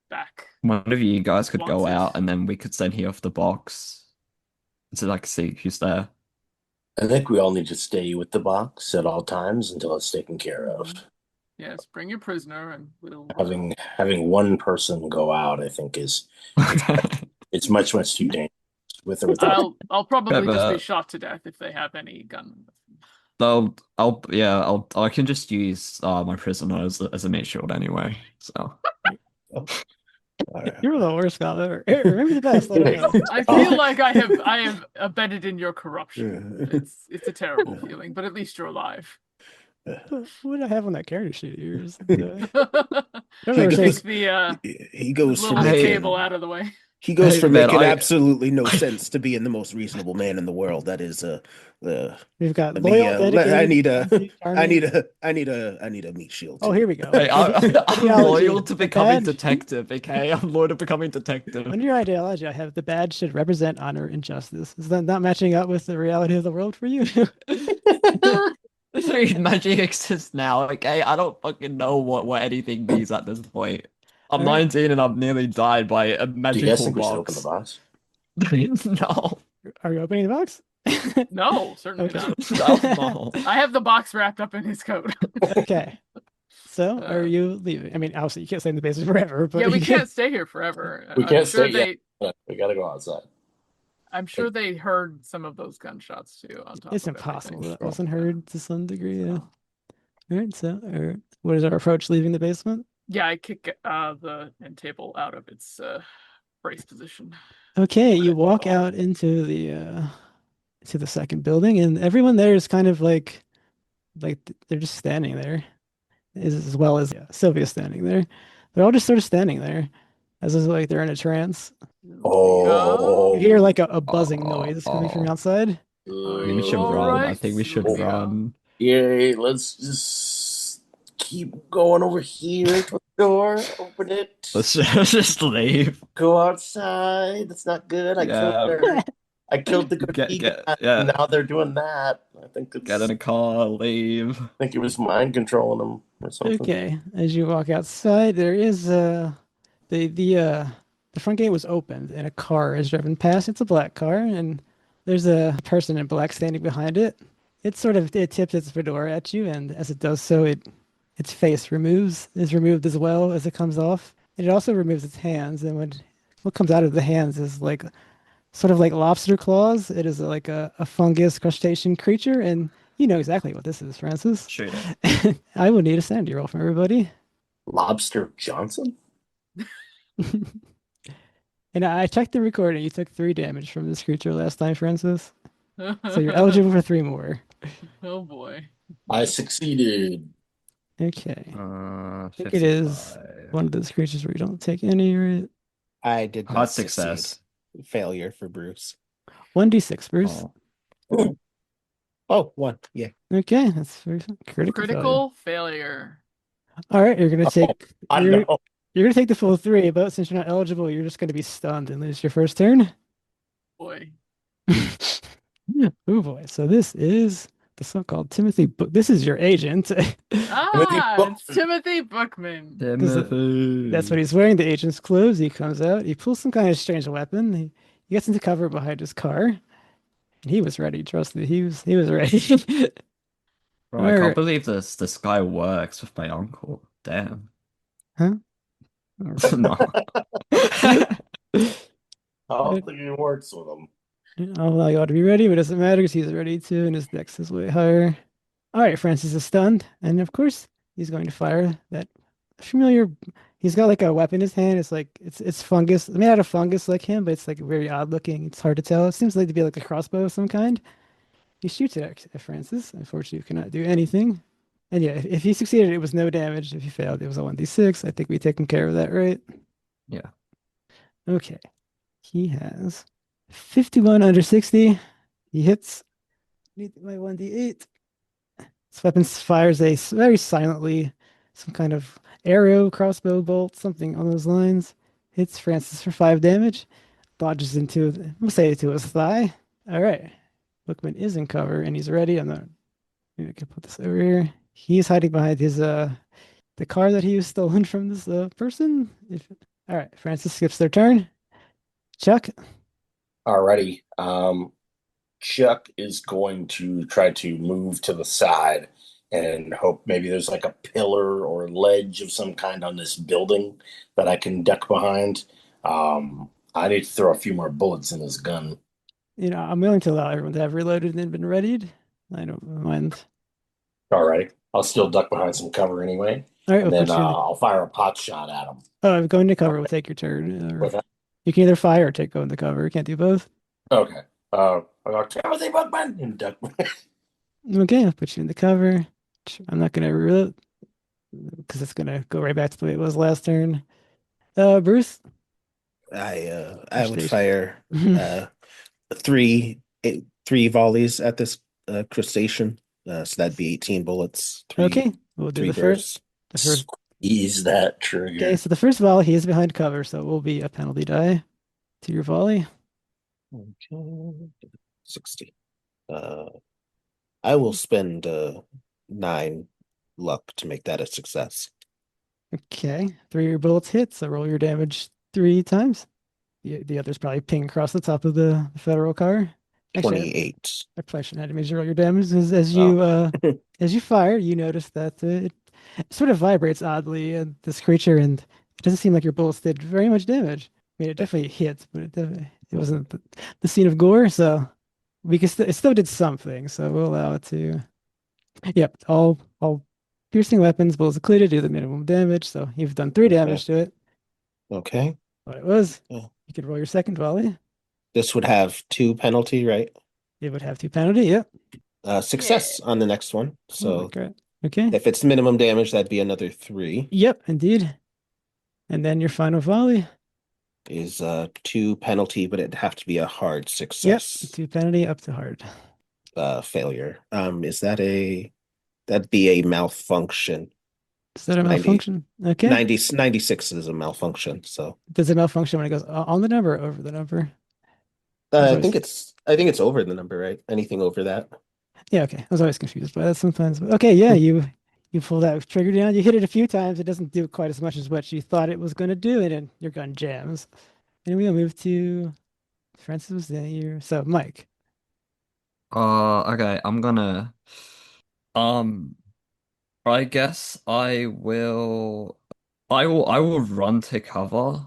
back. one of you guys could go Wants it. out and then we could send you off the box to like see who's there. I think we all need to stay with the box at all times until it's taken care of. Yes, bring your prisoner and we'll Having one person go out, I think, is it's much too dangerous with or without. I'll probably just be but- shot to death if they have any gun. I can just use my prisoner as a meat shield anyway. So all right. You're the worst guy ever. Here, remember the best. Let him know. I feel like I have abetted in your corruption. It's a terrible feeling, but at least you're alive. What did I have on that character sheet of yours? He Take goes, the he goes from little Hey, table out of the way. he goes Hey, from man, making I- absolutely no sense to being the most reasonable man in the world. That is We've got let loyal, me, dedicated. I need charming- a meat shield. Oh, here we go. Hey, I'm Ideology. loyal to The becoming badge- detective, okay? I'm loyal to becoming detective. Under your ideology, I have the badge should represent honor and justice. Is that not matching up with the reality of the world for you? Magic exists now, okay? I don't fucking know what anything means at this point. I'm Alright. 19 and I've nearly died by a Do you magical guys think we should open the box. box? No. Are you opening the box? No, certainly Okay. not. No. I have the box wrapped up in his coat. Okay. So, are you leaving? I mean, obviously, you can't stay in the basement forever, but Yeah, we you can't stay here forever. We I'm can't sure stay yet. We got to go outside. I'm sure they heard some of those gunshots too. On top It's of impossible everything. that wasn't heard to some degree. Yeah. All right. So, what is our approach leaving the basement? Yeah, I kick the end table out of its brace position. Okay, you walk out into the second building, and everyone there is kind of like they're just standing there, as well as Sylvia standing there. They're all just sort of standing there, as is like they're in a trance. Oh. You hear like a buzzing noise coming from outside. I think we should All run. I right, think we should Sylvia. run. Yay, let's just keep going over here to the door, open it, Let's just leave. go outside. That's not good. I Yeah. killed her. I killed the good Get- guy. yeah. Now they're doing that. I think it's, Get in a car, leave. I think it was mind controlling them or something. Okay, as you walk outside, there is the front gate was opened and a car is driven past. It's a black car, and There's a person in black standing behind it. It tips its fedora at you, and as it does so, its face is removed as well as it comes off. And it also removes its hands, and what comes out of the hands is like sort of like lobster claws. It is like a fungus crustacean creature, and you know exactly what this is, Francis. Shoot it. I will need a sanity roll from everybody. Lobster Johnson? And I checked the recording. You took 3 damage from this creature last time, Francis. So you're eligible for 3 more. Oh boy. I succeeded. Okay. I think it 55. is one of those creatures where you don't take any, right? I did Hard not success. succeed. Failure for Bruce. 1d6, Bruce. Oh. Oh, 1. Yeah. Okay, that's very critical. Critical failure. All right, you're gonna take I you're, know. you're gonna take the full 3, but since you're not eligible, you're just gonna be stunned and lose your first turn. Boy. Oh boy! So this is the so-called Timothy Book. This is your agent. It's Timothy Bookman. That's what he's wearing. The agent's clothes. He comes out. He pulls some kind of strange weapon. He gets into cover behind his car. And he was ready. Trust me, he was ready. Bro, I Alright. can't believe this guy works with my uncle. Damn. Huh? No. I don't think it works with him. I'll allow you all to be ready, but it doesn't matter because he's ready too, and his dex is way higher. All right, Francis is stunned, and of course he's going to fire that familiar. He's got like a weapon in his hand. It's like it's fungus, made out of fungus like him, but it's like very odd looking. It's hard to tell. It seems like to be like a crossbow of some kind. He shoots it at Francis. Unfortunately, you cannot do anything. And yeah, if he succeeded, it was no damage. If he failed, it was a 1d6. I think we taken care of that, right? Yeah. Okay. He has 51 under 60. He hits. Need my 1d8. This weapon fires very silently, some kind of arrow, crossbow bolt, something on those lines. Hits Francis for 5 damage. Dodges we'll say to his thigh. All right. Bookman is in cover and he's ready. Maybe I can put this over here. He's hiding behind the car that he was stolen from this person. All right, Francis skips their turn. Chuck. Alrighty. Chuck is going to try to move to the side and hope maybe there's like a pillar or ledge of some kind on this building that I can duck behind. I need to throw a few more bullets in his gun. I'm willing to allow everyone to have reloaded and been readied. I don't mind. Alrighty. I'll still duck behind some cover anyway. All right, And we'll then put you in I'll fire a pot shot at him. I'm going to cover. We'll take your turn. What's that? You can either fire or go into cover. You can't do both. Okay. I'll go, Timothy Bookman and duck. Okay, I'll put you in the cover. I'm not going to reload because it's going to go right back to the way it was last turn. Bruce? I would Station. fire three volleys at this crustacean. So that'd be 18 bullets. Okay, we'll do 3 the first. bursts. The first. Squeeze that trigger. Okay, so the first volley, he is behind cover, so it will be a penalty die to your volley. Okay. 60. I will spend 9 luck to make that a success. Okay, 3 of your bullets hit, so roll your damage 3 times. The others probably ping across the top of the federal car. Actually, 28. I probably shouldn't have to measure all your damage as you fire, you notice that it sort of vibrates oddly at this creature, and it doesn't seem like your bullets did very much damage. I mean, it definitely hit, but it wasn't the scene of gore, so it still did something. So we'll allow it to. Yep, all piercing weapons, bullets included, do the minimum damage. So you've done 3 damage to it. Okay. What it was. Yeah. You could roll your second volley. This would have 2 penalty, right? It would have 2 penalty. Yep. Success on the next one. Oh So my God. Okay. if it's minimum damage, that'd be another 3. Yep, indeed. And then your final volley. Is 2 penalty, but it'd have to be a hard Yep, success. 2 penalty up to hard. Failure. That'd be a malfunction. Is that a 90. malfunction? Okay. 96 is a malfunction. So Does it malfunction when it goes on the number or over the number? I think it's over the number, right? Anything over that. Yeah, okay. I was always confused by that sometimes. But okay, yeah, you pull that trigger down, you hit it a few times, it doesn't do quite as much as what you thought it was going to do, and then your gun jams. And we'll move to Francis was there. So Mike. Okay, I'm gonna um I guess I will run to cover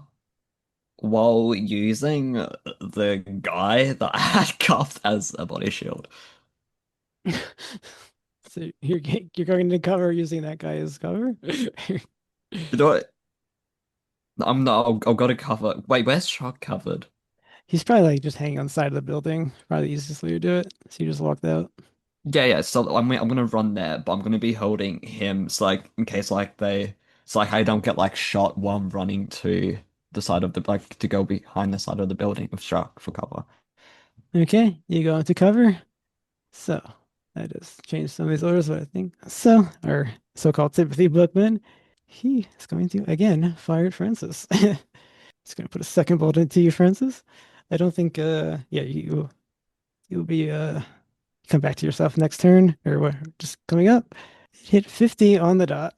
while using the guy that I had cuffed as a body shield. So you're going to cover using that guy as cover? Do I, I'm not I've got to cover. Wait, where's Shark covered? He's probably like just hanging on the side of the building. Probably the easiest way to do it. So you just walked out. Yeah, yeah. So I'm gonna run there, but I'm gonna be holding him, so like in case like it's like I don't get like shot while I'm running to the side of the like to go behind the side of the building with Shark for cover. Okay, you go into cover. So I just changed some of these orders, but I think so. Our so-called sympathy bookman, he is going to again fire at Francis. He's going to put a second bolt into you, Francis. I don't think. Yeah, you'll be come back to yourself next turn or what? Just coming up. Hit 50 on the dot.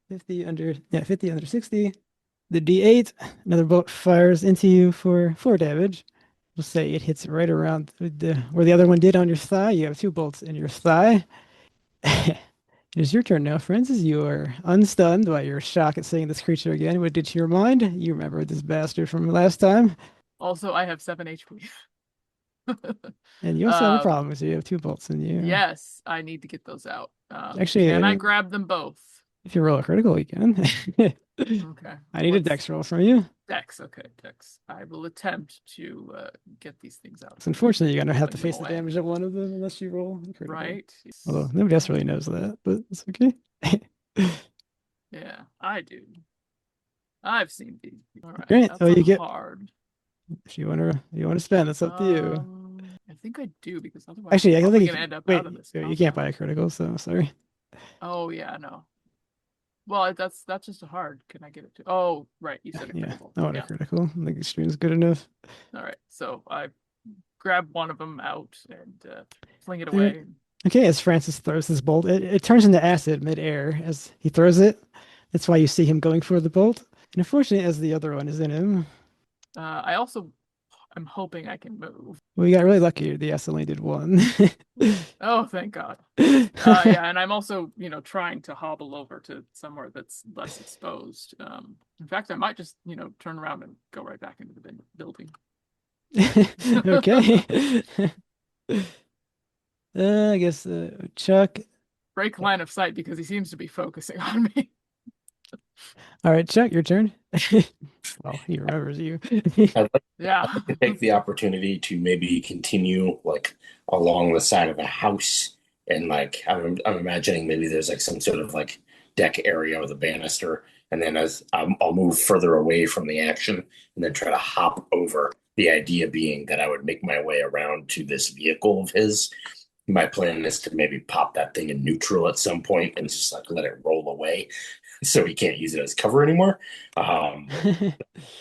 50 under. Yeah, 50 under 60. The D8. Another bolt fires into you for 4 damage. We'll say it hits right around where the other one did on your thigh. You have 2 bolts in your thigh. It is your turn now, Francis. You are unstunned by your shock at seeing this creature again. What did to your mind? You remember this bastard from last time. Also, I have 7 HP. And you also have a Um, problem because you have 2 bolts in you. Yes, I need to get those out. Actually, can I grab them both? If you roll a critical, you can. Okay. I need a dex roll from you. Dex, okay, Dex. I will attempt to get these things out. It's unfortunate you're gonna have to Putting them face the away. damage of one of them unless you roll a critical. Right? Although nobody else really knows that, but it's okay. Yeah, I do. I've seen these. All right, Great. that's Oh, you get hard. if you wanna spend, it's up to you. I think I do because otherwise Actually, I I'm don't probably think gonna end up wait, out of this. you can't buy a critical, so sorry. Oh yeah, no. Well, that's just a hard. Can I get it to? Oh, right. You said a Yeah, critical. I want a Yeah. critical. I think extreme is good enough. All right. So I grab one of them out and fling it All right. away. Okay, as Francis throws this bolt, it turns into acid midair as he throws it. That's why you see him going for the bolt. And unfortunately, as the other one is in him, I also I'm hoping I can move. we got really lucky. The acid only did one. Oh, thank God. Yeah, and I'm also, trying to hobble over to somewhere that's less exposed. In fact, I might just, turn around and go right back into the building. Okay. I guess Chuck. Break line of sight because he seems to be focusing on me. All right, Chuck, your turn. Well, he remembers you. I'd like Yeah. to take the opportunity to maybe continue like along the side of the house, and like I'm imagining maybe there's like some sort of like deck area with a banister, and then as I'll move further away from the action and then try to hop over. The idea being that I would make my way around to this vehicle of his. My plan is to maybe pop that thing in neutral at some point and just like let it roll away, so he can't use it as cover anymore.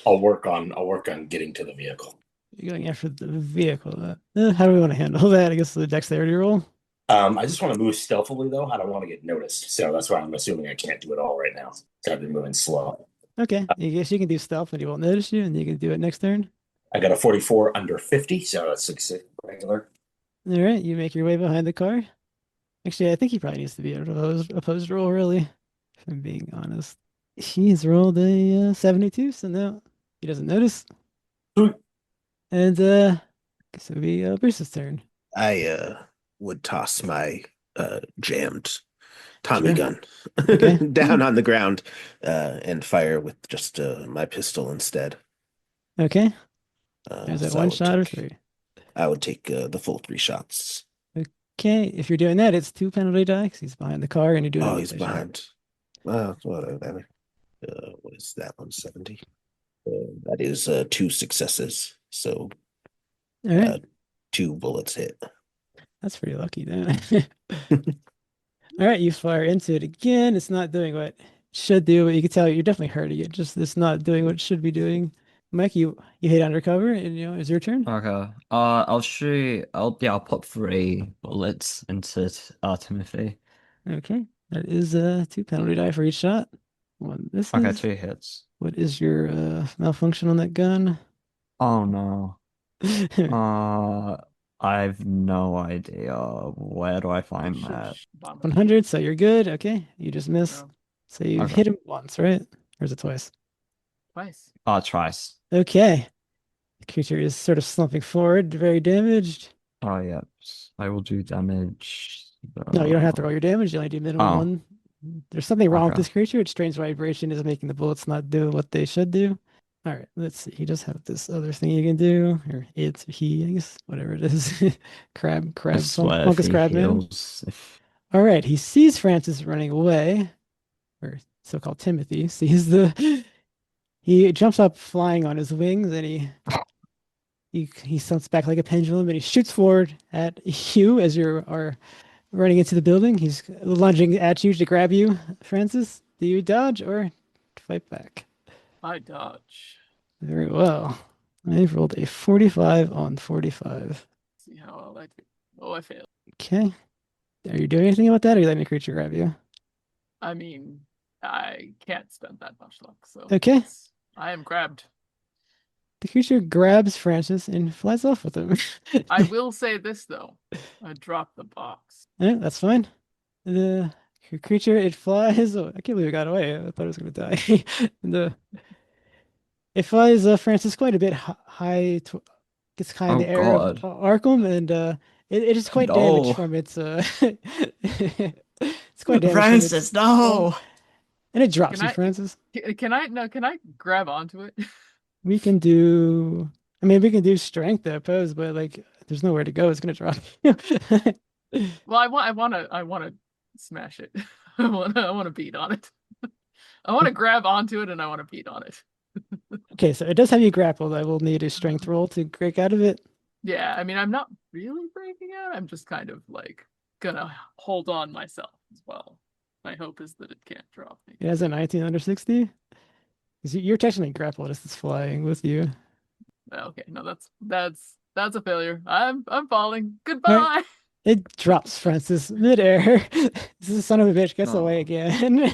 I'll work on getting to the vehicle. You're going after the vehicle. How do we want to handle that? I guess the dexterity roll. I just want to move stealthily though. I don't want to get noticed, so that's why I'm assuming I can't do it all right now. So I've been moving slow. Okay, I guess you can do stealth and he won't notice you, and you can do it next turn. I got a 44 under 50, so that's 6 regular. All right, you make your way behind the car. Actually, I think he probably needs to be an opposed roll, really, if I'm being honest. He's rolled a 72, so now he doesn't notice. And guess it'll be Bruce's turn. I would toss my jammed Tommy Sure. gun Okay. down on the ground and fire with just my pistol instead. Okay. Is that So I one would shot or take- 3? I would take the full 3 shots. Okay, if you're doing that, it's 2 penalty die because he's behind the car and you're doing a Oh, he's melee shot. behind. Whatever. What is that? 170. That is 2 successes. So All right, 2 bullets hit. that's pretty lucky then. All right, you fire into it again. It's not doing what it should do, but you can tell you're definitely hurting it. Just it's not doing what it should be doing. Mike, you hit undercover, and it's your turn. Okay. I'll put 3 bullets into Timothy. Okay, that is 2 penalty die for each shot. One misses. Okay, 2 hits. What is your malfunction on that gun? Oh no. I've no idea. Where do I find that? 100, so you're good. Okay, you just missed. No, So you Okay. hit him once, right? Or is it twice? twice. Twice. Okay. The creature is sort of slumping forward, very damaged. Oh, yeah. I will do damage. No, you don't have to roll your damage. You only do minimum Oh. one. There's something wrong with Okay. this creature. Its strange vibration is making the bullets not do what they should do. All right, let's see. He does have this other thing you can do, or it's he, I guess, whatever it is. crab, I swear if fungus he crab man. heals, if All right, he sees Francis running away, or so-called Timothy sees the. He jumps up, flying on his wings, and he slumps back like a pendulum, and he shoots forward at you as you are running into the building. He's lunging at you to grab you, Francis. Do you dodge or fight back? I dodge. Very well. I've rolled a 45 on 45. See how well I do. Oh, I failed. Okay. Are you doing anything about that, or are you letting the creature grab you? I mean, I can't spend that much luck, so Okay. yes, I am grabbed. The creature grabs Francis and flies off with him. I will say this though. I dropped the box. Yeah, that's fine. The creature, it flies. Oh, I can't believe it got away. I thought it was going to die. It flies Francis quite a bit high. Gets high in Oh the air of God. Arkham, and it is quite damaged No. from its. It's quite damaged Francis, from its, no. and it drops Can you, I- Francis. Can I grab onto it? We can do. I mean, we can do strength, I suppose, but like, there's nowhere to go. It's gonna drop you. Well, I wanna smash it. I wanna beat on it. I wanna grab onto it and I wanna beat on it. Okay, so it does have you grappled. I will need a strength roll to break out of it. Yeah, I mean I'm not really breaking out. I'm just kind of like gonna hold on myself as well. My hope is that it can't drop me. It has a 19 under 60. 'Cause you're technically grappled as it's flying with you. Okay, no, that's a failure. I'm falling. Goodbye. It drops Francis midair. This son of a bitch gets away Oh. again.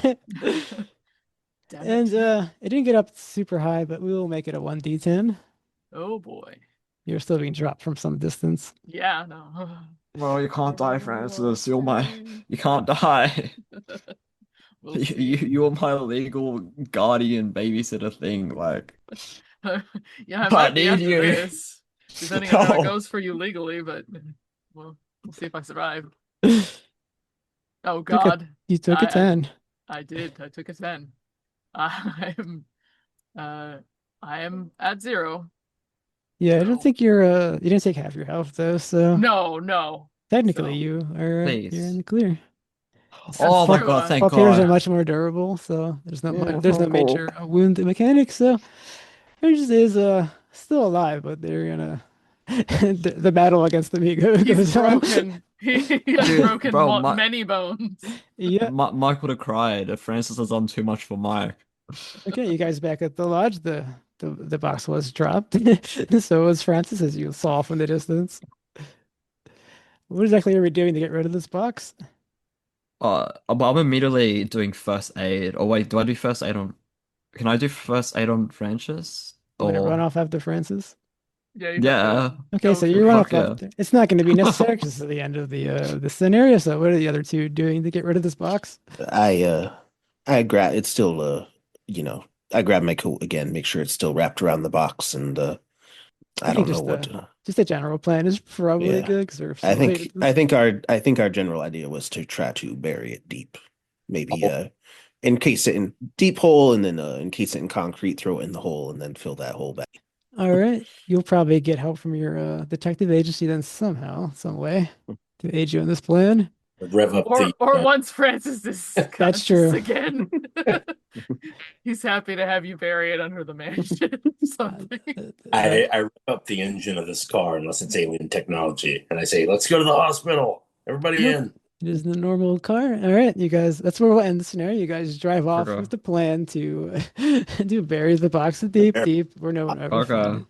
Damn And it. it didn't get up super high, but we will make it a 1d10. Oh boy. You're still being dropped from some distance. Yeah, no. Well, you can't die, Francis. You can't die. We'll You, see. you're my legal guardian babysitter thing. Like, Yeah, I I might be need after you. this, depending on how it No. goes for you legally, but well, we'll see if I survive. Oh God, You took a I- 10. I did. I took a 10. I am at 0. Yeah, I don't So- think you didn't take half your health though, so No. technically so- you are Please. you're in the clear. oh my true, God, thank Vampires are God. much more durable, so there's no Yeah, there's no cool. major wound mechanic, so it just is still alive, but they're gonna the battle against the Migo He's goes on. broken. He has Dude, broken bro, my- many bones. Yeah. Mike would have cried if Francis has done too much for Mike. Okay, you guys back at the lodge. The box was dropped. So was Francis, as you saw from the distance. What exactly are we doing to get rid of this box? But I'm immediately doing first aid. Oh wait, do I do first aid on? Can I do first aid on Francis? I'm gonna run Or off after Francis. Yeah. you have yeah, to Okay, go so for you it. run Fuck off. yeah. It's not going to be necessary because it's the end of the scenario. So what are the other two doing to get rid of this box? I grab it's still I grab my coat again, make sure it's still wrapped around the box, and I think don't know just what. Just a general plan is probably Yeah. good because we're I so late think at this. I think our general idea was to try to bury it deep, maybe encase it in deep hole, and then encase it in concrete, throw it in the hole, and then fill that hole back. All right, you'll probably get help from your detective agency then somehow, some way to aid you in this plan. Rev up the. Or once Francis is That's conscious true. again. He's happy to have you bury it under the mansion or something. I rev up the engine of this car unless it's alien technology, and I say, "Let's go to the hospital. Everybody Nope. in." It is the normal car. All right, you guys. That's where we'll end the scenario. You guys drive off Okay. with the plan to to bury the box deep, where no one ever Okay. found it.